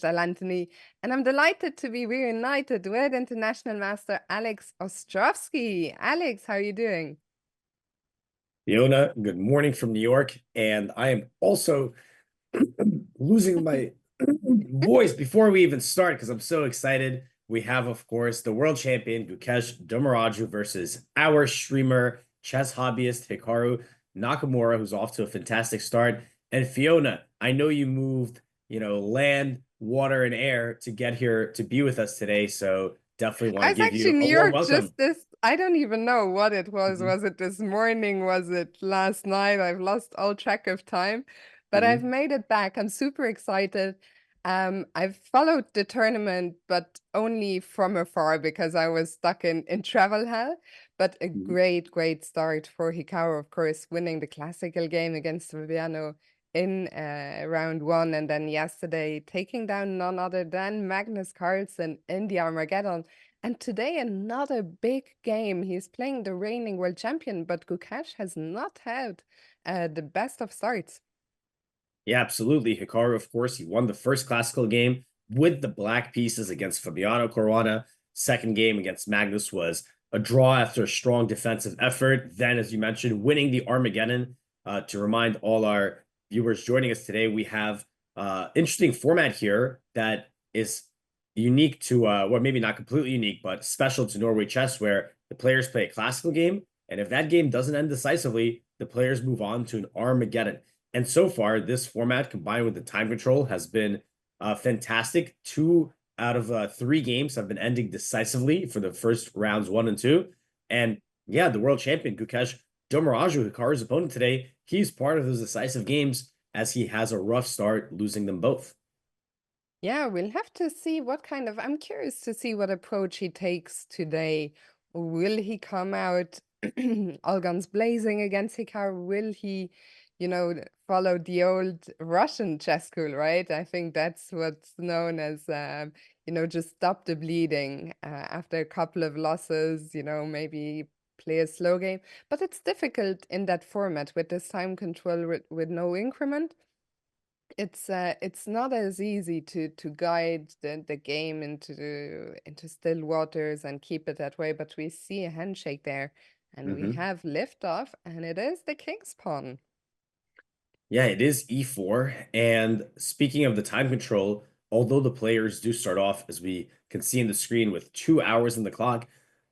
Anthony, and I'm delighted to be reunited with International Master Alex Ostrovsky. Alex, how are you doing? Fiona, good morning from New York. And I am also losing my voice before we even start because I'm so excited. We have, of course, the world champion Gukesh versus our streamer, chess hobbyist Hikaru Nakamura, who's off to a fantastic start. And Fiona, I know you moved, land, water, and air to get here to be with us today. So definitely want I to was give actually you in a New warm York welcome. I don't even know what it was. Mhm, Was it this morning? Was it last night? I've lost all track of time, but I've mhm, made it back. I'm super excited. I've followed the tournament, but only from afar because I was stuck in travel hell. But a mhm. great start for Hikaru, of course, winning the classical game against Fabiano in round one, and then yesterday taking down none other than Magnus Carlsen in the Armageddon. And today, another big game. He's playing the reigning world champion, but Gukesh has not had the best of starts. Yeah, absolutely. Hikaru, of course, he won the first classical game with the black pieces against Fabiano Caruana. Second game against Magnus was a draw after a strong defensive effort. Then, as you mentioned, winning the Armageddon. To remind all our viewers joining us today, we have interesting format here that is unique to, well, maybe not completely unique, but special to Norway chess, where the players play a classical game. And if that game doesn't end decisively, the players move on to an Armageddon. And so far, this format combined with the time control has been fantastic. Two out of three games have been ending decisively for the first rounds one and two. And yeah, the world champion, Gukesh Domoraju, Hikaru's opponent today, he's part of those decisive games as he has a rough start, losing them both. Yeah, we'll have to see what kind of. I'm curious to see what approach he takes today. Will he come out all guns blazing against Hikaru? Will he, follow the old Russian chess school, right? I think that's what's known as, just stop the bleeding after a couple of losses, maybe play a slow game. But it's difficult in that format with this time control with no increment. It's not as easy to guide the game into still waters and keep it that way, but we see a handshake there, and we Mhm. have liftoff, and it is the king's pawn. Yeah, it is E4. And speaking of the time control, although the players do start off, as we can see in the screen, with 2 hours in the clock,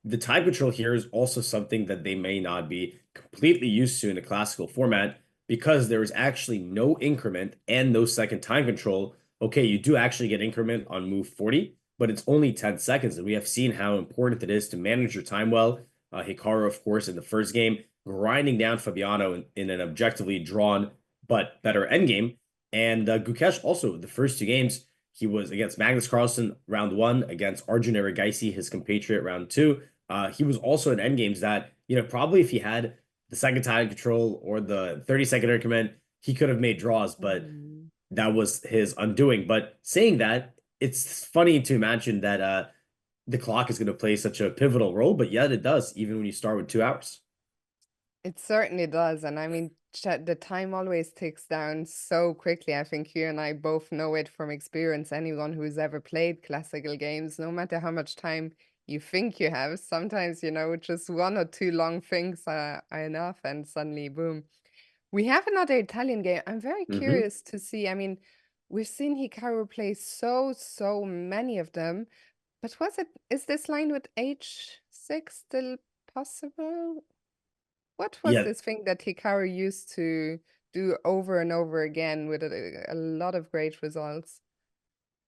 the time control here is also something that they may not be completely used to in a classical format because there is actually no increment and no second time control. Okay, you do actually get increment on move 40, but it's only 10 seconds. And we have seen how important it is to manage your time well. Hikaru, of course, in the first game, grinding down Fabiano in an objectively drawn but better endgame. And Gukesh also, the first two games, he was against Magnus Carlsen round one, against Arjun Erigaisi, his compatriot, round two. He was also in endgames that, probably if he had the second time control or the 30-second increment, he could have made draws, but Mm. that was his undoing. But saying that, it's funny to imagine that the clock is going to play such a pivotal role, but yet it does, even when you start with 2 hours. It certainly does. And I mean, the time always ticks down so quickly. I think you and I both know it from experience. Anyone who's ever played classical games, no matter how much time you think you have, sometimes, just one or two long things are enough, and suddenly, boom. We have another Italian game. I'm very Mm-hmm. curious to see. I mean, we've seen Hikaru play so many of them, but is this line with H6 still possible? What was Yeah, this thing that Hikaru used to do over and over again with a lot of great results?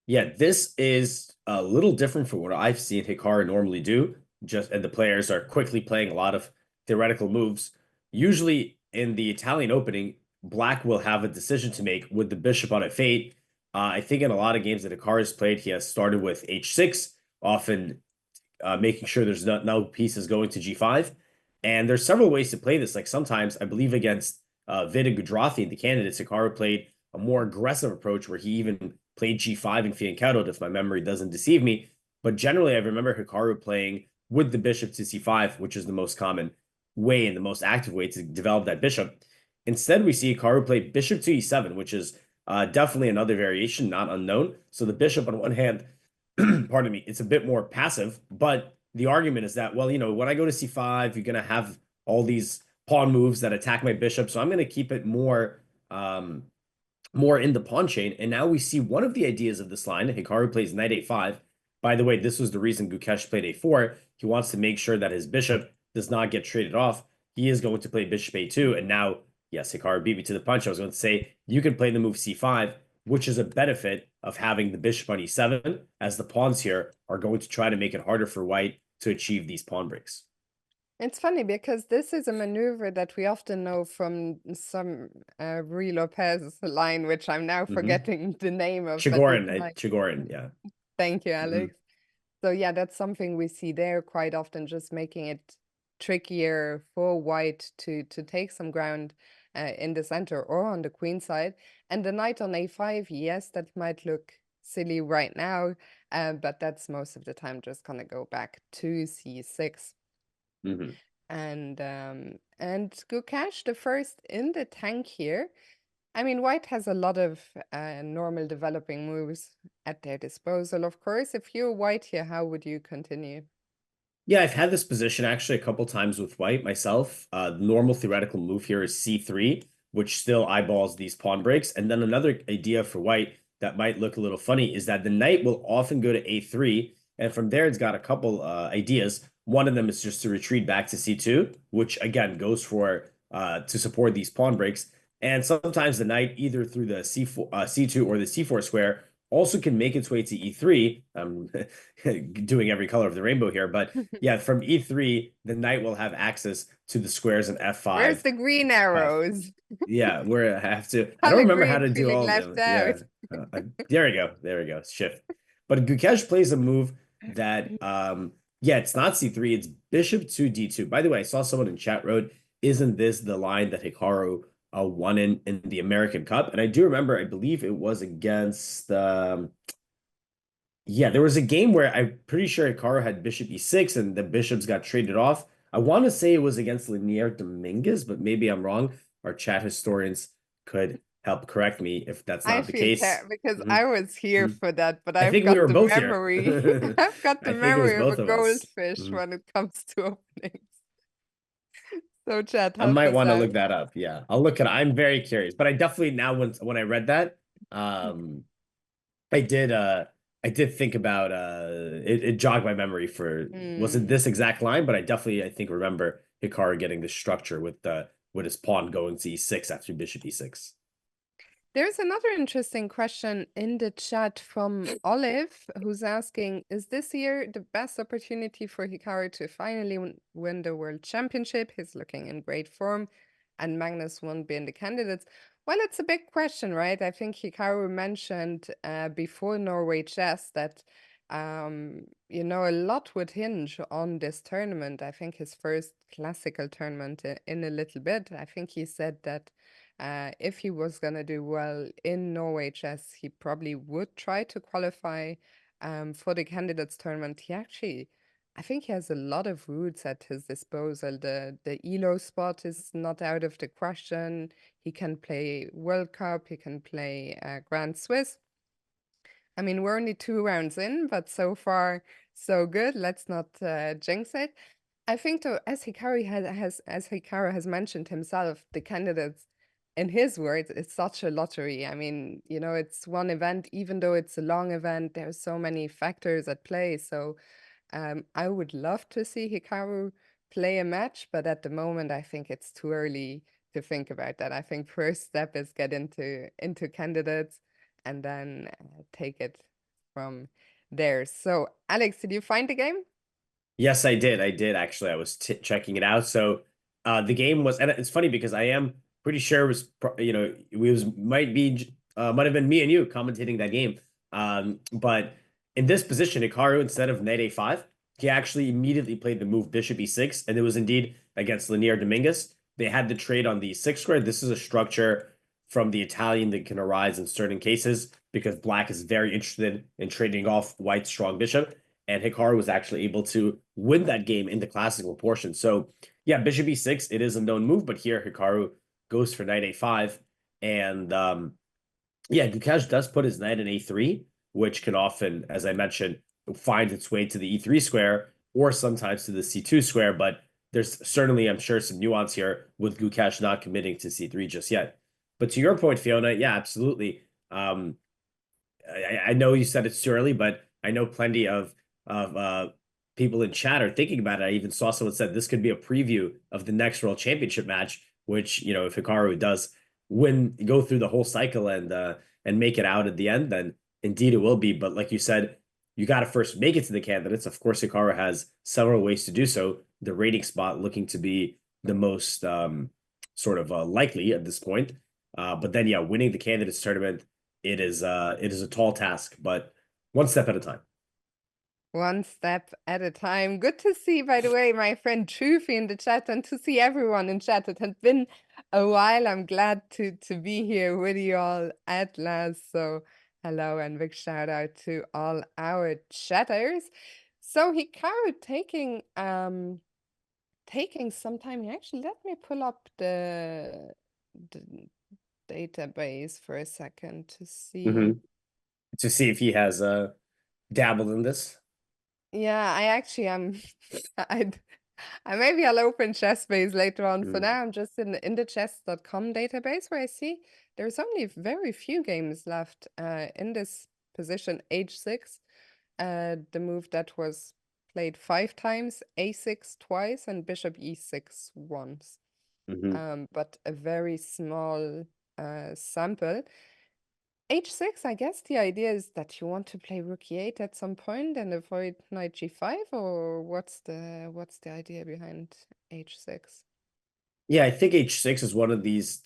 Yeah, this is a little different from what I've seen Hikaru normally do. Just and the players are quickly playing a lot of theoretical moves. Usually in the Italian opening, Black will have a decision to make with the bishop on f8. I think in a lot of games that Hikaru has played, he has started with h6, often making sure there's no pieces going to g5. And there's several ways to play this. Like sometimes, I believe against Vid and Gudrathi, the candidates, Hikaru played a more aggressive approach where he even played g5 and fianchettoed, if my memory doesn't deceive me. But generally, I remember Hikaru playing with the bishop to c5, which is the most common way and the most active way to develop that bishop. Instead, we see Hikaru play bishop to e7, which is Definitely another variation, not unknown. So the bishop on one hand, pardon me, it's a bit more passive, but the argument is that, well, when I go to c5, you're going to have all these pawn moves that attack my bishop, so I'm going to keep it more in the pawn chain. And now we see one of the ideas of this line. Hikaru plays knight a5. By the way, this was the reason Gukesh played a4. He wants to make sure that his bishop does not get traded off. He is going to play bishop a2. And now, yes, Hikaru beat me to the punch. I was going to say, you can play the move c5, which is a benefit of having the bishop on e7, as the pawns here are going to try to make it harder for white to achieve these pawn breaks. It's funny because this is a maneuver that we often know from some Ruy Lopez line, which I'm now forgetting the name of, but this line. Chigorin, yeah. Thank you, Alex. So yeah, that's something we see there quite often, just making it trickier for white to take some ground in the center or on the queen side. And the knight on a5, yes, that might look silly right now, but that's most of the time just gonna go back to c6. And Gukesh, the first in the tank here. I mean, white has a lot of normal developing moves at their disposal, of course. If you're white here, how would you continue? Yeah, I've had this position actually a couple times with white myself. The normal theoretical move here is c3, which still eyeballs these pawn breaks. And then another idea for white that might look a little funny is that the knight will often go to a3. And from there, it's got a couple ideas. One of them is just to retreat back to c2, which again goes for to support these pawn breaks. And sometimes the knight, either through the c2 or the c4 square, also can make its way to e3. Doing every color of the rainbow here, but yeah, from e3, the knight will have access to the squares in f5. Where's the green arrows? Yeah, where I have to. I don't remember how to do all of them. Yeah, there we go. There we go. Shift. But Gukesh plays a move that, yeah, it's not c3. It's bishop to d2. By the way, I saw someone in chat wrote, "Isn't this the line that Hikaru won in the American Cup?" And I do remember. I believe it was against. Yeah, there was a game where I'm pretty sure Hikaru had bishop e6 and the bishops got traded off. I want to say it was against Linier Dominguez, but maybe I'm wrong. Our chat historians could help correct me if that's not the case. Because I was here for that, but I I've think got we were the both memory. here. I've got the I think it was memory of a both of us. goldfish when it comes to openings. So chat, I help might us want to out. look that up. Yeah, I'll look at it. I'm very curious. But I definitely now when I read that, I did think about it jogged my memory for wasn't this exact line, but I think remember Hikaru getting the structure with his pawn going to e6 after bishop e6. There's another interesting question in the chat from Olive, who's asking, is this year the best opportunity for Hikaru to finally win the World Championship? He's looking in great form, and Magnus won't be in the candidates. Well, it's a big question, right? I think Hikaru mentioned before Norway Chess that, a lot would hinge on this tournament. I think his first classical tournament in a little bit. I think he said that if he was going to do well in Norway Chess, he probably would try to qualify for the candidates tournament. I think he has a lot of routes at his disposal. The ELO spot is not out of the question. He can play World Cup. He can play Grand Swiss. I mean, we're only 2 rounds in, but so far, so good. Let's not jinx it. I think, though, as Hikaru has mentioned himself, the candidates, in his words, it's such a lottery. I mean, it's one event, even though it's a long event, there's so many factors at play. So I would love to see Hikaru play a match, but at the moment, I think it's too early to think about that. I think first step is get into candidates and then take it from there. So, Alex, did you find the game? Yes, I did. I did actually. I was checking it out. So the game was, and it's funny because I am pretty sure it was, might have been me and you commentating that game. But in this position, Hikaru, instead of knight a5, he actually immediately played the move bishop e6, and it was indeed against Linier Dominguez. They had the trade on the 6 square. This is a structure from the Italian that can arise in certain cases because black is very interested in trading off white's strong bishop. And Hikaru was actually able to win that game in the classical portion. So yeah, bishop e6, it is a known move, but here Hikaru goes for knight a5. And Yeah, Gukesh does put his knight in a3, which can often, as I mentioned, find its way to the e3 square or sometimes to the c2 square. But there's certainly, I'm sure, some nuance here with Gukesh not committing to c3 just yet. But to your point, Fiona, yeah, absolutely. I know you said it's too early, but I know plenty of people in chat are thinking about it. I even saw someone said this could be a preview of the next World Championship match, which, if Hikaru does go through the whole cycle and make it out at the end, then indeed it will be. But like you said, you got to first make it to the candidates. Of course, Hikaru has several ways to do so. The rating spot looking to be the most sort of likely at this point. But then, yeah, winning the candidates tournament, it is a tall task, but one step at a time. One step at a time. Good to see, by the way, my friend Trufi in the chat, and to see everyone in chat. It had been a while. I'm glad to be here with you all at last. So hello and big shout out to all our chatters. So Hikaru taking some time. Actually, let me pull up the database for a second to see. To see if he has dabbled in this. Yeah, I actually am. I'd, maybe I'll open ChessBase later on. For Mhm. now, I'm just in the chess.com database where I see there's only very few games left in this position, h6. The move that was played 5 times, a6 twice, and bishop e6 once. Mhm. But a very small sample. H6, I guess the idea is that you want to play rook e8 at some point and avoid knight g5, or what's the idea behind h6? Yeah, I think H6 is one of these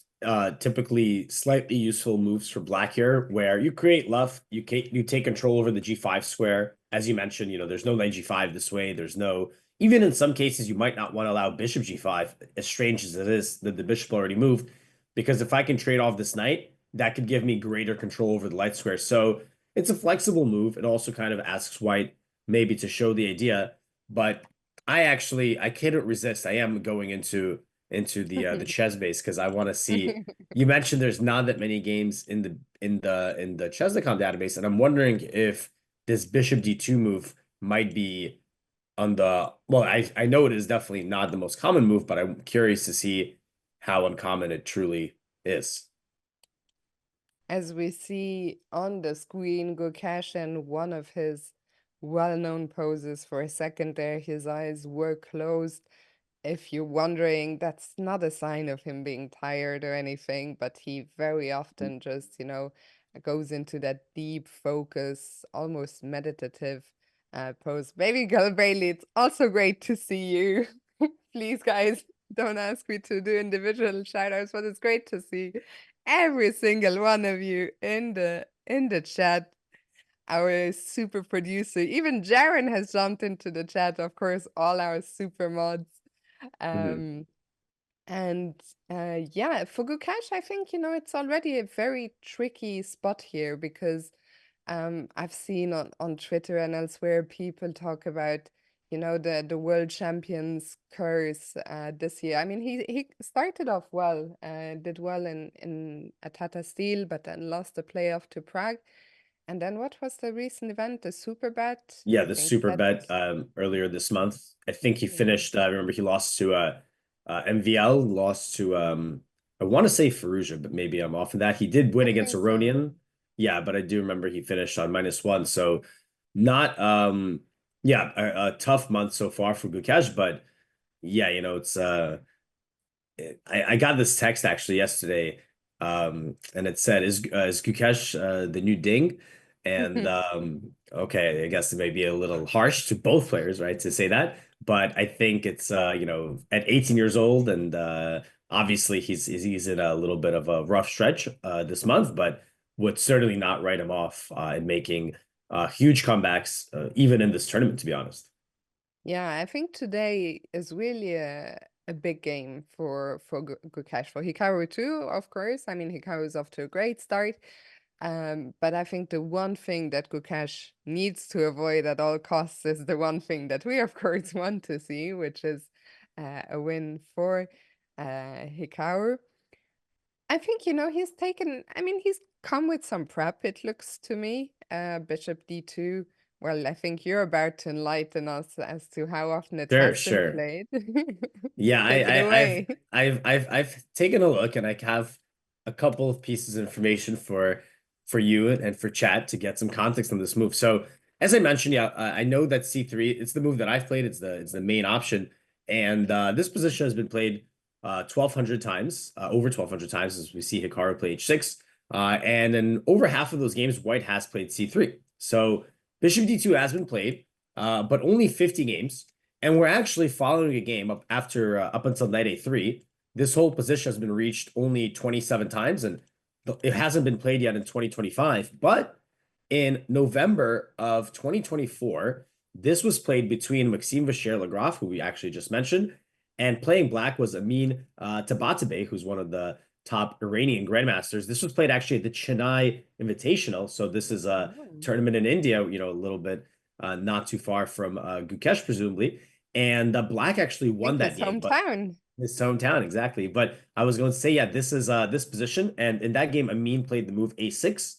typically slightly useful moves for black here, where you create left, you take control over the G5 square. As you mentioned, there's no knight G5 this way. There's no, even in some cases, you might not want to allow bishop G5, as strange as it is that the bishop already moved, because if I can trade off this knight, that could give me greater control over the light square. So it's a flexible move. It also kind of asks white maybe to show the idea, but I couldn't resist. I am going into the chess base because I want to see. You mentioned there's not that many games in the chess.com database, and I'm wondering if this bishop d2 move might be on the well. I know it is definitely not the most common move, but I'm curious to see how uncommon it truly is. As we see on the screen, Gukesh in one of his well-known poses for a second there, his eyes were closed. If you're wondering, that's not a sign of him being tired or anything, but he very often just, goes into that deep focus, almost meditative pose. Baby girl Bailey, it's also great to see you. Please, guys, don't ask me to do individual shout outs, but it's great to see every single one of you in the chat. Our super producer, even Jaren has jumped into the chat, of course, all our super mods. Mhm. Um, and yeah, for Gukesh, I think, it's already a very tricky spot here because I've seen on Twitter and elsewhere people talk about, the world champions curse this year. I mean, he started off well, did well in a Tata Steel, but then lost the playoff to Prague. And then what was the recent event? The Super Bet? Yeah, I the think super that bet was, earlier this month. I think he yeah. finished. Remember, he lost to MVL, lost to I want to say Faruja, but maybe I'm off of that. He did win I against think so. Aronian. Yeah, but I do remember he finished on -1. So not yeah, a tough month so far for Gukesh, but yeah, it's I got this text actually yesterday, and it said, "Is Gukesh the new Ding?" And okay, I guess it may be a little harsh to both players, right, to say that, but I think it's at 18 years old, and obviously he's in a little bit of a rough stretch this month, but would certainly not write him off in making huge comebacks, even in this tournament, to be honest. Yeah, I think today is really a big game for Gukesh, for Hikaru too, of course. I mean, Hikaru is off to a great start. But I think the one thing that Gukesh needs to avoid at all costs is the one thing that we, of course, want to see, which is a win for Hikaru. I think, he's taken, I mean, he's come with some prep, it looks to me. Bishop d2. Well, I think you're about to enlighten us as to how often it Sure, has been sure. played. Yeah, Take it away. I've taken a look, and I have a couple of pieces of information for you and for chat to get some context on this move. So as I mentioned, yeah, I know that c3, it's the move that I've played. It's the main option, and this position has been played 1,200 times, over 1,200 times, as we see Hikaru play h6, and in over half of those games, White has played c3. So Bishop d2 has been played, but only 50 games. And we're actually following a game up until knight a3. This whole position has been reached only 27 times, and it hasn't been played yet in 2025. But in November of 2024, this was played between Maxime Vachier-Lagrave, who we actually just mentioned, and playing black was Amin Tabatabai, who's one of the top Iranian grandmasters. This was played actually at the Chennai Invitational. So this is a Oh. tournament in India, a little bit not too far from Gukesh, presumably. And Black actually I won think that his game, but hometown. his hometown, exactly. But I was going to say, yeah, this is this position. And in that game, Amin played the move a6,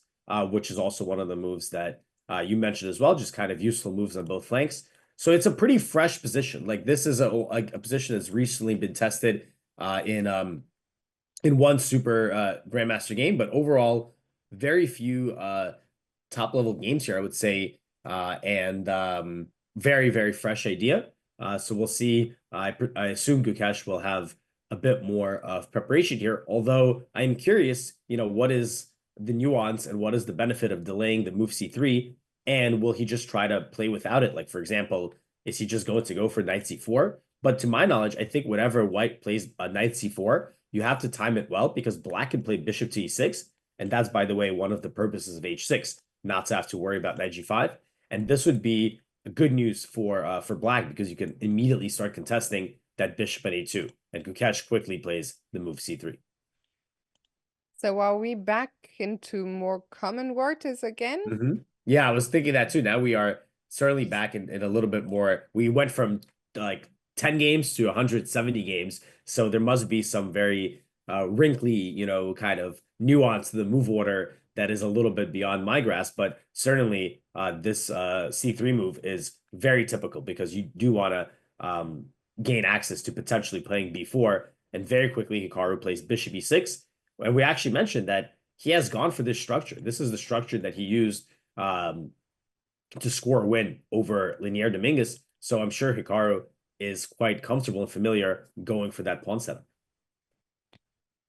which is also one of the moves that you mentioned as well, just kind of useful moves on both flanks. So it's a pretty fresh position. Like this is a position that's recently been tested in one super Grandmaster game, but overall, very few top level games here, I would say, and very, very fresh idea. So we'll see. I assume Gukesh will have a bit more of preparation here, although I'm curious, what is the nuance and what is the benefit of delaying the move c3? And will he just try to play without it? Like, for example, is he just going to go for knight c4? But to my knowledge, I think whenever White plays a knight c4, you have to time it well because Black can play bishop to e6. And that's, by the way, one of the purposes of h6, not to have to worry about knight g5. And this would be a good news for Black because you can immediately start contesting that bishop at a2. And Gukesh quickly plays the move c3. So are we back into more common words again? Yeah, I was thinking that too. Now we are certainly back in a little bit more. We went from like 10 games to 170 games. So there must be some very wrinkly, kind of nuance to the move order that is a little bit beyond my grasp. But certainly this C3 move is very typical because you do want to gain access to potentially playing B4. And very quickly, Hikaru plays bishop E6. And we actually mentioned that he has gone for this structure. This is the structure that he used to score a win over Linier Dominguez. So I'm sure Hikaru is quite comfortable and familiar going for that pawn setup.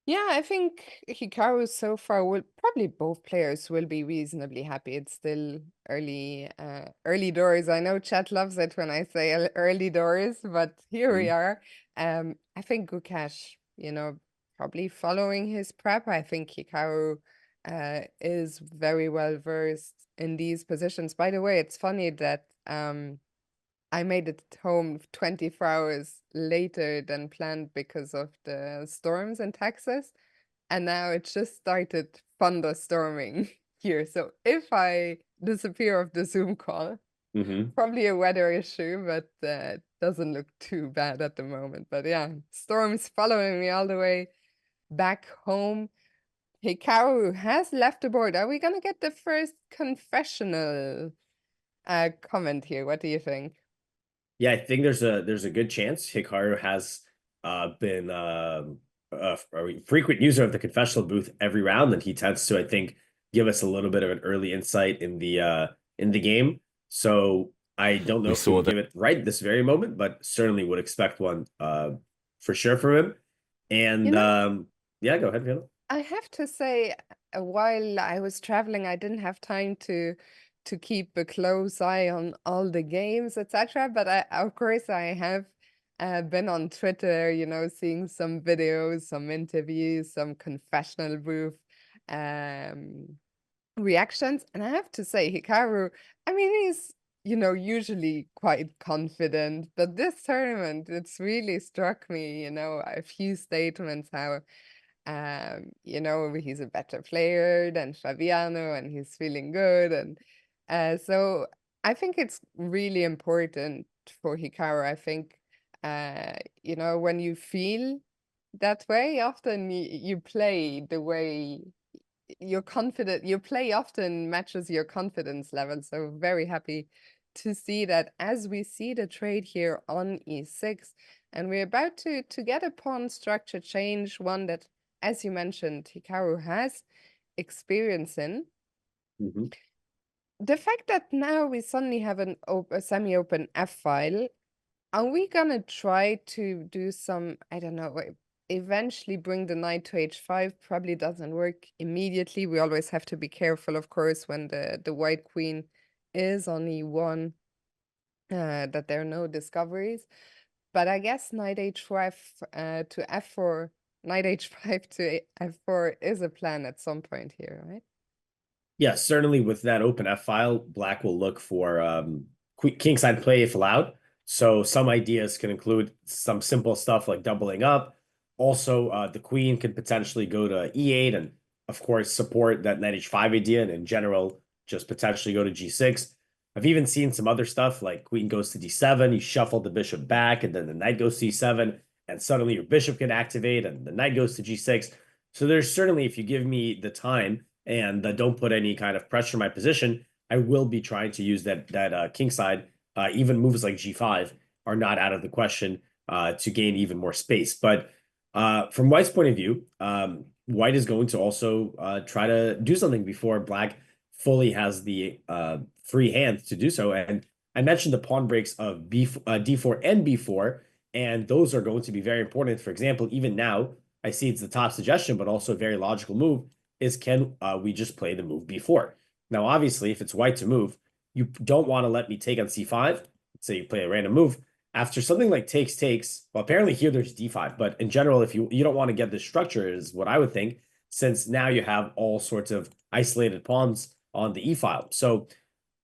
Yeah, I think Hikaru so far will probably both players will be reasonably happy. It's still early doors. I know chat loves it when I say early doors, but here we are. I think Gukesh, probably following his prep. I think Hikaru is very well versed in these positions. By the way, it's funny that I made it home 24 hours later than planned because of the storms in Texas. And now it just started thunderstorming here. So if I disappear off the Zoom call, probably a weather issue, but it doesn't look too bad at the moment. But yeah, storms following me all the way back home. Hikaru has left the board. Are we gonna get the first confessional comment here? What do you think? Yeah, I think there's a good chance Hikaru has been a frequent user of the confessional booth every round, and he tends to, I think, give us a little bit of an early insight in the game. So I don't know We if he will saw that. give it right this very moment, but certainly would expect one for sure from him. You And know, yeah, go ahead, Fiona. I have to say, while I was traveling, I didn't have time to keep a close eye on all the games, etc. But of course, I have been on Twitter, seeing some videos, some interviews, some confessional booth um, reactions. And I have to say, Hikaru, I mean, he's, usually quite confident, but this tournament, it's really struck me, a few statements how he's a better player than Fabiano and he's feeling good. And so I think it's really important for Hikaru. I think, when you feel that way, often you play the way your confident your play often matches your confidence level. So very happy to see that as we see the trade here on e6, and we're about to get a pawn structure change, one that, as you mentioned, Hikaru has experience in. Mhm. The fact that now we suddenly have a semi-open f file, are we gonna try to do some, I don't know, eventually bring the knight to h5? Probably doesn't work immediately. We always have to be careful, of course, when the white queen is on e1, that there are no discoveries. But I guess knight h5 to f4, knight h5 to f4 is a plan at some point here, right? Yeah, certainly with that open F file, black will look for kingside play if allowed. So some ideas can include some simple stuff like doubling up. Also, the queen could potentially go to e8 and, of course, support that knight h5 idea. And in general, just potentially go to g6. I've even seen some other stuff like queen goes to d7, you shuffle the bishop back, and then the knight goes to e7, and suddenly your bishop can activate, and the knight goes to g6. So there's certainly, if you give me the time, and don't put any kind of pressure on my position, I will be trying to use that king side. Even moves like g5 are not out of the question to gain even more space. But from White's point of view, White is going to also try to do something before Black fully has the free hand to do so. And I mentioned the pawn breaks of d4 and b4, and those are going to be very important. For example, even now, I see it's the top suggestion, but also a very logical move is can we just play the move b4? Now, obviously, if it's white to move, you don't want to let me take on c5. Let's say you play a random move. After something like takes, well, apparently here there's d5, but in general, if you don't want to get this structure, is what I would think, since now you have all sorts of isolated pawns on the e file. So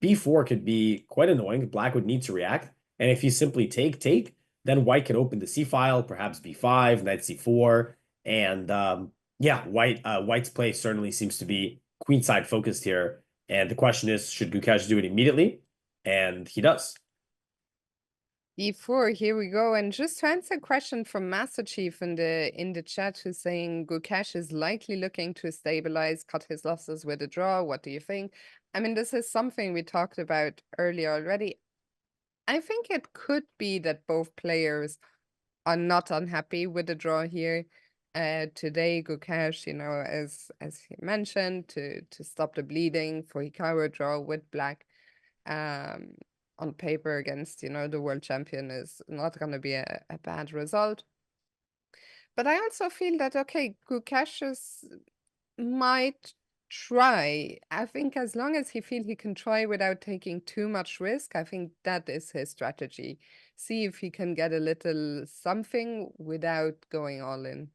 b4 could be quite annoying. Black would need to react. And if you simply take, then white can open the c file, perhaps b5, knight c4, and yeah, White's play certainly seems to be queenside focused here. And the question is, should Gukesh do it immediately? And he does. E4, here we go. And just to answer a question from Master Chief in the chat, who's saying Gukesh is likely looking to stabilize, cut his losses with a draw. What do you think? I mean, this is something we talked about earlier already. I think it could be that both players are not unhappy with the draw here. Today, Gukesh, as he mentioned, to stop the bleeding for Hikaru draw with black. Um, on paper against, the world champion is not going to be a bad result. But I also feel that, okay, Gukesh might try. I think as long as he feels he can try without taking too much risk, I think that is his strategy. See if he can get a little something without going all in.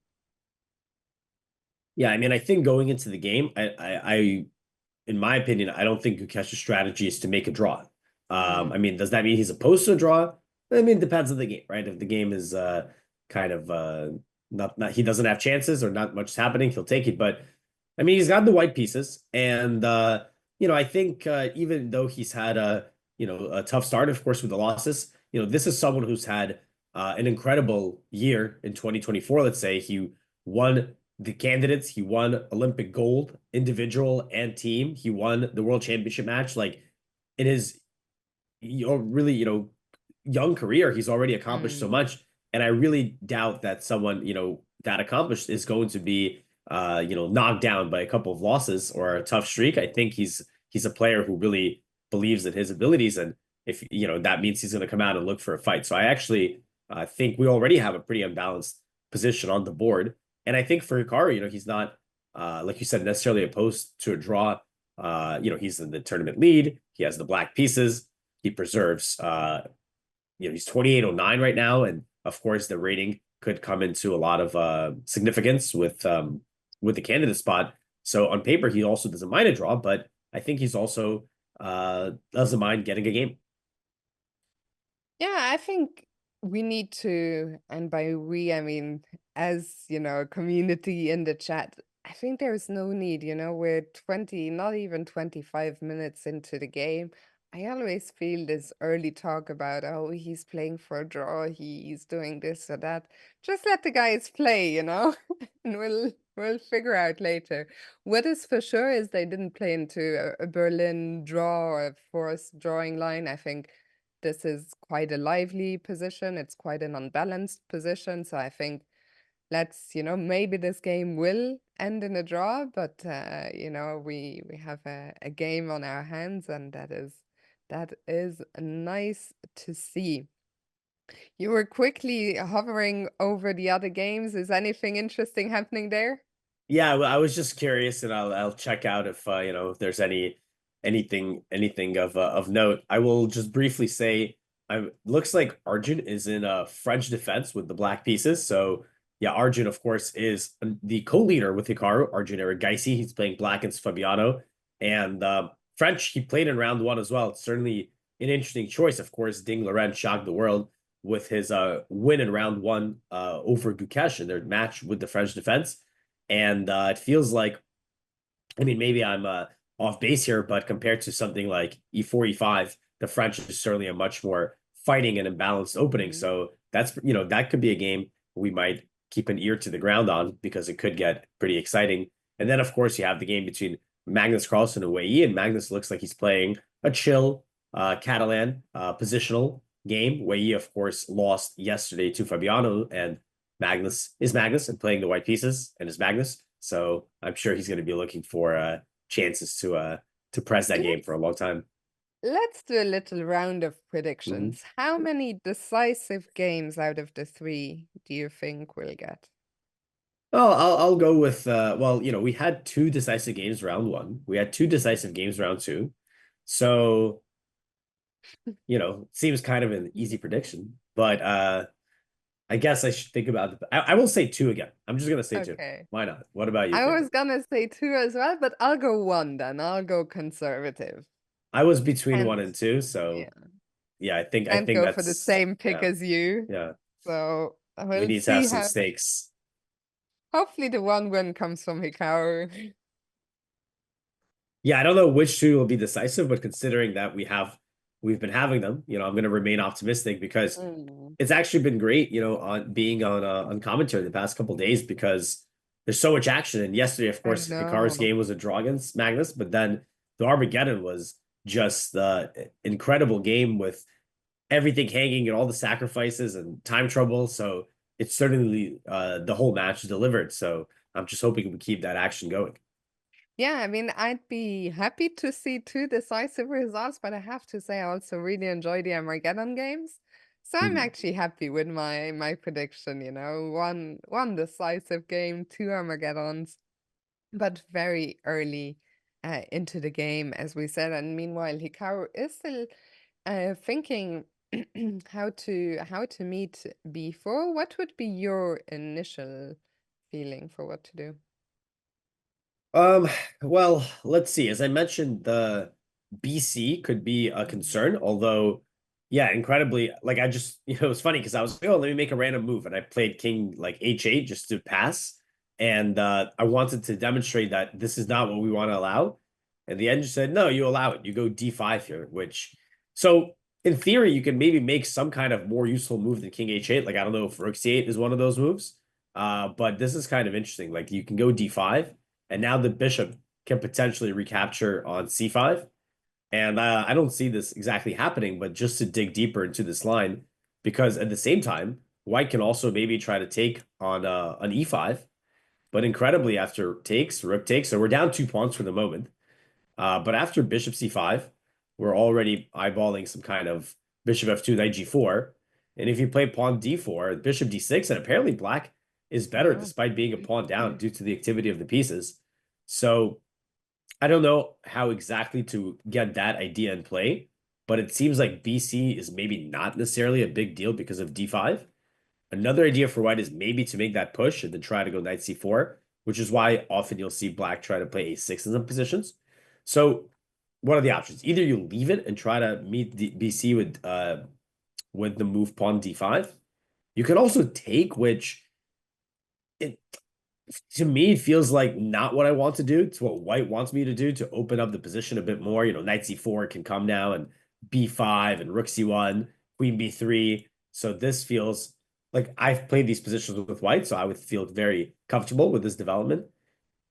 Yeah, I mean, I think going into the game, in my opinion, I don't think Gukesh's strategy is to make a draw. Mm. I mean, does that mean he's opposed to a draw? I mean, it depends on the game, right? If the game is kind of not he doesn't have chances or not much happening, he'll take it. But I mean, he's got the white pieces, and I think even though he's had a tough start, of course, with the losses, this is someone who's had an incredible year in 2024. Let's say he won the candidates. He won Olympic gold, individual and team. He won the world championship match. Like in his really, young career, he's already accomplished so Mm. much. And I really doubt that someone, that accomplished is going to be knocked down by a couple of losses or a tough streak. I think he's a player who really believes in his abilities. And if that means he's going to come out and look for a fight. So I actually think we already have a pretty unbalanced position on the board. And I think for Hikaru, he's not, like you said, necessarily opposed to a draw. He's in the tournament lead. He has the black pieces. He preserves, he's 2809 right now. And of course, the rating could come into a lot of significance with the candidate spot. So on paper, he also doesn't mind a draw, but I think he's also doesn't mind getting a game. Yeah, I think we need to, and by we, I mean, as a community in the chat, I think there's no need, we're 20, not even 25 minutes into the game. I always feel this early talk about, oh, he's playing for a draw, he's doing this or that. Just let the guys play, and We'll figure out later. What is for sure is they didn't play into a Berlin draw or a forced drawing line. I think this is quite a lively position. It's quite an unbalanced position. So I think maybe this game will end in a draw, but we have a game on our hands, and that is nice to see. You were quickly hovering over the other games. Is anything interesting happening there? Yeah, well, I was just curious, and I'll check out if if there's anything of note. I will just briefly say, I looks like Arjun is in French defense with the black pieces. So yeah, Arjun of course is the co-leader with Hikaru. Arjun Erigaisi, he's playing black against Fabiano, and French. He played in round one as well. It's certainly an interesting choice. Of course, Ding Laurent shocked the world with his win in round one over Gukesh in their match with the French defense. And it feels like, I mean, maybe I'm off base here, but compared to something like E4, E5, the French is certainly a much more fighting and imbalanced opening. Mhm. So that's, that could be a game we might keep an ear to the ground on because it could get pretty exciting. And then, of course, you have the game between Magnus Carlsen and Wei Yi, and Magnus looks like he's playing a chill Catalan positional game. Wei Yi, of course, lost yesterday to Fabiano, and Magnus is Magnus and playing the white pieces and is Magnus. So I'm sure he's going to be looking for chances to press that game Let's for a long time. let's do a little round of Mhm. predictions. How many decisive games out of the three do you think we'll get? Oh, I'll go with well, we had two decisive games round one. We had two decisive games round two. So, seems kind of an easy prediction, but I guess I should think about it. I will say two again. I'm just gonna say two. Okay. Why not? What about you, I Kim? was gonna say two as well, but I'll go one then. I'll go conservative. I was between Can't, one and two, yeah, so yeah, I can't think go for the that's same pick yeah, as you. yeah. So We we'll need to have see some how. stakes. Hopefully, the one win comes from Hikaru. Yeah, I don't know which two will be decisive, but considering that we've been having them, I'm going to remain optimistic because Mm, it's actually been great, on being on commentary the past couple of days because there's so much action. And yesterday, of I course, Hikaru's know. game was a draw against Magnus, but then the Armageddon was just the incredible game with everything hanging and all the sacrifices and time trouble. So it's certainly the whole match delivered. So I'm just hoping we keep that action going. Yeah, I mean, I'd be happy to see two decisive results, but I have to say I also really enjoy the Armageddon games. So I'm Mhm. actually happy with my prediction, one decisive game, two Armageddons, but very early into the game, as we said. And meanwhile, Hikaru is still thinking how to meet B4. What would be your initial feeling for what to do? Um, well, let's see. As I mentioned, the BC could be a Mhm. concern, although, yeah, incredibly, like I just, it's funny because I was like, oh, let me make a random move, and I played King like H8 just to pass, and I wanted to demonstrate that this is not what we want to allow, and the engine said, no, you allow it. You go D5 here, so in theory, you can maybe make some kind of more useful move than King H8. Like I don't know if Rook C8 is one of those moves, but this is kind of interesting. Like you can go D5 and now the bishop can potentially recapture on c5. And I don't see this exactly happening, but just to dig deeper into this line, because at the same time, white can also maybe try to take on e5. But incredibly, after takes, rook takes, so we're down 2 pawns for the moment. But after bishop c5, we're already eyeballing some kind of bishop f2, knight g4. And if you play pawn d4, bishop d6, and apparently black is better Yeah. despite being a pawn down due to the activity of the pieces. So I don't know how exactly to get that idea in play, but it seems like BC is maybe not necessarily a big deal because of d5. Another idea for white is maybe to make that push and then try to go knight c4, which is why often you'll see black try to play a6 in some positions. So what are the options? Either you leave it and try to meet the BC with the move pawn d5. You can also take, which it, to me it feels like not what I want to do. It's what white wants me to do to open up the position a bit more. Knight c4 can come now and b5 and rook c1, queen b3. So this feels like I've played these positions with white, so I would feel very comfortable with this development.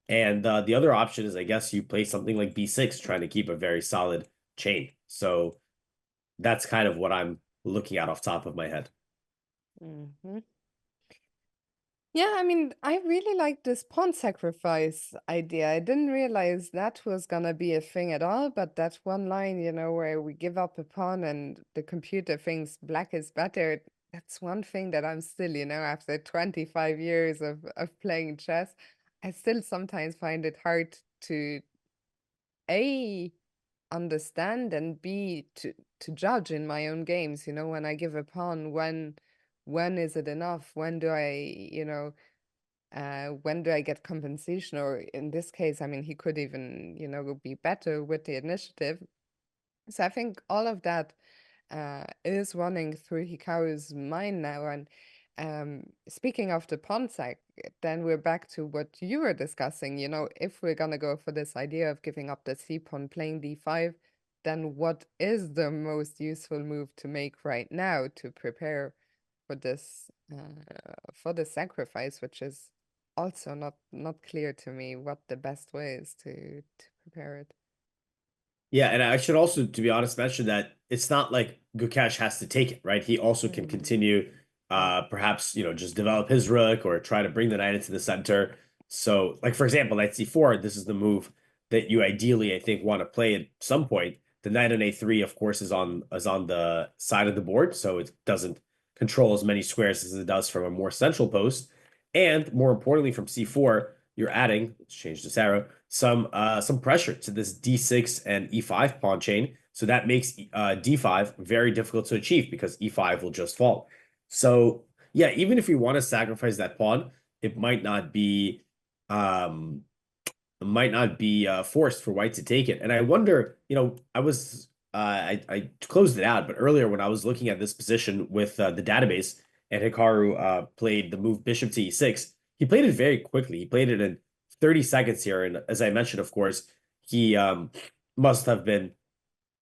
And the other option is, I guess, you play something like b6, trying to keep a very solid chain. So that's kind of what I'm looking at off top of my head. Hmm. Yeah, I mean, I really like this pawn sacrifice idea. I didn't realize that was gonna be a thing at all, but that one line, where we give up a pawn and the computer thinks black is better. That's one thing that I'm still, after 25 years of playing chess, I still sometimes find it hard to A, understand, and B, to judge in my own games, when I give a pawn, when is it enough? When do when do I get compensation? Or in this case, I mean, he could even, be better with the initiative. So I think all of that is running through Hikaru's mind now. And speaking of the pawn sack, then we're back to what you were discussing. If we're gonna go for this idea of giving up the c pawn, playing d5, then what is the most useful move to make right now to prepare for this for the sacrifice, which is also not clear to me what the best way is to prepare it. Yeah, and I should also, to be honest, mention that it's not like Gukesh has to take it, right? He also can Mm, continue, yeah. perhaps, just develop his rook or try to bring the knight into the center. So, like for example, knight c4, this is the move that you ideally, I think, want to play at some point. The knight on a3, of course, is on the side of the board, so it doesn't control as many squares as it does from a more central post. And more importantly, from c4, you're adding, let's change this arrow, some pressure to this d6 and e5 pawn chain. So that makes d5 very difficult to achieve because e5 will just fall. So yeah, even if you want to sacrifice that pawn, it um might not be forced for white to take it. And I wonder, I closed it out, but earlier when I was looking at this position with the database and Hikaru played the move bishop to e6, he played it very quickly. He played it in 30 seconds here. And as I mentioned, of course, he must have been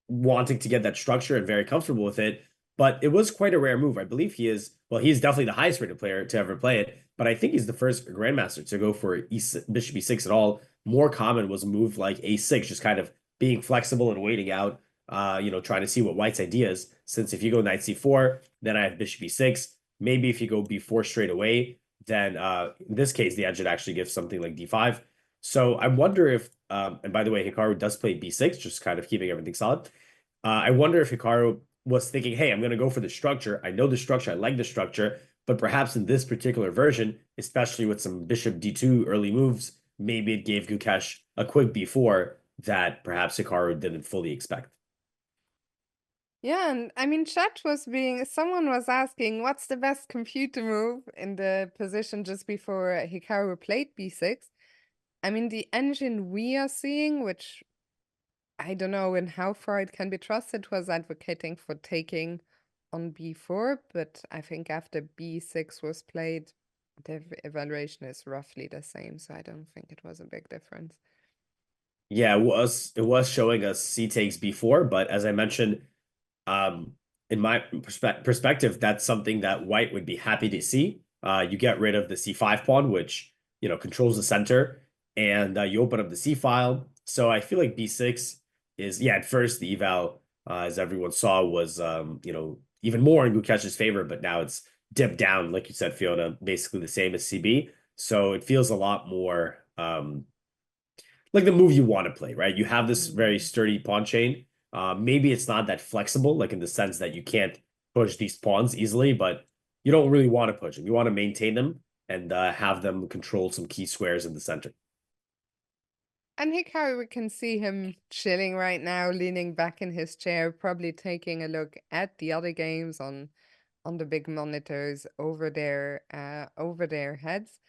wanting to get that structure and very comfortable with it. But it was quite a rare move. I believe he's definitely the highest rated player to ever play it. But I think he's the first grandmaster to go for bishop e6 at all. More common was a move like a6, just kind of being flexible and waiting out, trying to see what white's idea is. Since if you go knight c4, then I have bishop e6. Maybe if you go b4 straight away, then in this case, the edge would actually give something like d5. So I wonder if, and by the way, Hikaru does play b6, just kind of keeping everything solid. I wonder if Hikaru was thinking, hey, I'm going to go for the structure. I know the structure. I like the structure. But perhaps in this particular version, especially with some bishop d2 early moves, maybe it gave Gukesh a quick b4 that perhaps Hikaru didn't fully expect. Yeah, and I mean, someone was asking, what's the best computer move in the position just before Hikaru played b6? I mean, the engine we are seeing, which I don't know in how far it can be trusted, was advocating for taking on b4, but I think after b6 was played, the evaluation is roughly the same, so I don't think it was a big difference. Yeah, it was showing us c takes b4, but as I mentioned, um, in my perspective, that's something that white would be happy to see. You get rid of the c5 pawn, which controls the center, and you open up the c file. So I feel like b6 is, yeah, at first the eval, as everyone saw, was even more in Gukesh's favor, but now it's dipped down, like you said, Fiona, basically the same as CB. So it feels a lot more like the move you want to play, right? You have this very Mm. sturdy pawn chain. Maybe it's not that flexible, like in the sense that you can't push these pawns easily, but you don't really want to push them. You want to maintain them and have them control some key squares in the center. And Hikaru, we can see him chilling right now, leaning back in his chair, probably taking a look at the other games on the big monitors over their heads.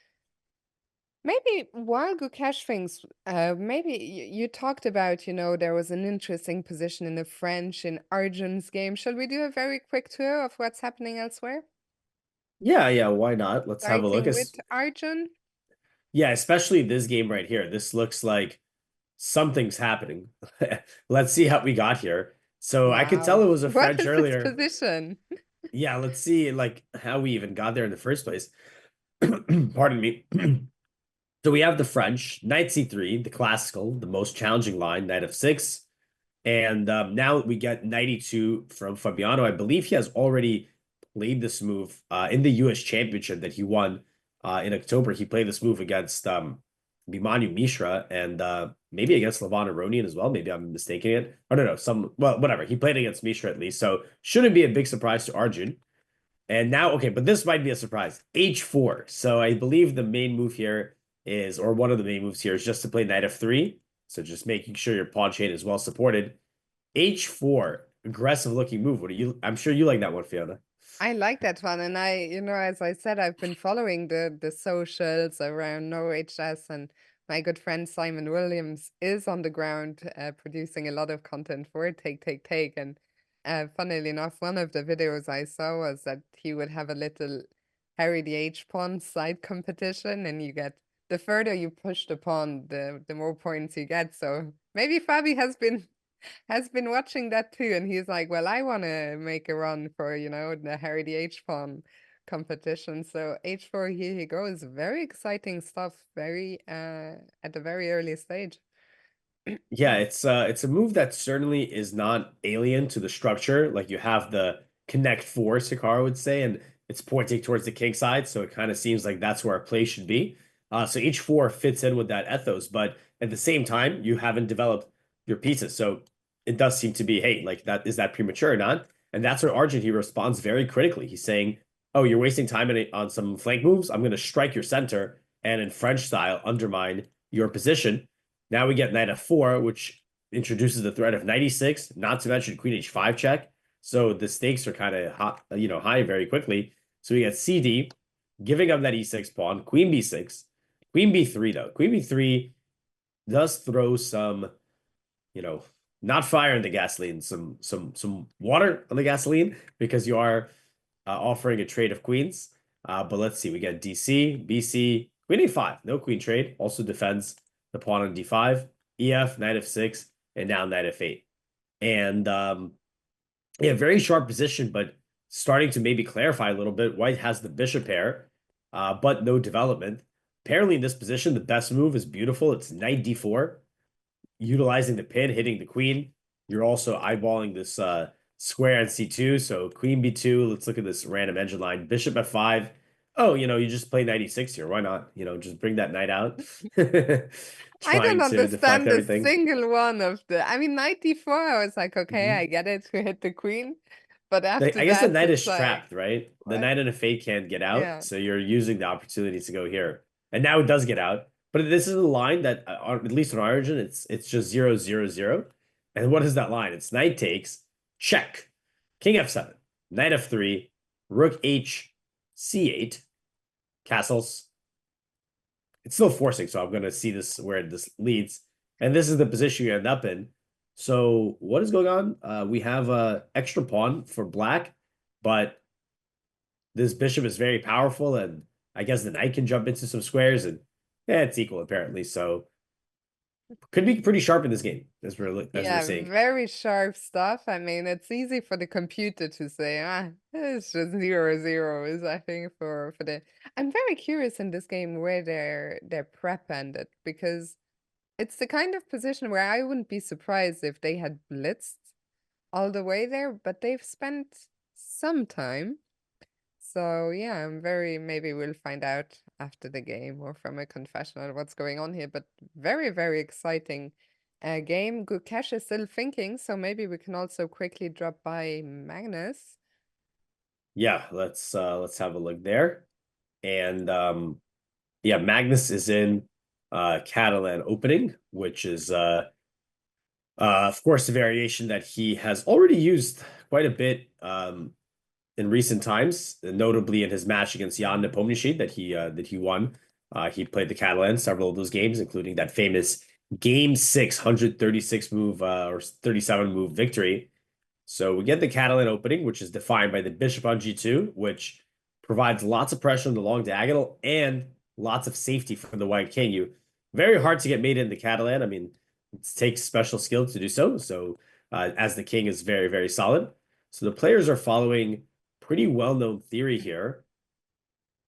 Maybe while Gukesh thinks, maybe you talked about, there was an interesting position in the French in Arjun's game. Shall we do a very quick tour of what's happening elsewhere? Yeah, yeah, why not? Let's have a look. Starting with Arjun. Yeah, especially this game right here. This looks like something's happening. Let's see how we got here. So I could tell Wow. it was a What French is this earlier. position? Yeah, let's see like how we even got there in the first place. Pardon me. So we have the French, knight c3, the classical, the most challenging line, knight f6. And now we get knight e2 from Fabiano. I believe he has already played this move in the US Championship that he won in October. He played this move against Bhimanyu Mishra and maybe against Levon Aronian as well. Maybe I'm mistaking it. I don't know. Well, whatever. He played against Mishra at least. So shouldn't be a big surprise to Arjun. And now, okay, but this might be a surprise. H4. So I believe the main move here is, or one of the main moves here is just to play knight f3. So just making sure your pawn chain is well supported. H4, aggressive looking move. What do you? I'm sure you like that one, Fiona. I like that one, and as I said, I've been following the socials around Norway chess, and my good friend Simon Williams is on the ground producing a lot of content for it, Take, Take, Take. And funnily enough, one of the videos I saw was that he would have a little Harry the H pawn side competition, and you get the further you push the pawn, the more points you get. So maybe Fabi has been watching that too, and he's like, "Well, I want to make a run for the Harry the H pawn competition." So H4, here he goes. Very exciting stuff. Very at a very early stage. Yeah, it's a move that certainly is not alien to the structure. Like you have the connect four, Hikaru would say, and it's pointing towards the king side, so it kind of seems like that's where our play should be. So H4 fits in with that ethos, but at the same time, you haven't developed your pieces. So it does seem to be, hey, like that is that premature or not? And that's where Arjun he responds very critically. He's saying, "Oh, you're wasting time on some flank moves. I'm going to strike your center and in French style undermine your position." Now we get knight f4, which introduces the threat of knight e6, not to mention queen h5 check. So the stakes are kind of hot, high very quickly. So we get cd, giving up that e6 pawn, queen b6, queen b3 though. Queen b3 does throw some, you know, not fire in the gasoline, some water on the gasoline because you are offering a trade of queens. But let's see, we get DC, BC, queen a5, no queen trade, also defends the pawn on d5, ef, knight f6, and now knight f8. And yeah, very sharp position, but starting to maybe clarify a little bit. White has the bishop pair, but no development. Apparently, in this position, the best move is beautiful. It's knight d4, utilizing the pin, hitting the queen. You're also eyeballing this square on c2. So queen b2. Let's look at this random engine line. Bishop f5. Oh, you just play knight e6 here. Why not? Just bring that knight out. I don't Trying to deflect understand a everything. single one of the. I mean, 94. I was like, okay, Mhm. I get it to hit the queen, but after I guess the that, knight it's is like, trapped, right? The what? knight and a fate can't get out, Yeah. so you're using the opportunity to go here. And now it does get out, but this is a line that, at least on Origin, it's just 0, 0, 0. And what is that line? It's knight takes, check, king f7, knight f3, rook h c8, castles. It's still forcing, so I'm going to see this where this leads. And this is the position you end up in. So what is going on? We have a extra pawn for black, but this bishop is very powerful, and I guess the knight can jump into some squares, and yeah, it's equal apparently. So could be pretty sharp in this game, as we're Yeah, seeing. very sharp stuff. I mean, it's easy for the computer to say, it's just 0 0s, I think, for the. I'm very curious in this game where their prep ended, because it's the kind of position where I wouldn't be surprised if they had blitzed all the way there, but they've spent some time. So yeah, maybe we'll find out after the game or from a confessional what's going on here. But very, very exciting game. Gukesh is still thinking, so maybe we can also quickly drop by Magnus. Yeah, let's have a look there. And yeah, Magnus is in Catalan opening, which is of course a variation that he has already used quite a bit in recent times, notably in his match against Jan Nepomniachtchi that he won. He played the Catalan several of those games, including that famous Game 6 136 move or 37 move victory. So we get the Catalan opening, which is defined by the bishop on g2, which provides lots of pressure on the long diagonal and lots of safety for the white king. You very hard to get made in the Catalan. I mean, it takes special skill to do so. So as the king is very, very solid. So the players are following pretty well-known theory here.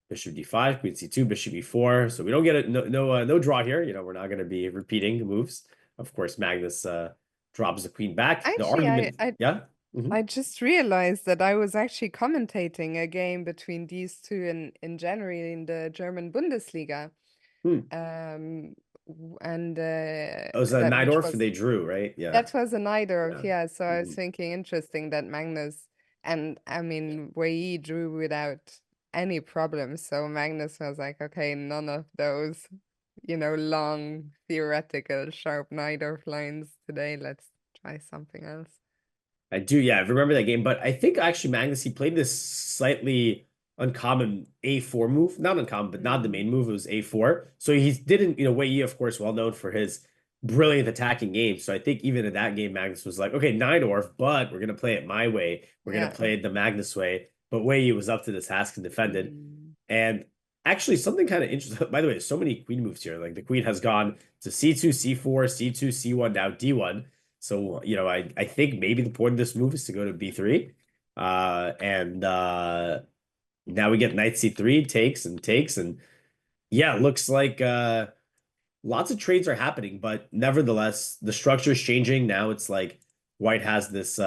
Bishop d5, queen c2, bishop e4. So we don't get no draw here. We're not going to be repeating moves. Of course, Magnus drops the queen back. The Actually, argument, yeah. I just realized that I was actually commentating a game between these two in January in the German Bundesliga. Hmm. And It was a that which Najdorf and was they drew, right? Yeah. that was a Neidorf, Yeah. yeah. So I was Mhm. thinking interesting that Magnus and I mean Wei drew without any problems. So Magnus was like, okay, none of those, long theoretical sharp Neidorf lines today. Let's try something else. I do, yeah, I remember that game. But I think actually Magnus, he played this slightly uncommon A4 move. Not uncommon, but not the Mm, main move. It was A4. So he didn't, Wei Yi, of course, well known for his brilliant attacking game. So I think even in that game, Magnus was like, okay, Najdorf, but we're gonna play it my way. We're gonna yeah. play it the Magnus way. But Wei Yi was up to the task and defended. Mm. And actually, something kind of interesting. By the way, there's so many queen moves here. Like the queen has gone to C2, C4, C2, C1, now D1. So, I think maybe the point of this move is to go to B3. And now we get knight C3, takes and takes. And yeah, it looks like lots of trades are happening, but nevertheless, the structure is changing. Now it's like white has this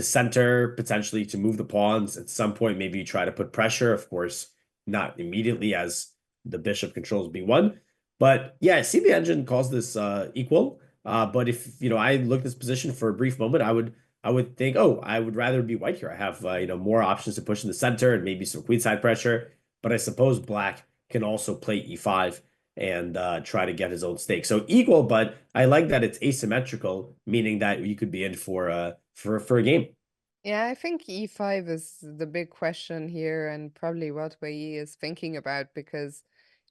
center potentially to move the pawns. At some point, maybe you try to put pressure, of course, not immediately as the bishop controls B1. But yeah, I see the engine calls this equal. But if I look this position for a brief moment, I would think, oh, I would rather be white here. I have more options to push in the center and maybe some queenside pressure. But I suppose black can also play E5 and try to get his own stake. So equal, but I like that it's asymmetrical, meaning that you could be in for a game. Yeah, I think E5 is the big question here and probably what Wei is thinking about because,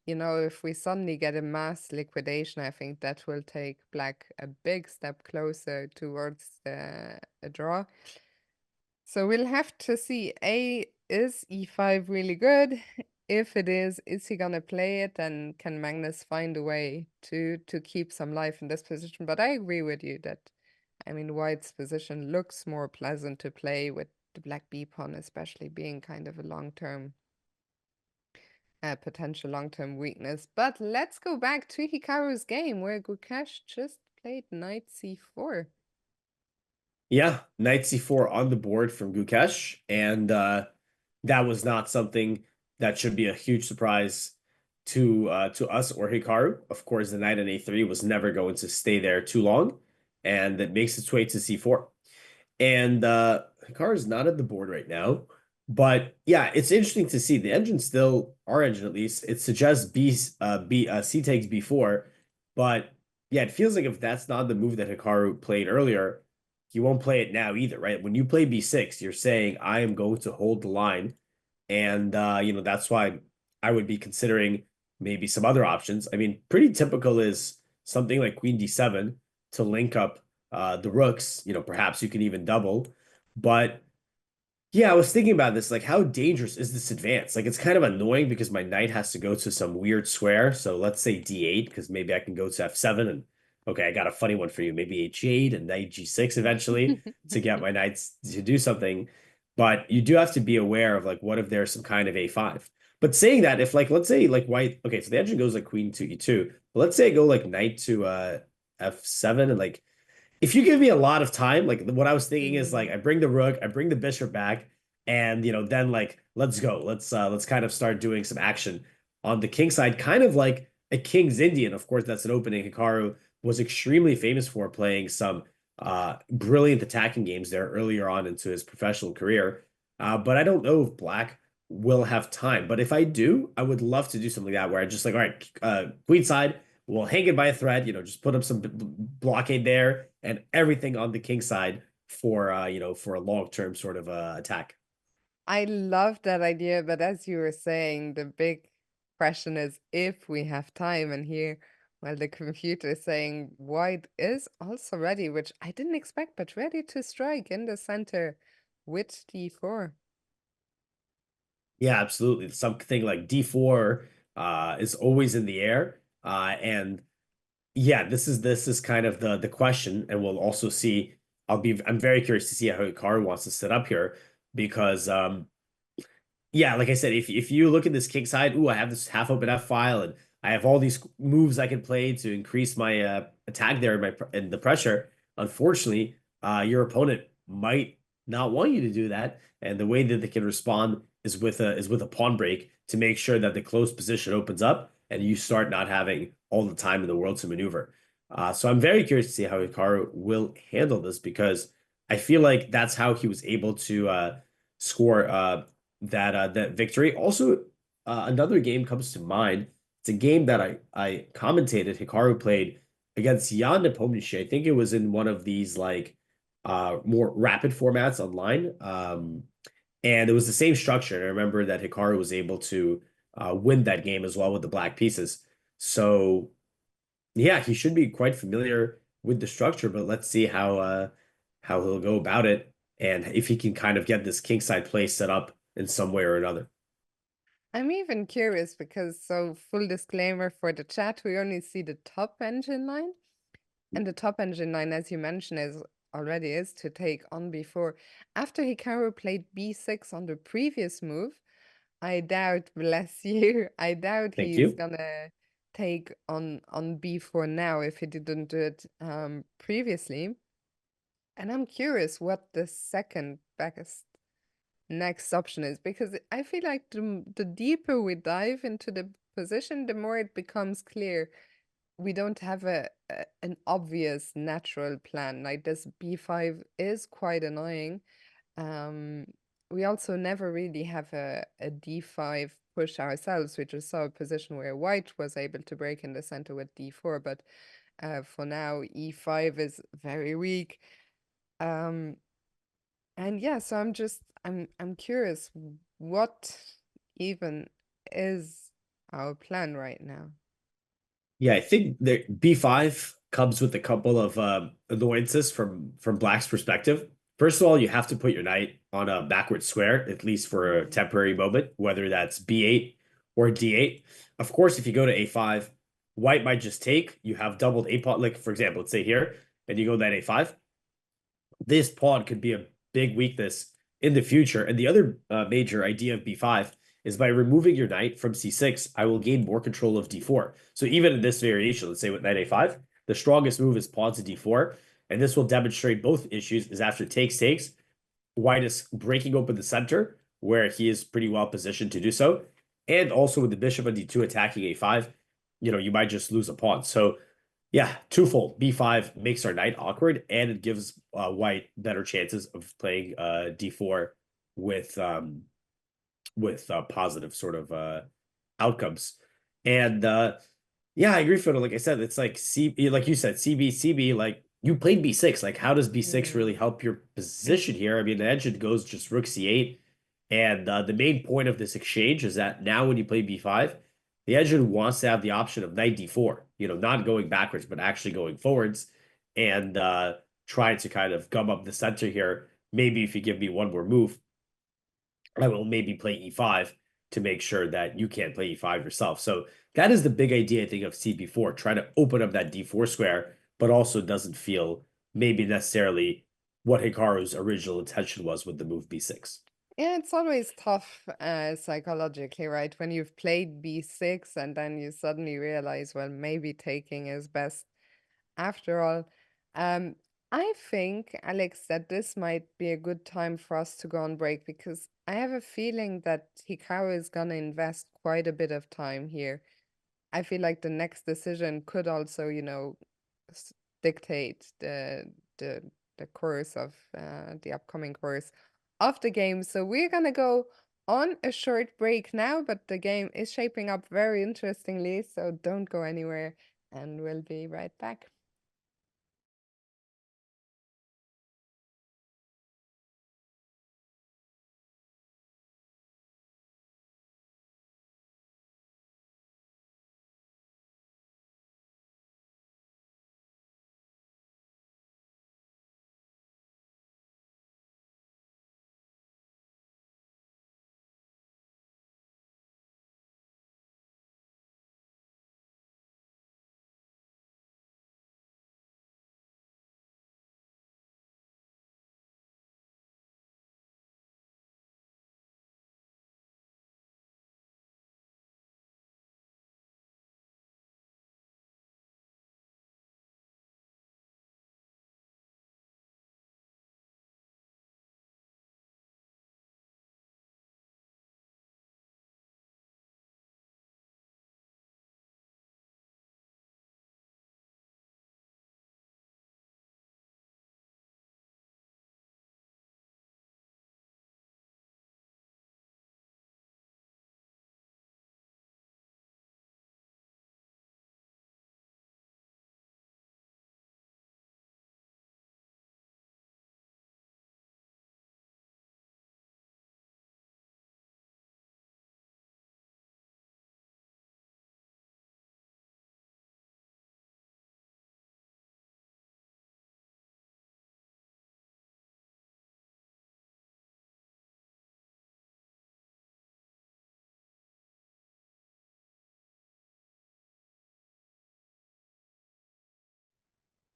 if we suddenly get a mass liquidation, I think that will take Black a big step closer towards a draw. So we'll have to see, is E5 really good? If it is he gonna play it? And can Magnus find a way to keep some life in this position? But I agree with you that I mean, White's position looks more pleasant to play with the black B pawn, especially being kind of a potential long-term weakness. But let's go back to Hikaru's game where Gukesh just played knight c4. Yeah, knight c4 on the board from Gukesh, and that was not something that should be a huge surprise to us or Hikaru. Of course, the knight on a3 was never going to stay there too long, and that makes its way to c4. And Hikaru is not at the board right now. But yeah, it's interesting to see the engine still, our engine at least, it suggests C takes B4. But yeah, it feels like if that's not the move that Hikaru played earlier, he won't play it now either, right? When you play B6, you're saying, I am going to hold the line. And that's why I would be considering maybe some other options. I mean, pretty typical is something like Queen D7 to link up the rooks. Perhaps you can even double. But yeah, I was thinking about this, like how dangerous is this advance? Like it's kind of annoying because my knight has to go to some weird square. So let's say D8, because maybe I can go to F7 and okay, I got a funny one for you. Maybe H8 and knight G6 eventually to get my knights to do something. But you do have to be aware of like what if there's some kind of A5. But saying that, if like let's say like white, okay, so the engine goes like queen to E2. But let's say I go like knight to F7 and like if you give me a lot of time, like what I was thinking is like Mm. I bring the rook, I bring the bishop back, and then like let's go. Let's kind of start doing some action on the king side, kind of like a King's Indian. Of course, that's an opening Hikaru was extremely famous for playing some brilliant attacking games there earlier on into his professional career. But I don't know if black will have time. But if I do, I would love to do something like that where I just like, all right, queen side, we'll hang it by a thread, just put up some blockade there and everything on the king side for a long-term sort of attack. I love that idea, but as you were saying, the big question is if we have time. And here, well, the computer is saying white is also ready, which I didn't expect, but ready to strike in the center with d4. Yeah, absolutely. Something like D4 is always in the air. And yeah, this is kind of the question, and we'll also see. I'm very curious to see how Hikaru wants to set up here. because yeah, like I said, if you look at this king side, ooh, I have this half open F file, and I have all these moves I can play to increase my attack there and and the pressure. Unfortunately, your opponent might not want you to do that, and the way that they can respond is with a pawn break to make sure that the closed position opens up and you start not having all the time in the world to maneuver. So I'm very curious to see how Hikaru will handle this because I feel like that's how he was able to score that victory. Also, another game comes to mind. It's a game that I commentated. Hikaru played against Jan Nepomniachtchi. I think it was in one of these like more rapid formats online. And it was the same structure. And I remember that Hikaru was able to win that game as well with the black pieces. So yeah, he should be quite familiar with the structure, but let's see how he'll go about it and if he can kind of get this kingside play set up in some way or another. I'm even curious because, so full disclaimer for the chat, we only see the top engine line. And the top engine line, as you mentioned, is already is to take on b4. After Hikaru played b6 on the previous move, I doubt, bless you, I doubt Thank he's you. gonna take on b4 now if he didn't do it previously. And I'm curious what the second best next option is because I feel like the deeper we dive into the position, the more it becomes clear we don't have an obvious natural plan. Like this b5 is quite annoying. Um, we also never really have a d5 push ourselves. We just saw a position where white was able to break in the center with d4, but for now e5 is very weak. Um, and yeah, so I'm curious what even is our plan right now. Yeah, I think the B5 comes with a couple of annoyances from Black's perspective. First of all, you have to put your knight on a backward square, at least for a Mhm. temporary moment, whether that's B8 or D8. Of course, if you go to A5, white might just take. You have doubled A pawn, like for example, let's say here, and you go that A5. This pawn could be a big weakness in the future. And the other major idea of b5 is by removing your knight from c6, I will gain more control of d4. So even in this variation, let's say with knight a5, the strongest move is pawn to d4. And this will demonstrate both issues is after takes, white is breaking open the center, where he is pretty well positioned to do so. And also with the bishop on d2 attacking a5, you might just lose a pawn. So yeah, twofold. B5 makes our knight awkward, and it gives white better chances of playing D4 with positive sort of outcomes. And yeah, I agree, Fiddle. Like I said, it's like like you said, CB. Like you played B6. Like, how does B6 Mm. really help your position here? I mean, the engine goes just Rook C8, and the main point of this exchange is that now when you play B5, the engine wants to have the option of knight D4. Not going backwards, but actually going forwards, and trying to kind of gum up the center here. Maybe if you give me one more move, I will maybe play e5 to make sure that you can't play e5 yourself. So that is the big idea, I think, of CB4, trying to open up that d4 square, but also doesn't feel maybe necessarily what Hikaru's original intention was with the move b6. Yeah, it's always tough psychologically, right? When you've played b6 and then you suddenly realize, well, maybe taking is best after all. Um, I think, Alex, that this might be a good time for us to go on break because I have a feeling that Hikaru is gonna invest quite a bit of time here. I feel like the next decision could also, dictate the the course of the upcoming course of the game. So we're gonna go on a short break now, but the game is shaping up very interestingly, so don't go anywhere, and we'll be right back.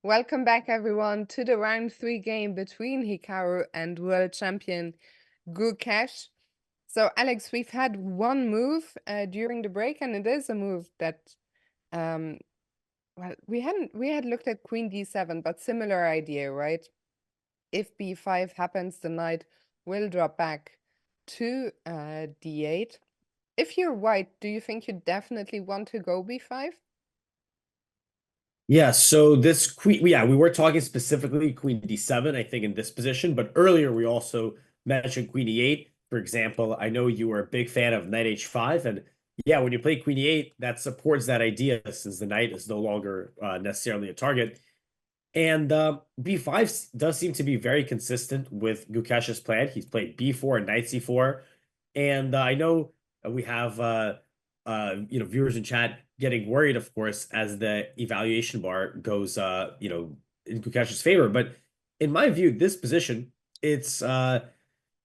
Welcome back, everyone, to the round 3 game between Hikaru and world champion Gukesh. So, Alex, we've had one move during the break, and it is a move that, um, well, we had looked at Queen D7, but similar idea, right? If B5 happens, the knight will drop back to D8. If you're white, do you think you definitely want to go B5? Yeah, so this queen, yeah, we were talking specifically queen d7, I think, in this position, but earlier we also mentioned queen e8. For example, I know you were a big fan of knight h5, and yeah, when you play queen e8, that supports that idea since the knight is no longer necessarily a target. And b5 does seem to be very consistent with Gukesh's plan. He's played b4 and knight c4, and I know we have viewers in chat getting worried, of course, as the evaluation bar goes in Gukesh's favor. But in my view, this position, it's a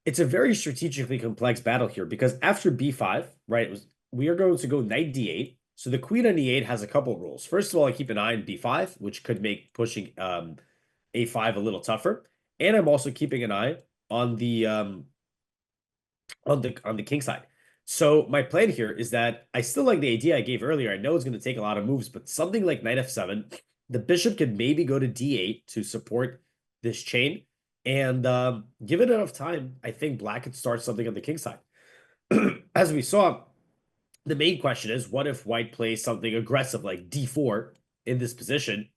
very strategically complex battle here because after b5, right, we are going to go knight d8. So the queen on e8 has a couple of rules. First of all, I keep an eye on b5, which could make pushing a5 a little tougher. And I'm also keeping an eye on the king side. So my plan here is that I still like the idea I gave earlier. I know it's going to take a lot of moves, but something like knight f7, the bishop could maybe go to d8 to support this chain. And given enough time, I think black could start something on the king side. As we saw, the main question is, what if white plays something aggressive like d4 in this position?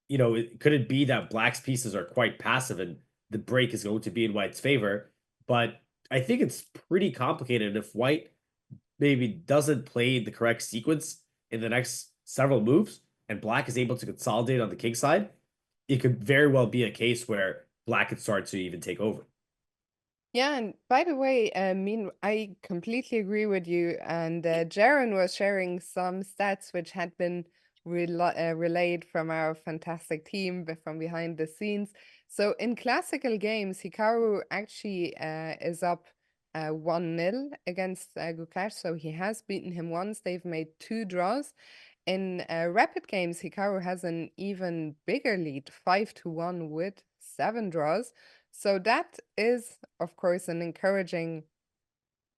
Could it be that black's pieces are quite passive and the break is going to be in white's favor? But I think it's pretty complicated. If white maybe doesn't play the correct sequence in the next several moves and black is able to consolidate on the king side, it could very well be a case where black could start to even take over. Yeah, and by the way, I completely agree with you. And Jaren was sharing some stats which had been relayed from our fantastic team from behind the scenes. So in classical games, Hikaru actually is up 1-0 against Gukesh. So he has beaten him once. They've made 2 draws. In rapid games, Hikaru has an even bigger lead, 5-1 with 7 draws. So that is, of course, an encouraging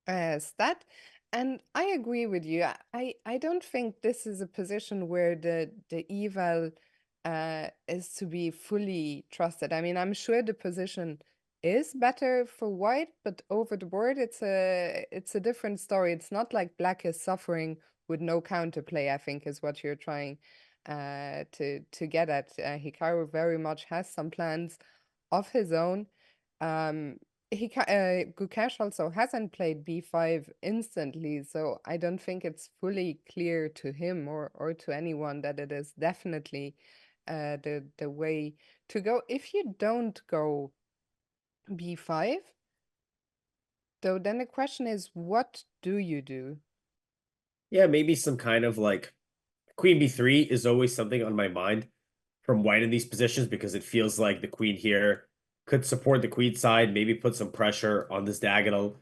stat. And I agree with you. I don't think this is a position where the eval is to be fully trusted. I mean, I'm sure the position is better for white, but over the board, it's a different story. It's not like black is suffering with no counterplay, I think, is what you're trying to get at. Hikaru very much has some plans of his own. Um, Gukesh also hasn't played b5 instantly, so I don't think it's fully clear to him or to anyone that it is definitely the way to go. If you don't go b5, though, then the question is, what do you do? Yeah, maybe some kind of like queen b3 is always something on my mind from white in these positions because it feels like the queen here could support the queen side, maybe put some pressure on this diagonal.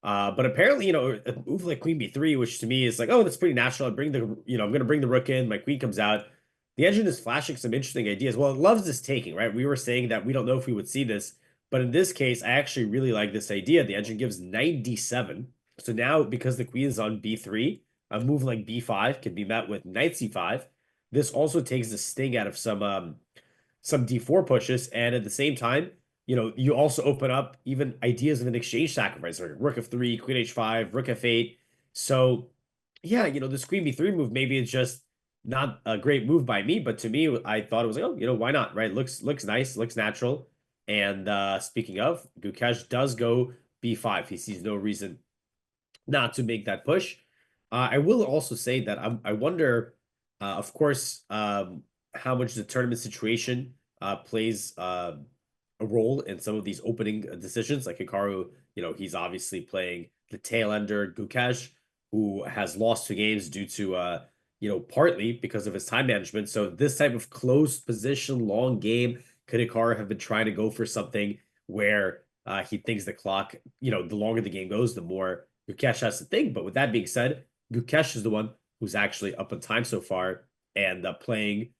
But apparently, a move like queen b3, which to me is like, oh, that's pretty natural. I'm going to bring the rook in. My queen comes out. The engine is flashing some interesting ideas. Well, it loves this taking, right? We were saying that we don't know if we would see this, but in this case, I actually really like this idea. The engine gives knight d7. So now, because the queen is on b3, a move like b5 can be met with knight c5. This also takes the sting out of some d4 pushes, and at the same time, you also open up even ideas of an exchange sacrifice, like rook f3, queen h5, rook f8. So, yeah, this queen b3 move maybe it's just not a great move by me, but to me, I thought it was like, oh, why not, right? Looks nice, looks natural. And speaking of, Gukesh does go b5. He sees no reason not to make that push. I will also say that I wonder, of course, how much the tournament situation plays a role in some of these opening decisions. Like Hikaru, he's obviously playing the tail ender Gukesh, who has lost 2 games due to, partly because of his time management. So this type of closed position, long game, could Hikaru have been trying to go for something where he thinks the clock, the longer the game goes, the more Gukesh has to think. But with that being said, Gukesh is the one who's actually up on time so far and playing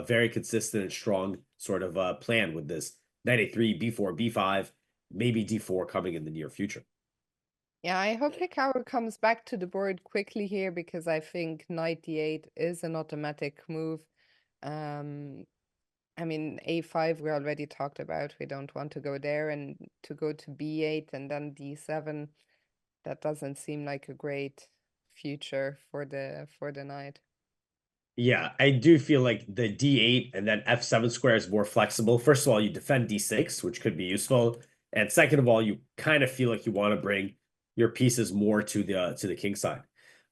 very consistent and strong sort of plan with this knight a3, b4, b5, maybe d4 coming in the near future. Yeah, I hope Hikaru comes back to the board quickly here because I think knight d8 is an automatic move. I mean, a5 we already talked about. We don't want to go there, and to go to b8 and then d7, that doesn't seem like a great future for the knight. Yeah, I do feel like the d8 and then f7 square is more flexible. First of all, you defend d6, which could be useful. And second of all, you kind of feel like you want to bring your pieces more to the king side.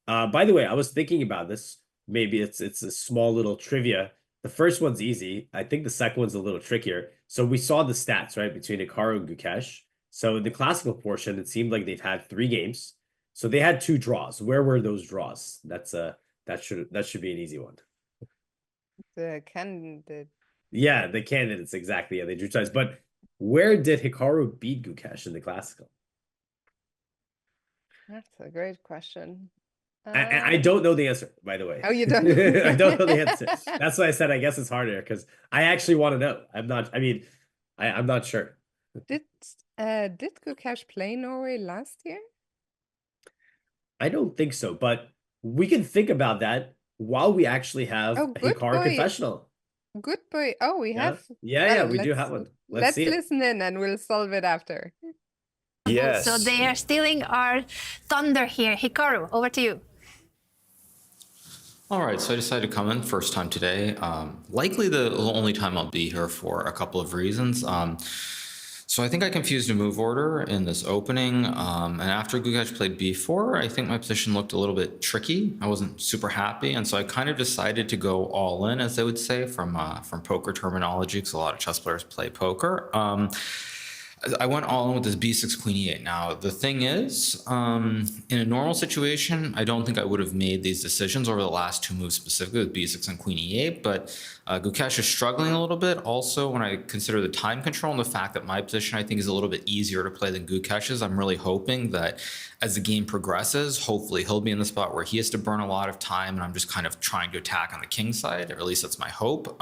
By the way, I was thinking about this. Maybe it's a small little trivia. The first one's easy. I think the second one's a little trickier. So we saw the stats, right, between Hikaru and Gukesh. So in the classical portion, it seemed like they've had 3 games. So they had 2 draws. Where were those draws? That should be an easy one. The candidate. Yeah, the candidates, exactly. Yeah, they drew ties. But where did Hikaru beat Gukesh in the classical? That's a great question. I don't know the answer, by the way. Oh, you don't know? I don't know the answer. That's why I said I guess it's harder because I actually want to know. I'm not, I mean, I'm not sure. Did Gukesh play Norway last year? I don't think so, but we can think about that while we actually have Oh, a good Hikaru boy. confessional. Good boy. Oh, we Yeah. have. Yeah, Well, we do have one. Let's see let's it. listen in and we'll solve it after. Yes. So they are stealing our thunder here. Hikaru, over to you. All right, so I decided to come in first time today. Likely the only time I'll be here for a couple of reasons. So I think I confused a move order in this opening, and after Gukesh played b4, I think my position looked a little bit tricky. I wasn't super happy, and so I kind of decided to go all in, as they would say, from poker terminology, because a lot of chess players play poker. I went all in with this b6 queen e8. Now the thing is, in a normal situation, I don't think I would have made these decisions over the last 2 moves specifically with b6 and queen e8. But Gukesh is struggling a little bit. Also, when I consider the time control and the fact that my position I think is a little bit easier to play than Gukesh's, I'm really hoping that as the game progresses, hopefully he'll be in the spot where he has to burn a lot of time, and I'm just kind of trying to attack on the king side, or at least that's my hope.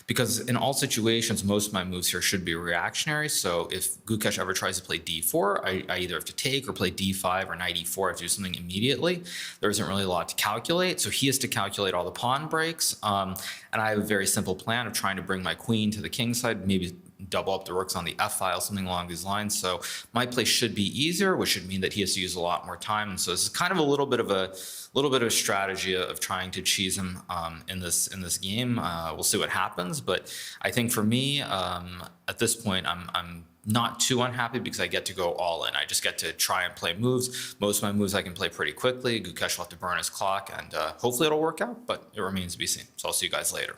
Because in all situations, most of my moves here should be reactionary. So if Gukesh ever tries to play d4, I either have to take or play d5 or knight e4. I have to do something immediately. There isn't really a lot to calculate. So he has to calculate all the pawn breaks. And I have a very simple plan of trying to bring my queen to the king side, maybe double up the rooks on the f file, something along these lines. So my play should be easier, which should mean that he has to use a lot more time. And so this is kind of a little bit of a strategy of trying to cheese him in this game. We'll see what happens, but I think for me at this point, I'm not too unhappy because I get to go all in. I just get to try and play moves. Most of my moves I can play pretty quickly. Gukesh will have to burn his clock, and hopefully it'll work out, but it remains to be seen. So I'll see you guys later.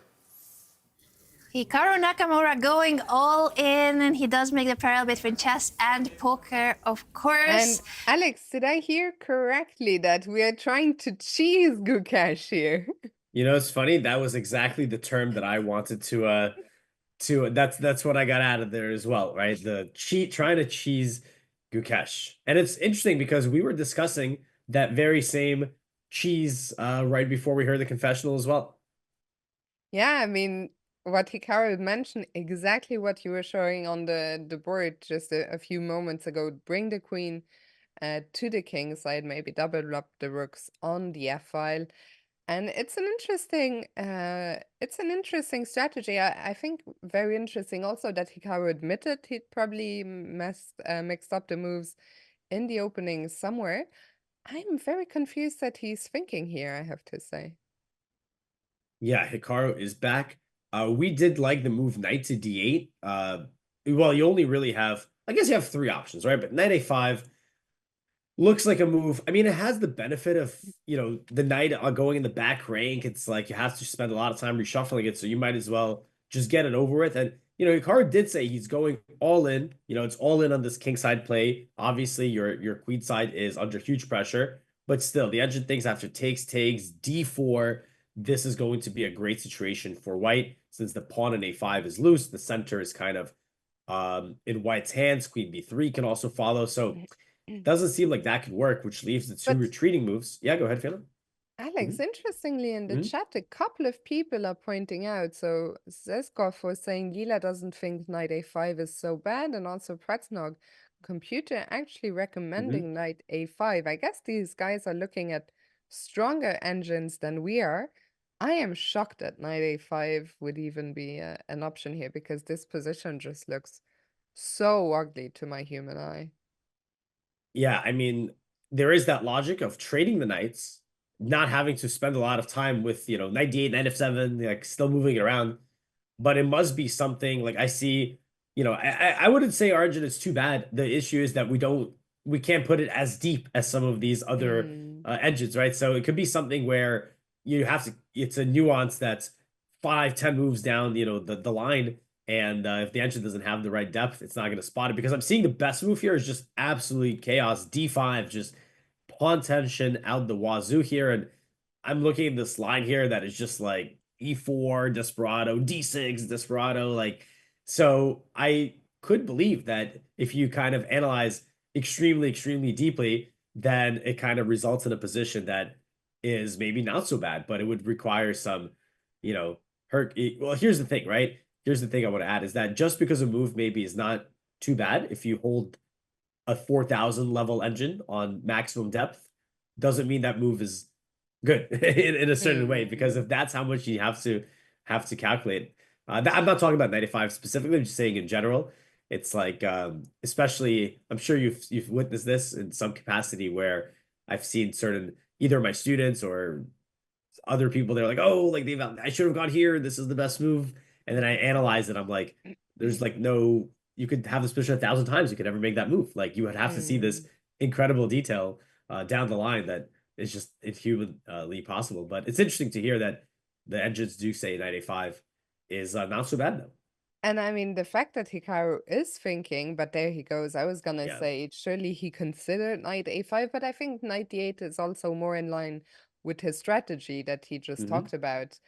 Hikaru Nakamura going all in, and he does make the parallel between chess and poker, of course. And Alex, did I hear correctly that we are trying to cheese Gukesh here? You know, it's funny. That was exactly the term that I wanted to that's what I got out of there as well, right? The trying to cheese Gukesh. And it's interesting because we were discussing that very same cheese right before we heard the confessional as well. Yeah, I mean, what Hikaru mentioned, exactly what you were showing on the board just a few moments ago. Bring the queen to the king side, maybe double up the rooks on the f file. And it's an interesting strategy. I think very interesting also that Hikaru admitted he'd probably mixed up the moves in the opening somewhere. I'm very confused that he's thinking here, I have to say. Yeah, Hikaru is back. We did like the move knight to d8. Well, you only really have, I guess you have 3 options, right? But knight a5 looks like a move. I mean, it has the benefit of, you know, the knight going in the back rank. It's like you have to spend a lot of time reshuffling it, so you might as well just get it over with. And, you know, Hikaru did say he's going all in. You know, it's all in on this kingside play. Obviously, your queen side is under huge pressure, but still, the engine thinks after takes, d4, this is going to be a great situation for white, since the pawn in a5 is loose. The center is kind of in white's hands. Queen b3 can also follow. So doesn't seem like that could work, which leaves the 2 retreating moves. Yeah, go ahead, Fiona. Alex, interestingly, in the Mhm. chat, a couple of people are pointing out. So Zeskov was saying Lila doesn't think knight a5 is so bad, and also Pratznog, computer actually recommending knight a5. I guess these guys are looking at stronger engines than we are. I am shocked that knight a5 would even be an option here, because this position just looks so ugly to my human eye. Yeah, I mean, there is that logic of trading the knights, not having to spend a lot of time with, knight d8, knight f7, like still moving it around. But it must be something like I see, I wouldn't say Argent is too bad. The issue is that we can't put it as deep as some of these other Mm, engines, right? So it could be something where it's a nuance that's 5, 10 moves down, the line. And if the engine doesn't have the right depth, it's not going to spot it, because I'm seeing the best move here is just absolute chaos. D5, just pawn tension out the wazoo here. And I'm looking at this line here that is just like E4, Desperado, D6, Desperado. So I could believe that if you kind of analyze extremely, extremely deeply, then it kind of results in a position that is maybe not so bad, but it would require some, well, here's the thing, right? Here's the thing I want to add is that just because a move maybe is not too bad, if you hold a 4,000 level engine on maximum depth, doesn't mean that move is good in a certain way, because mm, if that's how much you have to calculate, I'm not talking about 95 specifically, I'm just saying in general. It's like, especially, I'm sure you've witnessed this in some capacity, where I've seen certain, either my students or other people, they're like, oh, like I should have gone here, this is the best move. And then I analyze it, I'm like, there's like no, you could have this position 1,000 times, you could never make that move. Like, you would have to see this mm. incredible detail down the line that is just inhumanly possible. But it's interesting to hear that the engines do say 95 is not so bad though. And I mean, the fact that Hikaru is thinking, but there he goes. I was gonna Yeah. say, surely he considered knight a5, but I think knight d8 is also more in line with his strategy that he just Hmm. talked about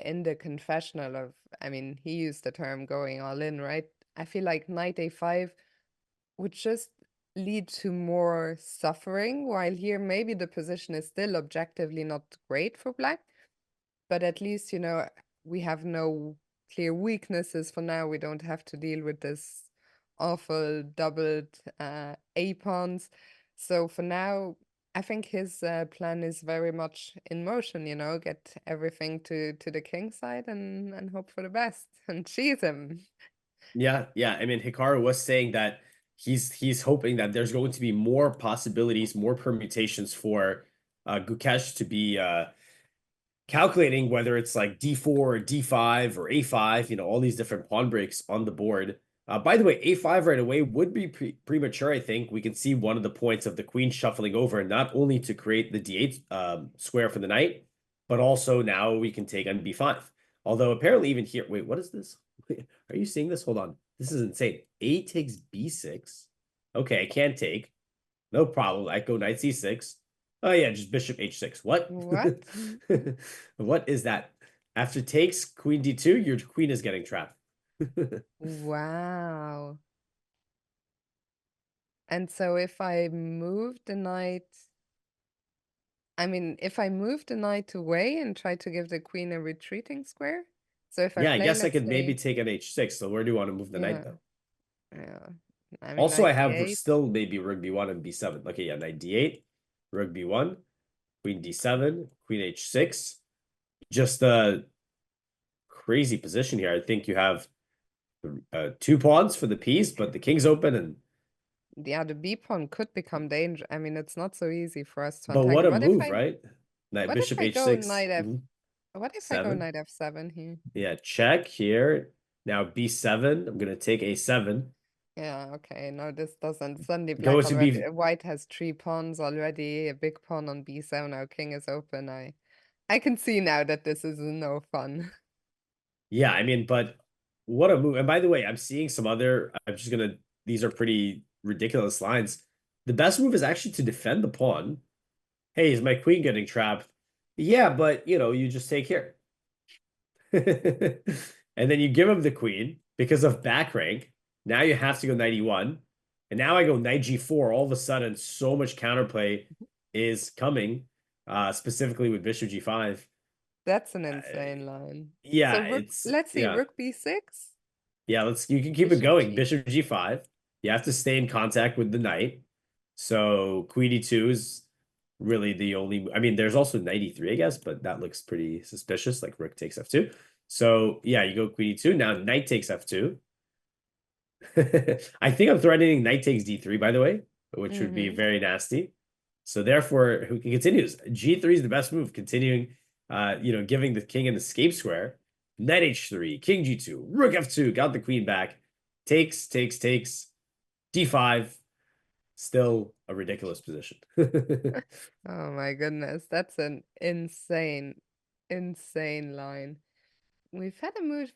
in the confessional of, I mean, he used the term going all in, right? I feel like knight a5 would just lead to more suffering, while here maybe the position is still objectively not great for black. But at least, we have no clear weaknesses for now. We don't have to deal with this awful doubled A pawns. So for now, I think his plan is very much in motion, get everything to the king side and hope for the best and cheese him. Yeah. I mean, Hikaru was saying that he's hoping that there's going to be more possibilities, more permutations for Gukesh to be calculating, whether it's like D4 or D5 or A5, all these different pawn breaks on the board. By the way, A5 right away would be premature, I think. We can see one of the points of the queen shuffling over, not only to create the D8 square for the knight, but also now we can take on B5. Although apparently even here, wait, what is this? Are you seeing this? Hold on. This is insane. A takes B6. Okay, I can't take. No problem. I go knight C6. Oh yeah, just bishop H6. What? What? What is that? After takes queen D2, your queen is getting trapped. Wow. And so if I move the knight, I mean, if I move the knight away and try to give the queen a retreating square, so if I Yeah, I play, guess I let's could maybe say, take an H6. So where do you want to move the knight yeah, though? yeah, I mean, Also, I knight have d8, still maybe rook B1 and B7. Okay, yeah, knight D8, rook B1, queen D7, queen H6. Just a crazy position here. I think you have 2 pawns for the piece, but the king's open, and yeah, the b pawn could become danger. I mean, it's not so easy for us to but what untangle. a move, right? Knight What if bishop I go H6. knight f, what if I go 7. knight f7 here? Yeah, check here. Now B7. I'm gonna take A7. Yeah, okay, no, this doesn't. Suddenly Go black to already, B. white has 3 pawns already, a big pawn on b7, our king is open. I can see now that this is no fun. Yeah, I mean, but what a move. And by the way, I'm seeing some other. I'm just gonna. These are pretty ridiculous lines. The best move is actually to defend the pawn. Hey, is my queen getting trapped? Yeah, but you just take here. And then you give him the queen because of back rank. Now you have to go knight e1. And now I go knight g4. All of a sudden, so much counterplay is coming. specifically with bishop g5. That's an insane line. Yeah, So let's see, yeah. rook b6. Yeah, you can keep it Bishop going. G. Bishop g5. You have to stay in contact with the knight. So queen e2 is really the only, I mean, there's also knight e3, I guess, but that looks pretty suspicious, like rook takes f2. So yeah, you go queen e2. Now knight takes f2. I think I'm threatening knight takes d3, by the way, which would be very nasty. So therefore, who continues? G3 is the best move, continuing, giving the king an escape square. Knight h3, king g2, rook f2, got the queen back. Takes, d5. Still a ridiculous position. Oh my goodness, that's an insane line. We've had a move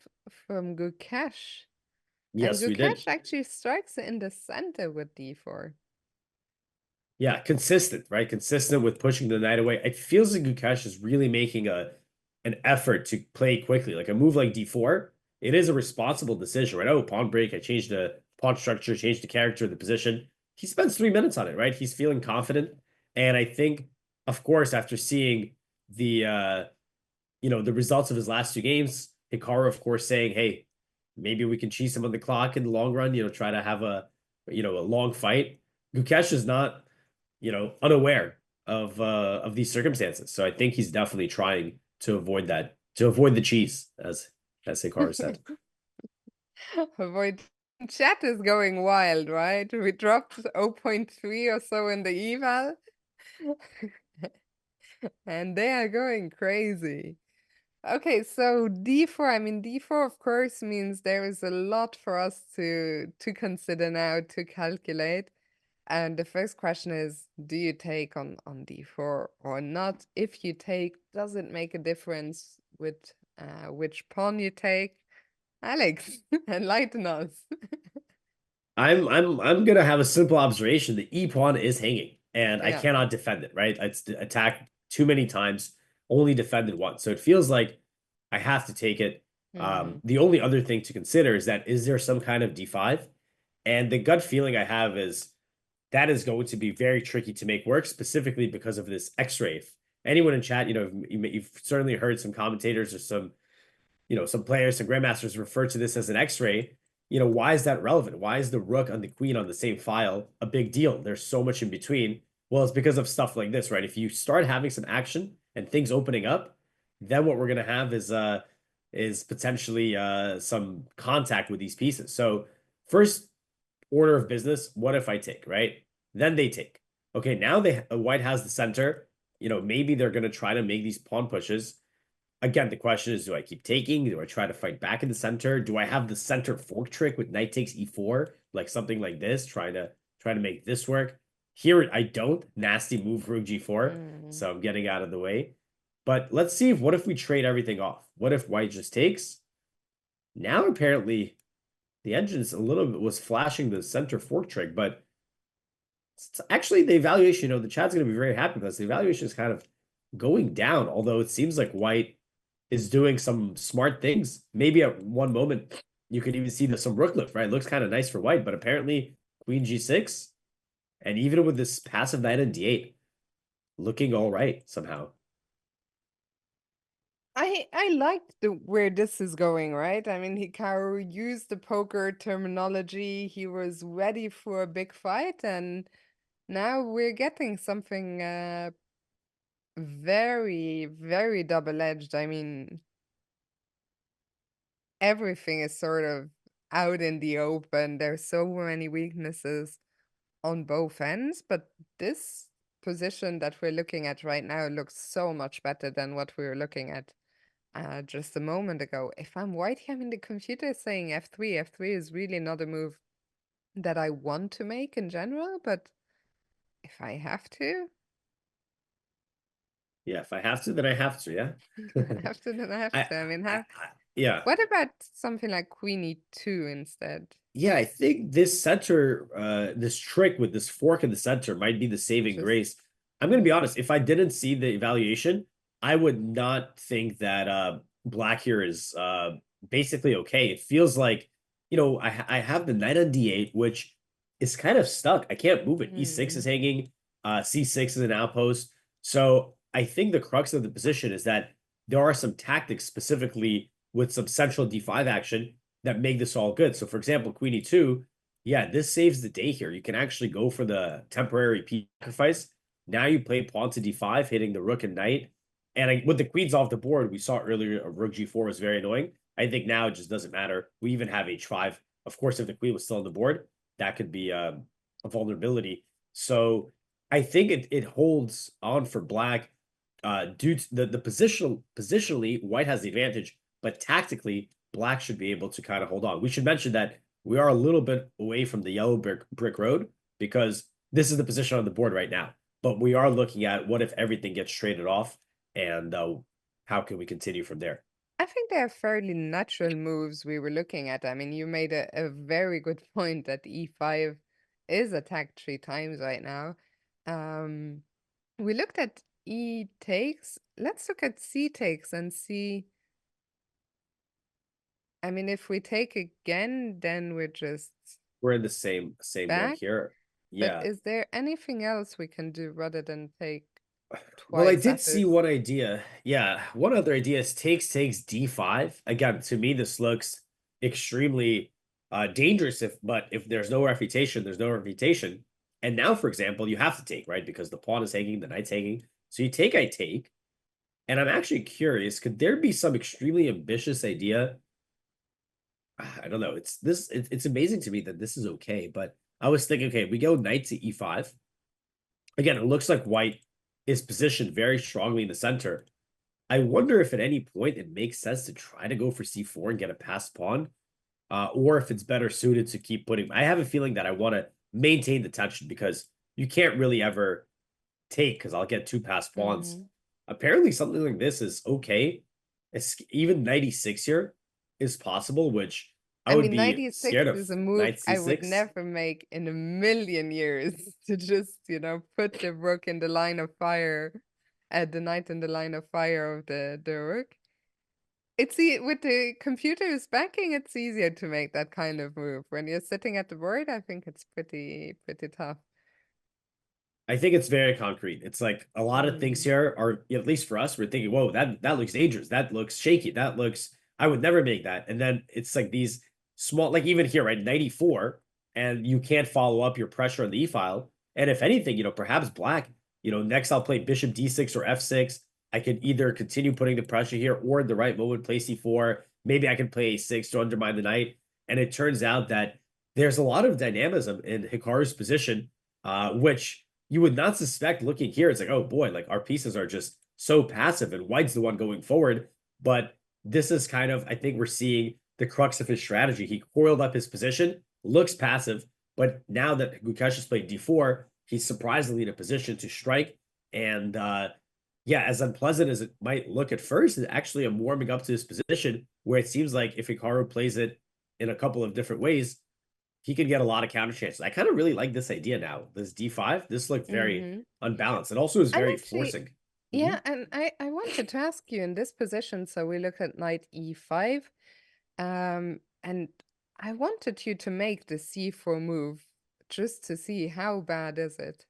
from Gukesh. And Yes, we did. Gukesh actually strikes in the center with d4. Yeah, consistent, right? Consistent with pushing the knight away. It feels like Gukesh is really making an effort to play quickly. Like a move like d4, it is a responsible decision, right? Oh, pawn break, I changed the pawn structure, changed the character, the position. He spends 3 minutes on it, right? He's feeling confident. And I think, of course, after seeing the the results of his last 2 games, Hikaru, of course, saying, hey, maybe we can cheese him on the clock in the long run, try to have a long fight. Gukesh is not unaware of these circumstances. So I think he's definitely trying to avoid that, to avoid the cheese, as Hikaru said. Avoid. Chat is going wild, right? We dropped 0.3 or so in the eval. And they are going crazy. Okay, so d4, I mean, d4 of course means there is a lot for us to consider now, to calculate. And the first question is, do you take on d4 or not? If you take, does it make a difference with which pawn you take? Alex, enlighten us. I'm gonna have a simple observation. The e pawn is hanging, and I Yeah. cannot defend it. Right, it's attacked too many times, only defended once. So it feels like I have to take it. The only other thing to consider is there some kind of d5? And the gut feeling I have is that is going to be very tricky to make work, specifically because of this X-ray. If anyone in chat, you've certainly heard some commentators or some players, some grandmasters refer to this as an X-ray. Why is that relevant? Why is the rook and the queen on the same file a big deal? There's so much in between. Well, it's because of stuff like this, right? If you start having some action and things opening up, then what we're gonna have is potentially some contact with these pieces. So first order of business, what if I take, right? Then they take. Okay, now white has the center. Maybe they're gonna try to make these pawn pushes. Again, the question is, do I keep taking? Do I try to fight back in the center? Do I have the center fork trick with knight takes e4, like something like this, try to make this work? Here, I don't. Nasty move, rook g4. So I'm getting out of the way. But let's see what if we trade everything off? What if white just takes? Now, apparently, the engine's a little bit was flashing the center fork trick, but it's actually the evaluation, the chat's going to be very happy with us. The evaluation is kind of going down, although it seems like white is doing some smart things. Maybe at one moment you could even see some rook lift, right? Looks kind of nice for white, but apparently queen g6, and even with this passive knight on d8, looking all right somehow. I like where this is going, right? I mean, Hikaru used the poker terminology. He was ready for a big fight, and now we're getting something very, very double-edged. I mean, everything is sort of out in the open. There's so many weaknesses on both ends, but this position that we're looking at right now looks so much better than what we were looking at just a moment ago. If I'm white here, I mean, the computer is saying f3. F3 is really not a move that I want to make in general, but if I have to. Yeah, if I have to, then I have to, yeah. I have to, then I have to. I mean, yeah. What about something like queen e2 instead? Yeah, I think this center, this trick with this fork in the center might be the saving grace. I'm going to be honest. If I didn't see the evaluation, I would not think that black here is basically okay. It feels like, I have the knight on d8, which is kind of stuck. I can't move it. E6 is hanging. C6 is an outpost. So I think the crux of the position is that there are some tactics specifically with some central d5 action that make this all good. So for example, queen e2, yeah, this saves the day here. You can actually go for the temporary piece sacrifice. Now you play pawn to d5, hitting the rook and knight. And with the queens off the board, we saw earlier rook g4 was very annoying. I think now it just doesn't matter. We even have h5. Of course, if the queen was still on the board, that could be a vulnerability. So I think it holds on for black due to the positionally, white has the advantage, but tactically, black should be able to kind of hold on. We should mention that we are a little bit away from the yellow brick road because this is the position on the board right now. But we are looking at what if everything gets traded off and how can we continue from there? I think they're fairly natural moves we were looking at. I mean, you made a very good point that e5 is attacked 3 times right now. We looked at e takes. Let's look at c takes and see. I mean, if we take again, then we're in the same game back. here. But Yeah. is there anything else we can do rather than take Well, I twice did at see this? one idea. Yeah, one other idea is takes d5. Again, to me, this looks extremely dangerous. But if there's no refutation, there's no refutation. And now, for example, you have to take, right? Because the pawn is hanging, the knight's hanging. So you take, I take. And I'm actually curious, could there be some extremely ambitious idea? I don't know. It's amazing to me that this is okay. But I was thinking, okay, we go knight to e5. Again, it looks like white is positioned very strongly in the center. I wonder if at any point it makes sense to try to go for c4 and get a passed pawn, or if it's better suited to keep putting. I have a feeling that I want to maintain the tension because you can't really ever take because I'll get 2 passed pawns. Apparently, something like this is okay. Even 96 here is possible, which I would mean, be 96 scared of. is a move Knight I would c6. never make in a million years to just, put the rook in the line of fire, the knight in the line of fire of the rook. With the computer's backing, it's easier to make that kind of move. When you're sitting at the board, I think it's pretty tough. I think it's very concrete. It's like a lot of things here are, at least for us, we're thinking, whoa, that looks dangerous. That looks shaky. That looks, I would never make that. And then it's like these small, like even here, right? 94, and you can't follow up your pressure on the e-file. And if anything, perhaps black, next I'll play bishop d6 or f6. I could either continue putting the pressure here or at the right moment play c4. Maybe I can play a6 to undermine the knight. And it turns out that there's a lot of dynamism in Hikaru's position, which you would not suspect looking here. It's like, oh boy, like our pieces are just so passive and white's the one going forward. But this is kind of, I think we're seeing the crux of his strategy. He coiled up his position, looks passive, but now that Gukesh has played d4, he's surprisingly in a position to strike. And yeah, as unpleasant as it might look at first, it's actually I'm warming up to his position where it seems like if Hikaru plays it in a couple of different ways, he could get a lot of counter chances. I kind of really like this idea now. This d5, this looked very unbalanced. It also is very forcing. Yeah, and I wanted to ask you in this position, so we look at knight e5, and I wanted you to make the c4 move just to see how bad is it.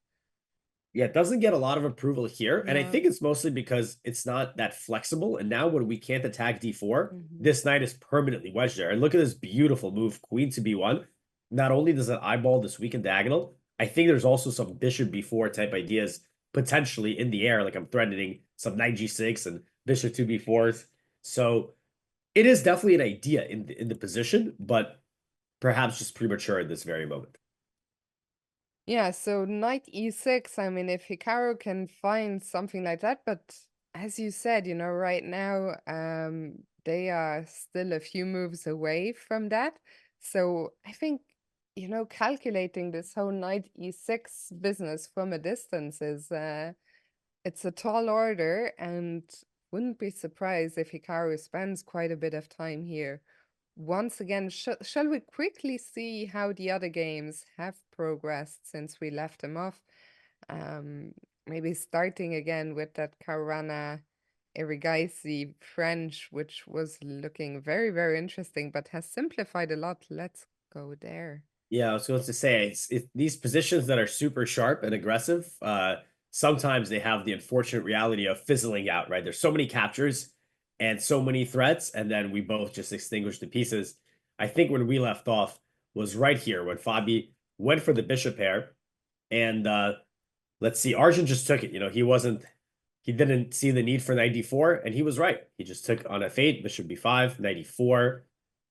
Yeah, it doesn't get a lot of approval here. And I No. think it's mostly because it's not that flexible. And now when we can't attack d4, this knight is permanently wedged there. And look at this beautiful move, queen to b1. Not only does it eyeball this weakened diagonal, I think there's also some bishop b4 type ideas potentially in the air. Like I'm threatening some knight g6 and bishop to b4s. So it is definitely an idea in the position, but perhaps just premature at this very moment. Yeah, so knight e6, I mean, if Hikaru can find something like that, but as you said, right now, they are still a few moves away from that. So I think, calculating this whole knight e6 business from a distance is, it's a tall order, and wouldn't be surprised if Hikaru spends quite a bit of time here. Once again, shall we quickly see how the other games have progressed since we left them off? Maybe starting again with that Caruana Erigaisi French, which was looking very, very interesting, but has simplified a lot. Let's go there. Yeah, I was going to say, these positions that are super sharp and aggressive, sometimes they have the unfortunate reality of fizzling out, right? There's so many captures and so many threats, and then we both just extinguish the pieces. I think when we left off was right here when Fabi went for the bishop pair, and let's see, Arjun just took it. He didn't see the need for knight d4, and he was right. He just took on f8, bishop b5, knight e4,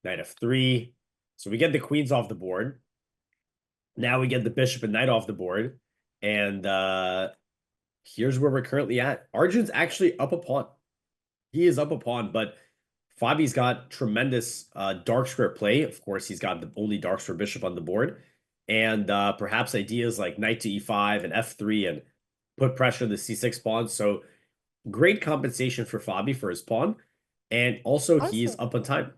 knight f3. So we get the queens off the board. Now we get the bishop and knight off the board. And here's where we're currently at. Arjun's actually up a pawn. He is up a pawn, but Fabi's got tremendous dark square play. Of course, he's got the only dark square bishop on the board. And perhaps ideas like knight to e5 and f3 and put pressure on the c6 pawn. So great compensation for Fabi for his pawn. And also he's up on time.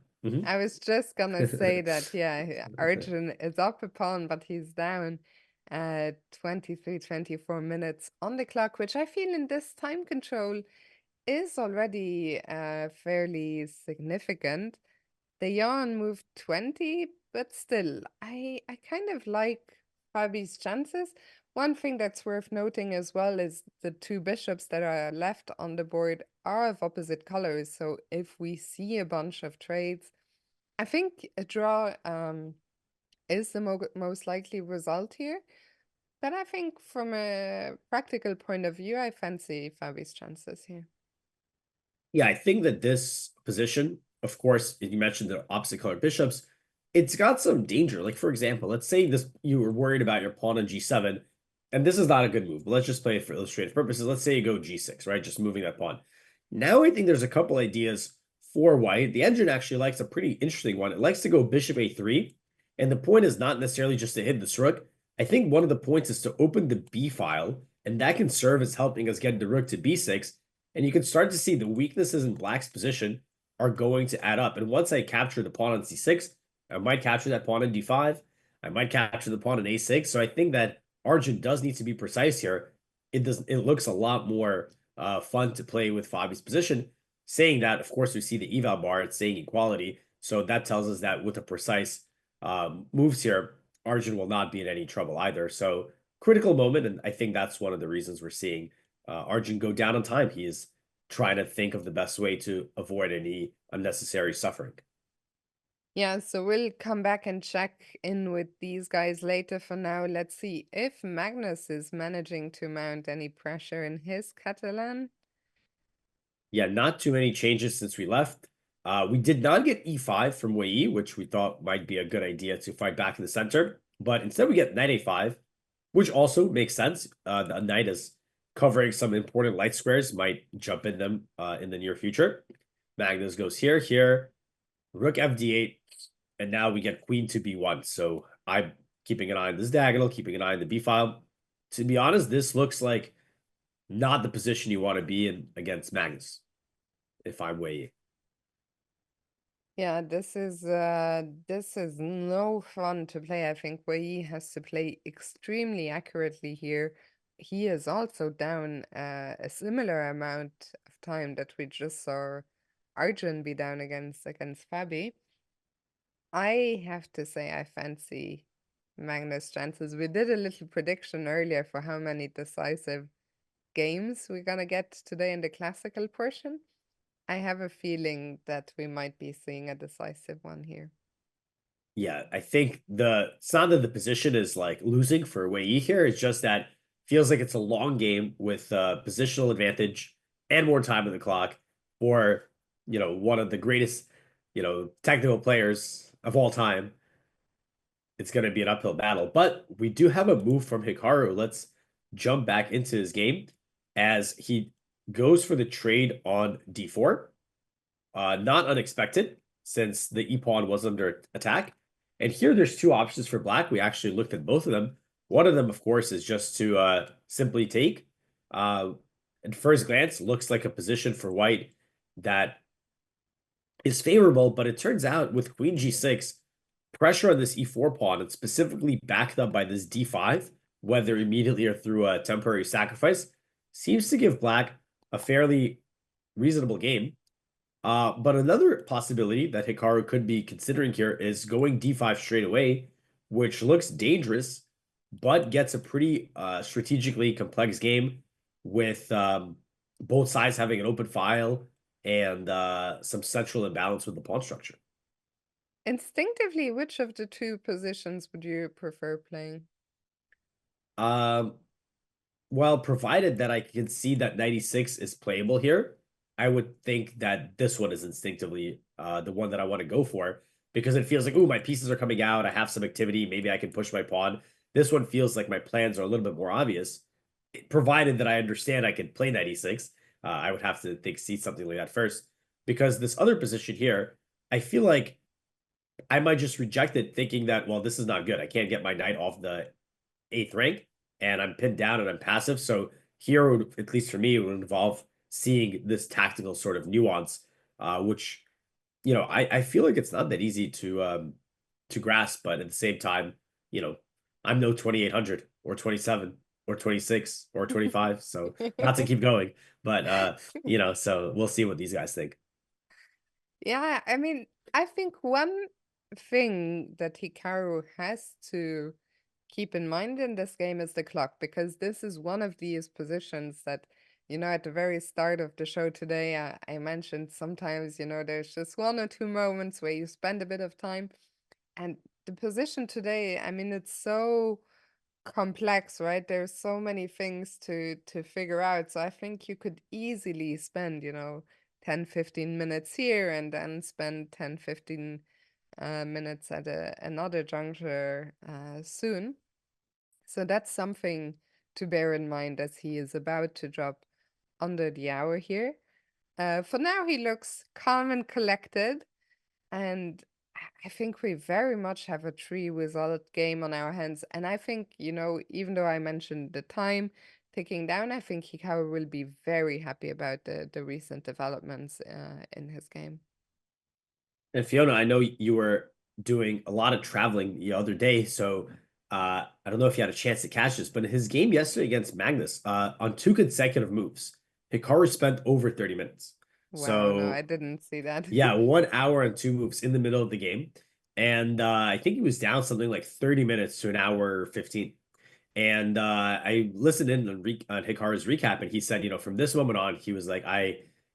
I was just gonna say that, yeah, Arjun is up a pawn, but he's down 23, 24 minutes on the clock, which I feel in this time control is already fairly significant. The yawn moved 20, but still, I kind of like Fabi's chances. One thing that's worth noting as well is the two bishops that are left on the board are of opposite colors. So if we see a bunch of trades, I think a draw is the most likely result here. But I think from a practical point of view, I fancy Fabi's chances here. Yeah, I think that this position, of course, you mentioned the opposite color bishops, it's got some danger. Like, for example, let's say you were worried about your pawn on g7, and this is not a good move, but let's just play it for illustrative purposes. Let's say you go g6, right? Just moving that pawn. Now I think there's a couple ideas for white. The engine actually likes a pretty interesting one. It likes to go bishop a3, and the point is not necessarily just to hit this rook. I think one of the points is to open the b file, and that can serve as helping us get the rook to b6, and you can start to see the weaknesses in black's position are going to add up. And once I capture the pawn on c6, I might capture that pawn on d5, I might capture the pawn on a6. So I think that Arjun does need to be precise here. It looks a lot more fun to play with Fabi's position. Saying that, of course, we see the eval bar, it's saying equality. So that tells us that with the precise moves here, Arjun will not be in any trouble either. So critical moment, and I think that's one of the reasons we're seeing Arjun go down on time. He is trying to think of the best way to avoid any unnecessary suffering. Yeah, so we'll come back and check in with these guys later. For now, let's see if Magnus is managing to mount any pressure in his Catalan. Yeah, not too many changes since we left. We did not get e5 from Wei, which we thought might be a good idea to fight back in the center. But instead we get knight a5, which also makes sense. The knight is covering some important light squares, might jump in them in the near future. Magnus goes here, rook fd8, and now we get queen to b1. So I'm keeping an eye on this diagonal, keeping an eye on the b file. To be honest, this looks like not the position you want to be in against Magnus, if I'm Wei. Yeah, this is no fun to play. I think Wei has to play extremely accurately here. He is also down a similar amount of time that we just saw Arjun be down against Fabi. I have to say I fancy Magnus' chances. We did a little prediction earlier for how many decisive games we're gonna get today in the classical portion. I have a feeling that we might be seeing a decisive one here. Yeah, I think it's not that the position is like losing for Wei here. It's just that feels like it's a long game with positional advantage and more time on the clock for, one of the greatest, technical players of all time. It's going to be an uphill battle, but we do have a move from Hikaru. Let's jump back into his game as he goes for the trade on d4. Not unexpected since the e-pawn was under attack. And here there's two options for black. We actually looked at both of them. One of them, of course, is just to simply take. At first glance, looks like a position for white that is favorable, but it turns out with queen g6, pressure on this e4 pawn, and specifically backed up by this d5, whether immediately or through a temporary sacrifice, seems to give black a fairly reasonable game. But another possibility that Hikaru could be considering here is going d5 straight away, which looks dangerous, but gets a pretty strategically complex game. with both sides having an open file and some central imbalance with the pawn structure. Instinctively, which of the two positions would you prefer playing? Well, provided that I can see that 96 is playable here, I would think that this one is instinctively the one that I want to go for, because it feels like, ooh, my pieces are coming out. I have some activity. Maybe I can push my pawn. This one feels like my plans are a little bit more obvious, provided that I understand I can play 96. I would have to see something like that first, because this other position here, I feel like I might just reject it, thinking that, well, this is not good. I can't get my knight off the 8th rank, and I'm pinned down and I'm passive. So here, would, at least for me, it would involve seeing this tactical sort of nuance, which, you know, I feel like it's not that easy to grasp, but at the same time, you know, I'm no 2800 or 27 or 26 or 25, so not to keep going, but you know, so we'll see what these guys think. Yeah, I mean, I think one thing that Hikaru has to keep in mind in this game is the clock, because this is one of these positions that, you know, at the very start of the show today, I mentioned sometimes, you know, there's just one or two moments where you spend a bit of time. And the position today, I mean, it's so complex, right? There's so many things to figure out. So I think you could easily spend, you know, 10, 15 minutes here and then spend 10, 15 minutes at another juncture soon. So that's something to bear in mind as he is about to drop under the hour here. For now, he looks calm and collected, and I think we very much have a 3-result game on our hands. And I think, you know, even though I mentioned the time ticking down, I think Hikaru will be very happy about the recent developments in his game. And Fiona, I know you were doing a lot of traveling the other day, so I don't know if you had a chance to catch this, but in his game yesterday against Magnus, on 2 consecutive moves, Hikaru spent over 30 minutes. Wow, no, I So didn't see that. yeah, 1 hour and 2 moves in the middle of the game. And I think he was down something like 30 minutes to an hour 15. And I listened in on Hikaru's recap, and he said, you know, from this moment on, he was like,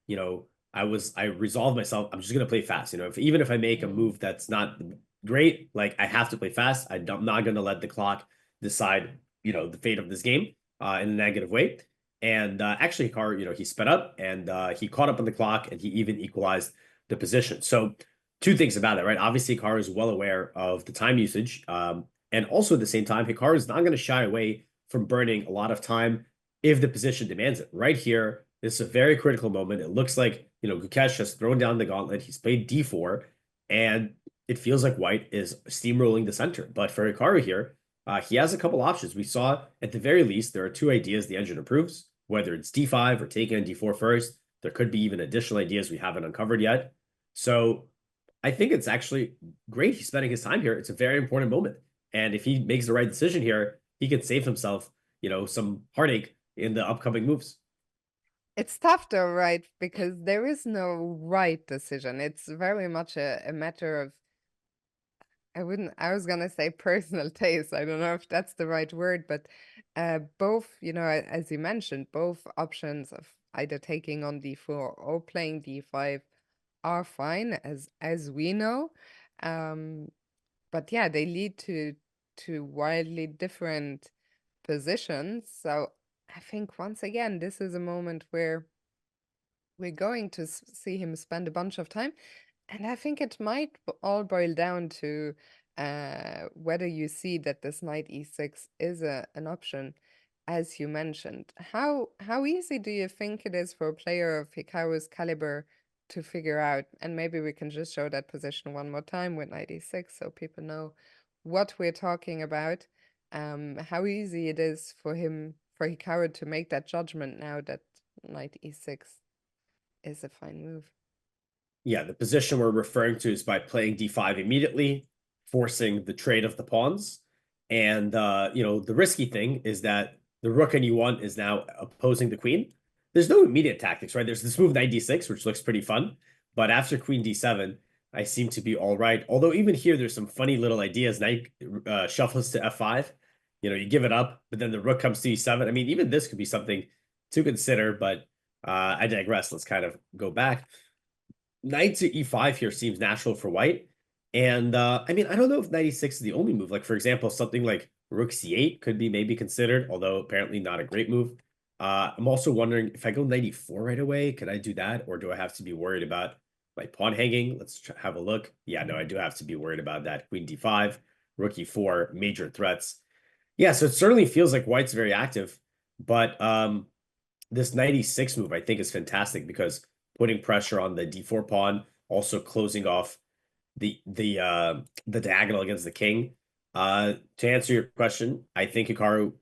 you know, I resolved myself. I'm just gonna play fast. You know, even if I make a move that's not great, like I have to play fast. I'm not gonna let the clock decide, you know, the fate of this game in a negative way. And actually, Hikaru, you know, he sped up and he caught up on the clock, and he even equalized the position. So two things about that, right? Obviously, Hikaru is well aware of the time usage. And also at the same time, Hikaru is not going to shy away from burning a lot of time if the position demands it. Right here, this is a very critical moment. It looks like, you know, Gukesh has thrown down the gauntlet. He's played d4, and it feels like white is steamrolling the center. But for Hikaru here, he has a couple options. We saw, at the very least, there are 2 ideas the engine approves, whether it's d5 or taking on d4 first. There could be even additional ideas we haven't uncovered yet. So I think it's actually great he's spending his time here. It's a very important moment. And if he makes the right decision here, he can save himself, you know, some heartache in the upcoming moves. It's tough though, right? Because there is no right decision. It's very much a matter of, I was gonna say personal taste. I don't know if that's the right word, but both, you know, as you mentioned, both options of either taking on d4 or playing d5 are fine, as we know. Um, but yeah, they lead to wildly different positions. So I think once again, this is a moment where we're going to see him spend a bunch of time. And I think it might all boil down to whether you see that this knight e6 is an option, as you mentioned. How easy do you think it is for a player of Hikaru's caliber to figure out? And maybe we can just show that position one more time with knight e6 so people know what we're talking about. How easy it is for Hikaru to make that judgment now that knight e6 is a fine move. Yeah, the position we're referring to is by playing d5 immediately, forcing the trade of the pawns. And, you know, the risky thing is that the rook in e1 is now opposing the queen. There's no immediate tactics, right? There's this move knight d6, which looks pretty fun. But after queen d7, I seem to be all right. Although even here, there's some funny little ideas. Knight shuffles to f5. You know, you give it up, but then the rook comes to e7. I mean, even this could be something to consider, but I digress. Let's kind of go back. Knight to e5 here seems natural for white. And I mean, I don't know if knight e6 is the only move. Like, for example, something like rook c8 could be maybe considered, although apparently not a great move. I'm also wondering if I go knight e4 right away, could I do that? Or do I have to be worried about my pawn hanging? Let's have a look. Yeah, no, I do have to be worried about that. Queen d5, rook e4, major threats. Yeah, so it certainly feels like white's very active, but this knight e6 move I think is fantastic because putting pressure on the d4 pawn, also closing off the diagonal against the king. To answer your question, I think Hikaru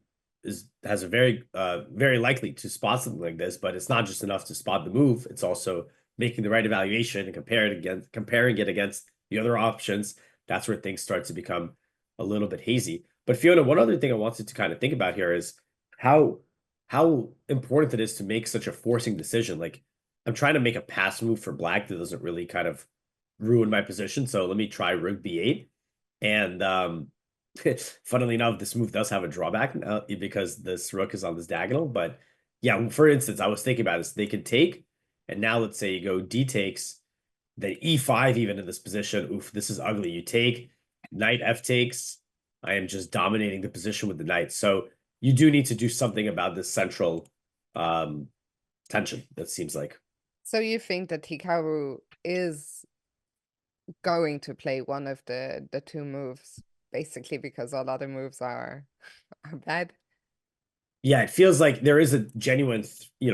has a very likely to spot something like this, but it's not just enough to spot the move. It's also making the right evaluation and comparing it against the other options. That's where things start to become a little bit hazy. But Fiona, one other thing I wanted to kind of think about here is how important it is to make such a forcing decision. Like, I'm trying to make a pass move for black that doesn't really kind of ruin my position. So let me try rook b8. And funnily enough, this move does have a drawback because this rook is on this diagonal. But yeah, for instance, I was thinking about this. They could take, and now let's say you go d takes, then e5 even in this position. Oof, this is ugly. You take, knight f takes. I am just dominating the position with the knight. So you do need to do something about this central tension, that seems like. So you think that Hikaru is going to play one of the two moves, basically because all other moves are bad? Yeah, it feels like there is a genuine,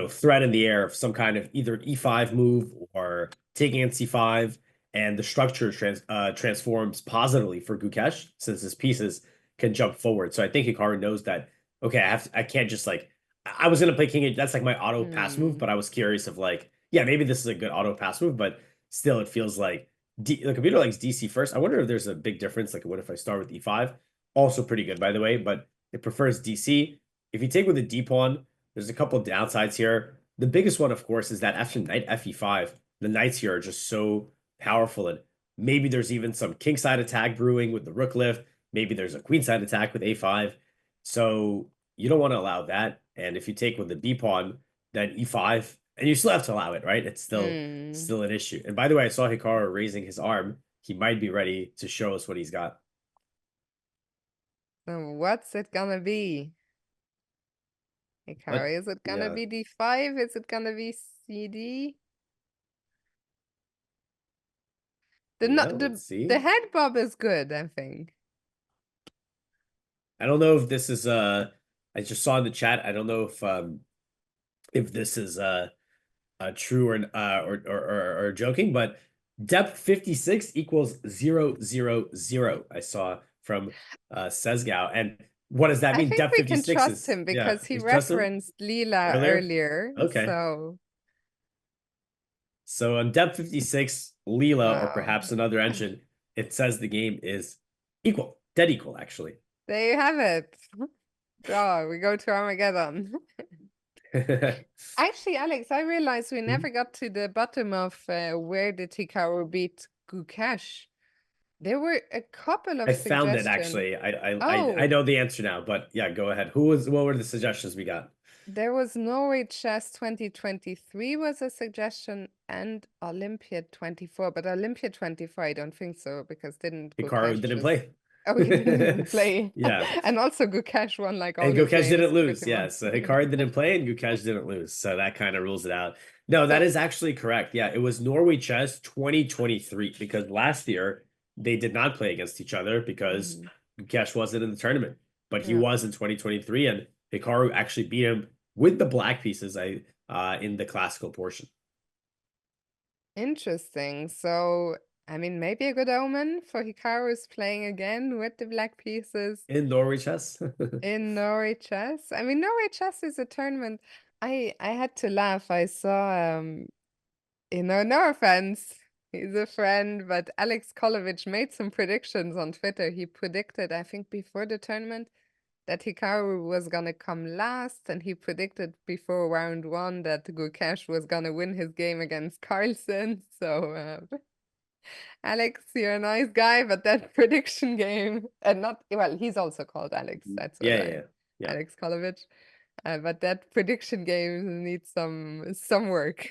threat in the air of some kind of either e5 move or taking in c5, and the structure transforms positively for Gukesh since his pieces can jump forward. So I think Hikaru knows that. Okay, I can't just like I was gonna play king 8. That's like my auto pass move, but I was curious of like, yeah, maybe this is a good auto pass move, but still, it feels like the computer likes DC first. I wonder if there's a big difference. Like, what if I start with e5? Also pretty good, by the way, but it prefers DC. If you take with a d pawn, there's a couple of downsides here. The biggest one, of course, is that after knight fe5, the knights here are just so powerful, and maybe there's even some kingside attack brewing with the rook lift. Maybe there's a queenside attack with a5. So you don't want to allow that. And if you take with the b pawn, then e5, and you still have to allow it, right? It's still an issue. And by the way, I saw Hikaru raising his arm. He might be ready to show us what he's got. So what's it gonna be? Hikaru, is it gonna be d5? Is it gonna be cd? The head bob is good, I think. I don't know if this is I just saw in the chat. I don't know if this is true or joking, but depth 56 equals 000. I saw from Sezgao. And what does that mean? I think Depth we can 56 trust him because he referenced Leela earlier. Okay. So on depth 56, Leela, or perhaps another engine, it says the game is equal, dead equal, actually. There you have it. Draw, we go to Armageddon. Actually, Alex, I realized we never got to the bottom of where did Hikaru beat Gukesh. There were a couple of suggestions. I found it, actually. I know the answer now, but yeah, go ahead. What were the suggestions we got? There was Norway Chess 2023 was a suggestion, and Olympiad 24, but Olympiad 24 I don't think so, because Hikaru didn't play. Oh, he didn't play. Yeah. And also Gukesh won like all and his Gukesh games didn't lose. pretty Yeah, much. so Hikaru didn't play and Gukesh didn't lose. So that kind of rules it out. No, that is actually correct. Yeah, it was Norway Chess 2023 because last year they did not play against each other because Gukesh wasn't in the tournament, but he was in 2023, and Hikaru actually beat him with the black pieces in the classical portion. Interesting. So, I mean, maybe a good omen for Hikaru's playing again with the black pieces. In Norway Chess? In Norway Chess. I mean, Norway Chess is a tournament. I had to laugh. I saw, no offense, he's a friend, but Alex Kolovich made some predictions on Twitter. He predicted, I think, before the tournament that Hikaru was gonna come last, and he predicted before round 1 that Gukesh was gonna win his game against Carlsen. So, Alex, you're a nice guy, but that prediction game, and not, well, he's also called Alex. That's what yeah. Alex Kolovich. But that prediction game needs some work.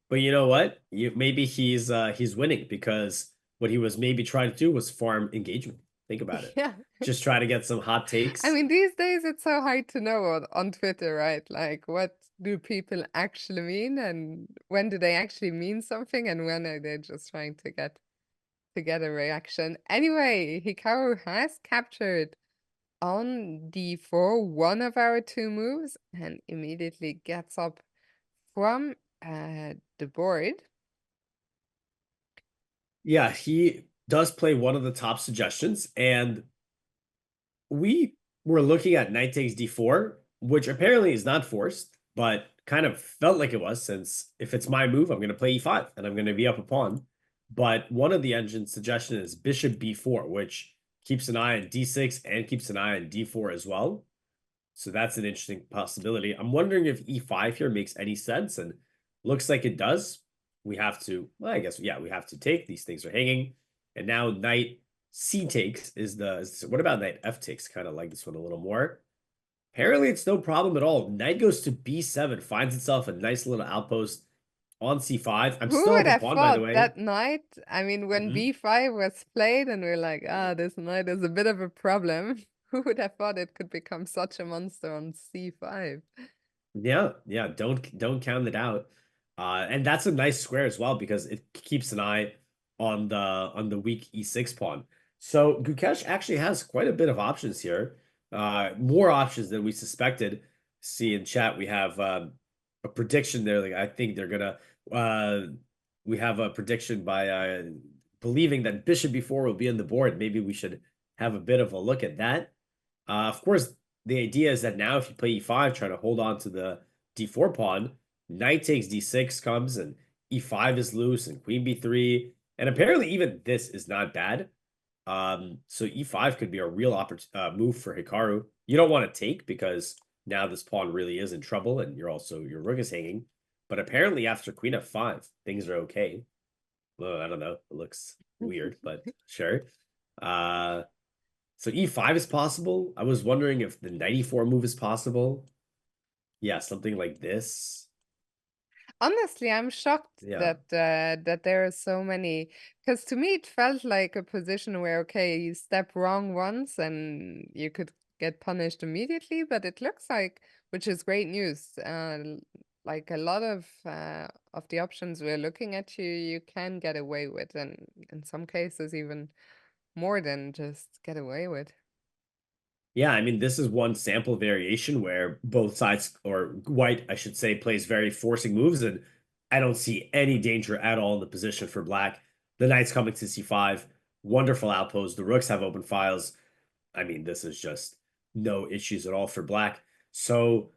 But you know what? Maybe he's winning because what he was maybe trying to do was farm engagement. Think about it. Yeah. Just try to get some hot takes. I mean, these days it's so hard to know on Twitter, right? Like, what do people actually mean, and when do they actually mean something, and when are they just trying to get a reaction? Anyway, Hikaru has captured on d4 one of our two moves and immediately gets up from the board. Yeah, he does play one of the top suggestions, and we were looking at knight takes d4, which apparently is not forced, but kind of felt like it was, since if it's my move, I'm going to play e5 and I'm going to be up a pawn. But one of the engine suggestion is bishop b4, which keeps an eye on d6 and keeps an eye on d4 as well. So that's an interesting possibility. I'm wondering if e5 here makes any sense, and looks like it does. We have to, well, I guess, yeah, we have to take. These things are hanging. And now knight c takes is what about knight f takes? Kind of like this one a little more. Apparently it's no problem at all. Knight goes to b7, finds itself a nice little outpost on c5. I'm Who still would up a have pawn, by the thought way. that knight? I mean, when b5 was played and we're like, this knight is a bit of a problem. Who would have thought it could become such a monster on c5? Yeah, don't count it out. And that's a nice square as well because it keeps an eye on the weak e6 pawn. So Gukesh actually has quite a bit of options here. More options than we suspected. See in chat we have a prediction there. Like I think they're gonna we have a prediction by believing that bishop b4 will be on the board. Maybe we should have a bit of a look at that. Of course, the idea is that now if you play e5, trying to hold on to the d4 pawn, knight takes d6 comes, and e5 is loose, and queen b3. And apparently even this is not bad. So e5 could be a real move for Hikaru. You don't want to take because now this pawn really is in trouble, and your rook is hanging. But apparently after queen f5, things are okay. Well, I don't know. It looks weird, but sure. So e5 is possible. I was wondering if the knight e4 move is possible. Yeah, something like this. Honestly, I'm shocked Yeah. that there are so many, because to me it felt like a position where, okay, you step wrong once and you could get punished immediately, but it looks like, which is great news, like a lot of the options we're looking at, you can get away with, and in some cases even more than just get away with. Yeah, I mean, this is one sample variation where both sides, or white, I should say, plays very forcing moves, and I don't see any danger at all in the position for black. The knight's coming to c5, wonderful outpost. The rooks have open files. I mean, this is just no issues at all for black. So,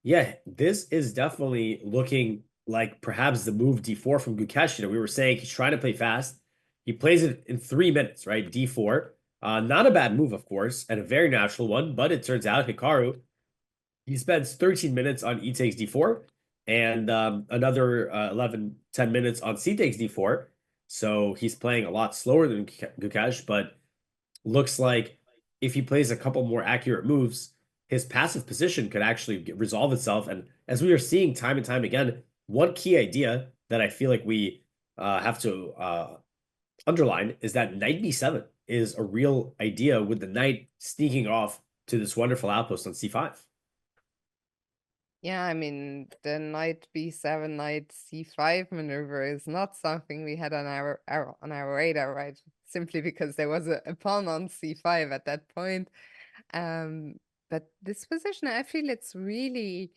yeah, this is definitely looking like perhaps the move d4 from Gukesh. We were saying he's trying to play fast. He plays it in 3 minutes, right? d4. Not a bad move, of course, and a very natural one, but it turns out Hikaru, he spends 13 minutes on e takes d4 and another 10 minutes on c takes d4. So he's playing a lot slower than Gukesh, but looks like if he plays a couple more accurate moves, his passive position could actually resolve itself. And as we are seeing time and time again, one key idea that I feel like we have to underline is that knight b7 is a real idea with the knight sneaking off to this wonderful outpost on c5. Yeah, I mean, the knight b7, knight c5 maneuver is not something we had on our radar, right? Simply because there was a pawn on c5 at that point. But this position, I feel it's really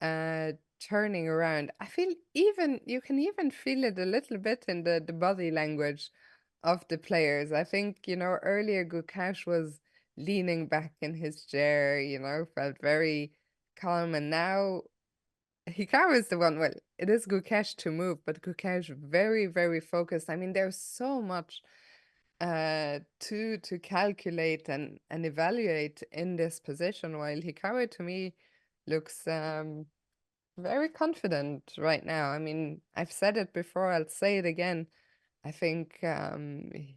turning around. I feel you can even feel it a little bit in the body language of the players. I think, earlier Gukesh was leaning back in his chair, felt very calm, and now Hikaru is the one. Well, it is Gukesh to move, but Gukesh very, very focused. I mean, there's so much to calculate and evaluate in this position, while Hikaru to me looks very confident right now. I mean, I've said it before, I'll say it again. I think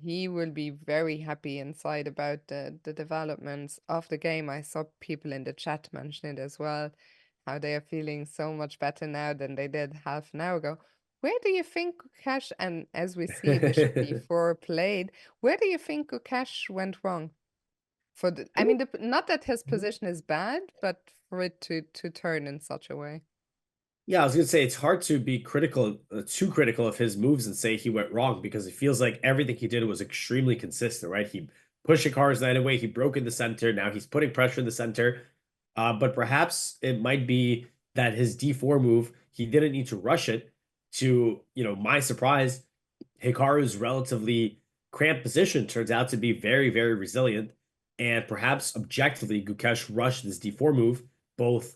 he will be very happy inside about the developments of the game. I saw people in the chat mention it as well, how they are feeling so much better now than they did half an hour ago. Where do you think Gukesh, and as we see Bishop D4 played, where do you think Gukesh went wrong? For the, I mean, not that his position is bad, but for it to turn in such a way. Yeah, I was gonna say it's hard to be critical, too critical of his moves and say he went wrong, because it feels like everything he did was extremely consistent, right? He pushed Hikaru's knight away, he broke in the center, now he's putting pressure in the center. But perhaps it might be that his D4 move, he didn't need to rush it. To, my surprise, Hikaru's relatively cramped position turns out to be very, very resilient. And perhaps objectively, Gukesh rushed this D4 move, both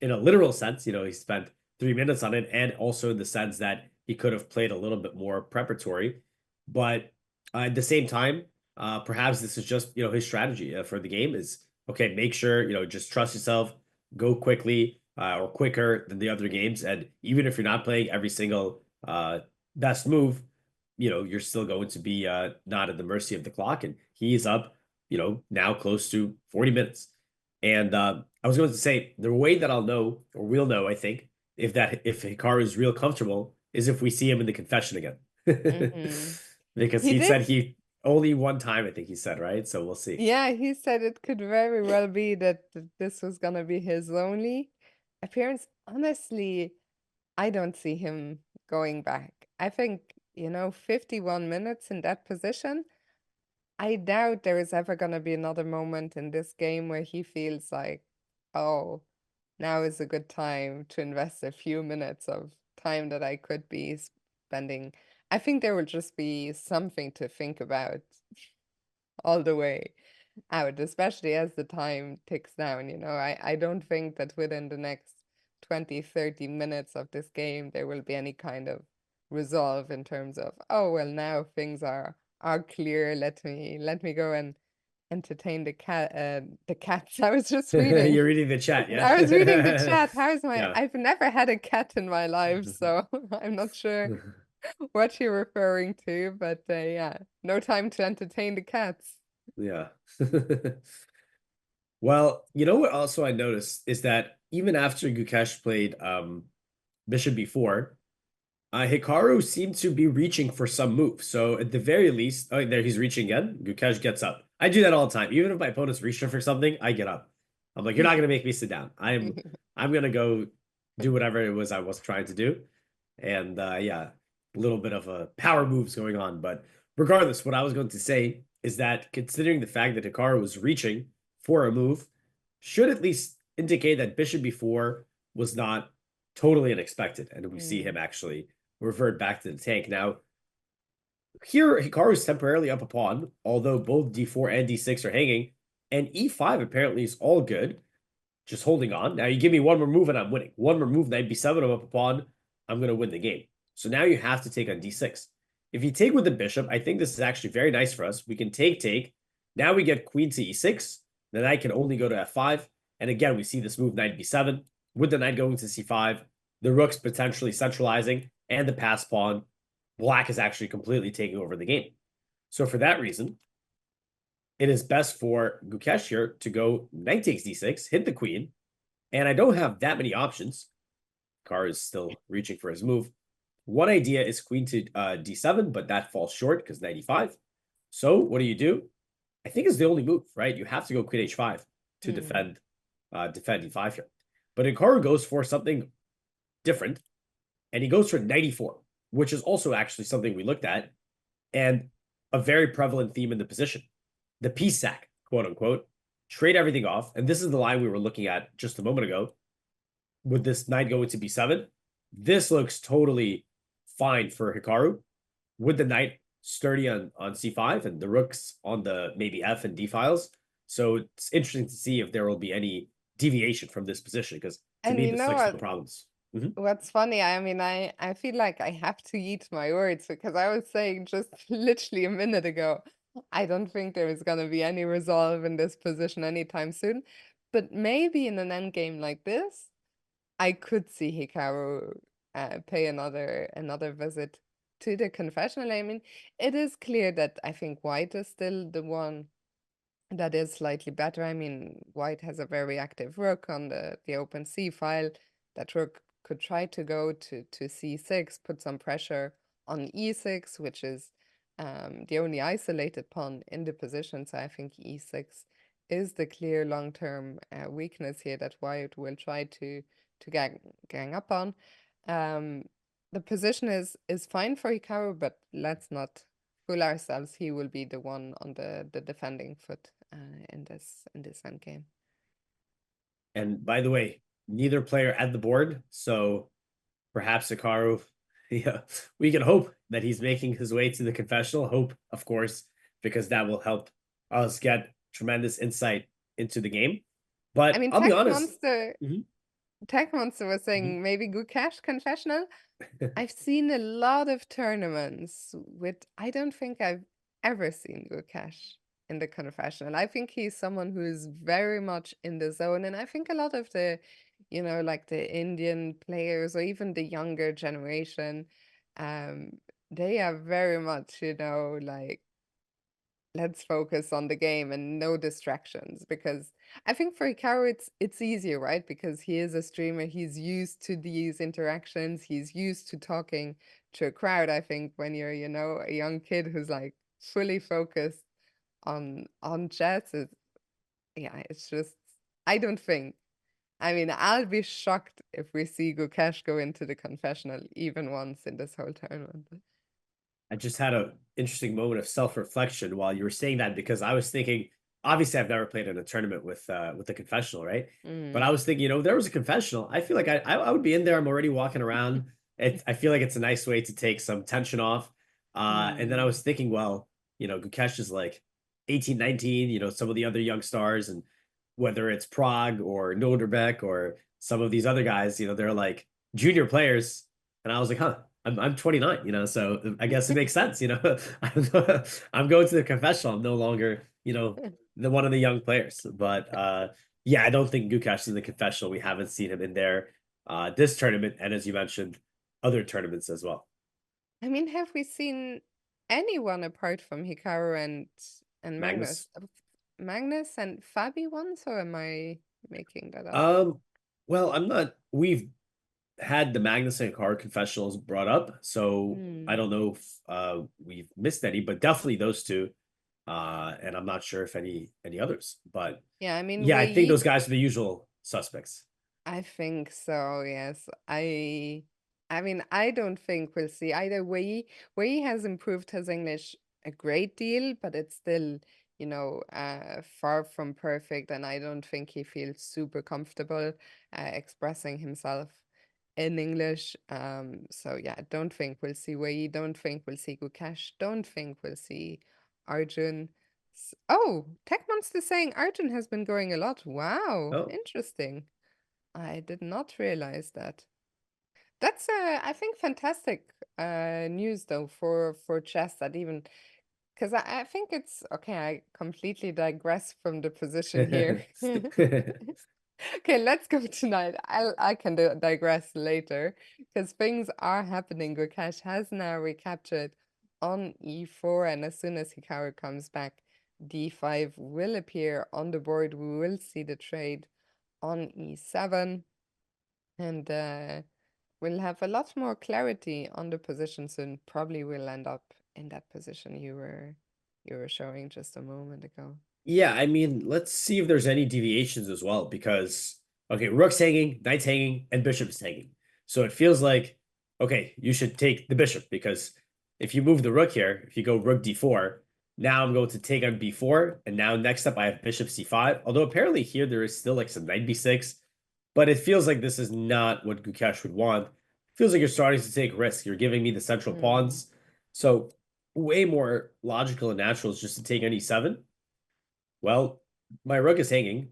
in a literal sense, he spent 3 minutes on it, and also in the sense that he could have played a little bit more preparatory. But at the same time, perhaps this is just, his strategy for the game is, okay, make sure, just trust yourself, go quickly or quicker than the other games. And even if you're not playing every single best move, you're still going to be not at the mercy of the clock. And he's up, now close to 40 minutes. And I was going to say, the way that I'll know, or we'll know, I think, if Hikaru is real comfortable, is if we see him in the confession again. Because he said he only one time, I think he said, right? So we'll see. Yeah, he said it could very well be that this was gonna be his only appearance. Honestly, I don't see him going back. I think, 51 minutes in that position, I doubt there is ever gonna be another moment in this game where he feels like, oh, now is a good time to invest a few minutes of time that I could be spending. I think there will just be something to think about all the way out, especially as the time ticks down. I don't think that within the next 20, 30 minutes of this game, there will be any kind of resolve in terms of, oh, well, now things are clear. Let me go and entertain the cats. I was just reading. You're reading the chat, yeah? I was reading the chat. Yeah. I've never had a cat in my life, so I'm not sure what you're referring to, but yeah, no time to entertain the cats. Yeah. Well, what also I noticed is that even after Gukesh played Bishop B4, Hikaru seemed to be reaching for some move. So at the very least, oh, there he's reaching again. Gukesh gets up. I do that all the time. Even if my opponent's reaching for something, I get up. I'm like, you're not gonna make me sit down. I'm gonna go do whatever it was I was trying to do. And yeah, a little bit of a power moves going on. But regardless, what I was going to say is that considering the fact that Hikaru was reaching for a move, should at least indicate that Bishop B4 was not totally unexpected, and we see him actually revert back to the tank. Now, here Hikaru is temporarily up a pawn, although both d4 and d6 are hanging, and e5 apparently is all good, just holding on. Now you give me one more move and I'm winning. One more move, knight b7, I'm up a pawn, I'm going to win the game. So now you have to take on d6. If you take with the bishop, I think this is actually very nice for us. We can take. Now we get queen to e6. The knight can only go to f5. And again, we see this move knight b7. With the knight going to c5, the rook's potentially centralizing, and the pass pawn, black is actually completely taking over the game. So for that reason, it is best for Gukesh here to go knight takes d6, hit the queen, and I don't have that many options. Hikaru is still reaching for his move. One idea is queen to d7, but that falls short because knight e5. So what do? I think it's the only move, right? You have to go queen h5 to defend e5 here. But Hikaru goes for something different, and he goes for knight e4, which is also actually something we looked at, and a very prevalent theme in the position. The piece sack, quote unquote, trade everything off. And this is the line we were looking at just a moment ago with this knight going to b7. This looks totally fine for Hikaru with the knight sturdy on c5 and the rooks on the maybe f and d files. So it's interesting to see if there will be any deviation from this position, because to me, this looks no problems. What's funny, I mean, I feel like I have to eat my words, because I was saying just literally a minute ago, I don't think there is going to be any resolve in this position anytime soon. But maybe in an endgame like this, I could see Hikaru pay another visit to the confessional. I mean, it is clear that I think white is still the one that is slightly better. I mean, white has a very active rook on the open c file. That rook could try to go to c6, put some pressure on e6, which is the only isolated pawn in the position. So I think e6 is the clear long-term weakness here that white will try to gang up on. The position is fine for Hikaru, but let's not fool ourselves. He will be the one on the defending foot in this endgame. And by the way, neither player at the board, so perhaps Hikaru, yeah, we can hope that he's making his way to the confessional. Hope, of course, because that will help us get tremendous insight into the game. But I mean, I'll be honest. Tech Monster was saying maybe Gukesh confessional. I've seen a lot of tournaments with, I don't think I've ever seen Gukesh in the confessional. I think he's someone who is very much in the zone. And I think a lot of the, like the Indian players or even the younger generation, they are very much, like, let's focus on the game and no distractions, because I think for Hikaru it's easier, right? Because he is a streamer, he's used to these interactions, he's used to talking to a crowd. I think when you're, a young kid who's like fully focused on chess, it's just, I don't think. I mean, I'll be shocked if we see Gukesh go into the confessional even once in this whole tournament. I just had an interesting moment of self-reflection while you were saying that, because I was thinking, obviously I've never played in a tournament with the confessional, right? But I was thinking, if there was a confessional, I feel like I would be in there. I'm already walking around. I feel like it's a nice way to take some tension off. And then I was thinking, well, Gukesh is like 18, 19, some of the other young stars, and whether it's Prague or Noderbeck or some of these other guys, they're like junior players. And I was like, huh, I'm 29, so I guess it makes sense, I'm going to the confessional. I'm no longer, the one of the young players. But yeah, I don't think Gukesh is in the confessional. We haven't seen him in there this tournament, and as you mentioned, other tournaments as well. I mean, have we seen anyone apart from Hikaru and Magnus? Magnus and Fabi once, or am I making that up? Well, I'm not. We've had the Magnus and Hikaru confessionals brought up, so I don't know if we've missed any, but definitely those two. And I'm not sure if any others, but yeah, I mean, I think those guys are the usual suspects. I think so, yes. I mean, I don't think we'll see either. Wei has improved his English a great deal, but it's still, far from perfect, and I don't think he feels super comfortable expressing himself in English. So yeah, I don't think we'll see Wei, don't think we'll see Gukesh, don't think we'll see Arjun. Oh, Tech Monster saying Arjun has been going a lot. Wow, interesting. I did not realize that. That's I think fantastic news though for chess, that even, because I think it's okay. I completely digress from the position here. Okay, let's go tonight. I can digress later, because things are happening. Gukesh has now recaptured on e4, and as soon as Hikaru comes back, d5 will appear on the board. We will see the trade on e7, and we'll have a lot more clarity on the position soon. Probably will end up in that position you were showing just a moment ago. Yeah, I mean, let's see if there's any deviations as well, because okay, rook's hanging, knight's hanging, and bishop's hanging. So it feels like, okay, you should take the bishop, because if you move the rook here, if you go rook d4, now I'm going to take on b4, and now next up I have bishop c5. Although apparently here there is still like some knight b6, but it feels like this is not what Gukesh would want. It feels like you're starting to take risks. You're giving me the central pawns. So way more logical and natural is just to take on e7. Well, my rook is hanging,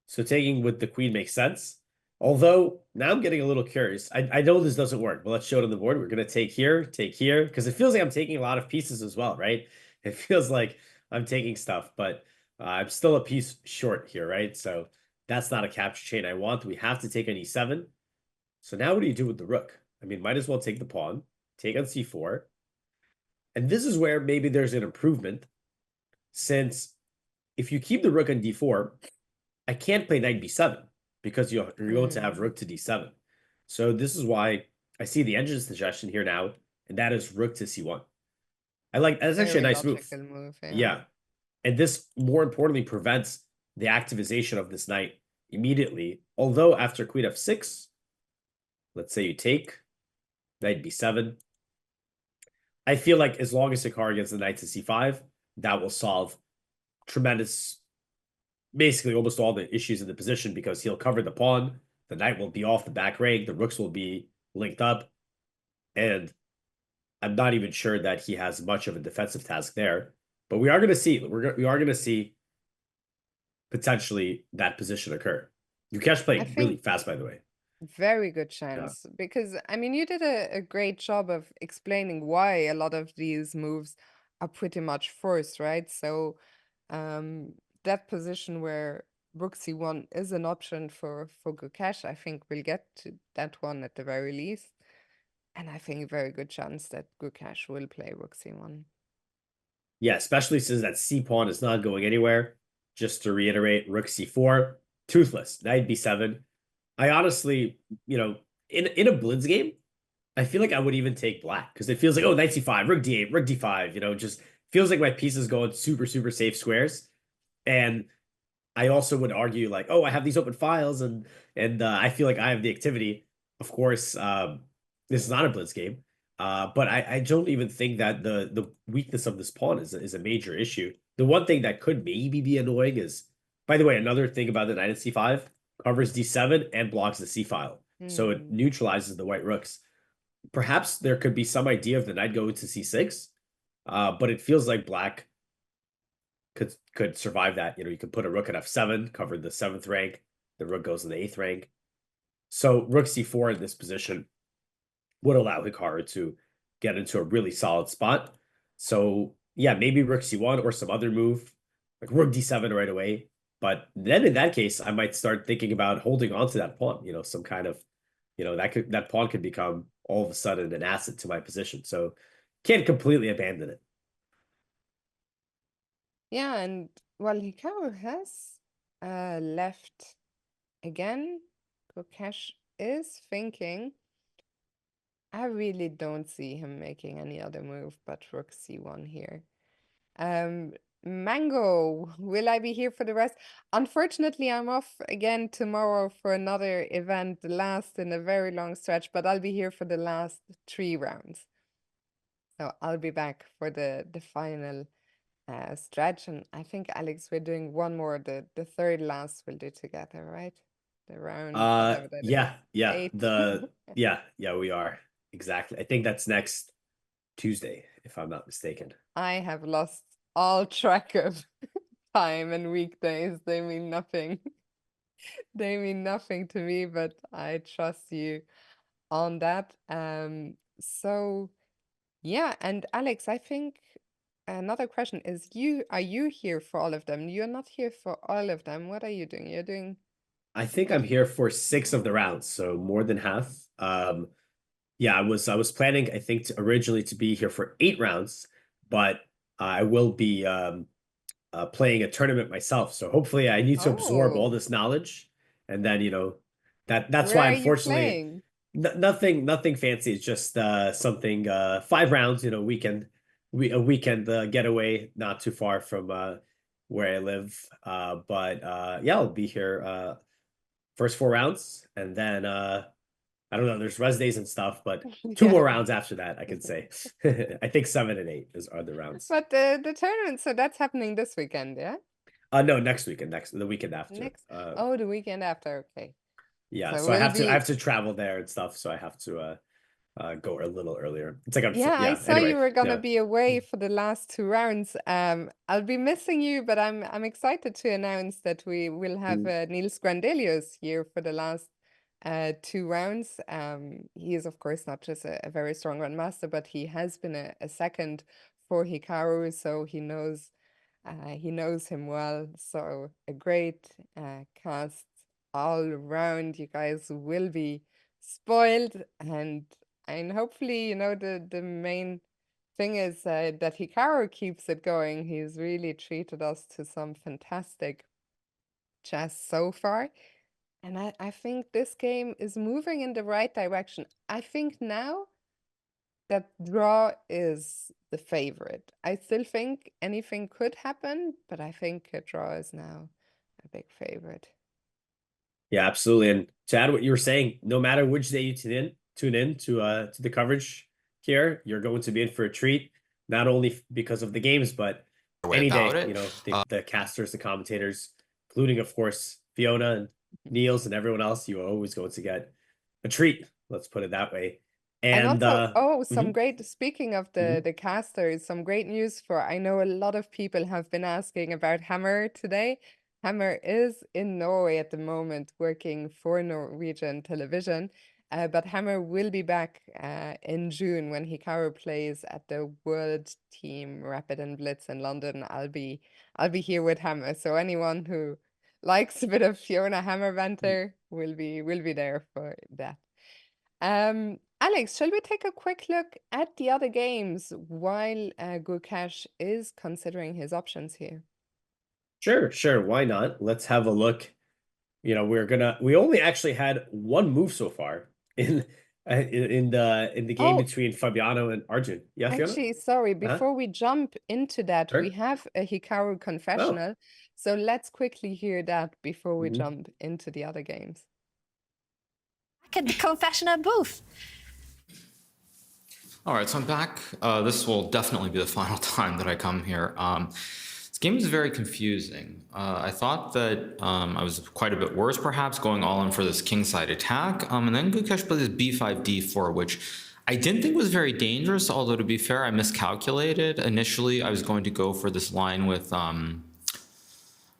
so taking with the queen makes sense. Although, now I'm getting a little curious. I know this doesn't work, but let's show it on the board. We're going to take here, because it feels like I'm taking a lot of pieces as well, right? It feels like I'm taking stuff, but I'm still a piece short here, right? So that's not a capture chain I want. We have to take on e7. So now what do you do with the rook? I mean, might as well take the pawn. take on c4. And this is where maybe there's an improvement, since if you keep the rook on d4, I can't play knight b7 because you're going to have rook to d7. So this is why I see the engine suggestion here now, and that is rook to c1. That's actually a Very nice move. logical move. Yeah. And this, more importantly, prevents the activization of this knight immediately. Although after queen f6, let's say you take knight b7, I feel like as long as Hikaru gets the knight to c5, that will solve basically almost all the issues in the position, because he'll cover the pawn, the knight will be off the back rank, the rooks will be linked up, and I'm not even sure that he has much of a defensive task there. But we are going to see. We are going to see potentially that position occur. Gukesh played really fast, by the way. Very good chance, because I mean, you did a great job of explaining why a lot of these moves are pretty much forced, right? So that position where rook c1 is an option for Gukesh, I think we'll get to that one at the very least. And I think a very good chance that Gukesh will play rook c1. Yeah, especially since that c pawn is not going anywhere. Just to reiterate, rook c4, toothless, knight b7. I honestly, in a blitz game, I feel like I would even take black, because it feels like, oh, knight c5, rook d8, rook d5, just feels like my pieces go in super, super safe squares. And I also would argue like, oh, I have these open files, and I feel like I have the activity. Of course, this is not a blitz game, but I don't even think that the weakness of this pawn is a major issue. The one thing that could maybe be annoying is, by the way, another thing about the knight at c5, covers d7 and blocks the c file, so it neutralizes the white rooks. Perhaps there could be some idea of the knight going to c6, but it feels like black could survive that. You could put a rook at f7, cover the 7th rank. The rook goes in the 8th rank. So rook c4 in this position would allow Hikaru to get into a really solid spot. So yeah, maybe rook c1 or some other move, like rook d7 right away. But then in that case, I might start thinking about holding on to that pawn. Some kind of, that pawn could become all of a sudden an asset to my position. So can't completely abandon it. Yeah, and well, Hikaru has left again. Gukesh is thinking. I really don't see him making any other move but rook c1 here. Mango, will I be here for the rest? Unfortunately, I'm off again tomorrow for another event, the last in a very long stretch, but I'll be here for the last 3 rounds. So I'll be back for the final stretch. And I think, Alex, we're doing one more, the third last we'll do together, right? The round, whatever that is. Yeah. 8. Yeah, we are. Exactly. I think that's next Tuesday, if I'm not mistaken. I have lost all track of time and weekdays. They mean nothing. They mean nothing to me, but I trust you on that. So yeah, and Alex, I think another question is, are you here for all of them? You're not here for all of them. What are you doing? You're doing I think I'm here for 6 of the rounds, so more than half. Yeah, I was planning, I think, originally to be here for 8 rounds, but I will be playing a tournament myself. So hopefully I need to absorb all this knowledge, and then that's Where why, are you unfortunately, playing? nothing fancy. It's just something 5 rounds, a weekend getaway, not too far from where I live. But yeah, I'll be here first 4 rounds, and then I don't know, there's rest days and stuff, but 2 more rounds after that, I can say. I think 7 and 8 are the rounds. But the tournament, so that's happening this weekend, yeah? No, next weekend, the weekend after. The weekend after, okay. Yeah, So so I have to travel there and stuff, so I have to go a little earlier. It's like I saw anyway, you were gonna be away for the last 2 rounds. I'll be missing you, but I'm excited to announce that we will have Niels Grandelius here for the last 2 rounds. He is of course not just a very strong grandmaster, but he has been a second for Hikaru, so he knows him well. So a great cast all around. You guys will be spoiled, and And hopefully, the main thing is that Hikaru keeps it going. He's really treated us to some fantastic chess so far. And I think this game is moving in the right direction. I think now that draw is the favorite. I still think anything could happen, but I think a draw is now a big favorite. Yeah, absolutely. And to add what you were saying, no matter which day you tune in to the coverage here, you're going to be in for a treat, not only because of the games, but any day, the casters, the commentators, including, of course, Fiona and Niels and everyone else, you are always going to get a treat. Let's put it that way. And also, some great, speaking of the casters, some great news I know a lot of people have been asking about Hammer today. Hammer is in Norway at the moment working for Norwegian television, but Hammer will be back in June when Hikaru plays at the World Team Rapid and Blitz in London. I'll be here with Hammer. So anyone who likes a bit of Fiona Hammer banter will be there for that. Alex, shall we take a quick look at the other games while Gukesh is considering his options here? Sure. Why not? Let's have a look. We only actually had one move so far in the game between Fabiano and Arjun. Yeah, Fiona? Actually, sorry, before we jump into that, we have a Hikaru confessional. So let's quickly hear that before we jump into the other games. Back at the confessional booth. All right, so I'm back. This will definitely be the final time that I come here. This game is very confusing. I thought that I was quite a bit worse, perhaps, going all in for this kingside attack. And then Gukesh played this b5, d4, which I didn't think was very dangerous, although to be fair, I miscalculated. Initially, I was going to go for this line with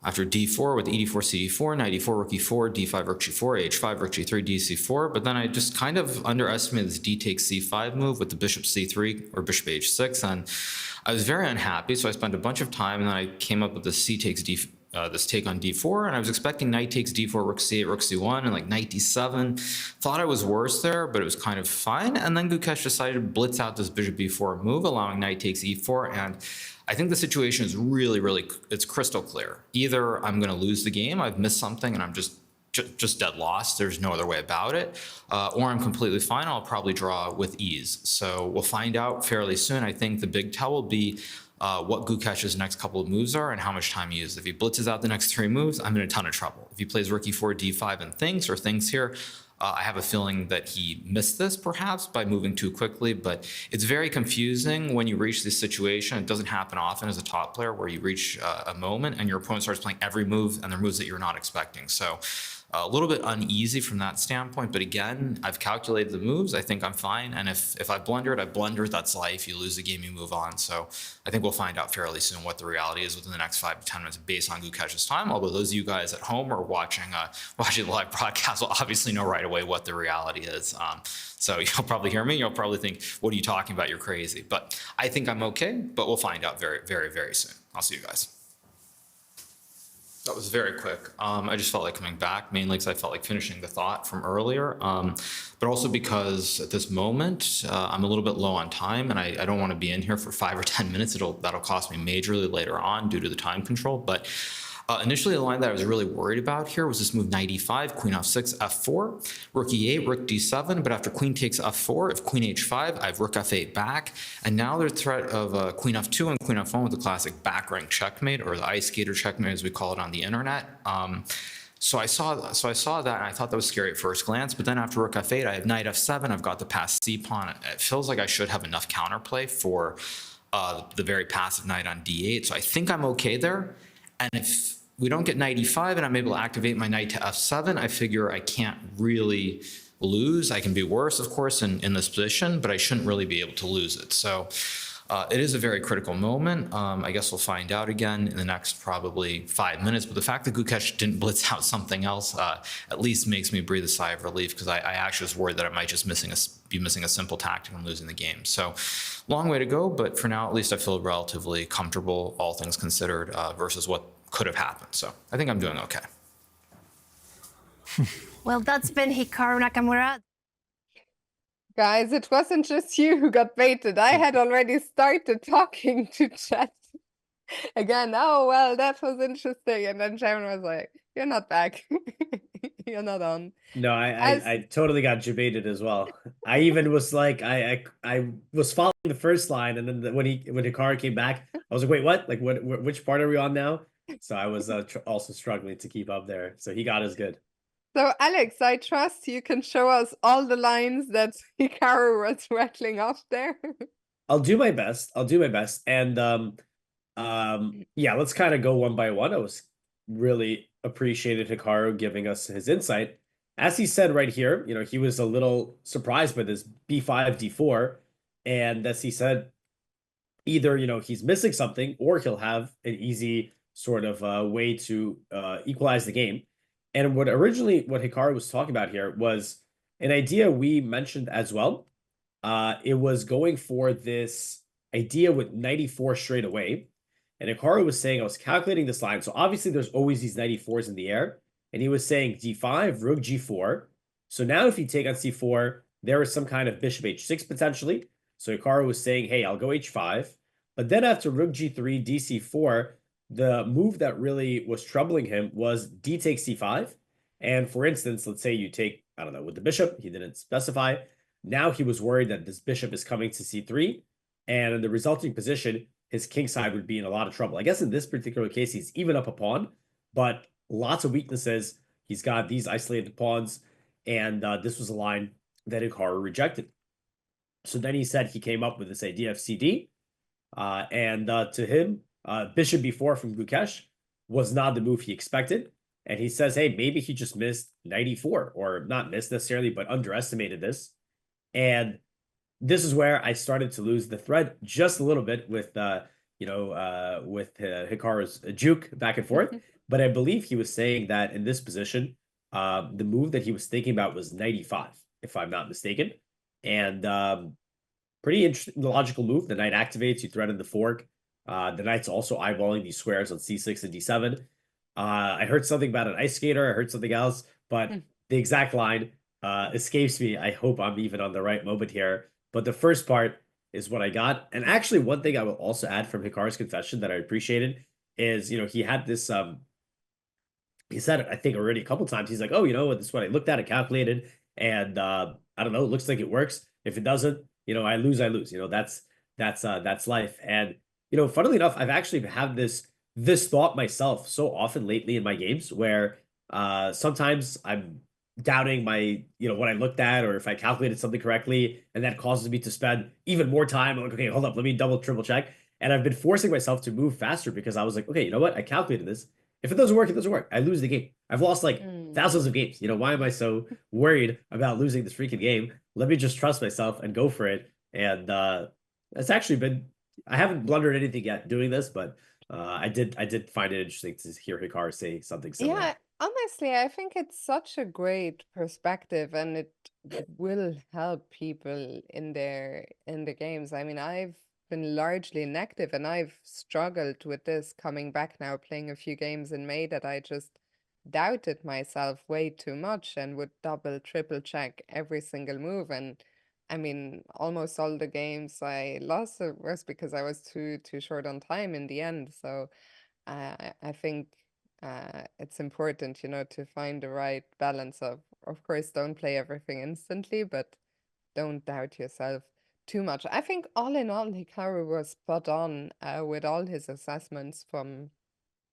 after d4 with e4, c4, knight e4, rook e4, d5, rook g4, h5, rook g3, dc4. But then I just kind of underestimated this d takes c5 move with the bishop c3 or bishop h6, and I was very unhappy. So I spent a bunch of time, and then I came up with this c takes d, this take on d4, and I was expecting knight takes d4, rook c8, rook c1, and like knight d7. Thought I was worse there, but it was kind of fine. And then Gukesh decided to blitz out this bishop b4 move, allowing knight takes e4, and I think the situation is really, it's crystal clear. Either I'm going to lose the game, I've missed something, and I'm just dead lost. There's no other way about it. Or I'm completely fine. I'll probably draw with ease. So we'll find out fairly soon. I think the big tell will be what Gukesh's next couple of moves are and how much time he uses. If he blitzes out the next 3 moves, I'm in a ton of trouble. If he plays rook e4, d5, and thinks here, I have a feeling that he missed this, perhaps, by moving too quickly, but it's very confusing when you reach this situation. It doesn't happen often as a top player where you reach a moment and your opponent starts playing every move, and they're moves that you're not expecting. So a little bit uneasy from that standpoint, but again, I've calculated the moves. I think I'm fine, and if I blundered, I blundered. That's life. You lose the game, you move on. So I think we'll find out fairly soon what the reality is within the next 5 to 10 minutes based on Gukesh's time, although those of you guys at home or watching the live broadcast will obviously know right away what the reality is. So you'll probably hear me, you'll probably think, what are you talking about? You're crazy. But I think I'm okay, but we'll find out very soon. I'll see you guys. That was very quick. I just felt like coming back, mainly because I felt like finishing the thought from earlier, but also because at this moment, I'm a little bit low on time, and I don't want to be in here for 5 or 10 minutes. That'll cost me majorly later on due to the time control. But initially, the line that I was really worried about here was this move knight e5, queen f6, f4, rook e8, rook d7. But after queen takes f4, if queen h5, I have rook f8 back. And now the threat of queen f2 and queen f1 with the classic back rank checkmate, or the ice skater checkmate as we call it on the internet. So I saw that, and I thought that was scary at first glance. But then after rook f8, I have knight f7. I've got the passed c pawn. It feels like I should have enough counterplay for the very passive knight on d8. So I think I'm okay there. And if we don't get knight e5 and I'm able to activate my knight to f7, I figure I can't really lose. I can be worse, of course, in this position, but I shouldn't really be able to lose it. So it is a very critical moment. I guess we'll find out again in the next probably 5 minutes. But the fact that Gukesh didn't blitz out something else at least makes me breathe a sigh of relief, because I actually was worried that I might just be missing a simple tactic and losing the game. So long way to go, but for now, at least I feel relatively comfortable, all things considered, versus what could have happened. So I think I'm doing okay. Well, that's been Hikaru Nakamura. Guys, it wasn't just you who got baited. I had already started talking to chat again. Oh, well, that was interesting. And then Sharon was like, you're not back. You're not on. No, As I totally got debated as well. I even was like, I was following the first line, and then when Hikaru came back, I was like, wait, what? Like, which part are we on now? So I was also struggling to keep up there. So he got us good. So, Alex, I trust you can show us all the lines that Hikaru was rattling off there. I'll do my best. I'll do my best. And yeah, let's kind of go one by one. I was really appreciated Hikaru giving us his insight. As he said right here, he was a little surprised by this B5, D4. And as he said, either, he's missing something or he'll have an easy sort of way to equalize the game. And what Hikaru was talking about here was an idea we mentioned as well. It was going for this idea with 94 straight away. And Hikaru was saying, I was calculating this line. So obviously there's always these 94s in the air. And he was saying D5, rook G4. So now if you take on C4, there is some kind of bishop H6 potentially. So Hikaru was saying, hey, I'll go H5. But then after rook G3, DC4, the move that really was troubling him was D takes C5. And for instance, let's say you take, I don't know, with the bishop, he didn't specify. Now he was worried that this bishop is coming to C3. And in the resulting position, his king side would be in a lot of trouble. I guess in this particular case, he's even up a pawn, but lots of weaknesses. He's got these isolated pawns, and this was a line that Hikaru rejected. So then he said he came up with this idea of CD, and to him, bishop b4 from Gukesh was not the move he expected. And he says, hey, maybe he just missed 94, or not missed necessarily, but underestimated this. And this is where I started to lose the thread just a little bit with, Hikaru's juke back and forth. But I believe he was saying that in this position, the move that he was thinking about was 95, if I'm not mistaken. And pretty interesting, logical move. The knight activates, you threaten the fork. The knight's also eyeballing these squares on c6 and d7. I heard something about an ice skater. I heard something else, but the exact line escapes me. I hope I'm even on the right moment here. But the first part is what I got. And actually, one thing I will also add from Hikaru's confession that I appreciated is, he had this, he said it, I think, already a couple times. He's like, oh, this is what I looked at and calculated. And I don't know, it looks like it works. If it doesn't, I lose. That's life. And, funnily enough, I've actually had this thought myself so often lately in my games where sometimes I'm doubting my, what I looked at, or if I calculated something correctly, and that causes me to spend even more time. I'm like, okay, hold up, let me triple check. And I've been forcing myself to move faster because I was like, okay, you know what? I calculated this. If it doesn't work, it doesn't work. I lose the game. I've lost like thousands of games. Why am I so worried about losing this freaking game? Let me just trust myself and go for it. And it's actually been, I haven't blundered anything yet doing this, but I did find it interesting to hear Hikaru say something similar. Yeah, honestly, I think it's such a great perspective, and it will help people in the games. I mean, I've been largely inactive, and I've struggled with this coming back now, playing a few games in May, that I just doubted myself way too much and would double, triple check every single move. And I mean, almost all the games I lost was because I was too short on time in the end. So I think it's important, to find the right balance of course, don't play everything instantly, but don't doubt yourself too much. I think all in all, Hikaru was spot on with all his assessments from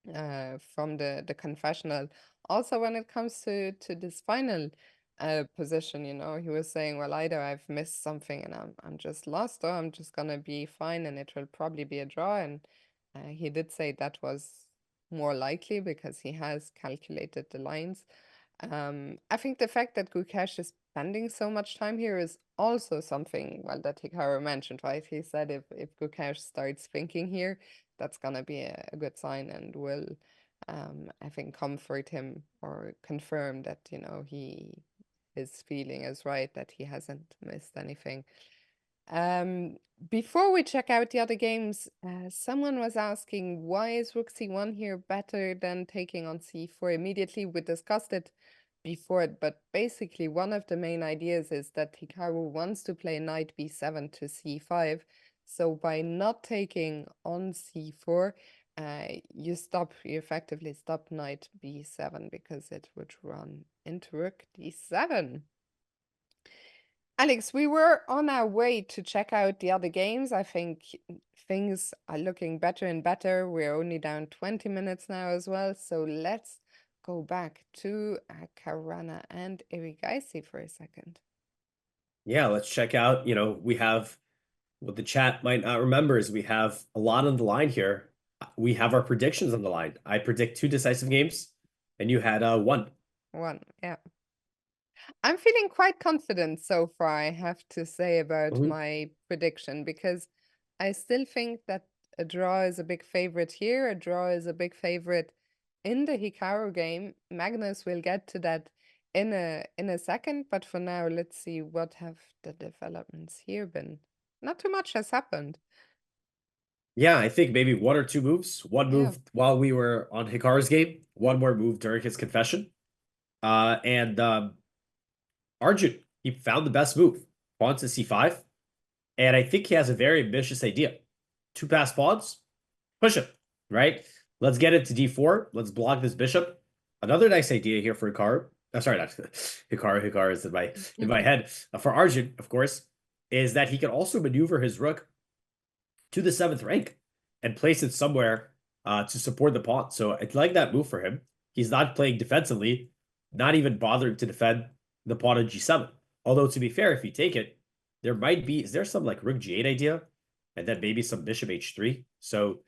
the confessional. Also, when it comes to this final position, he was saying, well, either I've missed something and I'm just lost, or I'm just gonna be fine and it will probably be a draw. And he did say that was more likely because he has calculated the lines. I think the fact that Gukesh is spending so much time here is also something, well, that Hikaru mentioned, right? He said if Gukesh starts thinking here, that's gonna be a good sign and will, I think, comfort him or confirm that, his feeling is right, that he hasn't missed anything. Before we check out the other games, someone was asking, why is rook c1 here better than taking on c4 immediately? We discussed it before it, but basically one of the main ideas is that Hikaru wants to play knight b7 to c5. So by not taking on c4, you effectively stop knight b7 because it would run into rook d7. Alex, we were on our way to check out the other games. I think things are looking better and better. We're only down 20 minutes now as well. So let's go back to Karana and Erigaisi for a second. Yeah, let's check out, we have what the chat might not remember is we have a lot on the line here. We have our predictions on the line. I predict 2 decisive games, and you had 1. One, yeah. I'm feeling quite confident so far, I have to say, about my prediction, because I still think that a draw is a big favorite here. A draw is a big favorite in the Hikaru game. Magnus will get to that in a second, but for now, let's see what have the developments here been. Not too much has happened. Yeah, I think maybe 1 or 2 moves. One Yeah. move while we were on Hikaru's game, one more move during his confession. And Arjun, he found the best move, pawn to c5. And I think he has a very ambitious idea. 2 pass pawns, push him, right? Let's get it to d4. Let's block this bishop. Another nice idea here for Hikaru. Oh, sorry, not Hikaru. Hikaru is in my head. For Arjun, of course, is that he can also maneuver his rook to the 7th rank and place it somewhere to support the pawn. So I like that move for him. He's not playing defensively, not even bothering to defend the pawn on g7. Although, to be fair, if you take it, is there some like rook g8 idea? And then maybe some bishop h3. So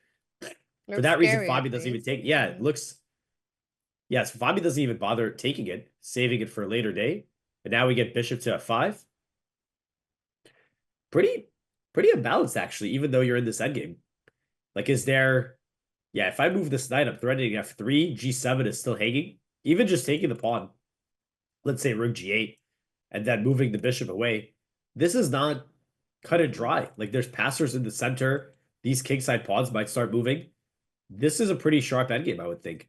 for that reason, Fabi doesn't even take it. Yeah, it looks. Yes, Fabi doesn't even bother taking it, saving it for a later day. And now we get bishop to f5. Pretty unbalanced, actually, even though you're in this endgame. Like, is there... Yeah, if I move this knight, I'm threatening f3, g7 is still hanging. Even just taking the pawn, let's say rook g8, and then moving the bishop away, this is not cut and dry. Like, there's passers in the center. These kingside pawns might start moving. This is a pretty sharp endgame, I would think.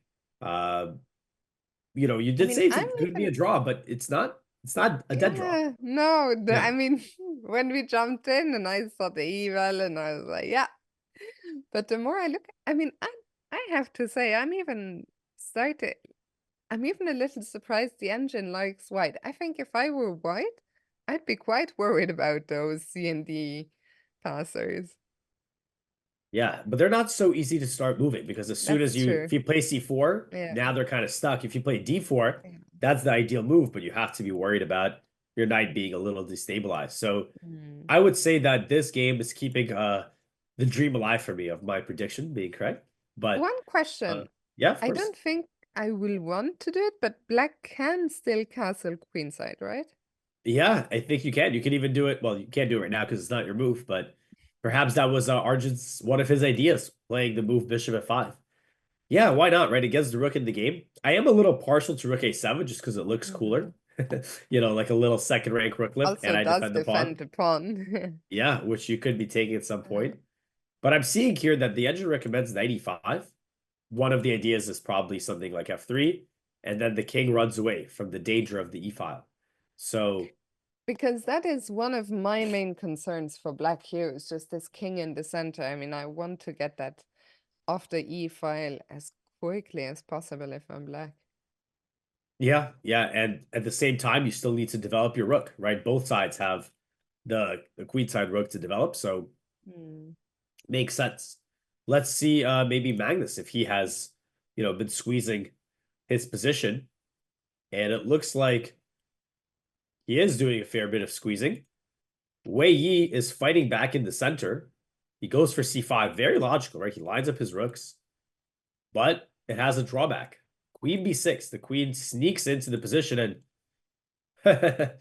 You did say it could be a draw, but it's not a dead draw. No, Yeah. I mean, when we jumped in and I saw the eval and I was like, yeah. But the more I look, I mean, I have to say, I'm even a little surprised the engine likes white. I think if I were white, I'd be quite worried about those C and D passers. Yeah, but they're not so easy to start moving because as soon as if you play c4, now they're kind of stuck. If you play d4, that's the ideal move, but you have to be worried about your knight being a little destabilized. So I would say that this game is keeping the dream alive for me of my prediction being correct. But one question. Yeah, of course. I don't think I will want to do it, but black can still castle queenside, right? Yeah, I think you can. You can even do it. Well, you can't do it right now because it's not your move, but perhaps that was Arjun's one of his ideas, playing the move bishop f5. Yeah, why not, right? Against the rook in the game. I am a little partial to rook a7 just because it looks cooler. Like a little second rank rook flip, Also and I does defend the pawn. Yeah, which you could be taking at some point. But I'm seeing here that the engine recommends knight e5. One of the ideas is probably something like f3, and then the king runs away from the danger of the e-file. So because that is one of my main concerns for black here, is just this king in the center. I mean, I want to get that off the e-file as quickly as possible if I'm black. Yeah, and at the same time, you still need to develop your rook, right? Both sides have the queenside rook to develop, so makes sense. Let's see maybe Magnus, if he has, been squeezing his position. And it looks like he is doing a fair bit of squeezing. Wei Yi is fighting back in the center. He goes for c5. Very logical, right? He lines up his rooks. But it has a drawback. Queen b6. The queen sneaks into the position, and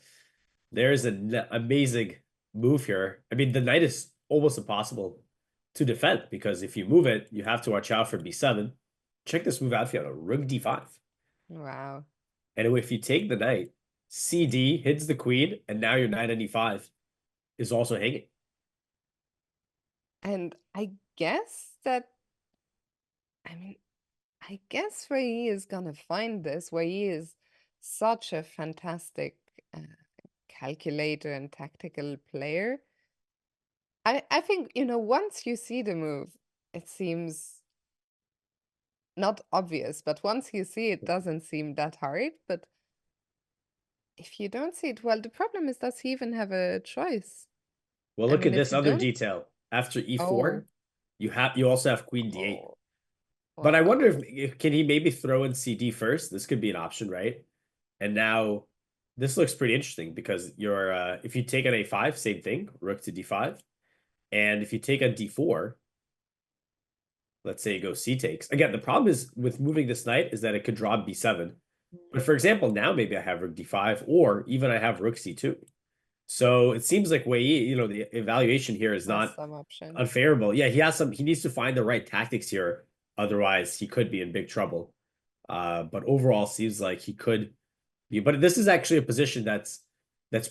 there's an amazing move here. I mean, the knight is almost impossible to defend because if you move it, you have to watch out for b7. Check this move out if you have a rook d5. Wow. And if you take the knight, cd hits the queen, and now your knight on e5 is also hanging. And I guess Wei Yi is gonna find this. Wei Yi is such a fantastic calculator and tactical player. I think, once you see the move, it seems not obvious, but once you see it, doesn't seem that hard. But if you don't see it, well, the problem is, does he even have a choice? Well, I look mean, at if this you other don't, detail. After e4, oh, you also have queen d8. oh, But I wonder wow. if can he maybe throw in cd first? This could be an option, right? And now this looks pretty interesting because you're if you take on a5, same thing, rook to d5. And if you take on d4, let's say you go c takes. Again, the problem is with moving this knight is that it could draw b7. But for example, now maybe I have rook d5, or even I have rook c2. So it seems like Wei, the evaluation here is Has not some options. unfavorable. Yeah, he needs to find the right tactics here. Otherwise, he could be in big trouble. But overall, seems like he could be. But this is actually a position that's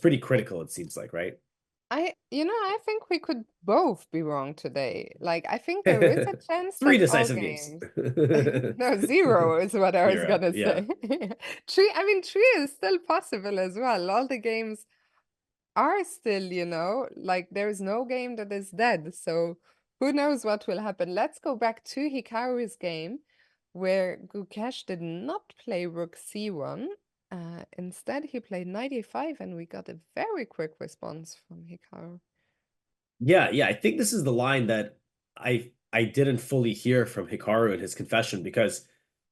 pretty critical, it seems like, right? I think we could both be wrong today. Like, I think there is a chance Three that all decisive games. games. No, 0 is what I was 0, gonna yeah. say. Three is still possible as well. All the games are still, like there's no game that is dead. So who knows what will happen? Let's go back to Hikaru's game, where Gukesh did not play rook c1. Instead, he played knight e5, and we got a very quick response from Hikaru. Yeah. I think this is the line that I didn't fully hear from Hikaru in his confession, because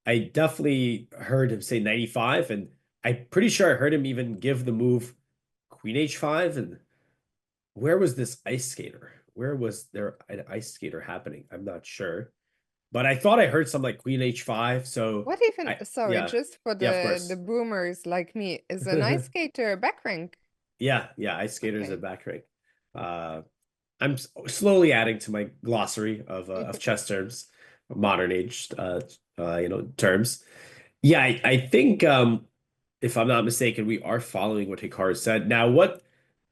I definitely heard him say 95, and I'm pretty sure I heard him even give the move queen h5. And where was this ice skater? Where was there an ice skater happening? I'm not sure. But I thought I heard some like queen h5. So What even, sorry, yeah, just for of the course. boomers like me, is an ice skater a back rank? Yeah, ice skaters Okay. at back rank. I'm slowly adding to my glossary of chess terms, modern age terms. Yeah, I think if I'm not mistaken, we are following what Hikaru said. Now, what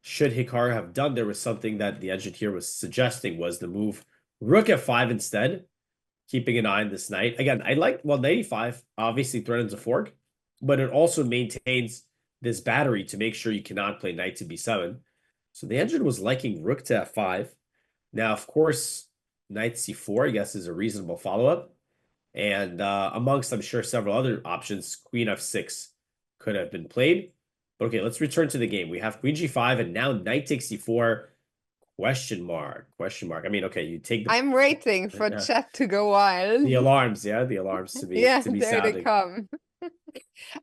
should Hikaru have done? There was something that the engine here was suggesting, was the move rook f5 instead, keeping an eye on this knight. Again, I like, well, knight e5 obviously threatens a fork, but it also maintains this battery to make sure you cannot play knight to b7. So the engine was liking rook to f5. Now, of course, knight c4, I guess, is a reasonable follow-up. And amongst, I'm sure, several other options, queen f6 could have been played. But okay, let's return to the game. We have queen g5, and now knight takes c4, question mark. I mean, okay, you take the... I'm waiting for chat to go wild. The alarms, yeah, the alarms to be Yeah, to be there sounding. they come.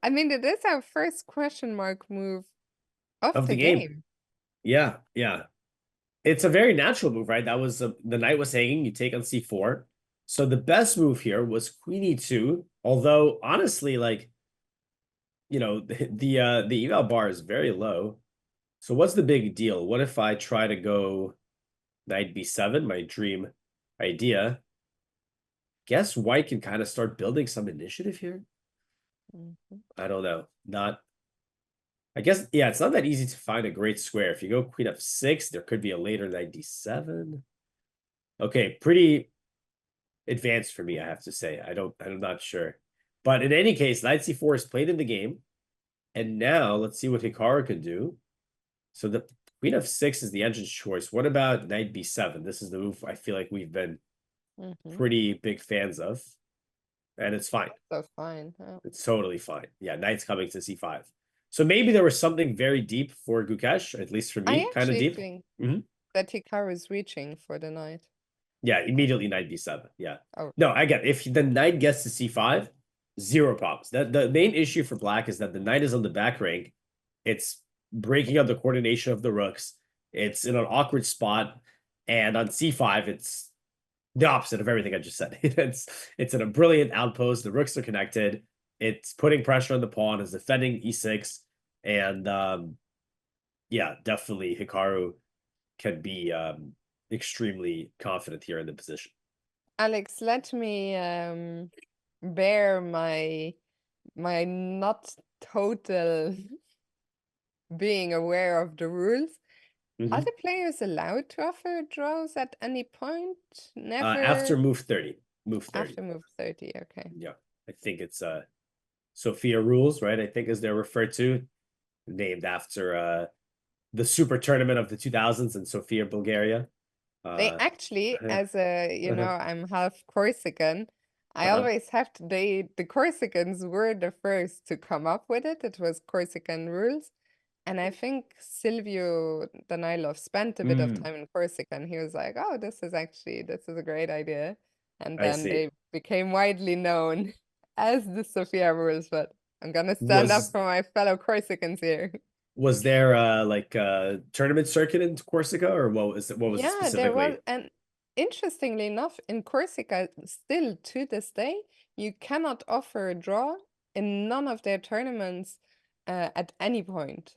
I mean, it is our first question mark move of the game. Yeah. It's a very natural move, right? That was the knight was hanging, you take on c4. So the best move here was queen e2, although honestly, like, the eval bar is very low. So what's the big deal? What if I try to go knight b7, my dream idea? Guess white can kind of start building some initiative here. I don't know. I guess, yeah, it's not that easy to find a great square. If you go queen f6, there could be a later knight d7. Okay, pretty advanced for me, I have to say. I'm not sure. But in any case, knight c4 is played in the game. And now let's see what Hikaru can do. So the queen f6 is the engine's choice. What about knight b7? This is the move I feel like we've been pretty big fans of. And it's fine. So fine. Oh. It's totally fine. Yeah, knight's coming to c5. So maybe there was something very deep for Gukesh, at least for me, kind of deep. I actually think that Hikaru is reaching for the knight. Yeah, immediately knight b7. Yeah. Oh. No, again, if the knight gets to c5, zero problems. The main issue for black is that the knight is on the back rank. It's breaking up the coordination of the rooks. It's in an awkward spot. And on c5, it's the opposite of everything I just said. It's in a brilliant outpost. The rooks are connected. It's putting pressure on the pawn. It's defending e6. And yeah, definitely Hikaru can be extremely confident here in the position. Alex, let me bear my not total being aware of the rules. Are the players allowed to offer draws at any point? Never. After move 30. After move 30, okay. Yeah, I think it's Sofia rules, right? I think as they're referred to, named after the super tournament of the 2000s in Sofia, Bulgaria. They actually, as a, I'm half Corsican, I always have to, the Corsicans were the first to come up with it. It was Corsican rules. And I think Silvio Danilov spent a bit of time in Corsica, and he was like, oh, this is a great idea. And I then see. they became widely known as the Sofia rules, but I'm gonna stand up Was for my fellow Corsicans here. was there like a tournament circuit in Corsica, or what was it Yeah, there was, specifically? and interestingly enough, in Corsica, still to this day, you cannot offer a draw in none of their tournaments at any point,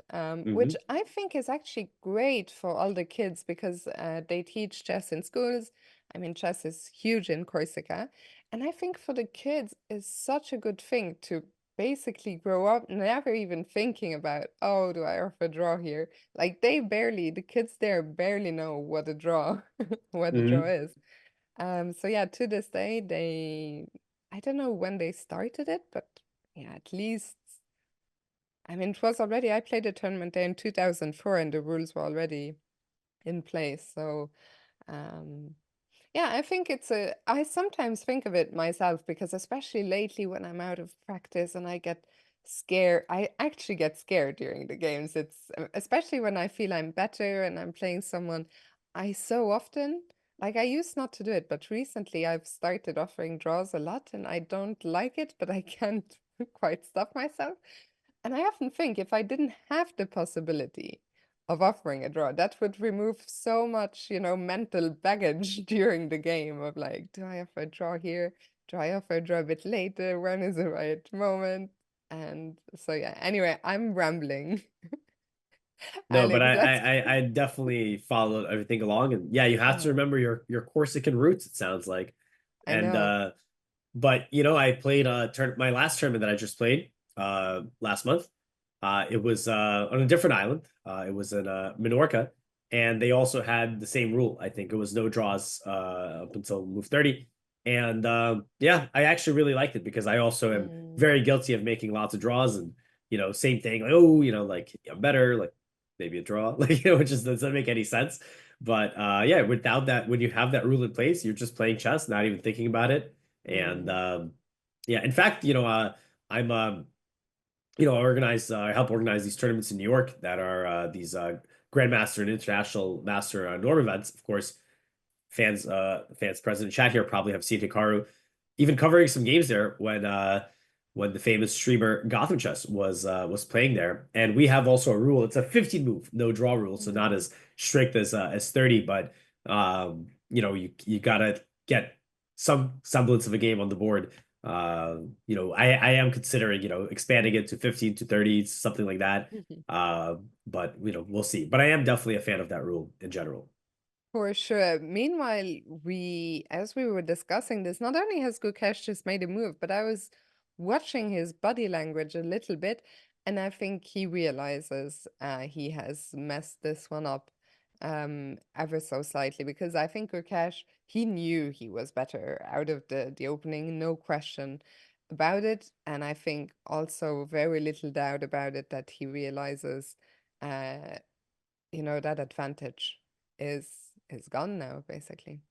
which I think is actually great for all the kids because they teach chess in schools. I mean, chess is huge in Corsica, and I think for the kids is such a good thing to basically grow up never even thinking about, oh, do I offer a draw here? Like the kids there barely know what a draw, what a draw is. So yeah, to this day, I don't know when they started it, but yeah, at least, I mean, it was already, I played a tournament there in 2004 and the rules were already in place. So, um, yeah, I think I sometimes think of it myself because especially lately when I'm out of practice and I get scared, I actually get scared during the games. It's especially when I feel I'm better and I'm playing someone, I so often, like I used not to do it, but recently I've started offering draws a lot and I don't like it, but I can't quite stop myself. And I often think if I didn't have the possibility of offering a draw, that would remove so much, mental baggage during the game of like, do I offer a draw here? Do I offer a draw a bit later? When is the right moment? And so yeah, anyway, I'm rambling. No, but Alex, let's I definitely followed everything along, and yeah, you have to oh, remember your Corsican roots, it sounds like. I And know. but I played my last tournament that I just played last month. It was on a different island. It was in Minorca, and they also had the same rule. I think it was no draws up until move 30. And yeah, I actually really liked it because I also am Mm, very guilty of making lots of draws, and same thing, like, oh, like I'm better, like maybe a draw, like it just doesn't make any sense. But yeah, without that, when you have that rule in place, you're just playing chess, not even thinking about it. And mm, yeah, in fact, I'm I help organize these tournaments in New York that are these Grandmaster and International Master Norm events. Of course, fans present in chat here probably have seen Hikaru even covering some games there when the famous streamer Gotham Chess was playing there. And we have also a rule. It's a 15 move, no draw rule, so not mm. as strict as 30, but you gotta get some semblance of a game on the board. I am considering, expanding it to 15 to 30, something like that. But we'll see. But I am definitely a fan of that rule in general. For sure. Meanwhile, as we were discussing this, not only has Gukesh just made a move, but I was watching his body language a little bit, and I think he realizes he has messed this one up ever so slightly because I think Gukesh, he knew he was better out of the opening, no question about it, and I think also very little doubt about it that he realizes uh, that advantage is gone now, basically.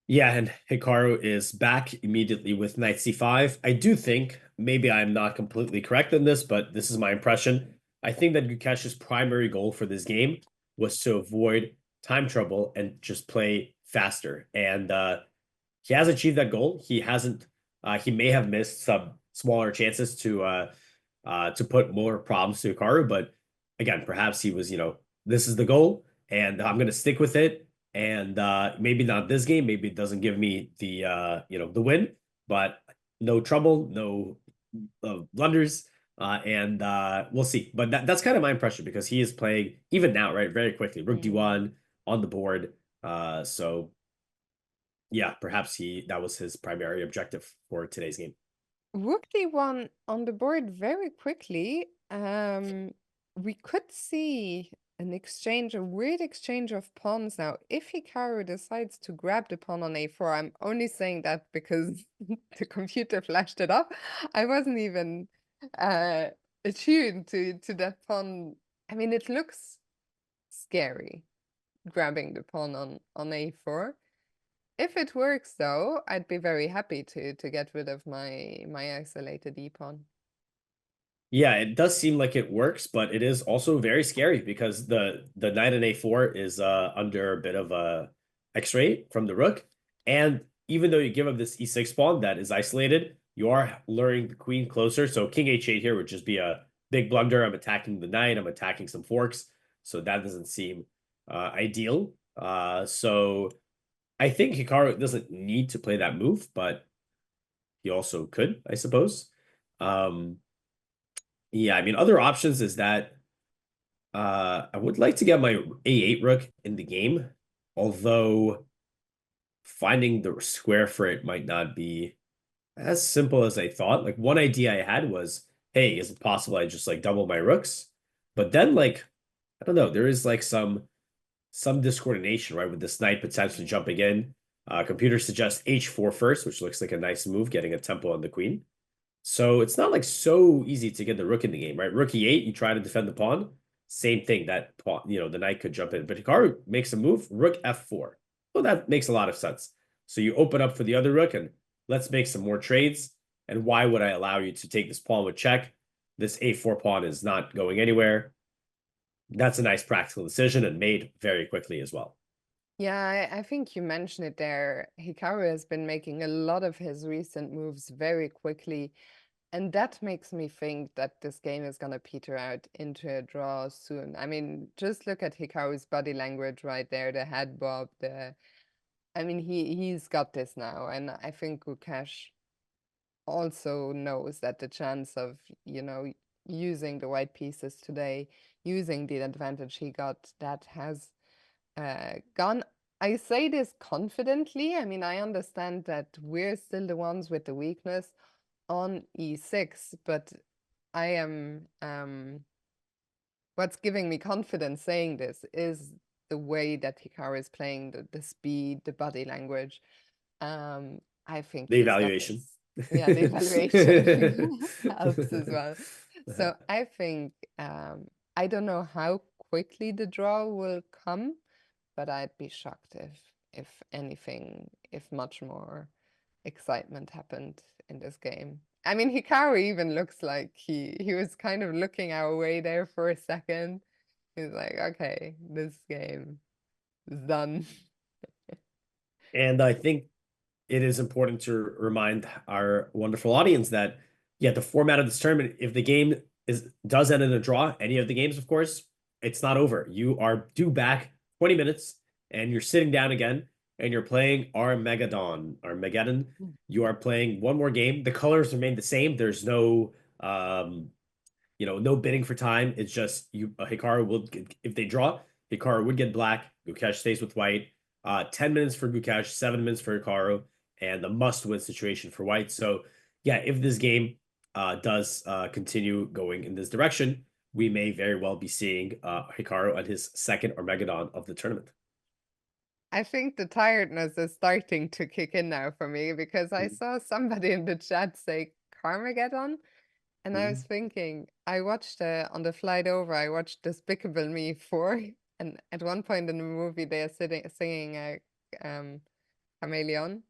Yeah, and Hikaru is back immediately with knight c5. I do think, maybe I'm not completely correct in this, but this is my impression. I think that Gukesh's primary goal for this game was to avoid time trouble and just play faster. And he has achieved that goal. He hasn't. He may have missed some smaller chances to put more problems to Hikaru, but again, perhaps he was, this is the goal, and I'm going to stick with it. And maybe not this game. Maybe it doesn't give me the win, but no trouble, no blunders, and we'll see. But that's kind of my impression because he is playing even now, right, very quickly. Rook Mm. d1 on the board. So yeah, perhaps that was his primary objective for today's game. Rook d1 on the board very quickly. We could see a weird exchange of pawns now. If Hikaru decides to grab the pawn on a4, I'm only saying that because the computer flashed it up. I wasn't even attuned to that pawn. I mean, it looks scary, grabbing the pawn on a4. If it works, though, I'd be very happy to get rid of my isolated e-pawn. Yeah, it does seem like it works, but it is also very scary because the knight in a4 is under a bit of a X-ray from the rook. And even though you give up this e6 pawn that is isolated, you are luring the queen closer. So king h8 here would just be a big blunder. I'm attacking the knight. I'm attacking some forks. So that doesn't seem ideal. So I think Hikaru doesn't need to play that move, but he also could, I suppose. Yeah, I mean, other options is that I would like to get my a8 rook in the game, although finding the square for it might not be as simple as I thought. Like one idea I had was, hey, is it possible I just like double my rooks? But then like, I don't know, there is like some discoordination, right? With this knight potentially jumping in. Computer suggests h4 first, which looks like a nice move, getting a tempo on the queen. So it's not like so easy to get the rook in the game, right? Rook e8, you try to defend the pawn. Same thing, that pawn, the knight could jump in. But Hikaru makes a move, rook f4. Well, that makes a lot of sense. So you open up for the other rook and let's make some more trades. And why would I allow you to take this pawn with check? This a4 pawn is not going anywhere. That's a nice practical decision and made very quickly as well. Yeah, I think you mentioned it there. Hikaru has been making a lot of his recent moves very quickly. And that makes me think that this game is going to peter out into a draw soon. I mean, just look at Hikaru's body language right there, the head bob, I mean, he's got this now. And I think Gukesh also knows that the chance of, using the white pieces today, using the advantage he got, that has gone. I say this confidently. I mean, I understand that we're still the ones with the weakness on e6, but I am what's giving me confidence saying this is the way that Hikaru is playing, the speed, the body language. I think The he's got evaluation. this. Yeah, the evaluation helps as well. So I think I don't know how quickly the draw will come, but I'd be shocked if anything, if much more excitement happened in this game. I mean, Hikaru even looks like he was kind of looking our way there for a second. He's like, okay, this game is done. And I think it is important to remind our wonderful audience that, yeah, the format of this tournament, if the game does end in a draw, any of the games, of course, it's not over. You are due back 20 minutes and you're sitting down again and you're playing Armageddon. You are playing one more game. The colors remain the same. There's no no bidding for time. It's just Hikaru will, if they draw, Hikaru would get black. Gukesh stays with white. 10 minutes for Gukesh, 7 minutes for Hikaru, and the must-win situation for white. So yeah, if this game does continue going in this direction, we may very well be seeing Hikaru on his second Armageddon of the tournament. I think the tiredness is starting to kick in now for me because I saw somebody in the chat say Carmageddon. And I was thinking, I watched on the flight over, I watched Despicable Me 4. And at one point in the movie, they are singing Chameleon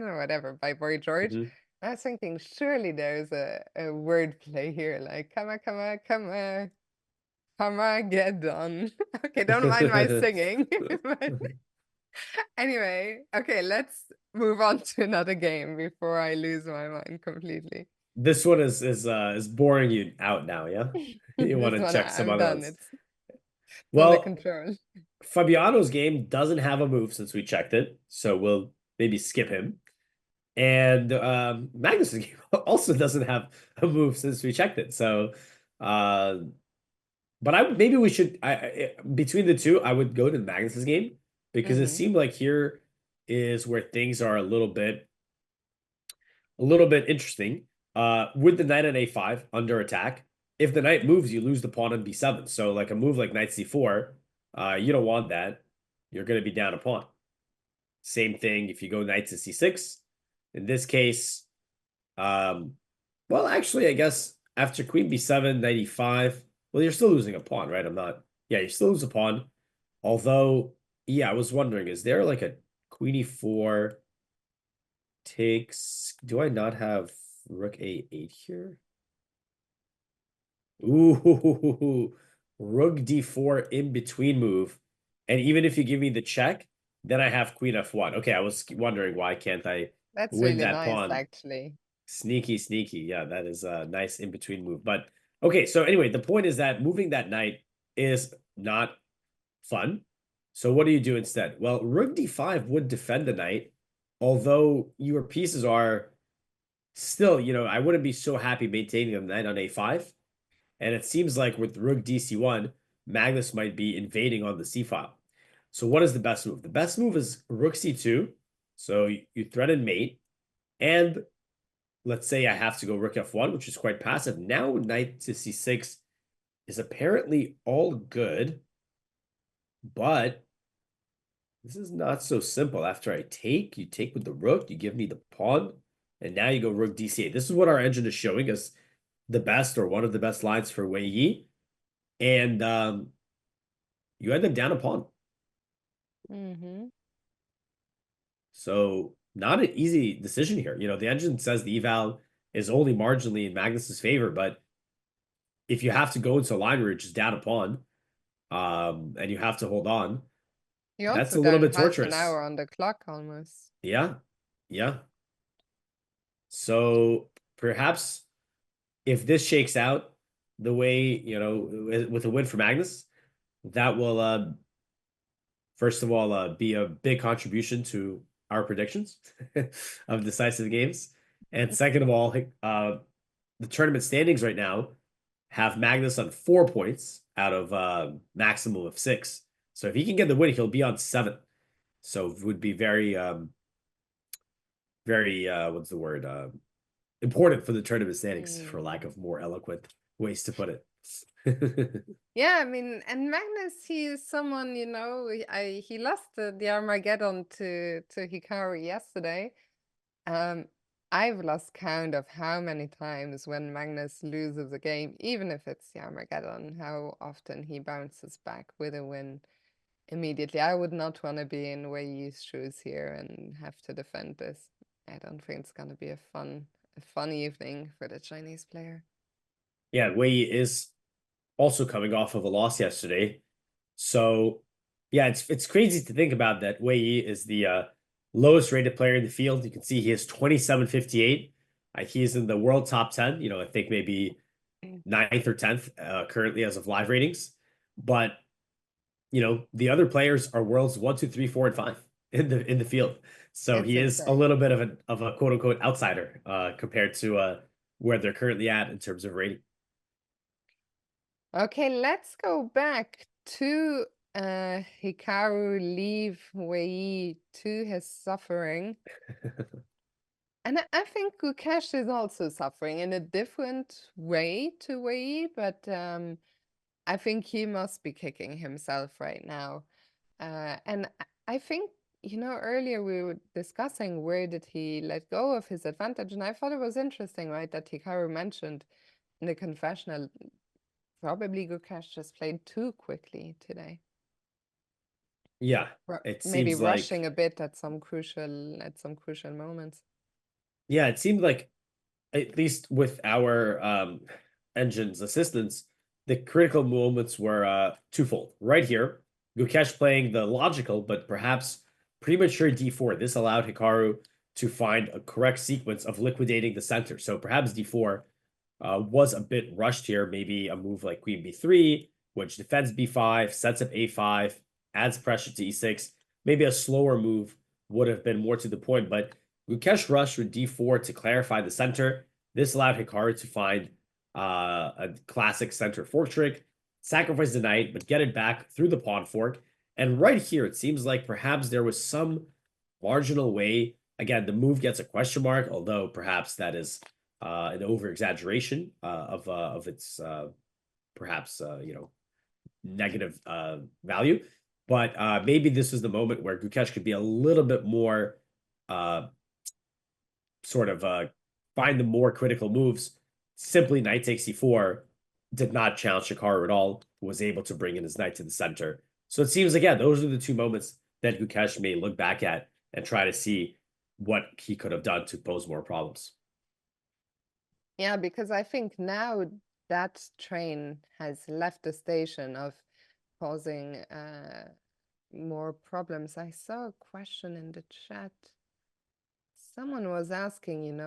or whatever by Boy George. I was thinking, surely there's a word play here, like, come on, Carmageddon. Okay, don't mind my singing. But anyway, okay, let's move on to another game before I lose my mind completely. This one is boring you out now, yeah? You want to check some I'm other done. ones. It's under Well, control. Fabiano's game doesn't have a move since we checked it, so we'll maybe skip him. And Magnus's game also doesn't have a move since we checked it. So, but maybe we should. Between the two, I would go to Magnus's game because it seemed like here is where things are a little bit interesting. With the knight at a5 under attack, if the knight moves, you lose the pawn on b7. So like a move like knight c4, you don't want that. You're going to be down a pawn. Same thing if you go knight to c6. In this case, well, actually, I guess after queen b7, knight e5, well, you're still losing a pawn, right? Yeah, you still lose a pawn. Although, yeah, I was wondering, is there like a queen e4 takes, do I not have rook a8 here? Ooh, rook d4 in between move. And even if you give me the check, then I have queen f1. Okay, I was wondering why can't I That's win really that nice, pawn? actually. Sneaky, sneaky. Yeah, that is a nice in between move. But okay, so anyway, the point is that moving that knight is not fun. So what do you do instead? Well, rook d5 would defend the knight, although your pieces are still, I wouldn't be so happy maintaining the knight on a5. And it seems like with rook dc1, Magnus might be invading on the c file. So what is the best move? The best move is rook c2. So you threaten mate. And let's say I have to go rook f1, which is quite passive. Now knight to c6 is apparently all good. But this is not so simple. After I take, you take with the rook, you give me the pawn, and now you go rook dc8. This is what our engine is showing us the best or one of the best lines for Wei Yi. And you end up down a pawn. Mm-hmm. So not an easy decision here. The engine says the eval is only marginally in Magnus's favor, but if you have to go into a line where you're just down a pawn, and you have to hold on, You're that's also a little down bit half an torturous. hour on the clock almost. Yeah. Yeah. So perhaps if this shakes out the way, with a win for Magnus, that will, first of all, be a big contribution to our predictions of decisive games. And second of all, the tournament standings right now have Magnus on 4 points out of maximum of 6. So if he can get the win, he'll be on 7. So it would be very, very, what's the word? Important for the tournament standings, for lack of more eloquent ways to put it. Yeah, I mean, and Magnus, he is someone, he lost the Armageddon to Hikaru yesterday. I've lost count of how many times when Magnus loses a game, even if it's the Armageddon, how often he bounces back with a win immediately. I would not want to be in Wei Yi's shoes here and have to defend this. I don't think it's gonna be a fun evening for the Chinese player. Yeah, Wei Yi is also coming off of a loss yesterday. So yeah, it's crazy to think about that Wei Yi is the lowest rated player in the field. You can see he has 2758. He's in the world top 10, I think maybe 9th or 10th currently as of live ratings. But the other players are worlds 1, 2, 3, 4, and 5 in the field. So It's he is a insane. little bit of a quote unquote outsider compared to where they're currently at in terms of rating. Okay, let's go back to Hikaru leave Wei Yi to his suffering. And I think Gukesh is also suffering in a different way to Wei Yi, but I think he must be kicking himself right now. And I think, earlier we were discussing where did he let go of his advantage, and I thought it was interesting, right, that Hikaru mentioned in the confessional, probably Gukesh just played too quickly today. Yeah, it Maybe seems rushing like a bit at some crucial moments. yeah, it seemed like at least with our engine's assistance, the critical moments were twofold. Right here, Gukesh playing the logical but perhaps premature d4. This allowed Hikaru to find a correct sequence of liquidating the center. So perhaps d4 was a bit rushed here. Maybe a move like queen b3, which defends b5, sets up a5, adds pressure to e6. Maybe a slower move would have been more to the point, but Gukesh rushed with d4 to clarify the center. This allowed Hikaru to find a classic center fork trick, sacrifice the knight, but get it back through the pawn fork. And right here, it seems like perhaps there was some marginal way. Again, the move gets a question mark, although perhaps that is an over-exaggeration of its perhaps negative value. But maybe this is the moment where Gukesh could be a little bit more find the more critical moves. Simply knight takes c4 did not challenge Hikaru at all, was able to bring in his knight to the center. So it seems like, yeah, those are the two moments that Gukesh may look back at and try to see what he could have done to pose more problems. Yeah, because I think now that train has left the station of causing more problems. I saw a question in the chat. Someone was asking,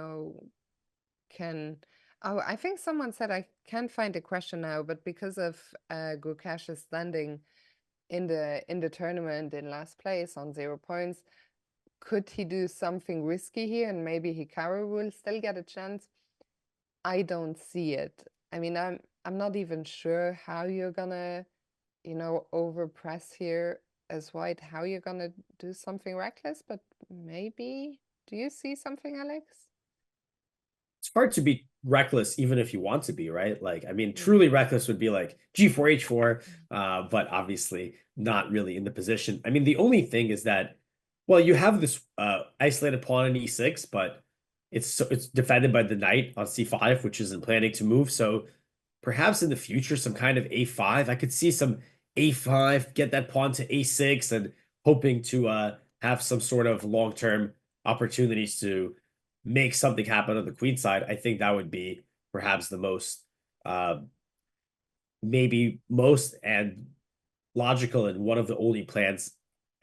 I think someone said I can't find the question now, but because of Gukesh's standing in the tournament in last place on 0 points, could he do something risky here and maybe Hikaru will still get a chance? I don't see it. I mean, I'm not even sure how you're gonna, overpress here as white, how you're gonna do something reckless, but maybe. Do you see something, Alex? It's hard to be reckless even if you want to be, right? Like, I mean, truly reckless would be like G4, H4, but obviously not really in the position. I mean, the only thing is that, well, you have this isolated pawn on E6, but it's defended by the knight on C5, which isn't planning to move. So perhaps in the future, some kind of A5. I could see some A5, get that pawn to A6, and hoping to have some sort of long-term opportunities to make something happen on the queen side. I think that would be perhaps the most, maybe most and logical and one of the only plans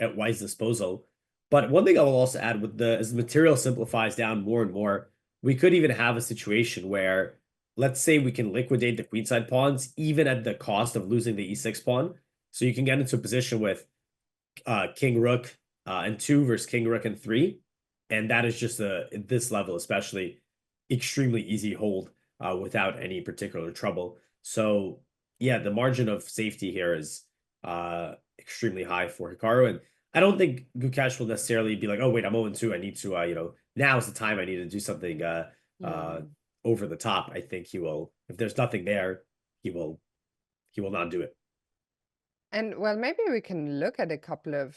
at White's disposal. But one thing I will also add as the material simplifies down more and more, we could even have a situation where, let's say we can liquidate the queenside pawns even at the cost of losing the E6 pawn. So you can get into a position with King Rook and 2 versus King Rook and 3. And that is just at this level, especially, extremely easy hold without any particular trouble. So yeah, the margin of safety here is extremely high for Hikaru. And I don't think Gukesh will necessarily be like, oh, wait, I'm 0-2. I need to, now's the time I need to do something over the top. I think he will, if there's nothing there, he will not do it. And well, maybe we can look at a couple of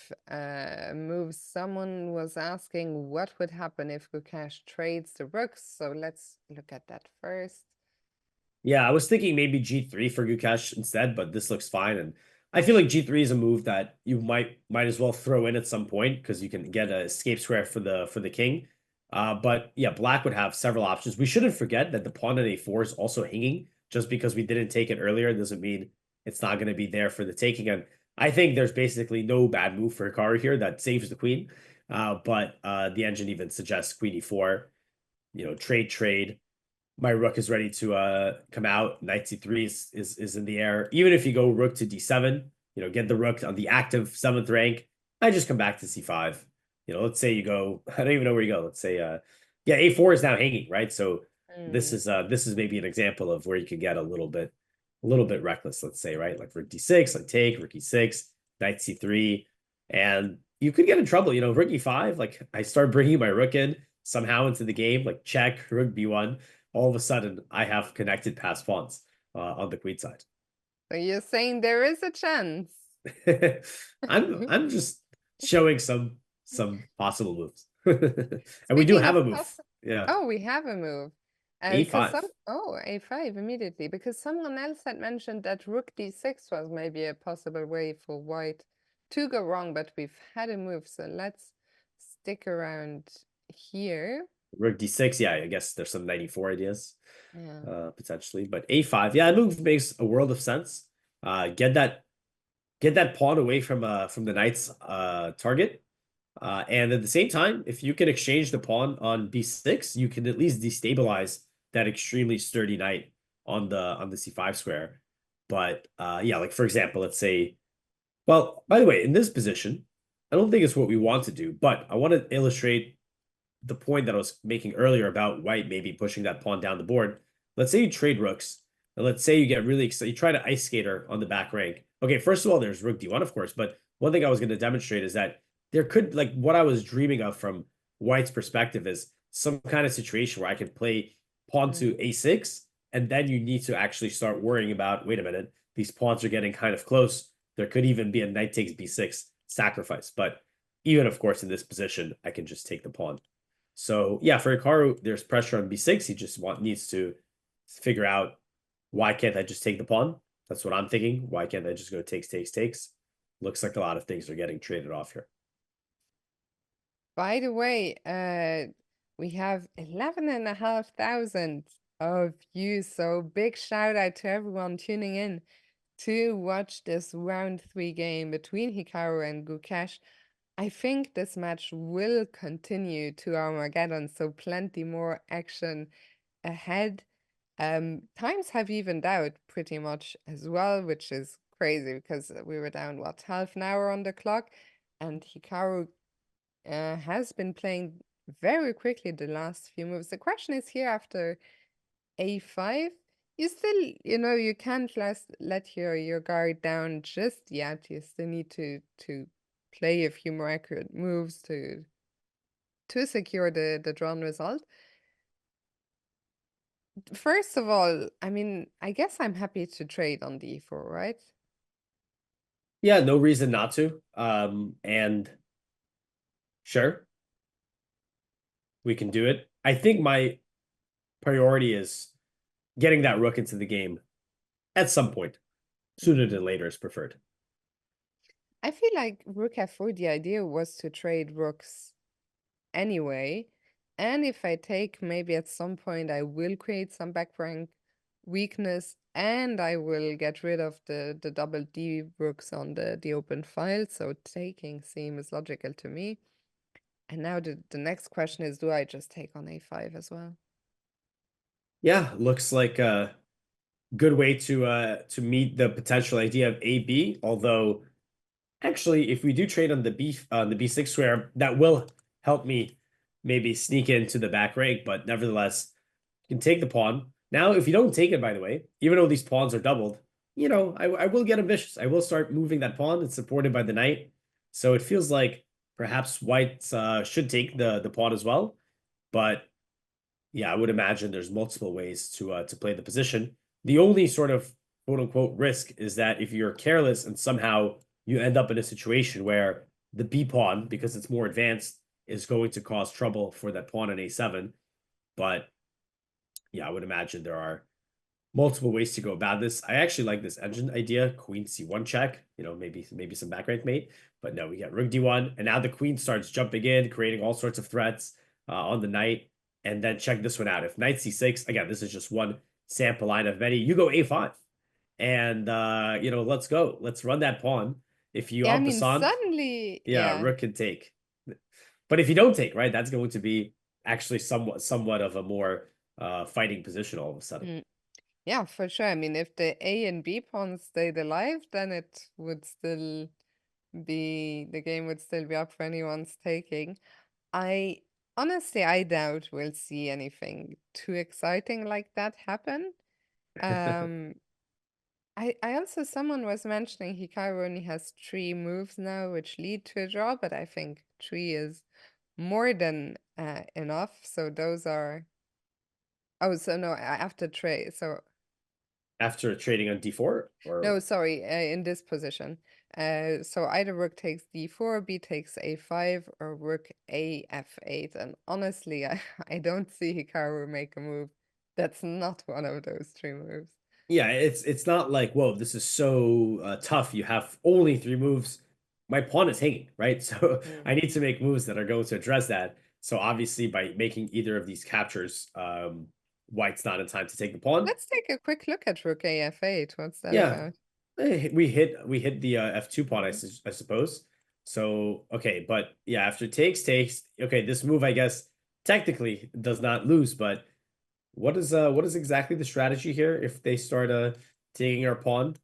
moves. Someone was asking what would happen if Gukesh trades the rooks. So let's look at that first. Yeah, I was thinking maybe G3 for Gukesh instead, but this looks fine. And I feel like G3 is a move that you might as well throw in at some point because you can get an escape square for the king. But yeah, black would have several options. We shouldn't forget that the pawn on A4 is also hanging. Just because we didn't take it earlier doesn't mean it's not going to be there for the taking. And I think there's basically no bad move for Hikaru here that saves the queen. But the engine even suggests queen E4, trade. My rook is ready to come out. Knight C3 is in the air. Even if you go rook to D7, get the rook on the active 7th rank, I just come back to C5. Let's say you go, I don't even know where you go. Let's say, yeah, A4 is now hanging, right? So this is maybe an example of where you could get a little bit reckless, let's say, right? Like rook D6, like take, rook E6, knight C3, and you could get in trouble. Rook E5, like I start bringing my rook in somehow into the game, like check, rook B1. All of a sudden, I have connected passed pawns on the queen side. So you're saying there is a chance? I'm just showing some possible moves, and we do have a move. Yeah. Oh, we have a move. A5. A5 immediately, because someone else had mentioned that rook D6 was maybe a possible way for white to go wrong, but we've had a move, so let's stick around here. Rook D6, yeah, I guess there's some 94 ideas, potentially, but A5, yeah, that move makes a world of sense. Get that pawn away from the knight's target, and at the same time, if you can exchange the pawn on B6, you can at least destabilize that extremely sturdy knight on the C5 square. But yeah, like for example, let's say, well, by the way, in this position, I don't think it's what we want to do, but I want to illustrate the point that I was making earlier about white maybe pushing that pawn down the board. Let's say you trade rooks, and let's say you get really excited. You try to ice skater on the back rank. Okay, first of all, there's rook D1, of course, but one thing I was going to demonstrate is that there could, like what I was dreaming of from white's perspective is some kind of situation where I could play pawn to a6, and then you need to actually start worrying about, wait a minute, these pawns are getting kind of close. There could even be a knight takes b6 sacrifice. But even, of course, in this position, I can just take the pawn. So yeah, for Hikaru, there's pressure on b6. He just needs to figure out, why can't I just take the pawn? That's what I'm thinking. Why can't I just go takes, takes, takes? Looks like a lot of things are getting traded off here. By the way, we have 11,500 of views, so big shout out to everyone tuning in to watch this round 3 game between Hikaru and Gukesh. I think this match will continue to Armageddon, so plenty more action ahead. Times have evened out pretty much as well, which is crazy because we were down, what, half an hour on the clock, and Hikaru has been playing very quickly the last few moves. The question is here after a5, you still, you can't let your guard down just yet. You still need to play a few more accurate moves to secure the drawn result. First of all, I mean, I guess I'm happy to trade on d4, right? Yeah, no reason not to. And sure, we can do it. I think my priority is getting that rook into the game at some point. Sooner than later is preferred. I feel like rook f4, the idea was to trade rooks anyway. And if I take, maybe at some point I will create some back rank weakness, and I will get rid of the double D rooks on the open file. So taking seems logical to me. And now the next question is, do I just take on a5 as well? Yeah, looks like a good way to meet the potential idea of AB. Although, actually, if we do trade on the b6 square, that will help me maybe sneak into the back rank. But nevertheless, you can take the pawn. Now, if you don't take it, by the way, even though these pawns are doubled, I will get ambitious. I will start moving that pawn. It's supported by the knight. So it feels like perhaps white should take the pawn as well. But yeah, I would imagine there's multiple ways to play the position. The only sort of quote unquote risk is that if you're careless and somehow you end up in a situation where the B pawn, because it's more advanced, is going to cause trouble for that pawn on a7. But yeah, I would imagine there are multiple ways to go about this. I actually like this engine idea, queen c1 check, maybe some back rank mate. But no, we got rook d1, and now the queen starts jumping in, creating all sorts of threats on the knight. And then check this one out. If knight c6, again, this is just one sample line of many, you go a5. And, let's go. Let's run that pawn. If you Yeah, I en mean, passant, suddenly, yeah, yeah. rook can take. But if you don't take, right, that's going to be actually somewhat of a more fighting position all of a sudden. Yeah, for sure. I mean, if the A and B pawns stayed alive, then it would still be, the game would still be up for anyone's taking. Honestly, I doubt we'll see anything too exciting like that happen. I also, someone was mentioning Hikaru only has 3 moves now, which lead to a draw, but I think 3 is more than enough. So those are, oh, so no, after trade, so After trading on d4? Or no, sorry, in this position. So either rook takes d4, b takes a5, or rook a f8. And honestly, I don't see Hikaru make a move that's not one of those 3 moves. yeah, it's not like, whoa, this is so tough. You have only 3 moves. My pawn is hanging, right? So I need to make moves that are going to address that. So obviously, by making either of these captures, white's not in time to take the pawn. Let's take a quick look at rook a f8. What's that Yeah, about? we hit the f2 pawn, I suppose. So okay, but yeah, after takes. Okay, this move, I guess, technically does not lose, but what is exactly the strategy here if they start taking our pawn?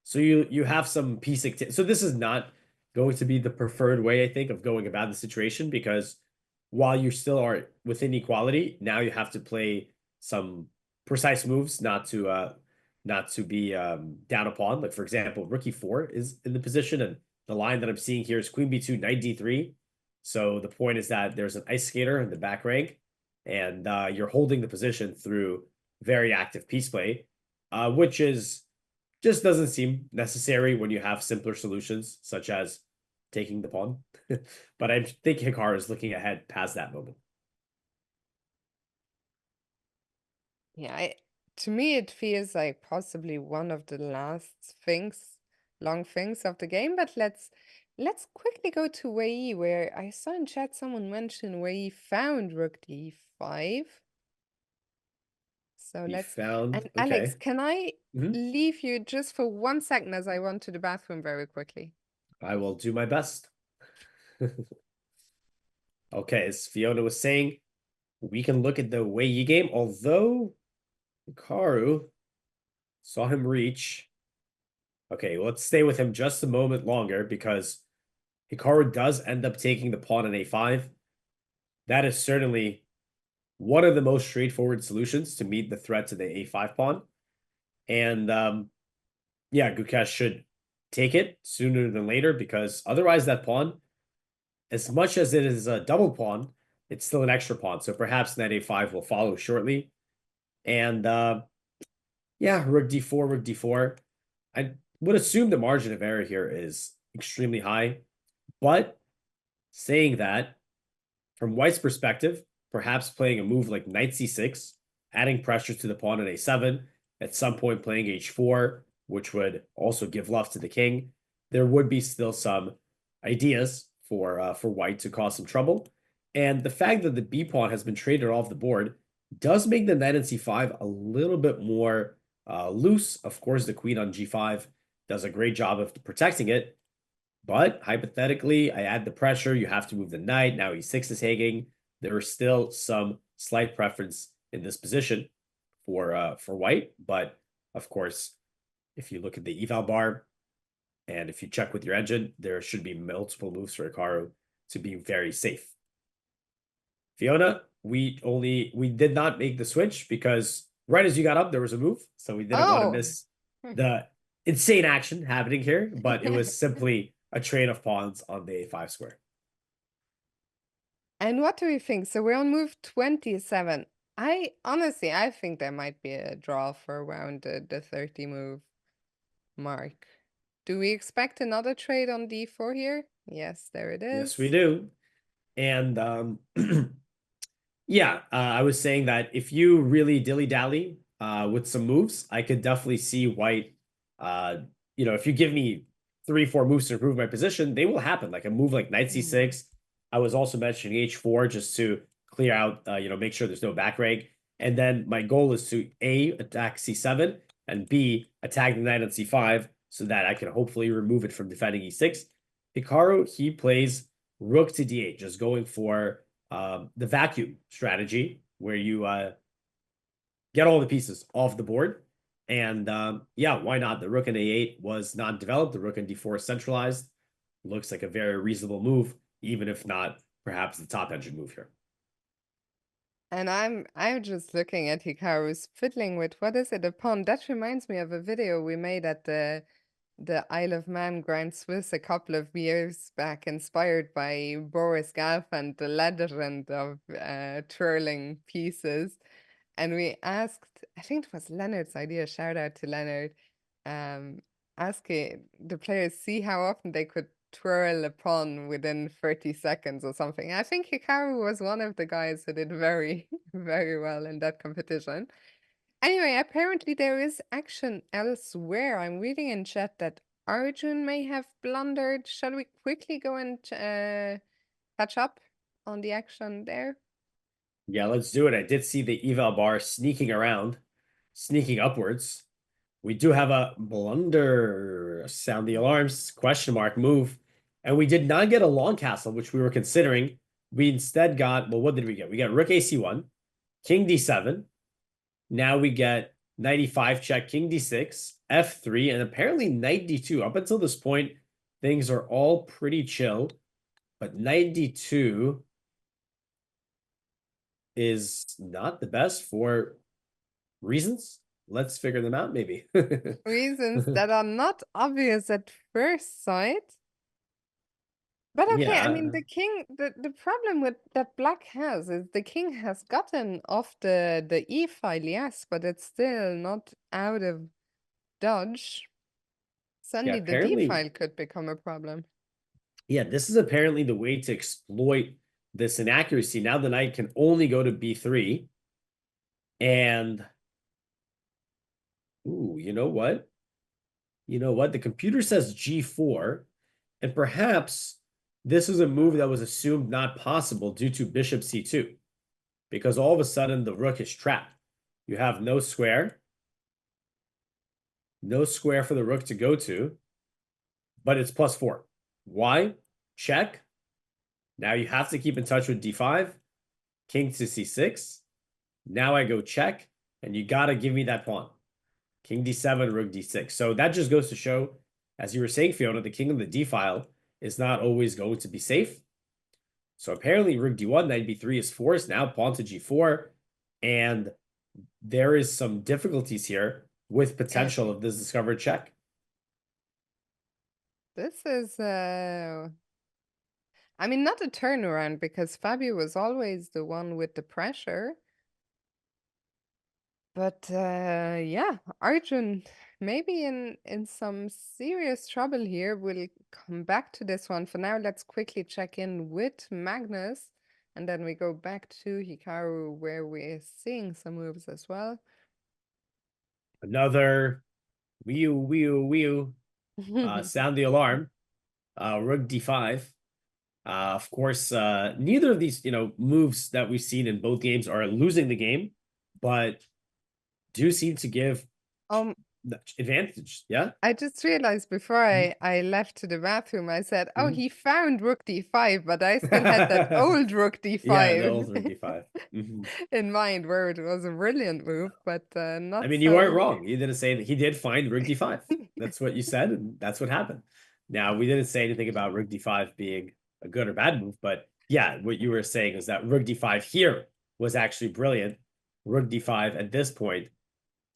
So you have some piece activity. So this is not going to be the preferred way, I think, of going about the situation, because while you still are within equality, now you have to play some precise moves not to be down a pawn. Like, for example, rook e4 is in the position, and the line that I'm seeing here is queen b2, knight d3. So the point is that there's an ice skater in the back rank. and you're holding the position through very active piece play, which just doesn't seem necessary when you have simpler solutions such as taking the pawn. But I think Hikaru is looking ahead past that moment. Yeah, to me it feels like possibly one of the last long things of the game, but let's quickly go to Wei, where I saw in chat someone mention Wei found rook d5. So We let's found, and Alex, okay. can I Mhm. leave you just for 1 second as I run to the bathroom very quickly? I will do my best. Okay, as Fiona was saying, we can look at the Wei Yi game, although Hikaru saw him reach. Okay, let's stay with him just a moment longer because Hikaru does end up taking the pawn on a5. That is certainly one of the most straightforward solutions to meet the threat to the a5 pawn. And yeah, Gukesh should take it sooner than later because otherwise that pawn, as much as it is a double pawn, it's still an extra pawn. So perhaps knight a5 will follow shortly. And yeah, rook d4, rook d4. I would assume the margin of error here is extremely high. But saying that, from White's perspective, perhaps playing a move like knight c6, adding pressure to the pawn at a7, at some point playing h4, which would also give love to the king, there would be still some ideas for White to cause some trouble. And the fact that the b pawn has been traded off the board does make the knight on c5 a little bit more loose. Of course, the queen on g5 does a great job of protecting it. But hypothetically, I add the pressure. You have to move the knight. Now e6 is hanging. There is still some slight preference in this position for White. But of course, if you look at the eval bar and if you check with your engine, there should be multiple moves for Hikaru to be very safe. Fiona, we did not make the switch because right as you got up, there was a move. So we didn't want to Oh. miss the insane action happening here, but it was simply a train of pawns on the a5 square. And what do we think? So we're on move 27. I think there might be a draw for around the 30 move mark. Do we expect another trade on d4 here? Yes, there it is. Yes, we do. And yeah, I was saying that if you really dilly-dally with some moves, I could definitely see White, if you give me 3-4 moves to improve my position, they will happen. Like a move like knight c6. I was also mentioning h4 just to clear out, make sure there's no back rank. And then my goal is to A, attack c7, and B, attack the knight on c5 so that I can hopefully remove it from defending e6. Hikaru, he plays rook to d8, just going for the vacuum strategy where you get all the pieces off the board. And yeah, why not? The rook in a8 was not developed. The rook in d4 is centralized. Looks like a very reasonable move, even if not perhaps the top engine move here. And I'm just looking at Hikaru's fiddling with, what is it, a pawn? That reminds me of a video we made at the Isle of Man Grand Swiss a couple of years back, inspired by Boris Galf and the legend of twirling pieces. And we asked, I think it was Leonard's idea, shout out to Leonard, asking the players see how often they could twirl a pawn within 30 seconds or something. I think Hikaru was one of the guys who did very, very well in that competition. Anyway, apparently there is action elsewhere. I'm reading in chat that Arjun may have blundered. Shall we quickly go and catch up on the action there? Yeah, let's do it. I did see the eval bar sneaking around, sneaking upwards. We do have a blunder. Sound the alarms, question mark, move. And we did not get a long castle, which we were considering. We instead got, well, what did we get? We got rook ac1, king d7. Now we get knight e5 check, king d6, f3, and apparently knight d2. Up until this point, things are all pretty chill. But knight d2 is not the best for reasons. Let's figure them out, maybe. Reasons that are not obvious at first sight. But okay, I mean, Yeah, the king, the problem with that black has is the king has gotten off the e file, yes, but it's still not out of dodge. yeah, Suddenly the d apparently, file could become a problem. yeah, this is apparently the way to exploit this inaccuracy. Now the knight can only go to b3. And, ooh, you know what? You know what? The computer says g4, and perhaps this is a move that was assumed not possible due to bishop c2, because all of a sudden the rook is trapped. You have no square for the rook to go to, but it's +4. Why? Check. Now you have to keep in touch with d5, king to c6. Now I go check, and you got to give me that pawn. King d7, rook d6. So that just goes to show, as you were saying, Fiona, the king of the d file is not always going to be safe. So apparently rook d1, knight b3 is forced. Now pawn to g4. And there is some difficulties here with potential of this discovered check. This is I mean, not a turnaround because Fabio was always the one with the pressure. But yeah, Arjun maybe in some serious trouble here. We'll come back to this one. For now, let's quickly check in with Magnus, and then we go back to Hikaru where we're seeing some moves as well. Another sound the alarm. Rook d5. Of course, neither of these, moves that we've seen in both games are losing the game, but do seem to give Um, advantage. Yeah. I just realized before I left to the bathroom, I said, "Oh, he found Rook d5," but I still had that old Rook Yeah, the old d5 rook d5. in mind, where it was a brilliant move, but I not mean, you so weren't here. wrong. You didn't say that he did find rook d5. That's what you said, and that's what happened. Now, we didn't say anything about rook d5 being a good or bad move, but yeah, what you were saying is that rook d5 here was actually brilliant. Rook d5 at this point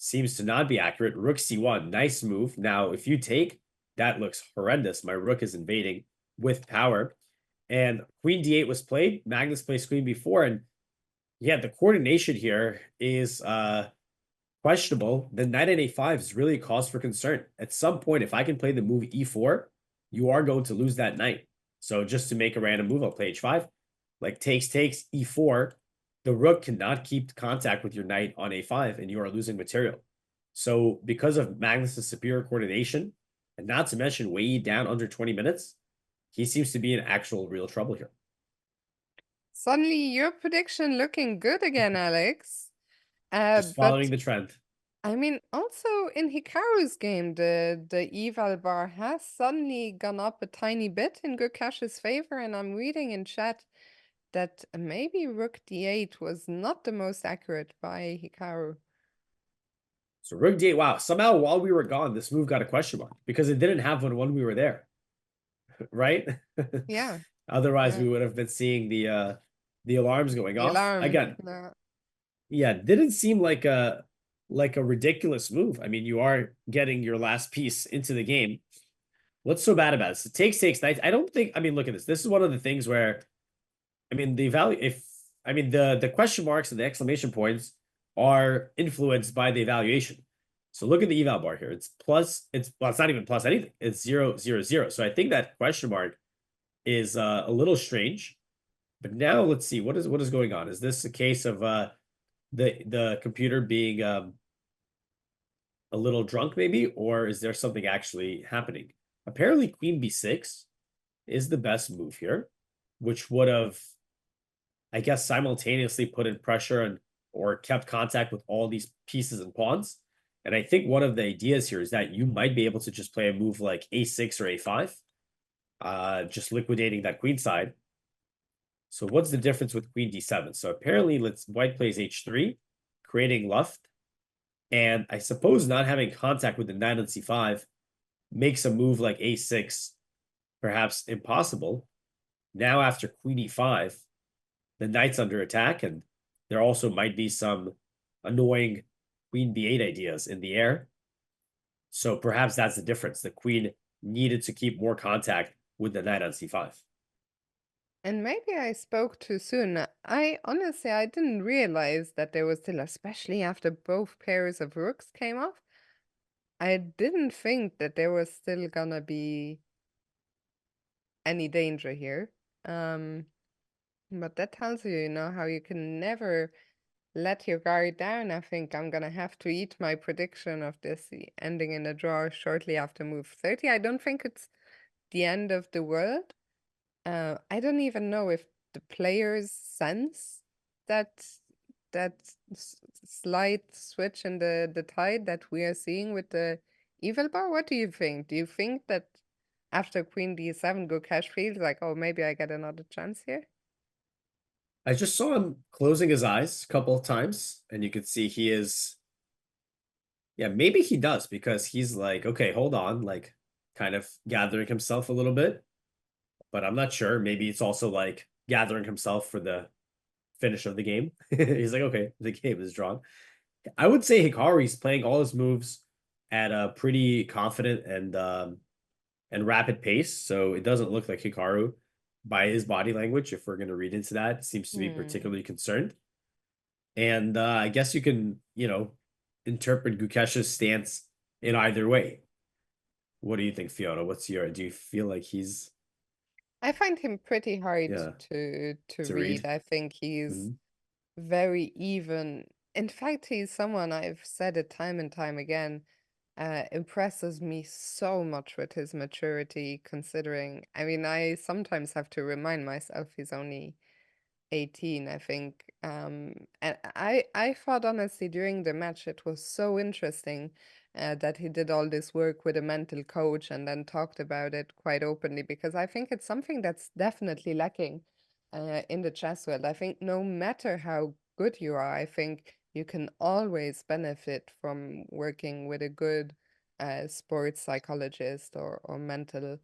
seems to not be accurate. Rook c1, nice move. Now, if you take, that looks horrendous. My rook is invading with power. And queen d8 was played. Magnus plays queen b4, and yeah, the coordination here is questionable. The knight at a5 is really a cause for concern. At some point, if I can play the move e4, you are going to lose that knight. So just to make a random move, I'll play h5. Like takes, e4. The rook cannot keep contact with your knight on a5, and you are losing material. So because of Magnus's superior coordination, and not to mention way down under 20 minutes, he seems to be in actual real trouble here. Suddenly, your prediction looking good again, Alex. Just following the trend. I mean, also in Hikaru's game, the eval bar has suddenly gone up a tiny bit in Gukesh's favor, and I'm reading in chat that maybe Rook d8 was not the most accurate by Hikaru. So rook d8, wow. Somehow while we were gone, this move got a question mark because it didn't have one when we were there. Right? Yeah. Otherwise, Yeah. we would have been seeing the alarms going The off. alarm. Again, No. yeah, didn't seem like a ridiculous move. I mean, you are getting your last piece into the game. What's so bad about it? So takes knight. I don't think, I mean, look at this. This is one of the things where, I mean, the question marks and the exclamation points are influenced by the evaluation. So look at the eval bar here. It's well, it's not even plus anything. It's 0, 0, 0. So I think that question mark is a little strange. But now let's see what is going on. Is this a case of the computer being a little drunk maybe, or is there something actually happening? Apparently queen b6 is the best move here, which would have, I guess, simultaneously put in pressure and or kept contact with all these pieces and pawns. And I think one of the ideas here is that you might be able to just play a move like a6 or a5, just liquidating that queen side. So what's the difference with queen d7? So apparently white plays h3, creating luft. And I suppose not having contact with the knight on c5 makes a move like a6 perhaps impossible. Now after queen e5, the knight's under attack, and there also might be some annoying queen b8 ideas in the air. So perhaps that's the difference. The queen needed to keep more contact with the knight on c5. And maybe I spoke too soon. I honestly, I didn't realize that there was still, especially after both pairs of rooks came off, I didn't think that there was still gonna be any danger here. But that tells you, how you can never let your guard down. I think I'm gonna have to eat my prediction of this ending in a draw shortly after move 30. I don't think it's the end of the world. I don't even know if the players sense that slight switch in the tide that we are seeing with the evil bar. What do you think? Do you think that after Queen D7, Gukesh feels like, oh, maybe I get another chance here? I just saw him closing his eyes a couple of times, and you could see he is. Yeah, maybe he does, because he's like, okay, hold on, like kind of gathering himself a little bit. But I'm not sure. Maybe it's also like gathering himself for the finish of the game. He's like, okay, the game is drawn. I would say Hikaru's playing all his moves at a pretty confident and rapid pace. So it doesn't look like Hikaru, by his body language, if we're going to read into that, seems to be particularly concerned. And I guess you can, interpret Gukesh's stance in either way. What do you think, Fiona? Do you feel like he's I find him pretty hard yeah to to read. read? I think he's Mhm. very even. In fact, he's someone, I've said it time and time again, impresses me so much with his maturity, considering, I mean, I sometimes have to remind myself he's only 18, I think. And I thought honestly during the match it was so interesting that he did all this work with a mental coach and then talked about it quite openly, because I think it's something that's definitely lacking in the chess world. I think no matter how good you are, I think you can always benefit from working with a good sports psychologist or mental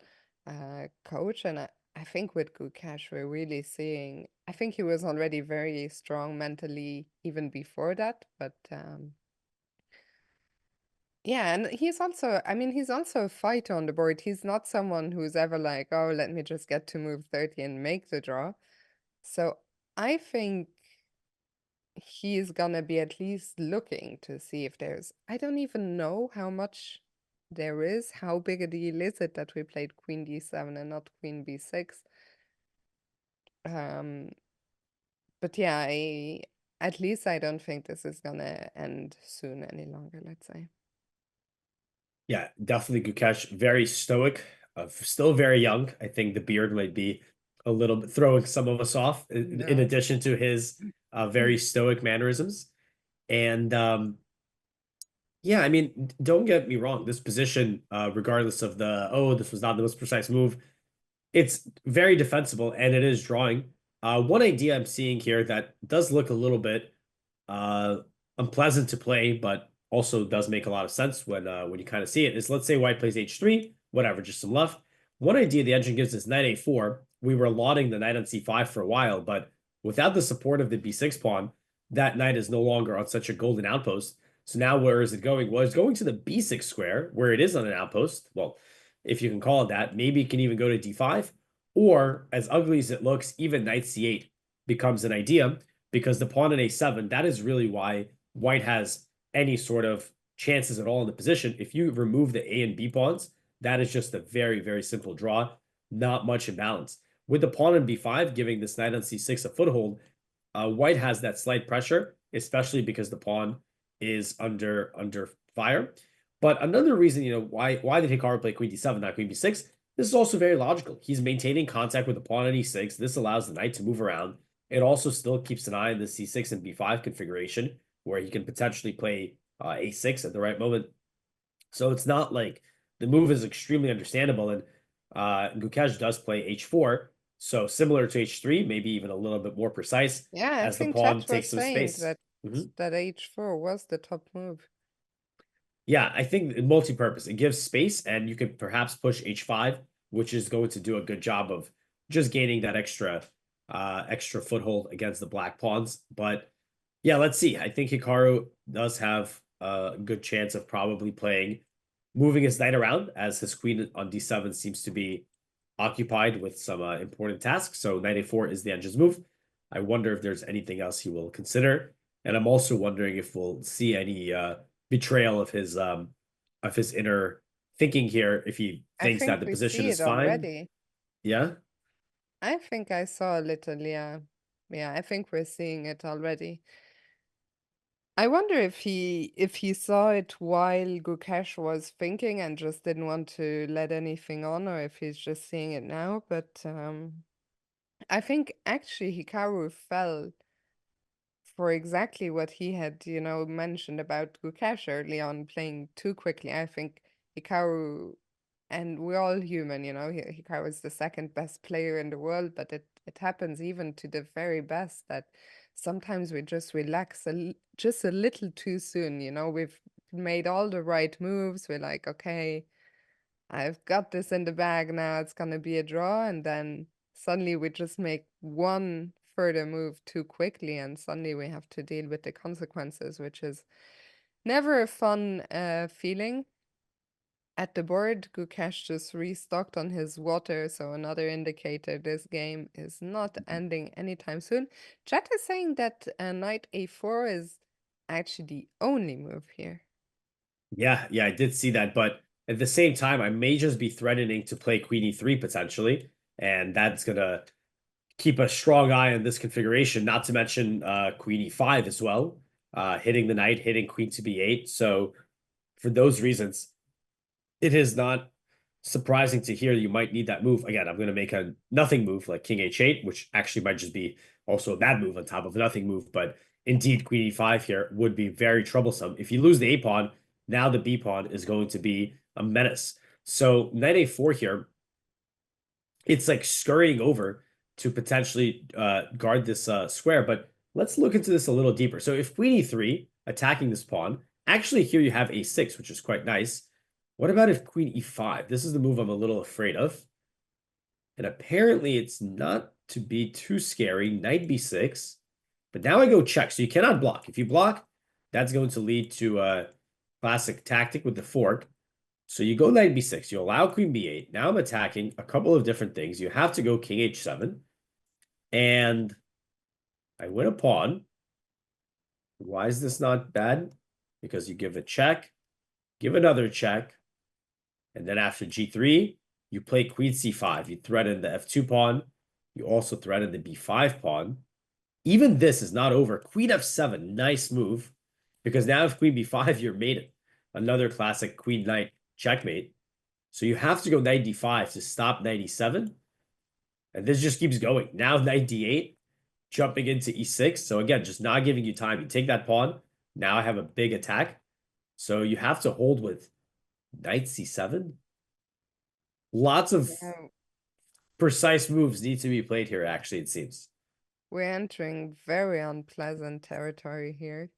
coach. And I think with Gukesh, we're really seeing, I think he was already very strong mentally even before that, but yeah, and he's also, I mean, he's also a fighter on the board. He's not someone who's ever like, oh, let me just get to move 30 and make the draw. So I think he's gonna be at least looking to see if there's, I don't even know how much there is. How big a deal is it that we played Queen D7 and not Queen B6? Um, But yeah, at least I don't think this is gonna end soon any longer, let's say. Yeah, definitely Gukesh, very stoic, still very young. I think the beard might be a little bit throwing some of us off, in No. addition to his very stoic mannerisms. And yeah, I mean, don't get me wrong, this position, regardless of this was not the most precise move, it's very defensible and it is drawing. One idea I'm seeing here that does look a little bit uh, unpleasant to play, but also does make a lot of sense when you kind of see it, is let's say white plays h3, whatever, just some left. One idea the engine gives is knight a4. We were lauding the knight on c5 for a while, but without the support of the b6 pawn, that knight is no longer on such a golden outpost. So now where is it going? Well, it's going to the b6 square, where it is on an outpost. Well, if you can call it that. Maybe it can even go to d5, or as ugly as it looks, even knight c8 becomes an idea, because the pawn in a7, that is really why white has any sort of chances at all in the position. If you remove the a and b pawns, that is just a very, very simple draw, not much imbalance. With the pawn in b5 giving this knight on c6 a foothold, white has that slight pressure, especially because the pawn is under fire. But another reason, why did Hikaru play queen d7, not queen b6? This is also very logical. He's maintaining contact with the pawn on e6. This allows the knight to move around. It also still keeps an eye on the c6 and b5 configuration, where he can potentially play a6 at the right moment. So it's not like the move is extremely understandable. And Gukesh does play h4. So similar to h3, maybe even a little bit more precise, Yeah, I as the think pawn chat was takes some saying space. that that h4 was the top move. Yeah, I think multi-purpose. It gives space, and you could perhaps push h5, which is going to do a good job of just gaining that extra foothold against the black pawns. But yeah, let's see. I think Hikaru does have a good chance of probably moving his knight around, as his queen on d7 seems to be occupied with some important tasks. So knight a4 is the engine's move. I wonder if there's anything else he will consider. And I'm also wondering if we'll see any betrayal of his inner thinking here, if he I thinks that think the we position see is it fine. already. Yeah. I think I saw a little, yeah. Yeah, I think we're seeing it already. I wonder if he saw it while Gukesh was thinking and just didn't want to let anything on, or if he's just seeing it now. But I think actually Hikaru fell for exactly what he had, mentioned about Gukesh early on, playing too quickly. I think Hikaru, and we're all human, Hikaru is the second best player in the world, but it happens even to the very best that sometimes we just relax just a little too soon, we've made all the right moves. We're like, okay, I've got this in the bag now, it's gonna be a draw, and then suddenly we just make one further move too quickly, and suddenly we have to deal with the consequences, which is never a fun feeling. At the board, Gukesh just restocked on his water, so another indicator this game is not ending anytime soon. Chat is saying that knight a4 is actually the only move here. Yeah, I did see that, but at the same time, I may just be threatening to play queen e3 potentially, and that's gonna keep a strong eye on this configuration, not to mention queen e5 as well, hitting the knight, hitting queen to b8. So for those reasons, it is not surprising to hear you might need that move. Again, I'm going to make a nothing move like king h8, which actually might just be also a bad move on top of a nothing move, but indeed queen e5 here would be very troublesome. If you lose the a pawn, now the b pawn is going to be a menace. So knight a4 here, it's like scurrying over to potentially guard this square, but let's look into this a little deeper. So if queen e3, attacking this pawn, actually here you have a6, which is quite nice. What about if queen e5? This is the move I'm a little afraid of. And apparently it's not to be too scary. Knight b6. But now I go check. So you cannot block. If you block, that's going to lead to a classic tactic with the fork. So you go knight b6. You allow queen b8. Now I'm attacking a couple of different things. You have to go king h7. And I win a pawn. Why is this not bad? Because you give a check, give another check, and then after g3, you play queen c5. You threaten the f2 pawn. You also threaten the b5 pawn. Even this is not over. Queen f7, nice move. Because now if queen b5, you're mated. Another classic queen knight checkmate. So you have to go knight d5 to stop knight e7. And this just keeps going. Now knight d8, jumping into e6. So again, just not giving you time. You take that pawn. Now I have a big attack. So you have to hold with knight c7. Lots of precise moves need to be played here, actually, it seems. We're entering very unpleasant territory here.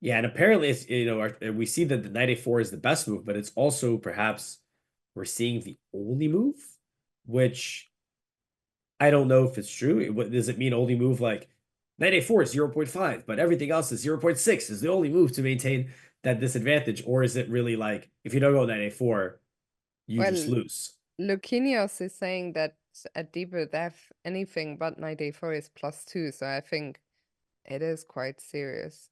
Yeah, and apparently it's, we see that the knight a4 is the best move, but it's also perhaps we're seeing the only move, which I don't know if it's true. Does it mean only move like knight a4 is 0.5, but everything else is 0.6 is the only move to maintain that disadvantage? Or is it really like, if you don't go knight a4, you just lose? Lucinios is saying that at deeper depth, anything but knight a4 is +2, so I think it is quite serious.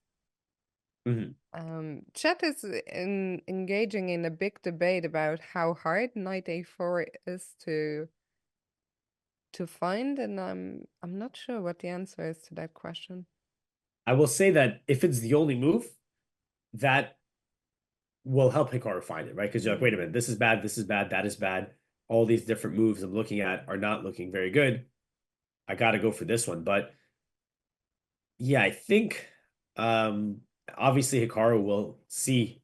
Chat is engaging in a big debate about how hard knight a4 is to find, and I'm not sure what the answer is to that question. I will say that if it's the only move, that will help Hikaru find it, right? Because you're like, wait a minute, this is bad, that is bad. All these different moves I'm looking at are not looking very good. I got to go for this one. But yeah, I think obviously Hikaru will see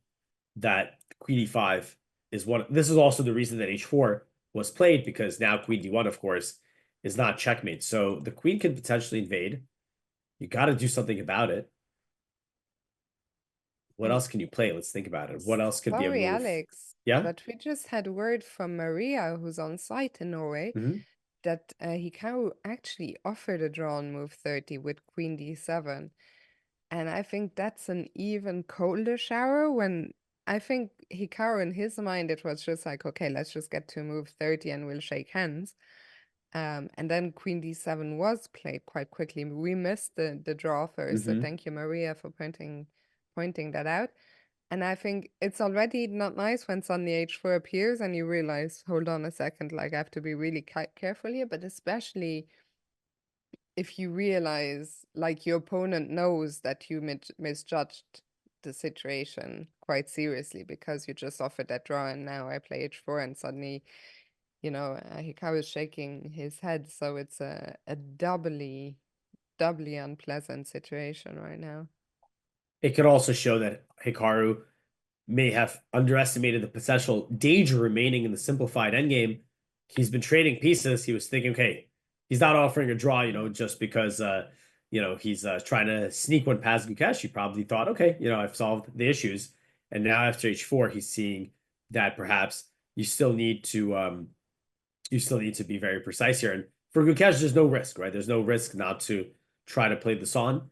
that queen e5 is one. This is also the reason that h4 was played, because now queen d1, of course, is not checkmate. So the queen can potentially invade. You got to do something about it. What else can you play? Let's think about it. What else could be a Sorry, move? Alex. Yeah. But we just had word from Maria, who's on site in Norway, that Hikaru actually offered a drawn move 30 with queen d7. And I think that's an even colder shower when I think Hikaru, in his mind, it was just like, okay, let's just get to move 30 and we'll shake hands. And then Queen D7 was played quite quickly. We missed the draw first, so thank you, Maria, for pointing that out. And I think it's already not nice when suddenly H4 appears and you realize, hold on a second, like I have to be really careful here, but especially if you realize, like, your opponent knows that you misjudged the situation quite seriously because you just offered that draw and now I play H4 and suddenly, Hikaru is shaking his head. So it's a doubly unpleasant situation right now. It could also show that Hikaru may have underestimated the potential danger remaining in the simplified endgame. He's been trading pieces. He was thinking, okay, he's not offering a draw, just because, he's trying to sneak one past Gukesh. He probably thought, okay, I've solved the issues. And now after H4, he's seeing that perhaps you still need to be very precise here. And for Gukesh, there's no risk, right? There's no risk not to try to play this on.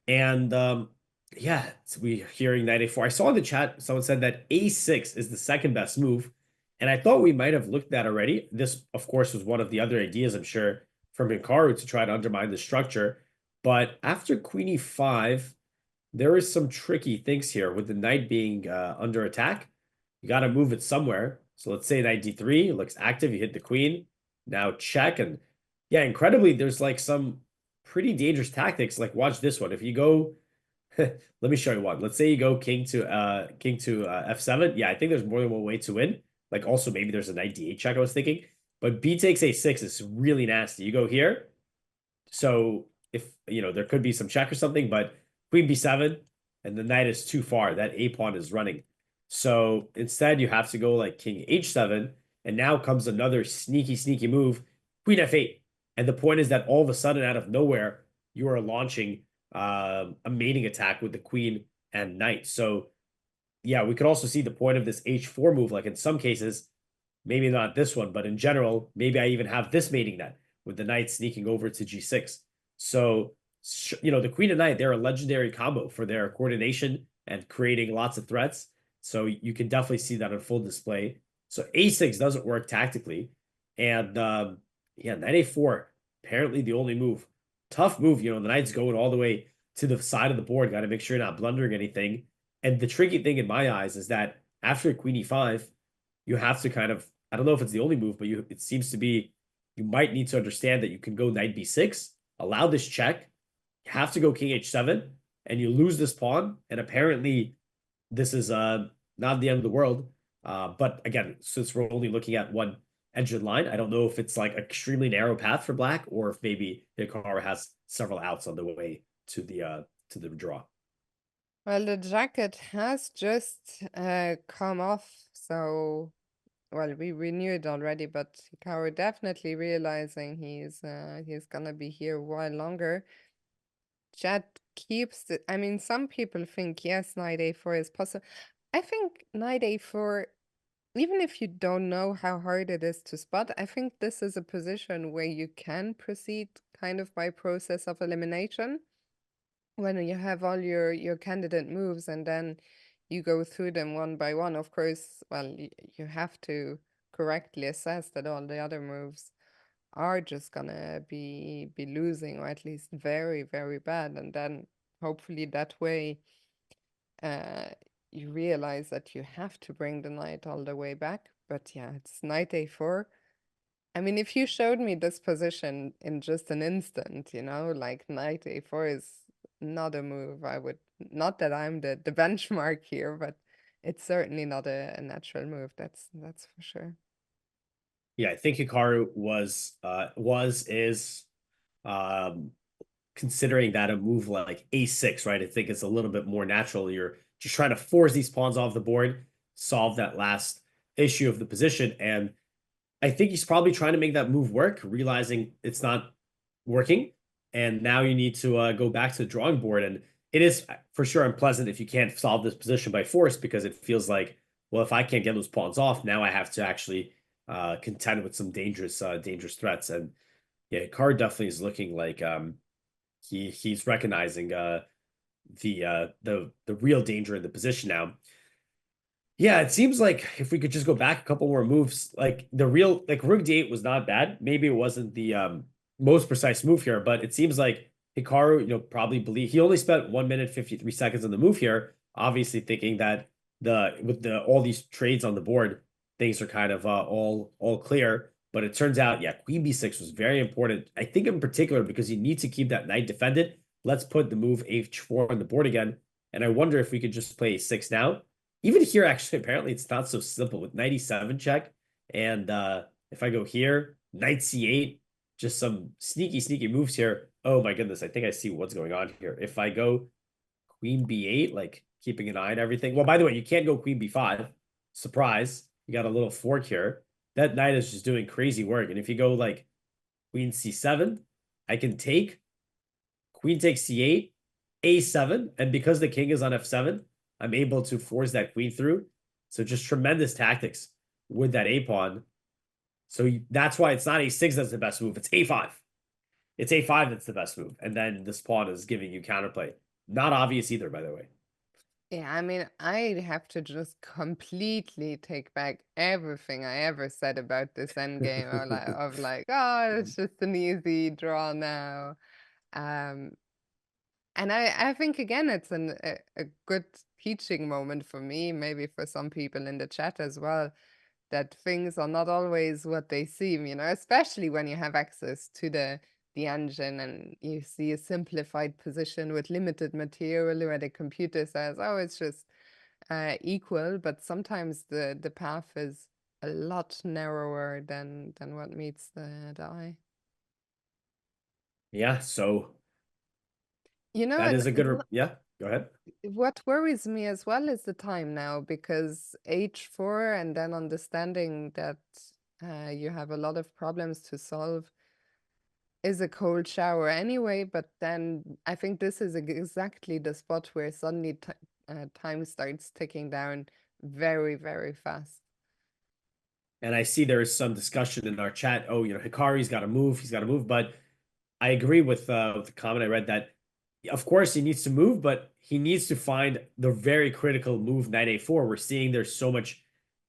And yeah, so we hearing knight a4. I saw in the chat someone said that a6 is the second best move, and I thought we might have looked at that already. This, of course, was one of the other ideas, I'm sure, from Hikaru to try to undermine the structure. But after queen e5, there is some tricky things here with the knight being under attack. You got to move it somewhere. So let's say knight d3 it looks active. You hit the queen. Now check, and yeah, incredibly, there's like some pretty dangerous tactics. Like watch this one. If you go. Let me show you one. Let's say you go king to f7. Yeah, I think there's more than one way to win. Like also maybe there's a knight d8 check I was thinking. But b takes a6 is really nasty. You go here. So if there could be some check or something, but queen b7 and the knight is too far. That a pawn is running. So instead you have to go like king h7, and now comes another sneaky move, queen f8. And the point is that all of a sudden out of nowhere you are launching a mating attack with the queen and knight. So yeah, we could also see the point of this h4 move. Like in some cases, maybe not this one, but in general, maybe I even have this mating net with the knight sneaking over to g6. So, the queen and knight, they're a legendary combo for their coordination and creating lots of threats. So you can definitely see that on full display. So a6 doesn't work tactically. And yeah, knight a4, apparently the only move. Tough move, the knight's going all the way to the side of the board. Got to make sure you're not blundering anything. And the tricky thing in my eyes is that after queen e5, you have to kind of, I don't know if it's the only move, but it seems to be, you might need to understand that you can go knight b6, allow this check, you have to go king h7, and you lose this pawn. And apparently this is not the end of the world. But again, since we're only looking at one edged line, I don't know if it's like an extremely narrow path for black, or if maybe Hikaru has several outs on the way to the draw. Well, the jacket has just come off, so well, we knew it already, but Hikaru definitely realizing he's gonna be here a while longer. Chat keeps it. I mean, some people think yes, knight a4 is possible. I think knight a4, even if you don't know how hard it is to spot, I think this is a position where you can proceed kind of by process of elimination. When you have all your candidate moves and then you go through them one by one, of course, well, you have to correctly assess that all the other moves are just gonna be losing, or at least very, very bad. And then hopefully that way you realize that you have to bring the knight all the way back. But yeah, it's knight a4. I mean, if you showed me this position in just an instant, like knight a4 is not a move I would, not that I'm the benchmark here, but it's certainly not a natural move. That's for sure. Yeah, I think Hikaru is considering that a move like a6, right? I think it's a little bit more natural. You're just trying to force these pawns off the board, solve that last issue of the position. And I think he's probably trying to make that move work, realizing it's not working. And now you need to go back to the drawing board. And it is for sure unpleasant if you can't solve this position by force, because it feels like, well, if I can't get those pawns off, now I have to actually contend with some dangerous threats. And yeah, Hikaru definitely is looking like he's recognizing the real danger in the position now. Yeah, it seems like if we could just go back a couple more moves, like the real, like Rook D8 was not bad. Maybe it wasn't the most precise move here, but it seems like Hikaru, probably he only spent 1 minute 53 seconds on the move here, obviously thinking that with all these trades on the board, things are kind of all clear. But it turns out, yeah, Queen B6 was very important. I think in particular because you need to keep that knight defended. Let's put the move H4 on the board again. And I wonder if we could just play 6 now. Even here, actually, apparently it's not so simple with 97 check. And if I go here, knight c8, just some sneaky moves here. Oh my goodness, I think I see what's going on here. If I go queen b8, like keeping an eye on everything. Well, by the way, you can't go queen b5. Surprise, you got a little fork here. That knight is just doing crazy work. And if you go like queen c7, I can take queen takes c8, a7, and because the king is on f7, I'm able to force that queen through. So just tremendous tactics with that a-pawn. So that's why it's not a6 that's the best move. It's a5. It's a5 that's the best move. And then this pawn is giving you counterplay. Not obvious either, by the way. Yeah, I mean, I'd have to just completely take back everything I ever said about this endgame of like, oh, it's just an easy draw now. And I think again it's a good teaching moment for me, maybe for some people in the chat as well, that things are not always what they seem, especially when you have access to the engine and you see a simplified position with limited material where the computer says, oh, it's just equal, but sometimes the path is a lot narrower than what meets the eye. Yeah, so That is a good, yeah, go ahead. What worries me as well is the time now, because H4 and then understanding that you have a lot of problems to solve is a cold shower anyway, but then I think this is exactly the spot where suddenly time starts ticking down very, very fast. And I see there is some discussion in our chat. Oh, Hikaru's got to move. He's got to move. But I agree with the comment I read that, of course, he needs to move, but he needs to find the very critical move, knight a4. We're seeing there's so much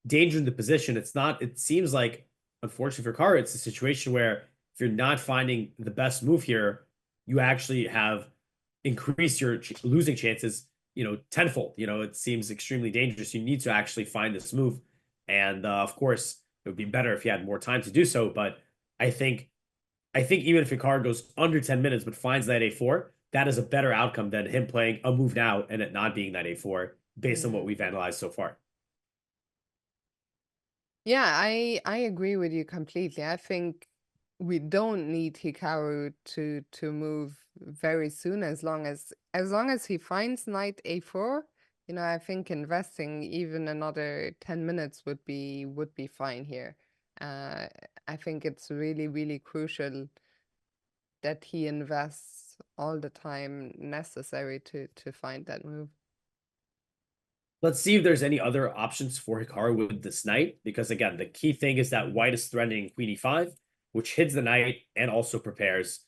danger in the position. It seems like, unfortunately for Hikaru, it's a situation where if you're not finding the best move here, you actually have increased your losing chances, tenfold. It seems extremely dangerous. You need to actually find this move. And of course, it would be better if he had more time to do so. But I think even if Hikaru goes under 10 minutes but finds that a4, that is a better outcome than him playing a move now and it not being that a4 based on what we've analyzed so far. Yeah, I agree with you completely. I think we don't need Hikaru to move very soon, as long as he finds knight a4. I think investing even another 10 minutes would be fine here. I think it's really, really crucial that he invests all the time necessary to find that move. Let's see if there's any other options for Hikaru with this knight, because again, the key thing is that white is threatening queen e5, which hits the knight and also prepares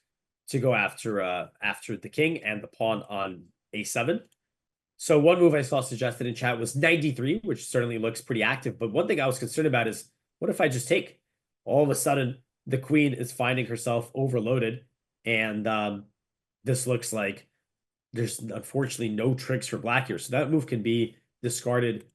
to go after the king and the pawn on a7. So one move I saw suggested in chat was 93, which certainly looks pretty active. But one thing I was concerned about is, what if I just take? All of a sudden, the queen is finding herself overloaded. And this looks like there's unfortunately no tricks for black here. So that move can be discarded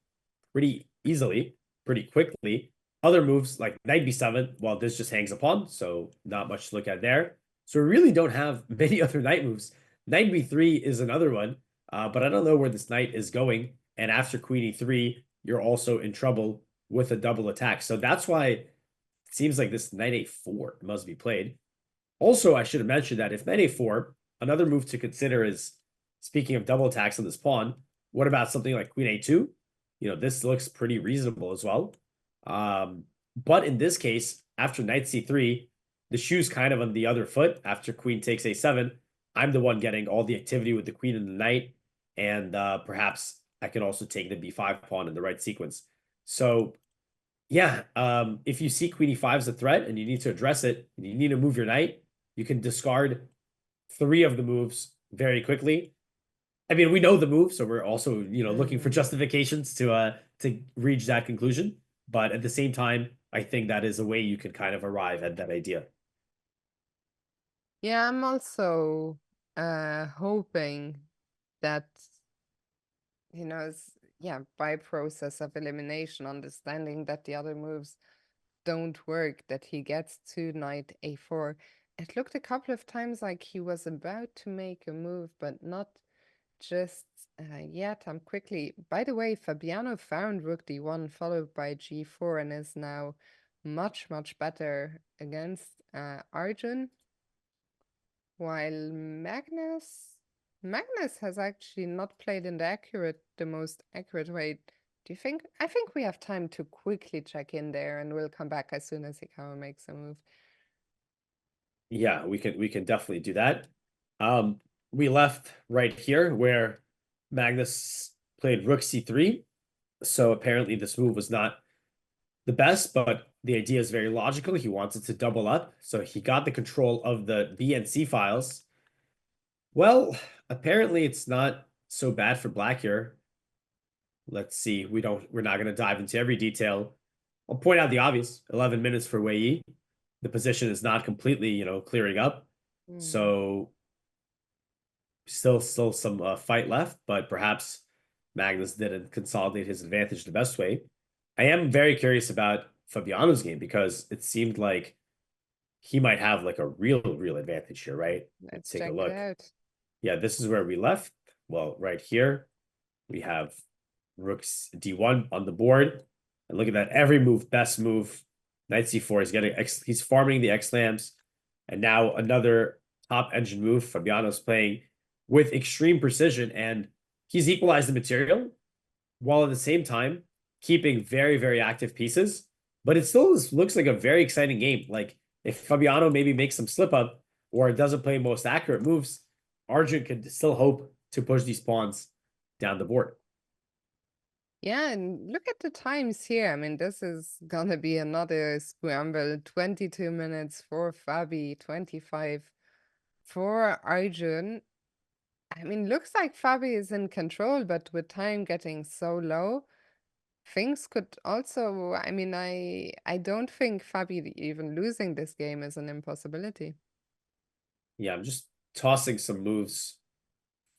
pretty easily, pretty quickly. Other moves like knight b7, well, this just hangs a pawn, so not much to look at there. So we really don't have many other knight moves. Knight b3 is another one, but I don't know where this knight is going. And after queen e3, you're also in trouble with a double attack. So that's why it seems like this knight a4 must be played. Also, I should have mentioned that if knight a4, another move to consider is, speaking of double attacks on this pawn, what about something like queen a2? This looks pretty reasonable as well. But in this case, after knight c3, the shoe's kind of on the other foot. After queen takes a7, I'm the one getting all the activity with the queen and the knight. And perhaps I can also take the b5 pawn in the right sequence. So yeah, if you see queen e5 as a threat and you need to address it, and you need to move your knight, you can discard 3 of the moves very quickly. I mean, we know the move, so we're also, looking for justifications to to reach that conclusion. But at the same time, I think that is a way you can kind of arrive at that idea. Yeah, I'm also hoping that, by process of elimination, understanding that the other moves don't work, that he gets to knight a4. It looked a couple of times like he was about to make a move, but not just yet. I'm quickly. By the way, Fabiano found rook d1 followed by g4 and is now much, much better against Arjun. While Magnus has actually not played in the most accurate way. Do you think? I think we have time to quickly check in there, and we'll come back as soon as Hikaru makes a move. Yeah, we can definitely do that. We left right here where Magnus played rook c3. So apparently this move was not the best, but the idea is very logical. He wanted to double up, so he got the control of the B and C files. Well, apparently it's not so bad for black here. Let's see. We're not going to dive into every detail. I'll point out the obvious. 11 minutes for Wei Yi. The position is not completely, clearing up. So still some fight left, but perhaps Magnus didn't consolidate his advantage the best way. I am very curious about Fabiano's game because it seemed like he might have like a real advantage here, right? Let's take check a look. it out. Yeah, this is where we left. Well, right here, we have rooks d1 on the board. And look at that. Every move, best move. Knight c4 is getting he's farming the X-lambs. And now another top engine move. Fabiano's playing with extreme precision, and he's equalized the material while at the same time keeping very active pieces. But it still looks like a very exciting game. Like if Fabiano maybe makes some slip up or doesn't play most accurate moves, Arjun can still hope to push these pawns down the board. Yeah, and look at the times here. I mean, this is gonna be another scramble. 22 minutes for Fabi, 25 for Arjun. I mean, looks like Fabi is in control, but with time getting so low, things could also, I mean, I don't think Fabi even losing this game is an impossibility. Yeah, I'm just tossing some moves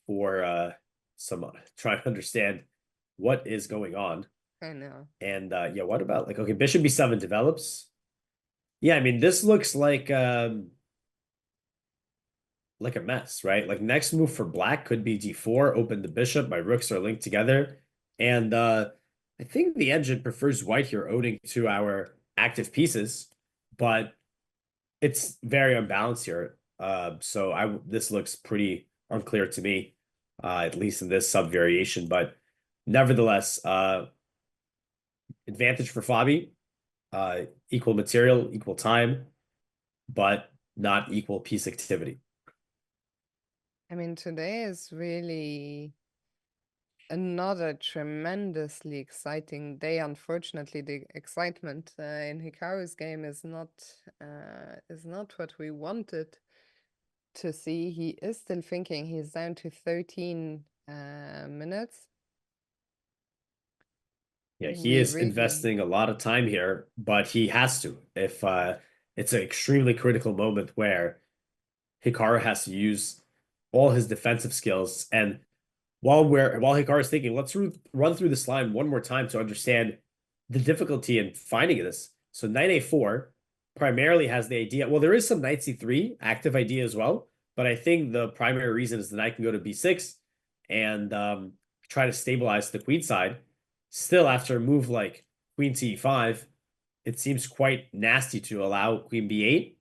for some trying to understand what is going on. I know. And yeah, what about like, okay, bishop b7 develops. Yeah, I mean, this looks like a mess, right? Like next move for black could be d4, open the bishop. My rooks are linked together. And I think the engine prefers white here, owning to our active pieces, but it's very unbalanced here. So this looks pretty unclear to me, at least in this sub variation. But nevertheless, advantage for Fabi, equal material, equal time, but not equal piece activity. I mean, today is really another tremendously exciting day. Unfortunately, the excitement in Hikaru's game is not what we wanted to see. He is still thinking. He's down to 13 minutes. Yeah, he is investing a lot of time here, but he has to. If it's an extremely critical moment where Hikaru has to use all his defensive skills. And while Hikaru is thinking, let's run through this line one more time to understand the difficulty in finding this. So knight a4 primarily has the idea. Well, there is some knight c3 active idea as well, but I think the primary reason is the knight can go to b6 and try to stabilize the queen side. Still, after a move like queen c5, it seems quite nasty to allow queen b8,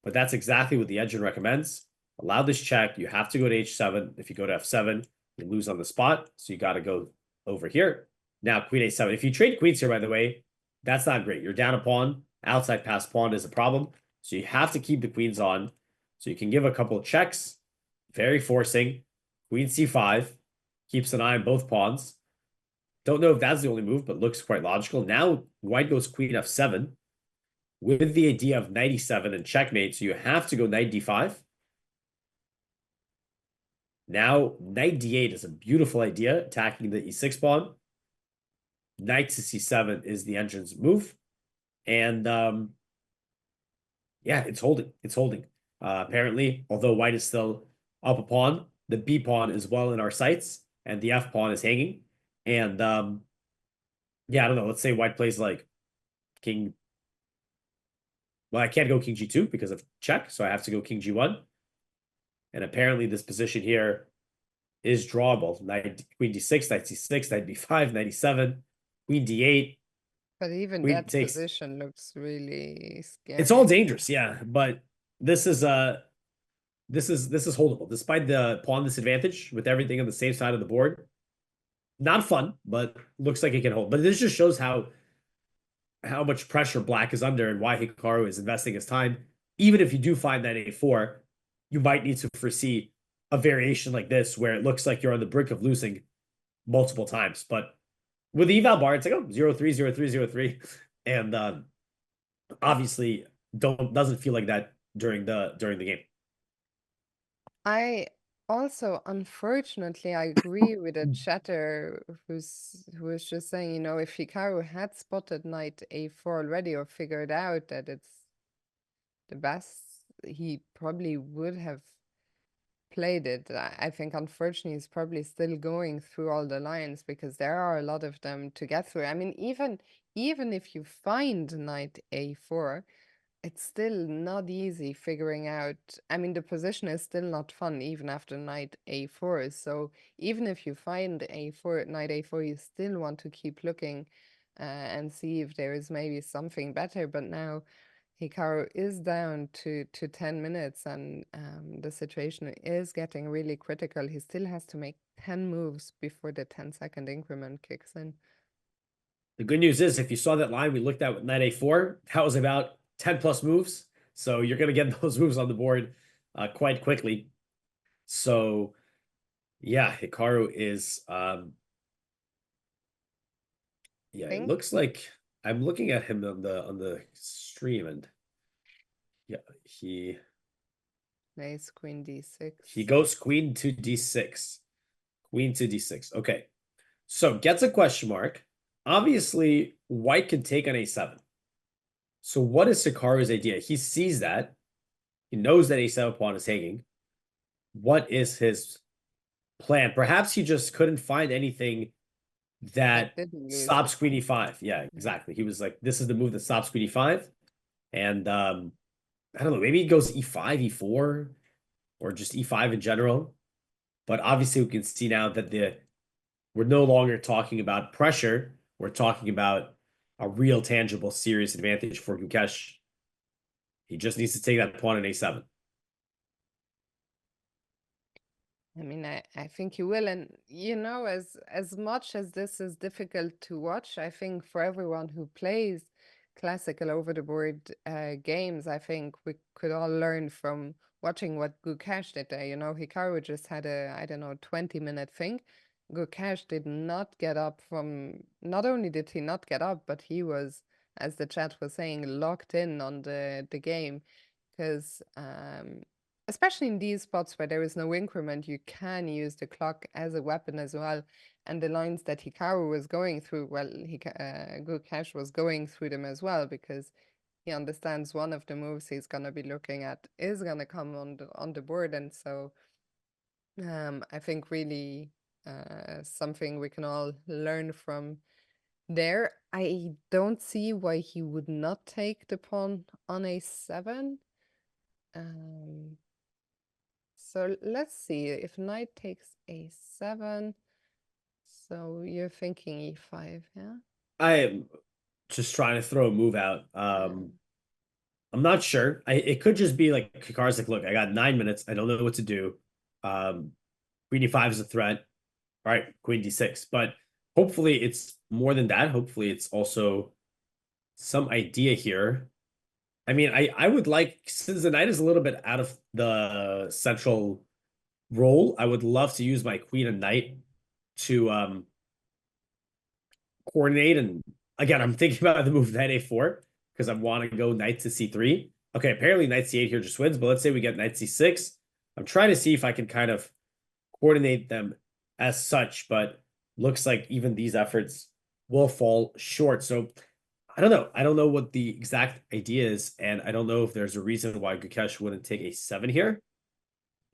but that's exactly what the engine recommends. Allow this check. You have to go to h7. If you go to f7, you lose on the spot, so you got to go over here. Now, queen a7. If you trade queens here, by the way, that's not great. You're down a pawn. Outside pass pawn is a problem, so you have to keep the queens on. So you can give a couple of checks. Very forcing. Queen c5. Keeps an eye on both pawns. Don't know if that's the only move, but looks quite logical. Now, white goes queen f7 with the idea of knight e7 and checkmate, so you have to go knight d5. Now, knight d8 is a beautiful idea, attacking the e6 pawn. knight to c7 is the entrance move. And yeah, it's holding. It's holding. Apparently, although white is still up a pawn, the b pawn is well in our sights, and the f pawn is hanging. And yeah, I don't know. Let's say white plays like king. Well, I can't go king g2 because of check, so I have to go king g1. And apparently, this position here is drawable. Knight, queen d6, knight c6, knight b5, knight e7, queen d8. But even Queen that takes. position looks really scary. It's all dangerous, yeah. But this is holdable despite the pawn disadvantage with everything on the same side of the board. Not fun, but looks like it can hold. But this just shows how much pressure black is under and why Hikaru is investing his time. Even if you do find that a4, you might need to foresee a variation like this where it looks like you're on the brink of losing multiple times. But with the eval bar, it's like, oh, 0-3, 0-3, 0-3. And obviously doesn't feel like that during the game. I also, unfortunately, I agree with a chatter who was just saying, you know, if Hikaru had spotted knight a4 already or figured out that it's the best, he probably would have played it. I think, unfortunately, he's probably still going through all the lines because there are a lot of them to get through. I mean, even if you find knight a4, it's still not easy figuring out. I mean, the position is still not fun even after knight a4. So even if you find a4, knight a4, you still want to keep looking and see if there is maybe something better. But now Hikaru is down to 10 minutes and the situation is getting really critical. He still has to make 10 moves before the 10-second increment kicks in. The good news is, if you saw that line we looked at with knight a4, that was about 10 plus moves. So you're going to get those moves on the board quite quickly. So yeah, Hikaru is, yeah, it looks like I'm looking at him on the stream and yeah, he Nice, queen d6. He goes queen to d6. Queen to d6. Okay. So gets a question mark. Obviously, white can take on a7. So what is Hikaru's idea? He sees that. He knows that a7 pawn is hanging. What is his plan? Perhaps he just couldn't find anything that stops queen e5. Yeah, exactly. He was like, this is the move that stops queen e5. And I don't know, maybe he goes e5, e4, or just e5 in general. But obviously we can see now that we're no longer talking about pressure. We're talking about a real, tangible, serious advantage for Gukesh. He just needs to take that pawn in a7. I mean, I think he will. And, you know, as much as this is difficult to watch, I think for everyone who plays classical over-the-board games, I think we could all learn from watching what Gukesh did there. You know, Hikaru just had a, I don't know, 20-minute thing. Gukesh did not get up from, not only did he not get up, but he was, as the chat was saying, locked in on the game. Because especially in these spots where there is no increment, you can use the clock as a weapon as well. And the lines that Hikaru was going through, well, Gukesh was going through them as well, because he understands one of the moves he's going to be looking at is going to come on the board. And so I think really something we can all learn from there. I don't see why he would not take the pawn on a7. So let's see, if knight takes a7, so you're thinking e5, yeah? I am just trying to throw a move out. I'm not sure. It could just be like Hikaru's like, look, I got 9 minutes. I don't know what to do. Queen e5 is a threat. All right, queen d6. But hopefully it's more than that. Hopefully it's also some idea here. I mean, I would like, since the knight is a little bit out of the central role, I would love to use my queen and knight to coordinate. And again, I'm thinking about the move knight a4 because I want to go knight to c3. Okay, apparently knight c8 here just wins, but let's say we get knight c6. I'm trying to see if I can kind of coordinate them as such, but looks like even these efforts will fall short. So I don't know. I don't know what the exact idea is, and I don't know if there's a reason why Gukesh wouldn't take a7 here.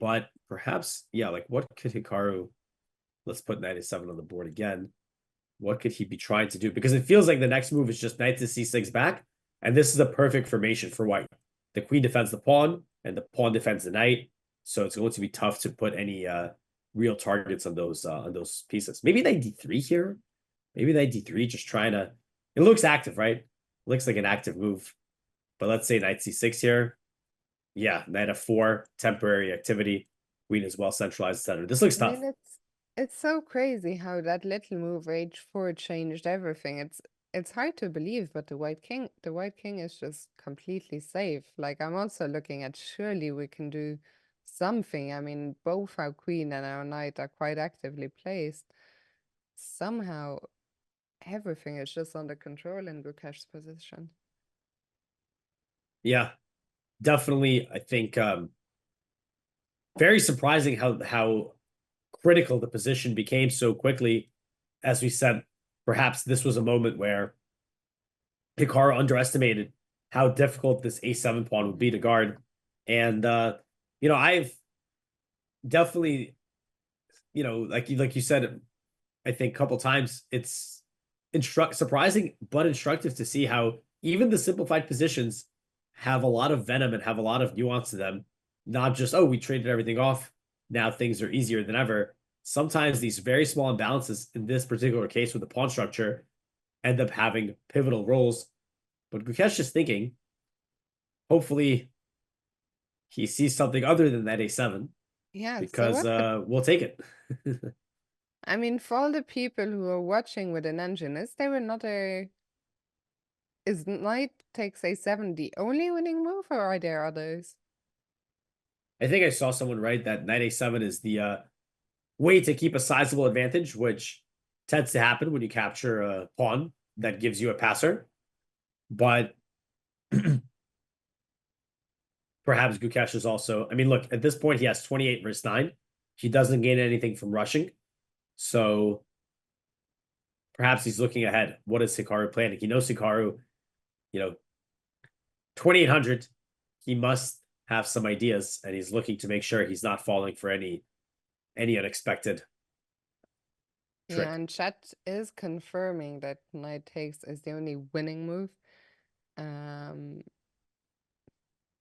But perhaps, yeah, like what could Hikaru, let's put knight a7 on the board again. What could he be trying to do? Because it feels like the next move is just knight to c6 back, and this is a perfect formation for white. The queen defends the pawn, and the pawn defends the knight, so it's going to be tough to put any real targets on those pieces. Maybe knight d3 here. Maybe knight d3, just trying to. It looks active, right? It looks like an active move. But let's say knight c6 here. Yeah, knight f4, temporary activity. Queen is well centralized, etc. This looks I tough. mean, it's so crazy how that little move h4 changed everything. It's hard to believe, but the white king is just completely safe. Like I'm also looking at surely we can do something. I mean, both our queen and our knight are quite actively placed. Somehow everything is just under control in Gukesh's position. Yeah, definitely. I think very surprising how critical the position became so quickly. As we said, perhaps this was a moment where Hikaru underestimated how difficult this a7 pawn would be to guard. And I've definitely, like you said, I think a couple times, it's surprising but instructive to see how even the simplified positions have a lot of venom and have a lot of nuance to them. Not just, oh, we traded everything off, now things are easier than ever. Sometimes these very small imbalances, in this particular case with the pawn structure, end up having pivotal roles. But Gukesh is thinking, hopefully he sees something other than that a7, Yeah, so because what we'll take it. I mean, for all the people who are watching with an engine, is knight takes a7 the only winning move, or are there others? I think I saw someone write that knight a7 is the way to keep a sizable advantage, which tends to happen when you capture a pawn that gives you a passer. But perhaps Gukesh is also, I mean, look, at this point, he has 28 versus 9. He doesn't gain anything from rushing. So perhaps he's looking ahead. What is Hikaru planning? He knows Hikaru, 2,800. He must have some ideas, and he's looking to make sure he's not falling for any unexpected trick. Yeah, and chat is confirming that knight takes is the only winning move. And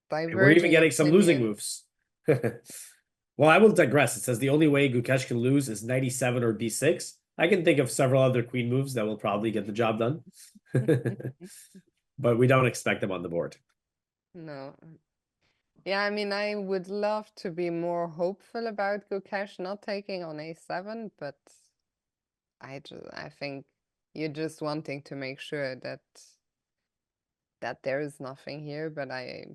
Diverging we're even getting some losing opinion. moves. Well, I will digress. It says the only way Gukesh can lose is 97 or b6. I can think of several other queen moves that will probably get the job done. But we don't expect them on the board. No. Yeah, I mean, I would love to be more hopeful about Gukesh not taking on a7, but I think you're just wanting to make sure that there is nothing here, but I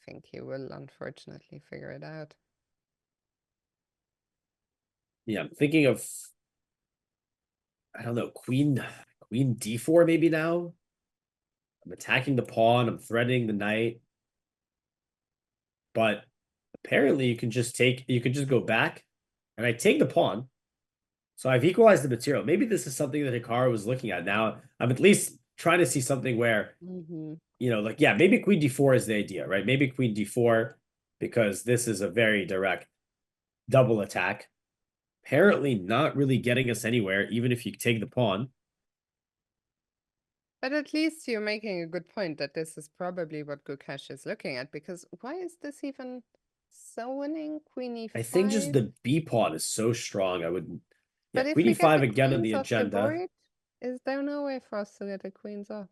think he will unfortunately figure it out. Yeah, I'm thinking of, I don't know, queen d4 maybe now. I'm attacking the pawn, I'm threatening the knight. But apparently you can just go back, and I take the pawn. So I've equalized the material. Maybe this is something that Hikaru was looking at. Now I'm at least trying to see something where, maybe queen d4 is the idea, right? Maybe queen d4, because this is a very direct double attack. Apparently not really getting us anywhere, even if you take the pawn. But at least you're making a good point that this is probably what Gukesh is looking at, because why is this even so winning? Queen e5? I think just the b pawn is so strong. I would, But if queen we get e5 the again on queens the off the agenda. board, is there no way for us to get the queens off?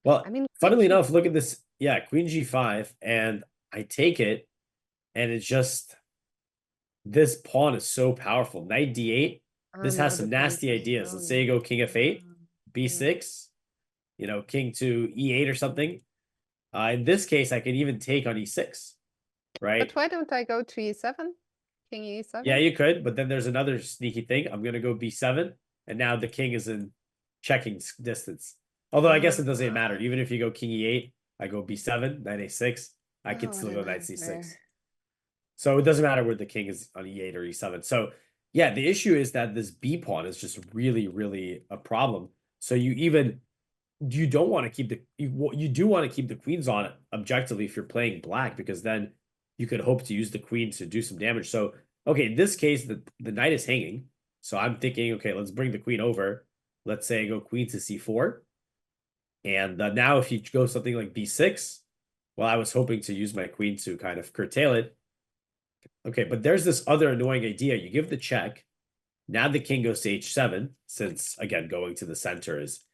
Well, I mean, funnily queen enough, look at this. Yeah, queen g5, and I take it, and it's just, this pawn is so powerful. Knight d8. This no, has the some queen nasty is ideas. Let's say you strong. go king f8, b6, king to e8 or something. In this case, I could even take on e6, right? But why don't I go to e7? King e7? Yeah, you could, but then there's another sneaky thing. I'm going to go b7, and now the king is in checking distance. Although I guess it doesn't matter. Even if you go king e8, I go b7, knight a6, I can still go knight c6. So it doesn't matter where the king is on e8 or e7. So Yeah, the issue is that this B pawn is just really, really a problem. So you don't want to keep you do want to keep the queens on it objectively if you're playing black, because then you could hope to use the queen to do some damage. So, okay, in this case, the knight is hanging. So I'm thinking, okay, let's bring the queen over. Let's say I go queen to c4. And now if you go something like b6, well, I was hoping to use my queen to kind of curtail it. Okay, but there's this other annoying idea. You give the check. Now the king goes to h7, since, again, going to the center is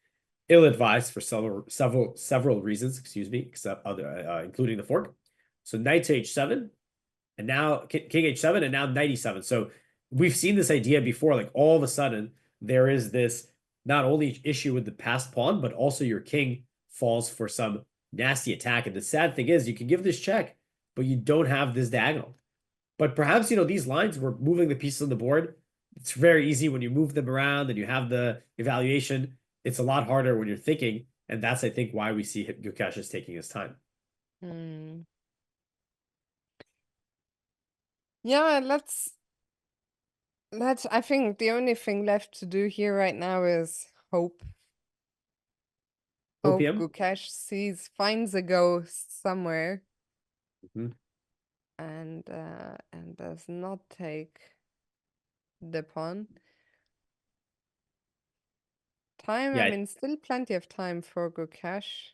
ill-advised for several reasons, excuse me, except including the fork. So knight to h7, and now king h7, and now knight e7. So we've seen this idea before. Like, all of a sudden, there is this not only issue with the passed pawn, but also your king falls for some nasty attack. And the sad thing is, you can give this check, but you don't have this diagonal. But perhaps, these lines, we're moving the pieces on the board. It's very easy when you move them around and you have the evaluation. It's a lot harder when you're thinking. And that's, I think, why we see Gukesh is taking his time. Yeah, I think the only thing left to do here right now is hope. Hope OPM? Gukesh finds a ghost somewhere. Mhm. And does not take the pawn. Time, Yeah, I mean, still plenty of time for Gukesh.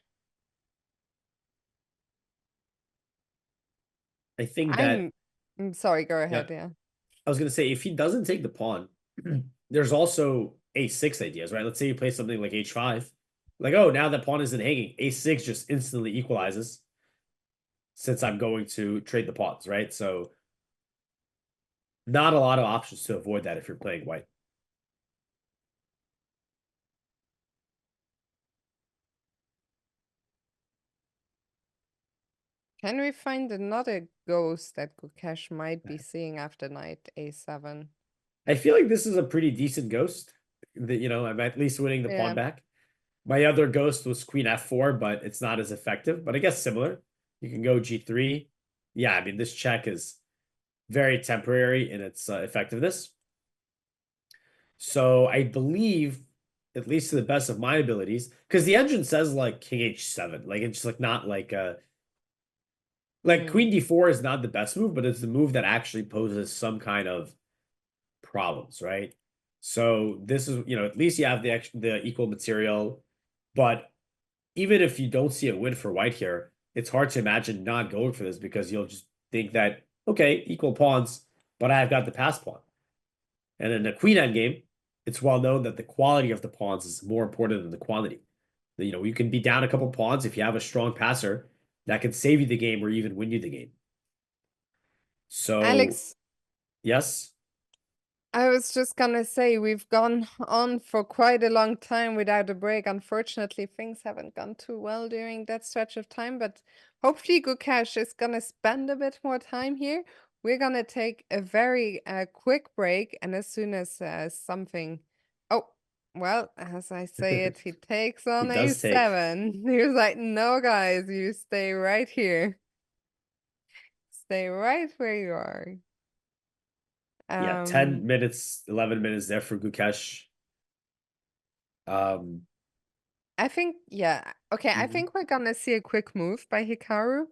I think that I'm sorry, go ahead, yeah. I was going to say, if he doesn't take the pawn, there's also a6 ideas, right? Let's say you play something like h5. Like, oh, now that pawn isn't hanging, a6 just instantly equalizes, since I'm going to trade the pawns, right? So not a lot of options to avoid that if you're playing white. Can we find another ghost that Gukesh might be seeing after knight a7? I feel like this is a pretty decent ghost. That, I'm at least winning the pawn back. My other ghost was queen f4, but it's not as effective. But I guess similar. You can go g3. Yeah, I mean, this check is very temporary in its effectiveness. So I believe, at least to the best of my abilities, because the engine says like king h7, like it's just like not like queen d4 is not the best move, but it's the move that actually poses some kind of problems, right? So this is, at least you have the equal material, but even if you don't see a win for white here, it's hard to imagine not going for this, because you'll just think that, okay, equal pawns, but I've got the pass pawn. And in a queen endgame, it's well known that the quality of the pawns is more important than the quantity. You can be down a couple pawns if you have a strong passer that can save you the game or even win you the game. So, Alex, yes. I was just gonna say, we've gone on for quite a long time without a break. Unfortunately, things haven't gone too well during that stretch of time, but hopefully Gukesh is gonna spend a bit more time here. We're gonna take a very quick break, and as soon as something... Oh, well, as I say it, he takes on He does take. a7. He was like, no, guys, you stay right here. Stay right where you are. Yeah, 10 minutes, 11 minutes there for Gukesh. I think, yeah. Okay, I think we're gonna see a quick move by Hikaru.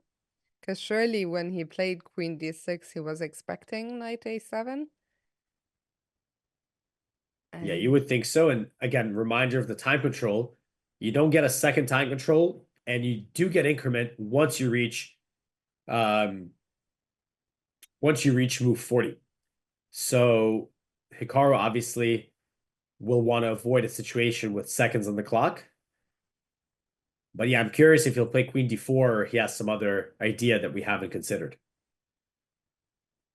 Because surely when he played queen d6, he was expecting knight a7. Yeah, you would think so. And again, reminder of the time control. You don't get a second time control, and you do get increment once you reach move 40. So Hikaru obviously will want to avoid a situation with seconds on the clock. But yeah, I'm curious if he'll play queen d4 or he has some other idea that we haven't considered.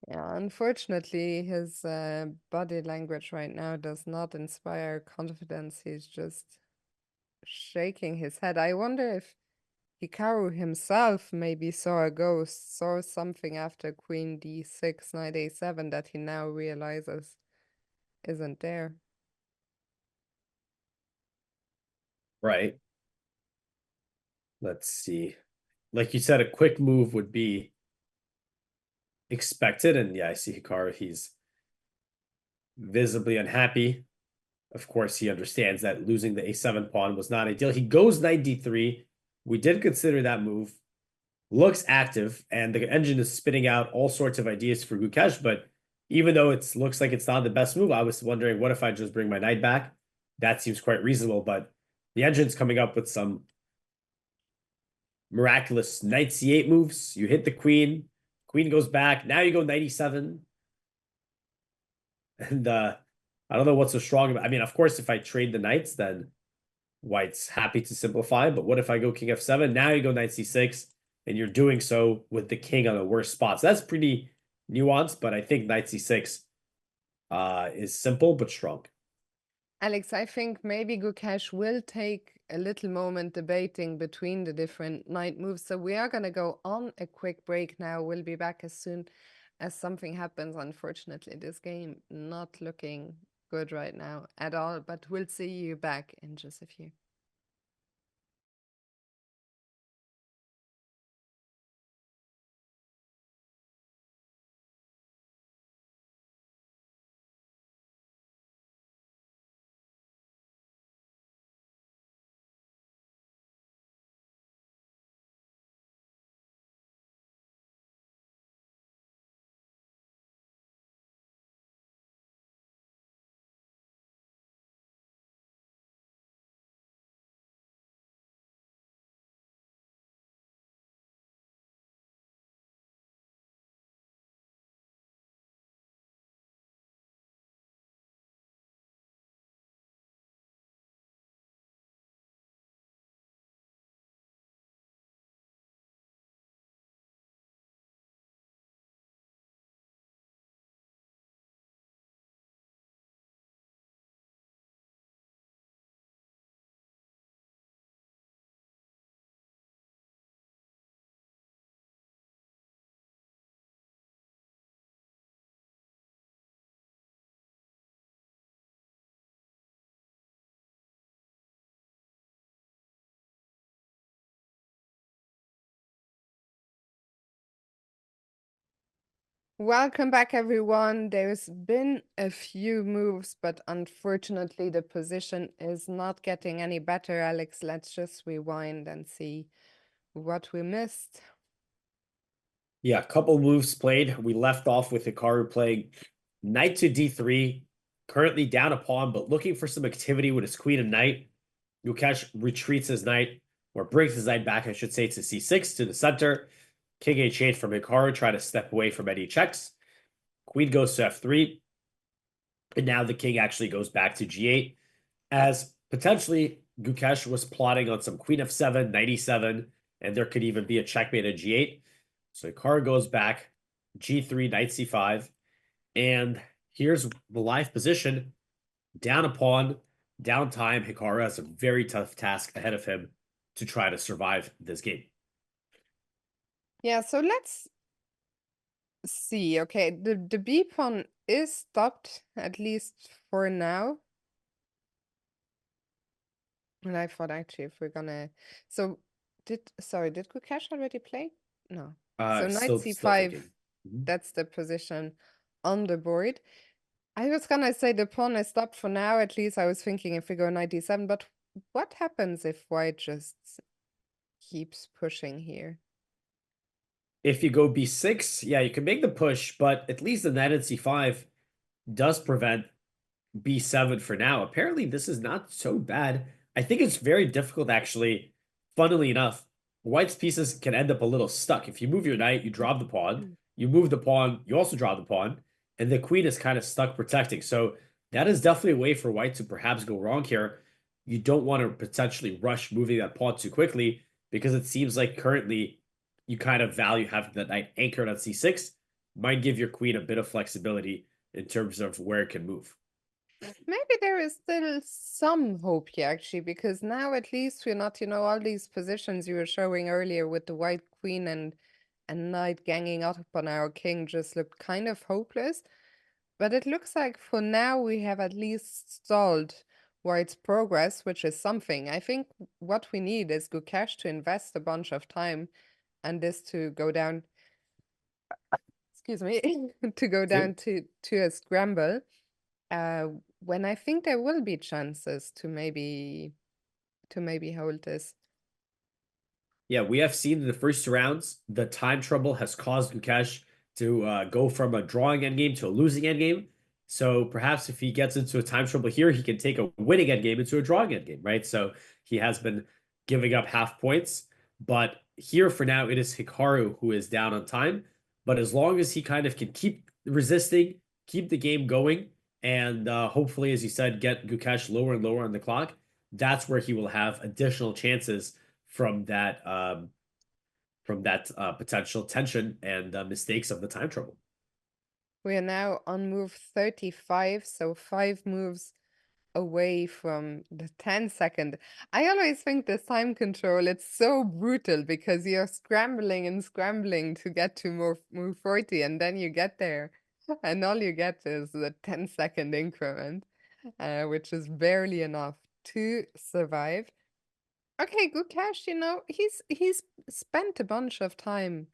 Yeah, unfortunately, his body language right now does not inspire confidence. He's just shaking his head. I wonder if Hikaru himself maybe saw a ghost, saw something after queen d6, knight a7 that he now realizes isn't there. Right. Let's see. Like you said, a quick move would be expected. And yeah, I see Hikaru, he's visibly unhappy. Of course, he understands that losing the a7 pawn was not ideal. He goes knight d3. We did consider that move. Looks active, and the engine is spitting out all sorts of ideas for Gukesh, but even though it looks like it's not the best move, I was wondering, what if I just bring my knight back? That seems quite reasonable, but the engine's coming up with some miraculous knight c8 moves. You hit the queen, queen goes back, now you go knight e7. And I don't know what's so strong about. I mean, of course, if I trade the knights, then White's happy to simplify. But what if I go king f7? Now you go knight c6, and you're doing so with the king on the worst spot. So that's pretty nuanced, but I think knight c6 is simple but strong. Alex, I think maybe Gukesh will take a little moment debating between the different knight moves. So we are going to go on a quick break now. We'll be back as soon as something happens. Unfortunately, this game not looking good right now at all, but we'll see you back in just a few. Welcome back, everyone. There's been a few moves, but unfortunately the position is not getting any better. Alex, let's just rewind and see what we missed. Yeah, a couple moves played. We left off with Hikaru playing knight to d3, currently down a pawn, but looking for some activity with his queen and knight. Gukesh retreats his knight, or brings his knight back, I should say, to c6 to the center. King h8 from Hikaru, try to step away from any checks. Queen goes to f3. And now the king actually goes back to g8, as potentially Gukesh was plotting on some queen f7, knight e7, and there could even be a checkmate at g8. So Hikaru goes back, g3, knight c5, and here's the live position. Down a pawn, down time. Hikaru has a very tough task ahead of him to try to survive this game. Yeah, so let's see. Okay, the B pawn is stopped, at least for now. And I thought actually if we're gonna did Gukesh already play? No. So knight Still c5, thinking. that's the position on the board. I was gonna say the pawn is stopped for now, at least I was thinking if we go knight d7, but what happens if white just keeps pushing here? If you go b6, yeah, you can make the push, but at least the knight at c5 does prevent b7 for now. Apparently, this is not so bad. I think it's very difficult, actually. Funnily enough, white's pieces can end up a little stuck. If you move your knight, you drop the pawn. You move the pawn, you also drop the pawn. And the queen is kind of stuck protecting. So that is definitely a way for white to perhaps go wrong here. You don't want to potentially rush moving that pawn too quickly, because it seems like currently you kind of value having that knight anchored on c6. Might give your queen a bit of flexibility in terms of where it can move. Maybe there is still some hope here, actually, because now at least we're not, all these positions you were showing earlier with the white queen and knight ganging up on our king just looked kind of hopeless. But it looks like for now we have at least stalled white's progress, which is something. I think what we need is Gukesh to invest a bunch of time and this to go down, excuse me, to go down to a scramble. when I think there will be chances to maybe hold this. Yeah, we have seen in the first 2 rounds, the time trouble has caused Gukesh to go from a drawing endgame to a losing endgame. So perhaps if he gets into a time trouble here, he can take a winning endgame into a drawing endgame, right? So he has been giving up half points. But here for now, it is Hikaru who is down on time. But as long as he kind of can keep resisting, keep the game going, and hopefully, as you said, get Gukesh lower and lower on the clock, that's where he will have additional chances from that potential tension and mistakes of the time trouble. We are now on move 35, so 5 moves away from the 10-second. I always think this time control, it's so brutal because you're scrambling and scrambling to get to move 40, and then you get there, and all you get is the 10-second increment, which is barely enough to survive. Okay, Gukesh, you know, he's spent a bunch of time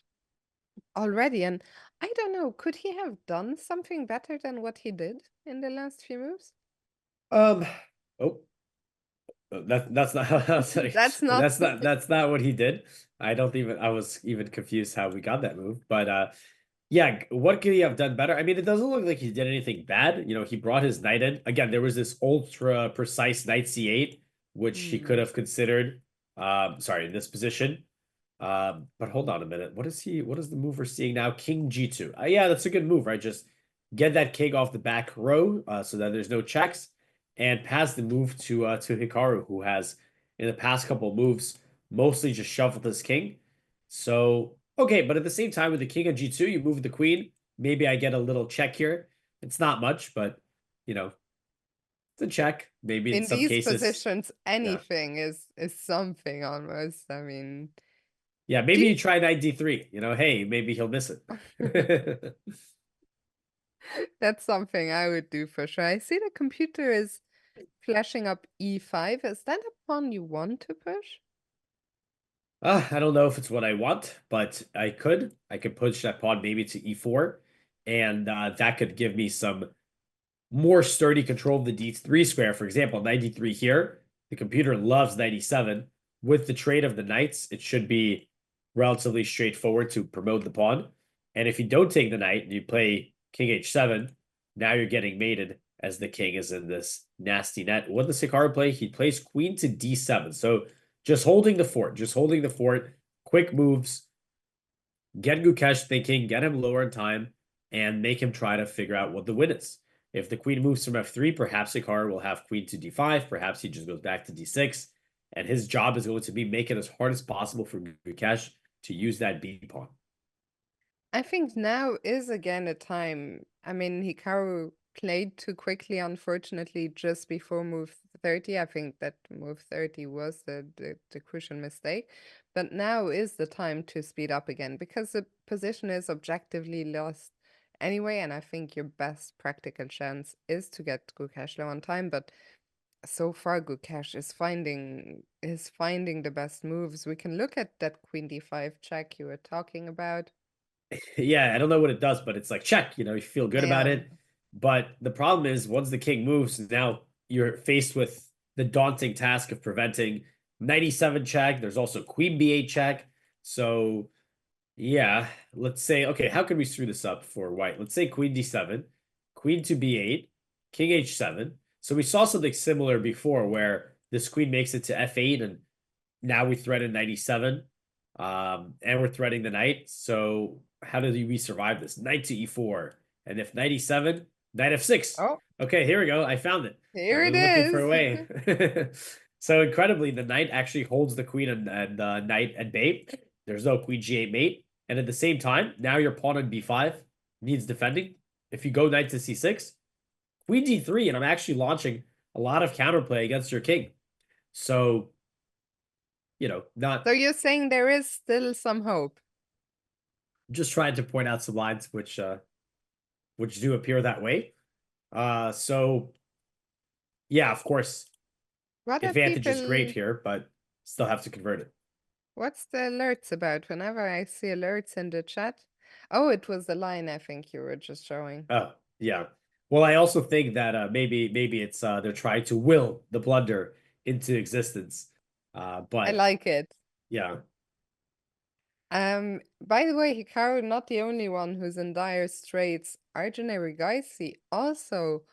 already, and I don't know, could he have done something better than what he did in the last few moves? Oh, that's not sorry. That's not That's not what he did. I was even confused how we got that move. But yeah, what could he have done better? I mean, it doesn't look like he did anything bad. You know, he brought his knight in. Again, there was this ultra precise knight c8, which he could have considered. Sorry, in this position. But hold on a minute. What is the mover seeing now? King g2. Yeah, that's a good move, right? Just get that king off the back row so that there's no checks, and pass the move to Hikaru, who has in the past couple moves mostly just shuffled his king. So okay, but at the same time with the king on g2, you move the queen. Maybe I get a little check here. It's not much, but you know, it's a check. Maybe in in some these cases, positions, yeah. anything is something almost. I mean, Yeah, maybe you try knight d3. You know, hey, maybe he'll miss it. that's something I would do for sure. I see the computer is flashing up e5. Is that a pawn you want to push? I don't know if it's what I want, but I could push that pawn maybe to e4, and that could give me some more sturdy control of the d3 square. For example, knight d3 here. The computer loves knight e7. With the trade of the knights, it should be relatively straightforward to promote the pawn. And if you don't take the knight and you play king h7, now you're getting mated as the king is in this nasty net. What does Hikaru play? He plays queen to d7. So just holding the fort, quick moves, get Gukesh thinking, get him lower in time, and make him try to figure out what the win is. If the queen moves from f3, perhaps Hikaru will have queen to d5, perhaps he just goes back to d6, and his job is going to be make it as hard as possible for Gukesh to use that b pawn. I think now is again a time. I mean, Hikaru played too quickly, unfortunately, just before move 30. I think that move 30 was the crucial mistake. But now is the time to speed up again because the position is objectively lost anyway. And I think your best practical chance is to get Gukesh low on time. But so far, Gukesh is finding the best moves. We can look at that queen d5 check you were talking about. Yeah, I don't know what it does, but it's like check, you know, you feel good about it. But the problem is once the king moves, now you're faced with the daunting task of preventing knight e7 check. There's also queen b8 check. So yeah, let's say, okay, how can we screw this up for white? Let's say queen d7, queen to b8, king h7. So we saw something similar before where this queen makes it to f8, and now we threaten knight e7, and we're threatening the knight. So how do we survive this? Knight to e4, and if knight e7, knight f6. Oh, Okay, here we go. I found it. here I've it been looking for a is. way. So incredibly, the knight actually holds the queen and knight at bay. There's no queen g8 mate. And at the same time, now your pawn on b5 needs defending. If you go knight to c6, queen d3, and I'm actually launching a lot of counterplay against your king. So, you know, not So you're saying there is still some hope? just trying to point out some lines which do appear that way. So yeah, of course, What are advantage is great people? here, but still have to convert it. What's the alerts about? Whenever I see alerts in the chat. Oh, it was the line I think you were just showing. Oh, yeah. Well, I also think that maybe it's they're trying to will the blunder into existence. I But like it. yeah, By the way, Hikaru not the only one who's in dire straits. Arjun Erigaisi also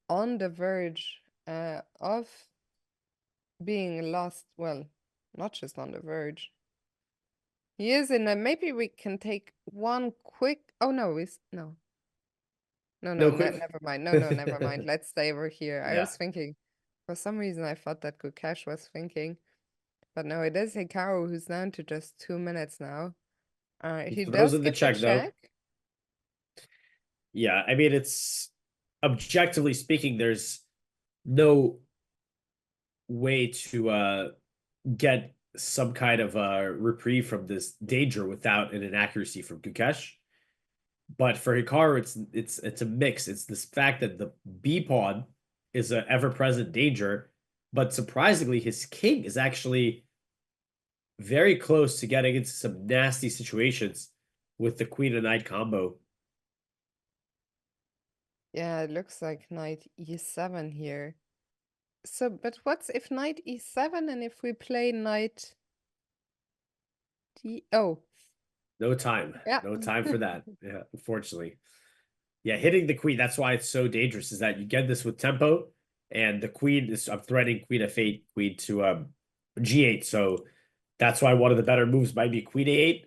on the verge of being lost. Well, not just on the verge. He is in a. Maybe we can take one quick. Oh no, no. No, no quick. never mind. No, never mind. Let's stay over here. I Yeah, was thinking, for some reason, I thought that Gukesh was thinking, but no, it is Hikaru who's down to just 2 minutes now. He he throws does in the get the check though. check. Yeah, I mean it's objectively speaking, there's no way to get some kind of reprieve from this danger without an inaccuracy from Gukesh. But for Hikaru, it's a mix. It's this fact that the B pawn is an ever-present danger, but surprisingly, his king is actually very close to getting into some nasty situations with the queen and knight combo. Yeah, it looks like knight e7 here. So, but what's if knight e7 and if we play knight d? Oh, No time. yeah. No time for that. Yeah, unfortunately. Yeah, hitting the queen, that's why it's so dangerous, is that you get this with tempo, and the queen is I'm threatening queen f8, queen to g8. So that's why one of the better moves might be queen a8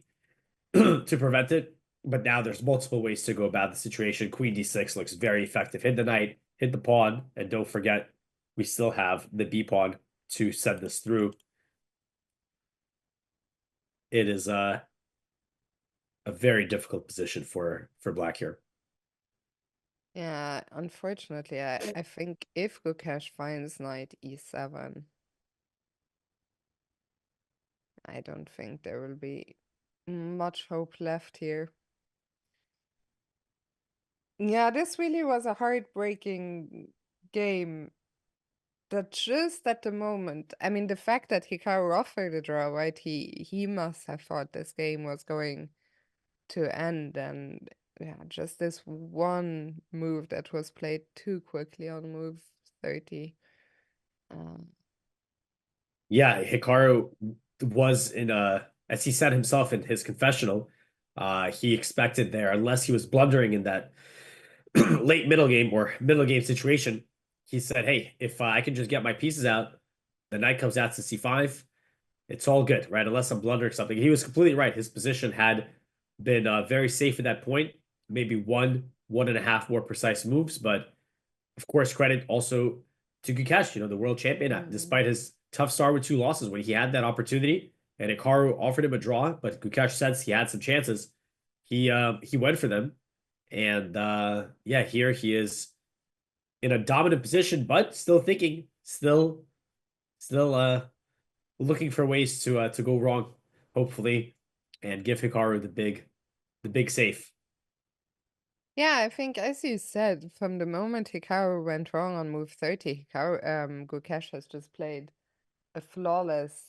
to prevent it. But now there's multiple ways to go about the situation. Queen d6 looks very effective. Hit the knight, hit the pawn, and don't forget, we still have the b pawn to send this through. It is a very difficult position for black here. Yeah, unfortunately, I think if Gukesh finds knight e7, I don't think there will be much hope left here. Yeah, this really was a heartbreaking game. That just at the moment, I mean, the fact that Hikaru offered a draw, right? He must have thought this game was going to end, and yeah, just this one move that was played too quickly on move 30. Yeah, Hikaru was in as he said himself in his confessional, he expected there, unless he was blundering in that late middle game or middle game situation, he said, hey, if I can just get my pieces out, the knight comes out to c5, it's all good, right? Unless I'm blundering something. He was completely right. His position had been very safe at that point, maybe one and a half more precise moves, but of course, credit also to Gukesh, the world champion, despite his tough start with 2 losses, when he had that opportunity and Hikaru offered him a draw, but Gukesh says he had some chances. He went for them. And yeah, here he is in a dominant position, but still thinking, still looking for ways to go wrong, hopefully, and give Hikaru the big safe. Yeah, I think as you said, from the moment Hikaru went wrong on move 30, Gukesh has just played a flawless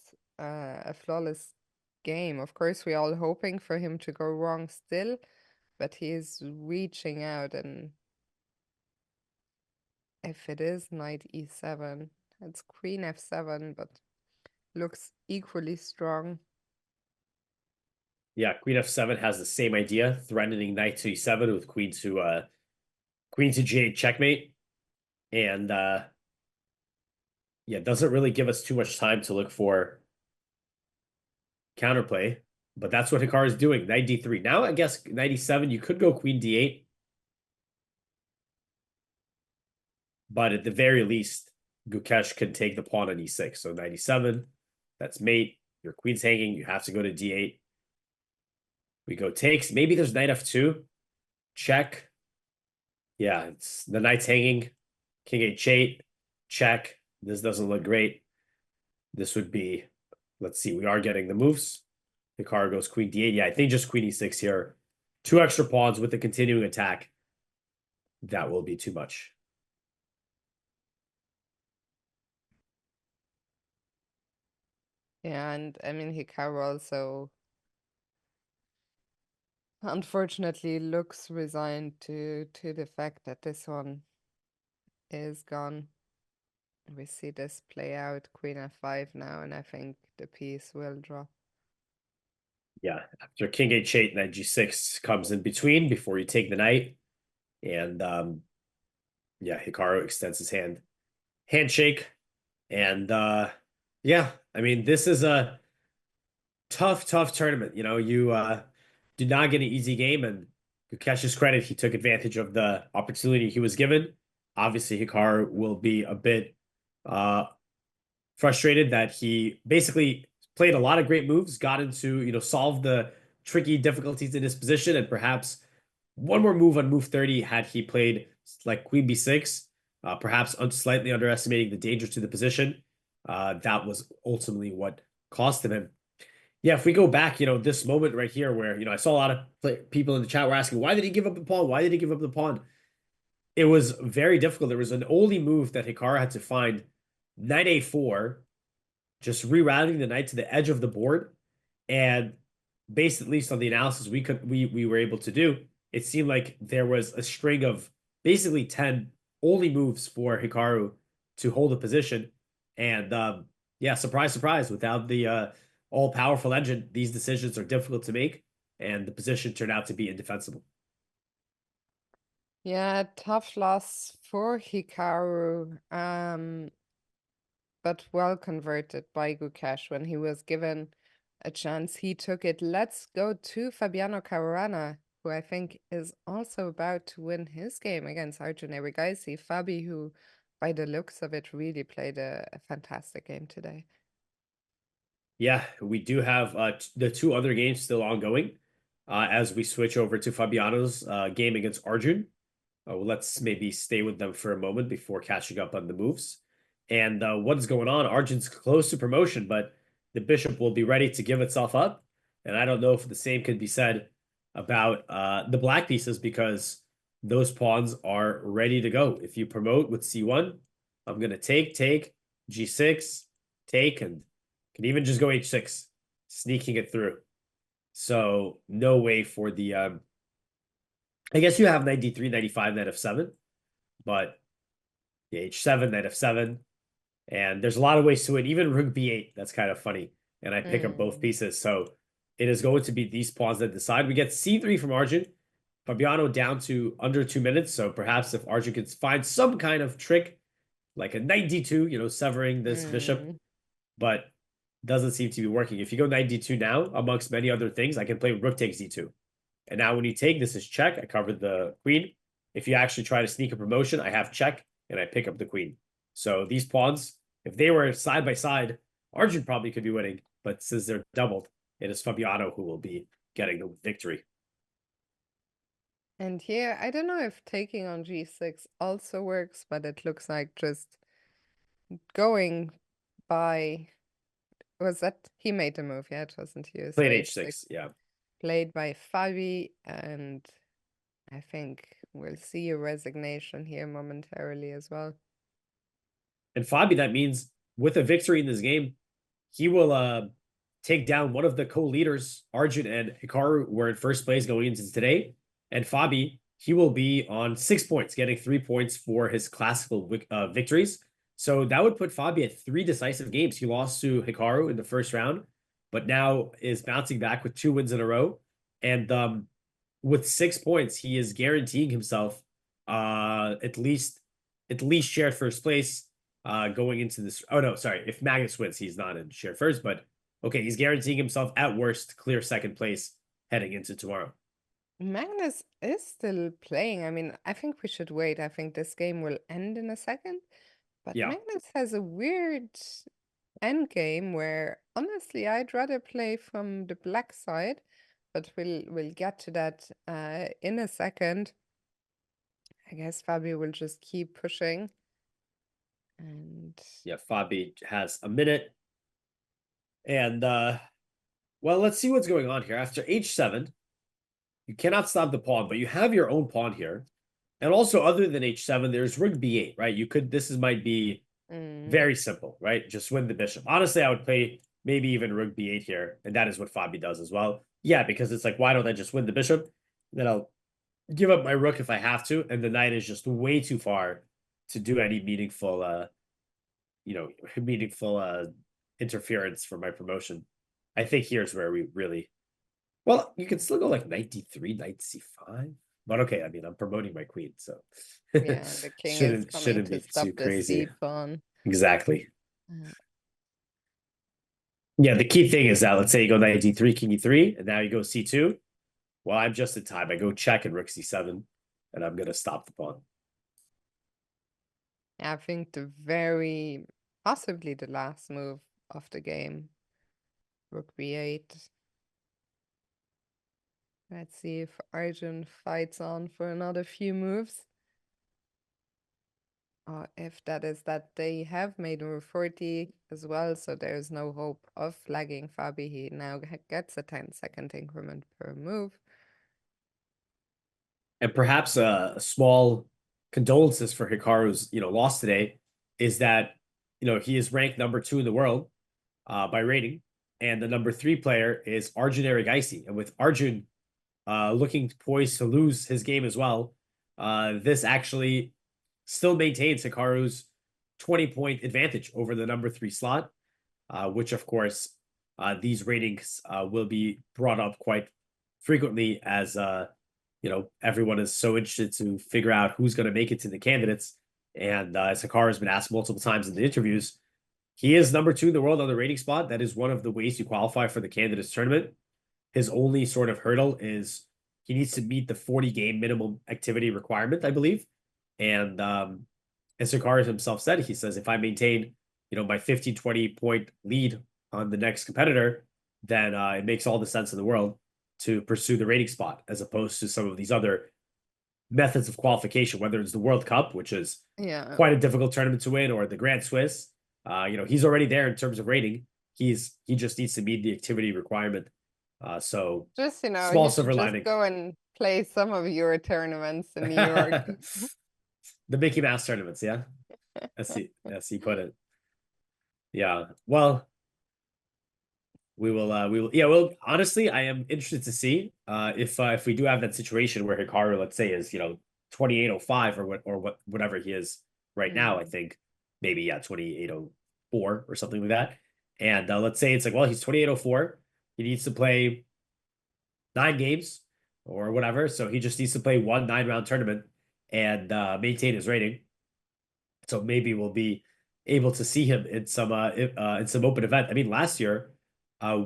game. Of course, we're all hoping for him to go wrong still, but he is reaching out, and if it is knight e7, it's queen f7, but looks equally strong. Yeah, queen f7 has the same idea, threatening knight to e7 with queen to g8 checkmate. And yeah, doesn't really give us too much time to look for counterplay, but that's what Hikaru is doing. Knight d3. Now, I guess knight e7, you could go queen d8, but at the very least, Gukesh can take the pawn on e6. So knight e7, that's mate. Your queen's hanging. You have to go to d8. We go takes. Maybe there's knight f2. Check. Yeah, it's the knight's hanging. King h8. Check. This doesn't look great. This would be, let's see, we are getting the moves. Hikaru goes queen d8. Yeah, I think just queen e6 here. 2 extra pawns with the continuing attack. That will be too much. Yeah, and I mean, Hikaru also unfortunately looks resigned to the fact that this one is gone. We see this play out, queen f5 now, and I think the piece will drop. Yeah, after king h8, knight g6 comes in between before you take the knight. And yeah, Hikaru extends his handshake. And yeah, I mean, this is a tough tournament. You know, you did not get an easy game, and Gukesh's credit, he took advantage of the opportunity he was given. Obviously, Hikaru will be a bit frustrated that he basically played a lot of great moves, got into, you know, solved the tricky difficulties in his position, and perhaps one more move on move 30 had he played like queen b6, perhaps slightly underestimating the danger to the position. That was ultimately what cost him. And yeah, if we go back, you know, this moment right here where, you know, I saw a lot of people in the chat were asking, why did he give up the pawn? Why did he give up the pawn? It was very difficult. There was an only move that Hikaru had to find, knight a4, just rerouting the knight to the edge of the board. And based at least on the analysis we were able to do, it seemed like there was a string of basically 10 only moves for Hikaru to hold a position. And yeah, surprise, surprise, without the all-powerful engine, these decisions are difficult to make, and the position turned out to be indefensible. Yeah, tough loss for Hikaru, but well converted by Gukesh. When he was given a chance, he took it. Let's go to Fabiano Caruana, who I think is also about to win his game against Arjun Erigaisi. Fabi, who by the looks of it really played a fantastic game today. Yeah, we do have the two other games still ongoing as we switch over to Fabiano's game against Arjun. Well, let's maybe stay with them for a moment before catching up on the moves. And what is going on? Arjun's close to promotion, but the bishop will be ready to give itself up. And I don't know if the same could be said about the black pieces, because those pawns are ready to go. If you promote with c1, I'm going to take, g6, take, and can even just go h6, sneaking it through. So no way for the I guess you have knight d3, knight e5, knight f7, but the h7, knight f7, and there's a lot of ways to it. Even rook b8, that's kind of funny, and I pick up both pieces. So it is going to be these pawns that decide. We get c3 from Arjun. Fabiano down to under 2 minutes, so perhaps if Arjun can find some kind of trick, like a knight d2, you know, severing this bishop, but doesn't seem to be working. If you go knight d2 now, amongst many other things, I can play rook takes d2. And now when you take, this is check. I covered the queen. If you actually try to sneak a promotion, I have check, and I pick up the queen. So these pawns, if they were side by side, Arjun probably could be winning. But since they're doubled, it is Fabiano who will be getting the victory. And here, I don't know if taking on g6 also works, but it looks like just going by... Was that... He made the move, yeah, it wasn't you. So Played h6, yeah. Played by Fabi, and I think we'll see a resignation here momentarily as well. And Fabi, that means with a victory in this game, he will take down one of the co-leaders. Arjun and Hikaru were in first place going into today. And Fabi, he will be on 6 points, getting 3 points for his classical victories. So that would put Fabi at 3 decisive games. He lost to Hikaru in the first round, but now is bouncing back with 2 wins in a row. And with 6 points, he is guaranteeing himself at least shared first place going into this. Oh, no, sorry. If Magnus wins, he's not in shared first, but okay, he's guaranteeing himself at worst clear second place heading into tomorrow. Magnus is still playing. I mean, I think we should wait. I think this game will end in a second. But yeah, Magnus has a weird endgame where, honestly, I'd rather play from the black side. But we'll get to that in a second. I guess Fabi will just keep pushing. And yeah, Fabi has a minute. And well, let's see what's going on here. After h7, you cannot stop the pawn, but you have your own pawn here. And also, other than h7, there's rook b8, right? You could, might be very simple, right? Just win the bishop. Honestly, I would play maybe even rook b8 here, and that is what Fabi does as well. Yeah, because it's like, why don't I just win the bishop? Then I'll give up my rook if I have to, and the knight is just way too far to do any meaningful, meaningful interference for my promotion. I think here's where we really, well, you can still go like knight d3, knight c5, but okay, I mean, I'm promoting my queen, so Yeah, the king is coming shouldn't to be stop too the crazy. c-pawn. Exactly. Uh, Yeah, the key thing is that let's say you go knight d3, king e3, and now you go c2. Well, I'm just in time. I go check and rook c7, and I'm gonna stop the pawn. I think possibly the last move of the game. Rook b8. Let's see if Arjun fights on for another few moves. Or if that is that they have made move 40 as well, so there's no hope of flagging Fabi. He now gets a 10-second increment per move. And perhaps a small condolences for Hikaru's, loss today is that, he is ranked number 2 in the world by rating, and the number 3 player is Arjun Erigaisi. And with Arjun looking poised to lose his game as well, this actually still maintains Hikaru's 20-point advantage over the number 3 slot, which of course these ratings will be brought up quite frequently as everyone is so interested to figure out who's going to make it to the candidates. And as Hikaru has been asked multiple times in the interviews, he is number 2 in the world on the rating spot. That is one of the ways you qualify for the candidates tournament. His only sort of hurdle is he needs to meet the 40 game minimum activity requirement, I believe. And as Hikaru himself said, he says, if I maintain, my 15, 20 point lead on the next competitor, then it makes all the sense in the world to pursue the rating spot as opposed to some of these other methods of qualification, whether it's the World Cup, which is quite a difficult tournament to win, or the Grand Swiss. He's already there in terms of rating. He just needs to meet the activity requirement. So just, small you should silver just lining. go and play some of your tournaments in New York. The Mickey Mouse tournaments, yeah. As he put it. Yeah. Well, we will. Yeah. Well, honestly, I am interested to see if we do have that situation where Hikaru, let's say, is 2805 or whatever he is right now. I think maybe 2804 or something like that. And let's say it's like, well, he's 2804. He needs to play 9 games or whatever, so he just needs to play one 9-round tournament and maintain his rating. So maybe we'll be able to see him in some open event. I mean, last year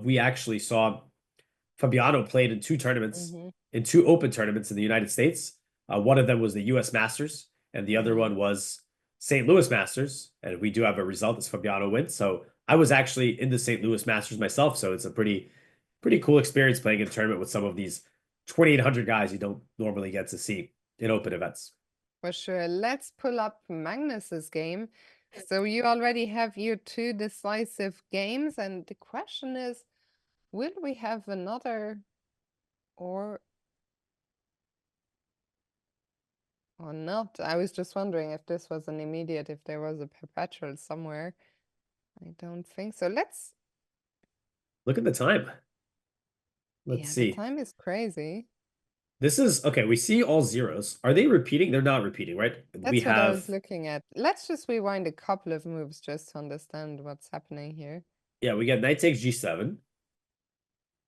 we actually saw Fabiano played in 2 tournaments, in 2 open tournaments in the United States. One of them was the U.S. Masters, and the other one was St. Louis Masters. And we do have a result as Fabiano wins. So I was actually in the St. Louis Masters myself. So it's a pretty cool experience playing in a tournament with some of these 2,800 guys you don't normally get to see in open events. For sure. Let's pull up Magnus's game. So you already have your 2 decisive games, and the question is, will we have another or not? I was just wondering if this was an immediate, if there was a perpetual somewhere. I don't think so. Let's look at the time. Let's see. The time is crazy. This is okay. We see all zeros. Are they repeating? They're not repeating, right? That's what I was looking at. Let's just rewind a couple of moves just to understand what's happening here. Yeah, we get knight takes g7,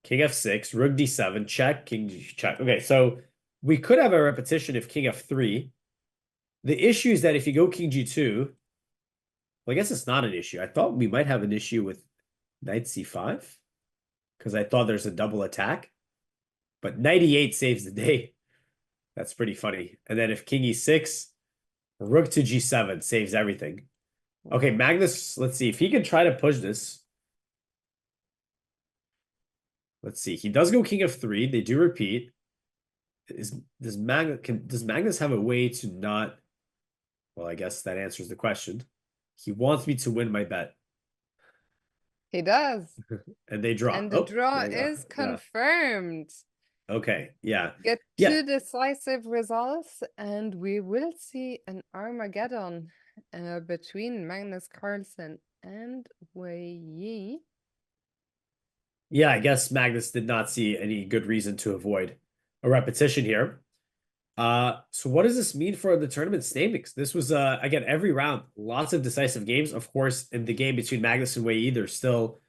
king f6, rook d7, check, king check. Okay, so we could have a repetition if king f3. The issue is that if you go king g2, well, I guess it's not an issue. I thought we might have an issue with knight c5 because I thought there's a double attack. But knight e8 saves the day. That's pretty funny. And then if king e6, rook to g7 saves everything. Okay, Magnus, let's see if he can try to push this. Let's see. He does go king f3. They do repeat. Does Magnus have a way to not? Well, I guess that answers the question. He wants me to win my bet. He does. And they draw. And the draw is confirmed. Okay, yeah. Get 2 decisive results, and we will see an Armageddon between Magnus Carlsen and Wei Yi. Yeah, I guess Magnus did not see any good reason to avoid a repetition here. So what does this mean for the tournament standings? This was again every round, lots of decisive games. Of course, in the game between Magnus and Wei Yi, there's still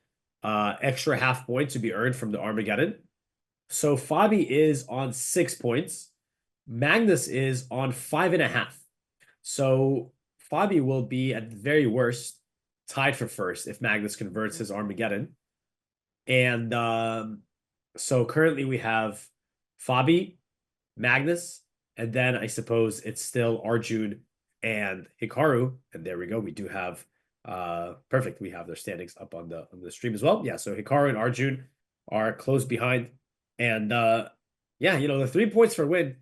extra half point to be earned from the Armageddon. So Fabi is on 6 points. Magnus is on 5.5. So Fabi will be at the very worst tied for first if Magnus converts his Armageddon. And so currently we have Fabi, Magnus, and then I suppose it's still Arjun and Hikaru. And there we go. We do have perfect. We have their standings up on the stream as well. Yeah, so Hikaru and Arjun are close behind. And yeah, the 3 points for win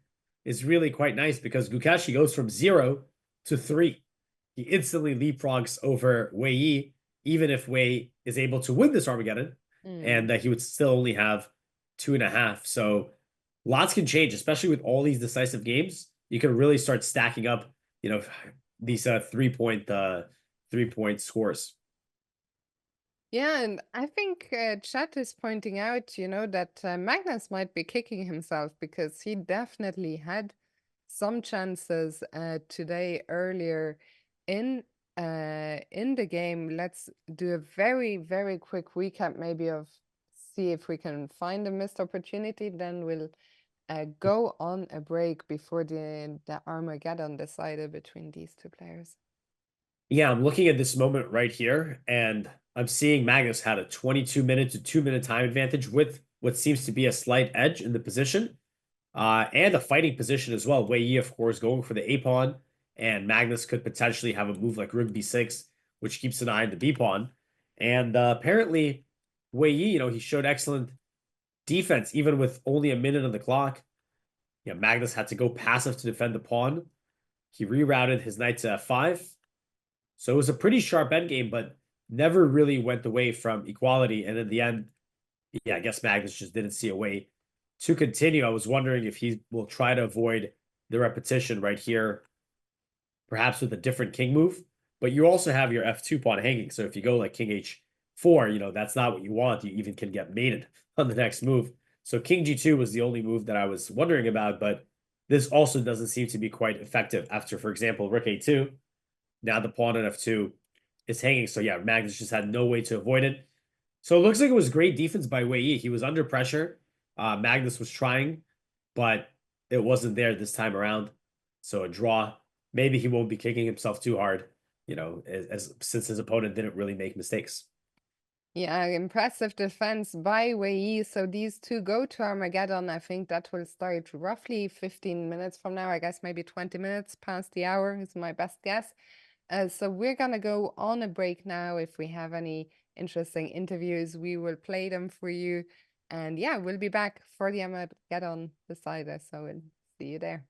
is really quite nice because Gukesh goes from 0 to 3. He instantly leapfrogs over Wei Yi, even if Wei is able to win this Armageddon, and he would still only have 2.5. So lots can change, especially with all these decisive games. You can really start stacking up, these 3-point scores. Yeah, and I think chat is pointing out, that Magnus might be kicking himself because he definitely had some chances today earlier in the game. Let's do a very, very quick recap, maybe of see if we can find a missed opportunity. Then we'll go on a break before the Armageddon decided between these two players. Yeah, I'm looking at this moment right here, and I'm seeing Magnus had a 22-minute to 2-minute time advantage with what seems to be a slight edge in the position, and a fighting position as well. Wei Yi, of course, going for the A pawn, and Magnus could potentially have a move like Rook B6, which keeps an eye on the B pawn. And apparently, Wei Yi, he showed excellent defense even with only a minute on the clock. Yeah, Magnus had to go passive to defend the pawn. He rerouted his knight to F5. So it was a pretty sharp endgame, but never really went away from equality. And in the end, yeah, I guess Magnus just didn't see a way to continue. I was wondering if he will try to avoid the repetition right here, perhaps with a different king move. But you also have your F2 pawn hanging. So if you go like King H4, that's not what you want. You even can get mated on the next move. So King G2 was the only move that I was wondering about, but this also doesn't seem to be quite effective after, for example, Rook A2. Now the pawn on F2 is hanging. So yeah, Magnus just had no way to avoid it. So it looks like it was great defense by Wei Yi. He was under pressure. Magnus was trying, but it wasn't there this time around. So a draw. Maybe he won't be kicking himself too hard, since his opponent didn't really make mistakes. Yeah, impressive defense by Wei Yi. So these two go to Armageddon. I think that will start roughly 15 minutes from now. I guess maybe 20 minutes past the hour is my best guess. So we're gonna go on a break now. If we have any interesting interviews, we will play them for you. And yeah, we'll be back for the Armageddon decider. So we'll see you there.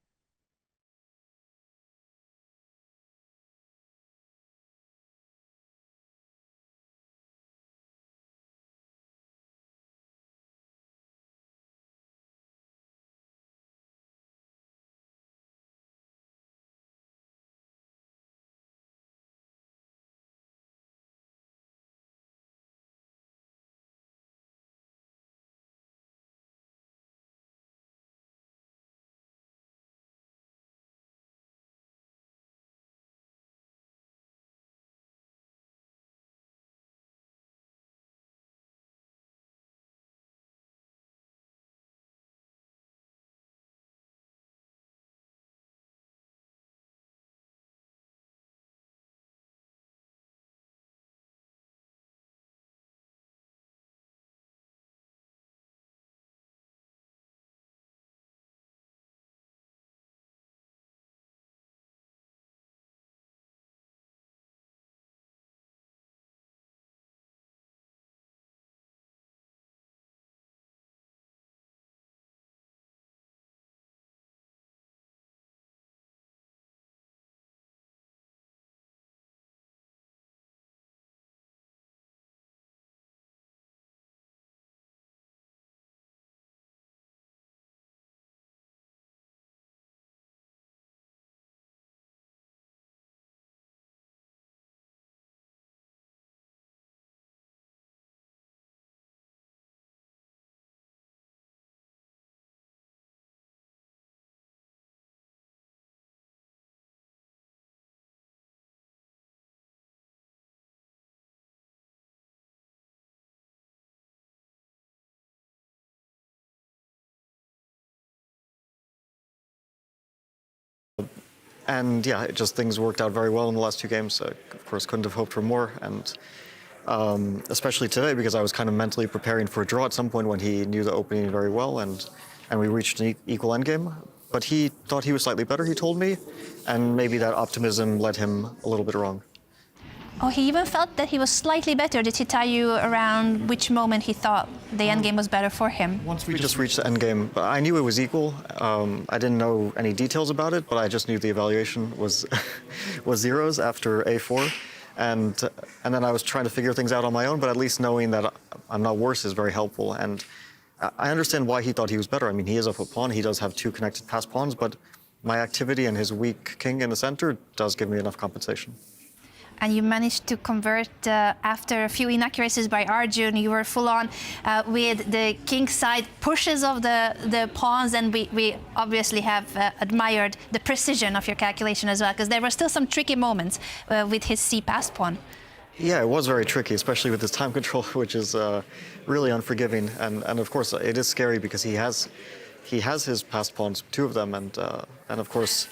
And yeah, things worked out very well in the last 2 games. Of course, couldn't have hoped for more. And especially today, because I was kind of mentally preparing for a draw at some point when he knew the opening very well, and we reached an equal endgame. But he thought he was slightly better, he told me, and maybe that optimism led him a little bit wrong. Oh, he even felt that he was slightly better. Did he tell you around which moment he thought the endgame was better for him? Once we just reached the endgame, I knew it was equal. I didn't know any details about it, but I just knew the evaluation was was zeros after A4. And then I was trying to figure things out on my own, but at least knowing that I'm not worse is very helpful. And I understand why he thought he was better. I mean, he is up a pawn. He does have 2 connected passed pawns, but my activity and his weak king in the center does give me enough compensation. And you managed to convert after a few inaccuracies by Arjun. You were full on with the king side pushes of the pawns, and we obviously have admired the precision of your calculation as well, because there were still some tricky moments with his c passed pawn. Yeah, it was very tricky, especially with his time control, which is really unforgiving. And of course, it is scary because he has his passed pawns, 2 of them, and of course,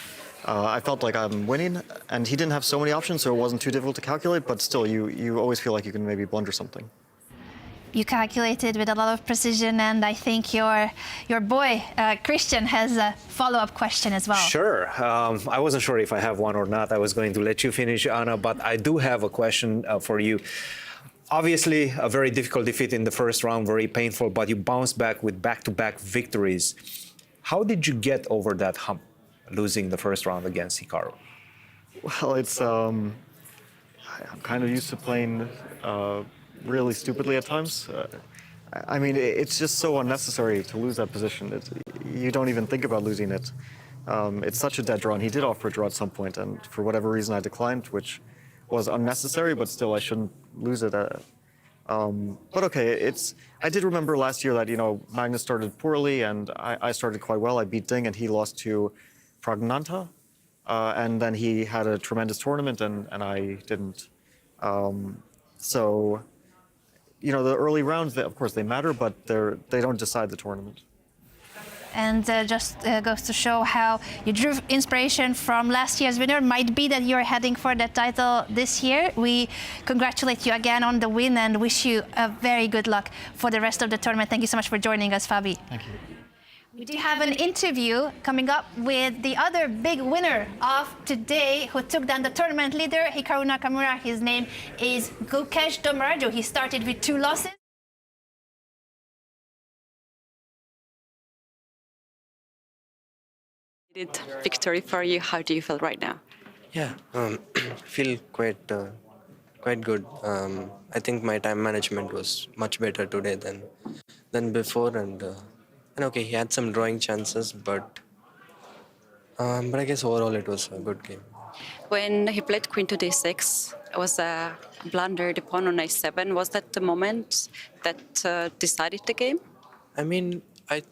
I felt like I'm winning, and he didn't have so many options, so it wasn't too difficult to calculate. But still, you always feel like you can maybe blunder something. You calculated with a lot of precision, and I think your boy Christian has a follow-up question as well. Sure. I wasn't sure if I have one or not. I was going to let you finish, Anna, but I do have a question for you. Obviously, a very difficult defeat in the first round, very painful, but you bounced back with back-to-back victories. How did you get over that hump, losing the first round against Hikaru? Well, it's I'm kind of used to playing really stupidly at times. I mean, it's just so unnecessary to lose that position. You don't even think about losing it. It's such a dead draw, and he did offer a draw at some point, and for whatever reason I declined, which was unnecessary, but still I shouldn't lose it. But okay, I did remember last year that, Magnus started poorly, and I started quite well. I beat Ding, and he lost to Pragnanta, and then he had a tremendous tournament, and I didn't. So, the early rounds, of course, they matter, but they don't decide the tournament. And just goes to show how you drew inspiration from last year's winner. Might be that you're heading for that title this year. We congratulate you again on the win and wish you a very good luck for the rest of the tournament. Thank you so much for joining us, Fabi. Thank you. We do have an interview coming up with the other big winner of today, who took down the tournament leader, Hikaru Nakamura. His name is Gukesh Domaraju. He started with 2 losses. Victory for you. How do you feel right now? Yeah, feel quite good. I think my time management was much better today than before, and okay, he had some drawing chances, but I guess overall it was a good game. When he played Queen to D6, it was a blunder, the pawn on A7. Was that the moment that decided the game? I mean, I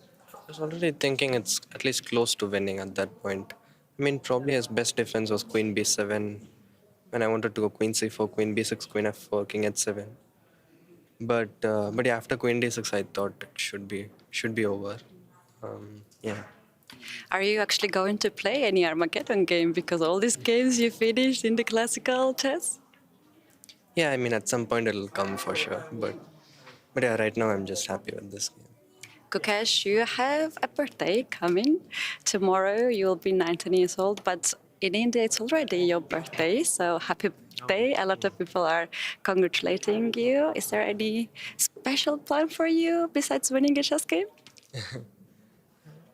was already thinking it's at least close to winning at that point. I mean, probably his best defense was Queen B7, when I wanted to go Queen C4, Queen B6, Queen F4, King H7. But yeah, after Queen D6, I thought it should be over. Yeah. Are you actually going to play any Armageddon game? Because all these games you finished in the classical chess? Yeah, I mean, at some point it'll come for sure. But yeah, right now I'm just happy with this game. Gukesh, you have a birthday coming. Tomorrow you'll be 19 years old, but in India it's already your birthday, so happy birthday. A lot of people are congratulating you. Is there any special plan for you besides winning a chess game?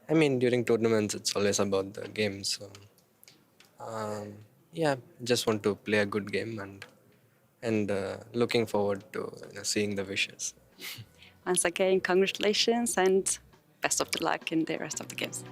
I mean, during tournaments it's always about the game, so yeah, just want to play a good game and looking forward to seeing the wishes. Once again, congratulations and best of the luck in the rest of the games.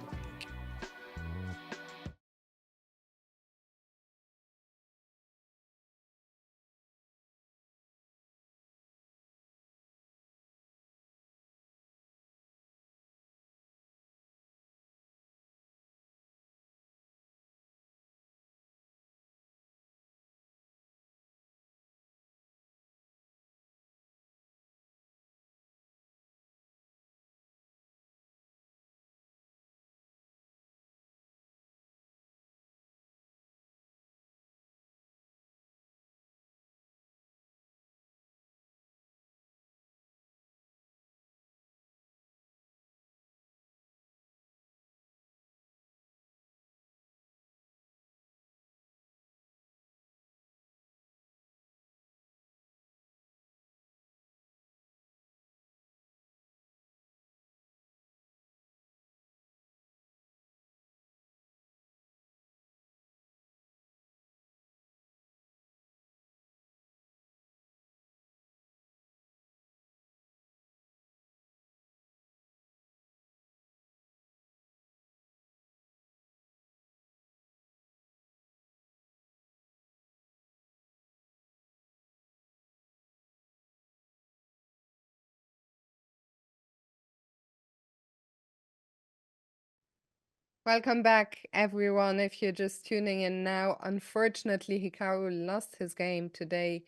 Welcome back, everyone. If you're just tuning in now, unfortunately, Hikaru lost his game today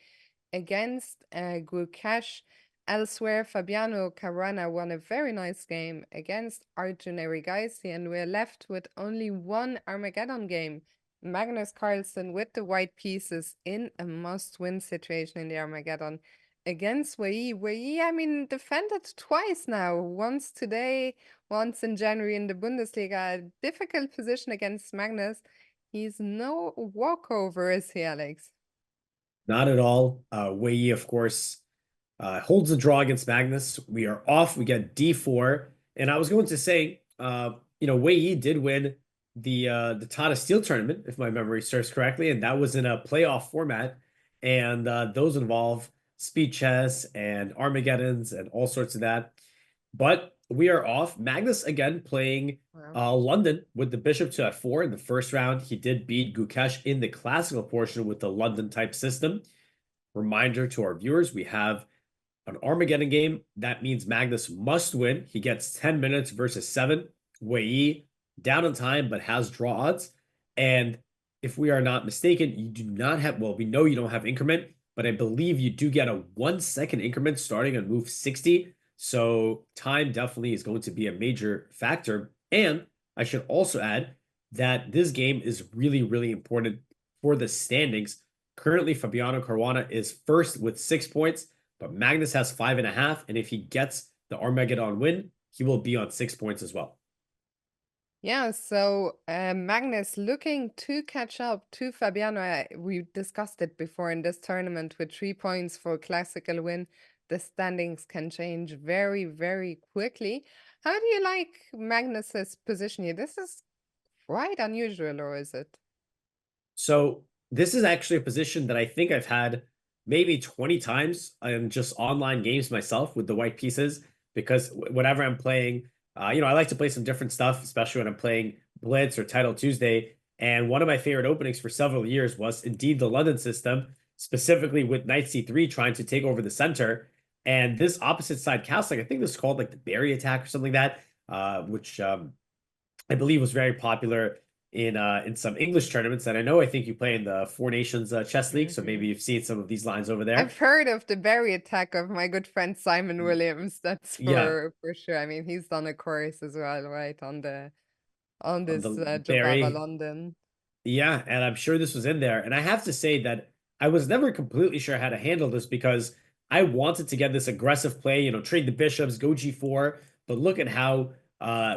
against Gukesh. Elsewhere, Fabiano Caruana won a very nice game against Arjun Erigaisi, and we're left with only one Armageddon game. Magnus Carlsen with the white pieces in a must-win situation in the Armageddon against Wei. Wei, I mean, defended twice now. Once today, once in January in the Bundesliga. A difficult position against Magnus. He's no walkover, is he, Alex? Not at all. Wei, of course, holds the draw against Magnus. We are off. We get D4. And I was going to say, Wei did win the Tata Steel tournament, if my memory serves correctly, and that was in a playoff format. And those involve speed chess and Armageddons and all sorts of that. But we are off. Magnus again playing London with the bishop to f4 in the first round. He did beat Gukesh in the classical portion with the London type system. Reminder to our viewers, we have an Armageddon game. That means Magnus must win. He gets 10 minutes versus 7. Wei down on time, but has draw odds. And if we are not mistaken, you do not have, well, we know you don't have increment, but I believe you do get a 1 second increment starting on move 60. So time definitely is going to be a major factor. And I should also add that this game is really, really important for the standings. Currently, Fabiano Caruana is first with 6 points, but Magnus has 5.5. And if he gets the Armageddon win, he will be on 6 points as well. Yeah, so Magnus looking to catch up to Fabiano. We discussed it before in this tournament with 3 points for classical win. The standings can change very, very quickly. How do you like Magnus's position here? This is quite unusual, or is it? So this is actually a position that I think I've had maybe 20 times in just online games myself with the white pieces, because whenever I'm playing, I like to play some different stuff, especially when I'm playing Blitz or Title Tuesday. And one of my favorite openings for several years was indeed the London system, specifically with Knight C3 trying to take over the center. And this opposite side castle, I think this is called like the Berry attack or something like that, which I believe was very popular in some English tournaments. And I think you play in the Four Nations chess league, so maybe you've seen some of these lines over there. I've heard of the Berry attack of my good friend Simon Williams. That's for sure. I mean, he's done a course as well, right, on this Jobava London. Yeah, and I'm sure this was in there. And I have to say that I was never completely sure how to handle this, because I wanted to get this aggressive play, trade the bishops, go G4. But look at how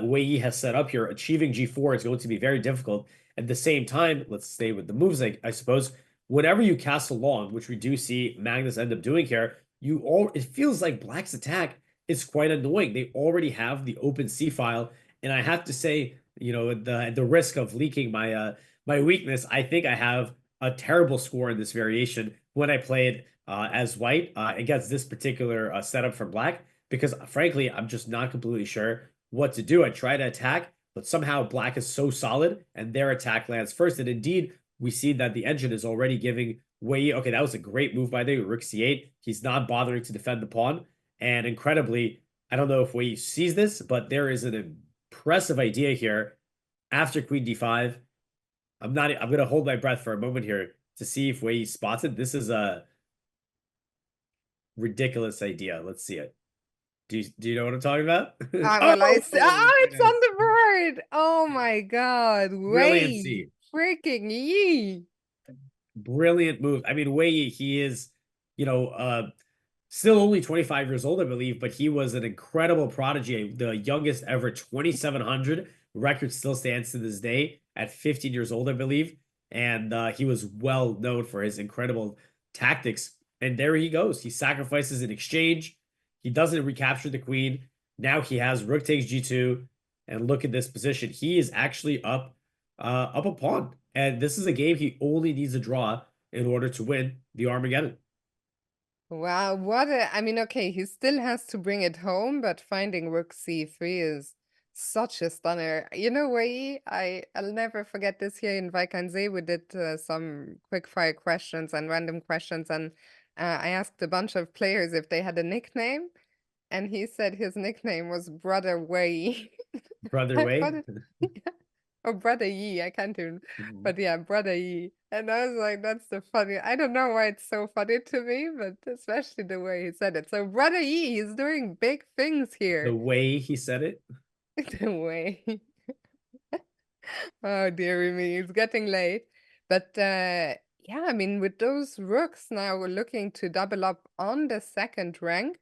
Wei has set up here. Achieving G4 is going to be very difficult. At the same time, let's stay with the moves, I suppose. Whenever you castle long, which we do see Magnus end up doing here, it feels like Black's attack is quite annoying. They already have the open C file. And I have to say, the risk of leaking my weakness, I think I have a terrible score in this variation when I played as white against this particular setup for black, because frankly, I'm just not completely sure what to do. I try to attack, but somehow black is so solid and their attack lands first. And indeed, we see that the engine is already giving Wei. Okay, that was a great move by the Rook C8. He's not bothering to defend the pawn. And incredibly, I don't know if Wei sees this, but there is an impressive idea here after Queen D5. I'm going to hold my breath for a moment here to see if Wei spots it. This is a ridiculous idea. Let's see it. Do you know what I'm talking about? It's on the board. Oh my God. Wei, freaking Yi. Brilliant move. I mean, Wei, he is, still only 25 years old, I believe, but he was an incredible prodigy, the youngest ever 2,700. Record still stands to this day at 15 years old, I believe. And he was well known for his incredible tactics. And there he goes. He sacrifices in exchange. He doesn't recapture the queen. Now he has Rook takes G2. And look at this position. He is actually up a pawn. And this is a game he only needs a draw in order to win the Armageddon. Wow, okay, he still has to bring it home, but finding Rook C3 is such a stunner. Wei, I'll never forget this here in Vaikanze. We did some quick-fire questions and random questions, and I asked a bunch of players if they had a nickname, and he said his nickname was Brother Wei. Brother Wei? or Brother Yi, I can't even, Mhm. but yeah, Brother Yi. And I was like, that's the funny, I don't know why it's so funny to me, but especially the way he said it. So Brother Yi, he's doing big things The here. way he said it. The way. Oh, dearie me, it's getting late. But yeah, I mean, with those rooks now we're looking to double up on the second rank.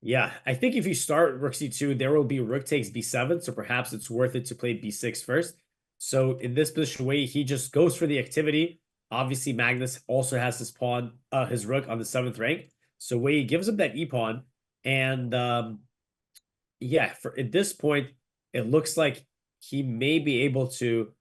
Yeah, I think if you start rook c2, there will be rook takes b7, so perhaps it's worth it to play b6 first. So in this position, way he just goes for the activity. Obviously, Magnus also has his pawn, his rook on the 7th rank. So Wei gives him that e pawn, and yeah, for at this point, it looks like he may be able to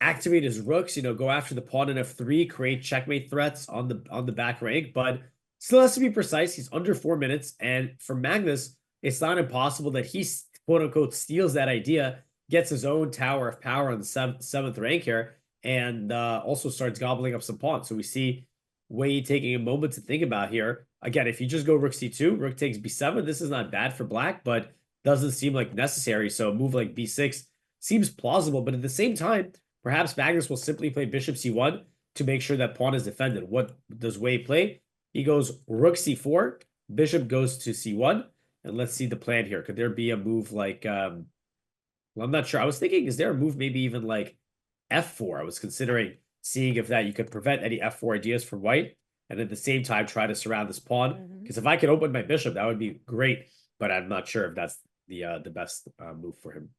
activate his rooks, go after the pawn in f3, create checkmate threats on the back rank, but still has to be precise. He's under 4 minutes, and for Magnus, it's not impossible that he quote unquote steals that idea, gets his own tower of power on the seventh rank here, and also starts gobbling up some pawns. So we see Wei taking a moment to think about here. Again, if you just go rook c2, rook takes b7, this is not bad for black, but doesn't seem like necessary. So a move like b6 seems plausible, but at the same time, perhaps Magnus will simply play bishop c1 to make sure that pawn is defended. What does Wei play? He goes rook c4, bishop goes to c1, and let's see the plan here. Could there be a move like, well, I'm not sure. I was thinking, is there a move maybe even like f4? I was considering seeing if that you could prevent any f4 ideas from white, and at the same time try to surround this pawn. Because if I could open my bishop, that would be great, but I'm not sure if that's the best move for him.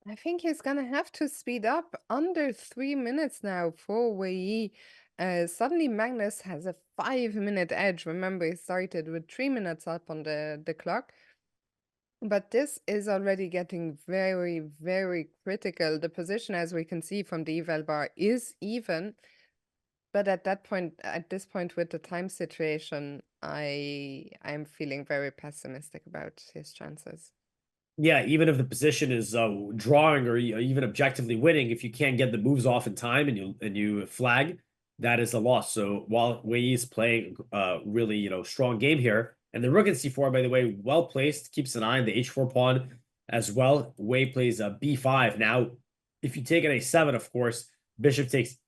I think he's gonna have to speed up under 3 minutes now for Wei. Suddenly Magnus has a 5-minute edge. Remember, he started with 3 minutes up on the clock. But this is already getting very, very critical. The position, as we can see from the eval bar, is even. But at this point with the time situation, I'm feeling very pessimistic about his chances. Yeah, even if the position is drawing or even objectively winning, if you can't get the moves off in time and you flag, that is a loss. So while Wei is playing really strong game here, and the rook at c4, by the way, well placed, keeps an eye on the h4 pawn as well. Wei plays a b5. Now, if you take an a7, of course, bishop takes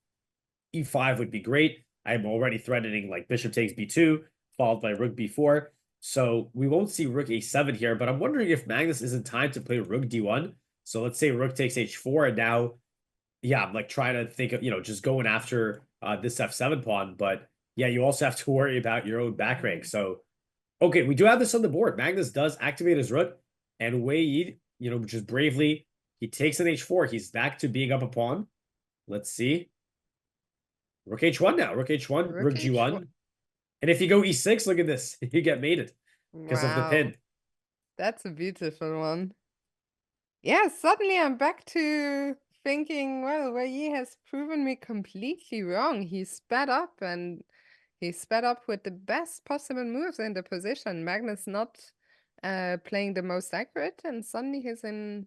e5 would be great. I'm already threatening like bishop takes b2, followed by rook b4. So we won't see rook a7 here, but I'm wondering if Magnus isn't time to play rook d1. So let's say rook takes h4, and now, yeah, I'm like trying to think of, just going after this f7 pawn. But yeah, you also have to worry about your own back rank. So, okay, we do have this on the board. Magnus does activate his rook, and Wei, just bravely, he takes an h4. He's back to being up a pawn. Let's see. Rook h1 now. Rook h1, rook g1. And if you go e6, look at this. You get mated because of the pin. That's a beautiful one. Yeah, suddenly I'm back to thinking, well, Wei has proven me completely wrong. He sped up and he sped up with the best possible moves in the position. Magnus not playing the most accurate, and suddenly he's in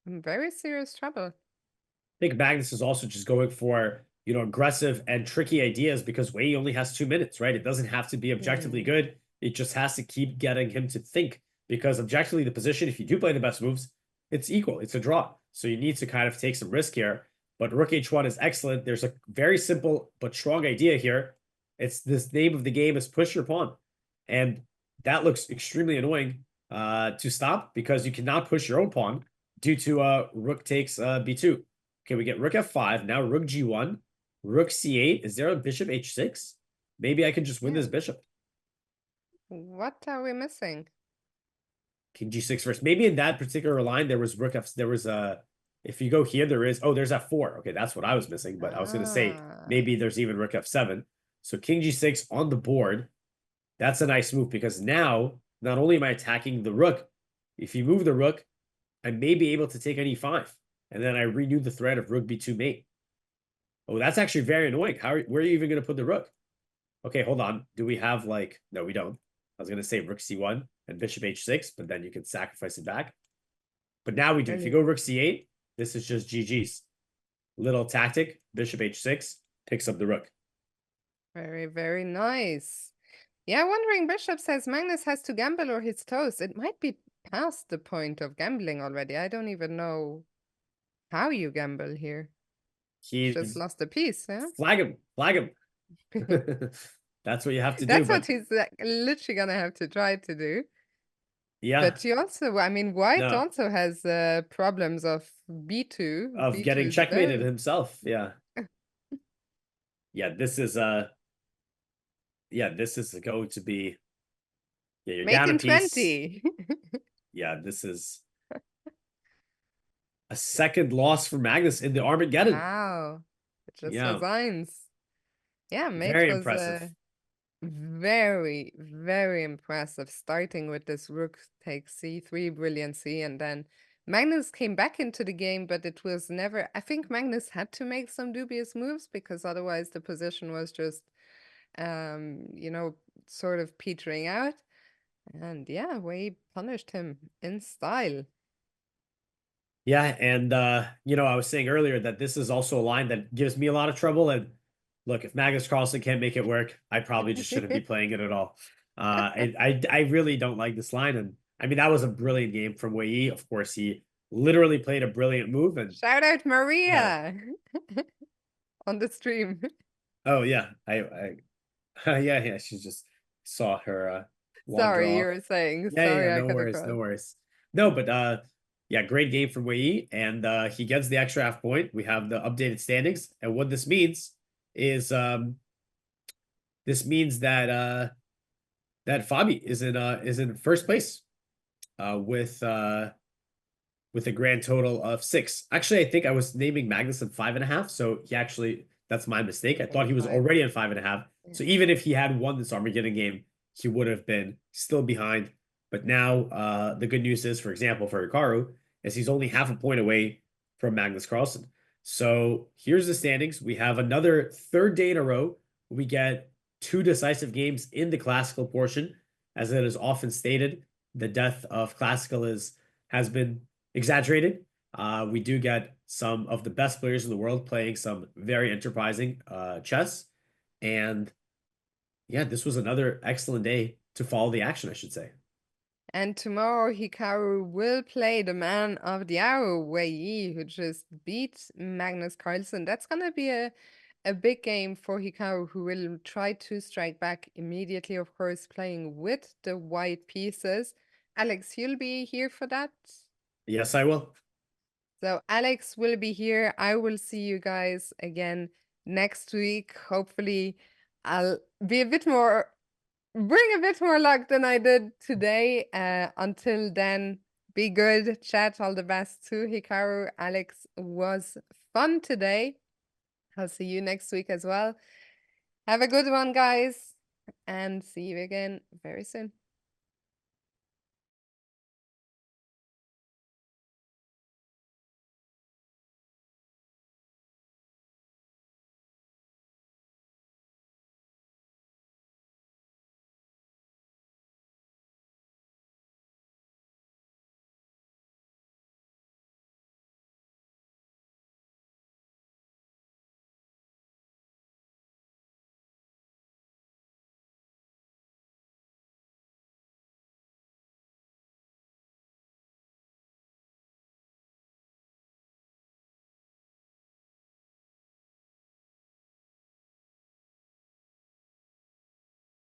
very serious trouble. I think Magnus is also just going for aggressive and tricky ideas because Wei only has 2 minutes, right? It doesn't have to be objectively good. It just has to keep getting him to think, because objectively the position, if you do play the best moves, it's equal. It's a draw. So you need to kind of take some risk here. But rook h1 is excellent. There's a very simple but strong idea here. It's this name of the game is push your pawn. And that looks extremely annoying to stop, because you cannot push your own pawn due to rook takes b2. Okay, we get rook f5. Now rook g1. Rook c8. Is there a bishop h6? Maybe I can just win this bishop. What are we missing? King g6 first. Maybe in that particular line there was rook f. There was a. If you go here, there is. Oh, there's f4. Okay, that's what I was missing. But I was going to say maybe there's even rook f7. So king g6 on the board. That's a nice move, because now not only am I attacking the rook, if you move the rook, I may be able to take an e5, and then I renew the threat of rook b2 mate. Oh, that's actually very annoying. Where are you even going to put the rook? Okay, hold on. Do we have like... No, we don't. I was going to say rook c1 and bishop h6, but then you can sacrifice it back. But now we do. If you go rook c8, this is just GG's. Little tactic, bishop h6, picks up the rook. Very, very nice. Yeah, wondering, Bishop says Magnus has to gamble or he's toast. It might be past the point of gambling already. I don't even know how you gamble here. He Just lost a piece, yeah? flag him, flag him. That's what you have to do. That's what But he's literally gonna have to try to do. yeah, But you also, I mean, White no, also has problems of B2. of B2 getting is checkmated very... himself. Yeah. Yeah, this is going to be, yeah, you're Mate down a in piece. 20. Yeah, this is a second loss for Magnus in the Armageddon. Wow. Just Yeah, was eins. Yeah, Mate very was impressive. very, very impressive. Starting with this rook takes c3, brilliancy, and then Magnus came back into the game, but it was never... I think Magnus had to make some dubious moves because otherwise the position was just, you know, sort of petering out. And yeah, we punished him in style. Yeah, and you know, I was saying earlier that this is also a line that gives me a lot of trouble. And look, if Magnus Carlsen can't make it work, I probably just shouldn't be playing it at all. I really don't like this line. And I mean, that was a brilliant game from Wei Yi. Of course, he literally played a brilliant move. And Shout out yeah, Maria on the stream. oh yeah, yeah, she just saw her wander Sorry, you off. were saying. Yeah, Sorry, I no cut worries, no across. worries. No, but yeah, great game from Wei Yi, and he gets the extra half point. We have the updated standings, and what this means is that Fabi is in first place with a grand total of 6. Actually, I think I was naming Magnus at 5.5, so he actually, that's my mistake. I thought he was 5. already at 5.5. Yeah. So even if he had won this Armageddon game, he would have been still behind. But now the good news is, for example, for Hikaru, is he's only half a point away from Magnus Carlsen. So here's the standings. We have another third day in a row. We get 2 decisive games in the classical portion. As it is often stated, the death of classical has been exaggerated. We do get some of the best players in the world playing some very enterprising chess. And yeah, this was another excellent day to follow the action, I should say. And tomorrow, Hikaru will play the man of the hour, Wei Yi, who just beat Magnus Carlsen. That's gonna be a big game for Hikaru, who will try to strike back immediately, of course, playing with the white pieces. Alex, you'll be here for that? Yes, I will. So Alex will be here. I will see you guys again next week. Hopefully, I'll be bring a bit more luck than I did today. Until then, be good. Chat, all the best to Hikaru. Alex, was fun today. I'll see you next week as well. Have a good one, guys, and see you again very soon.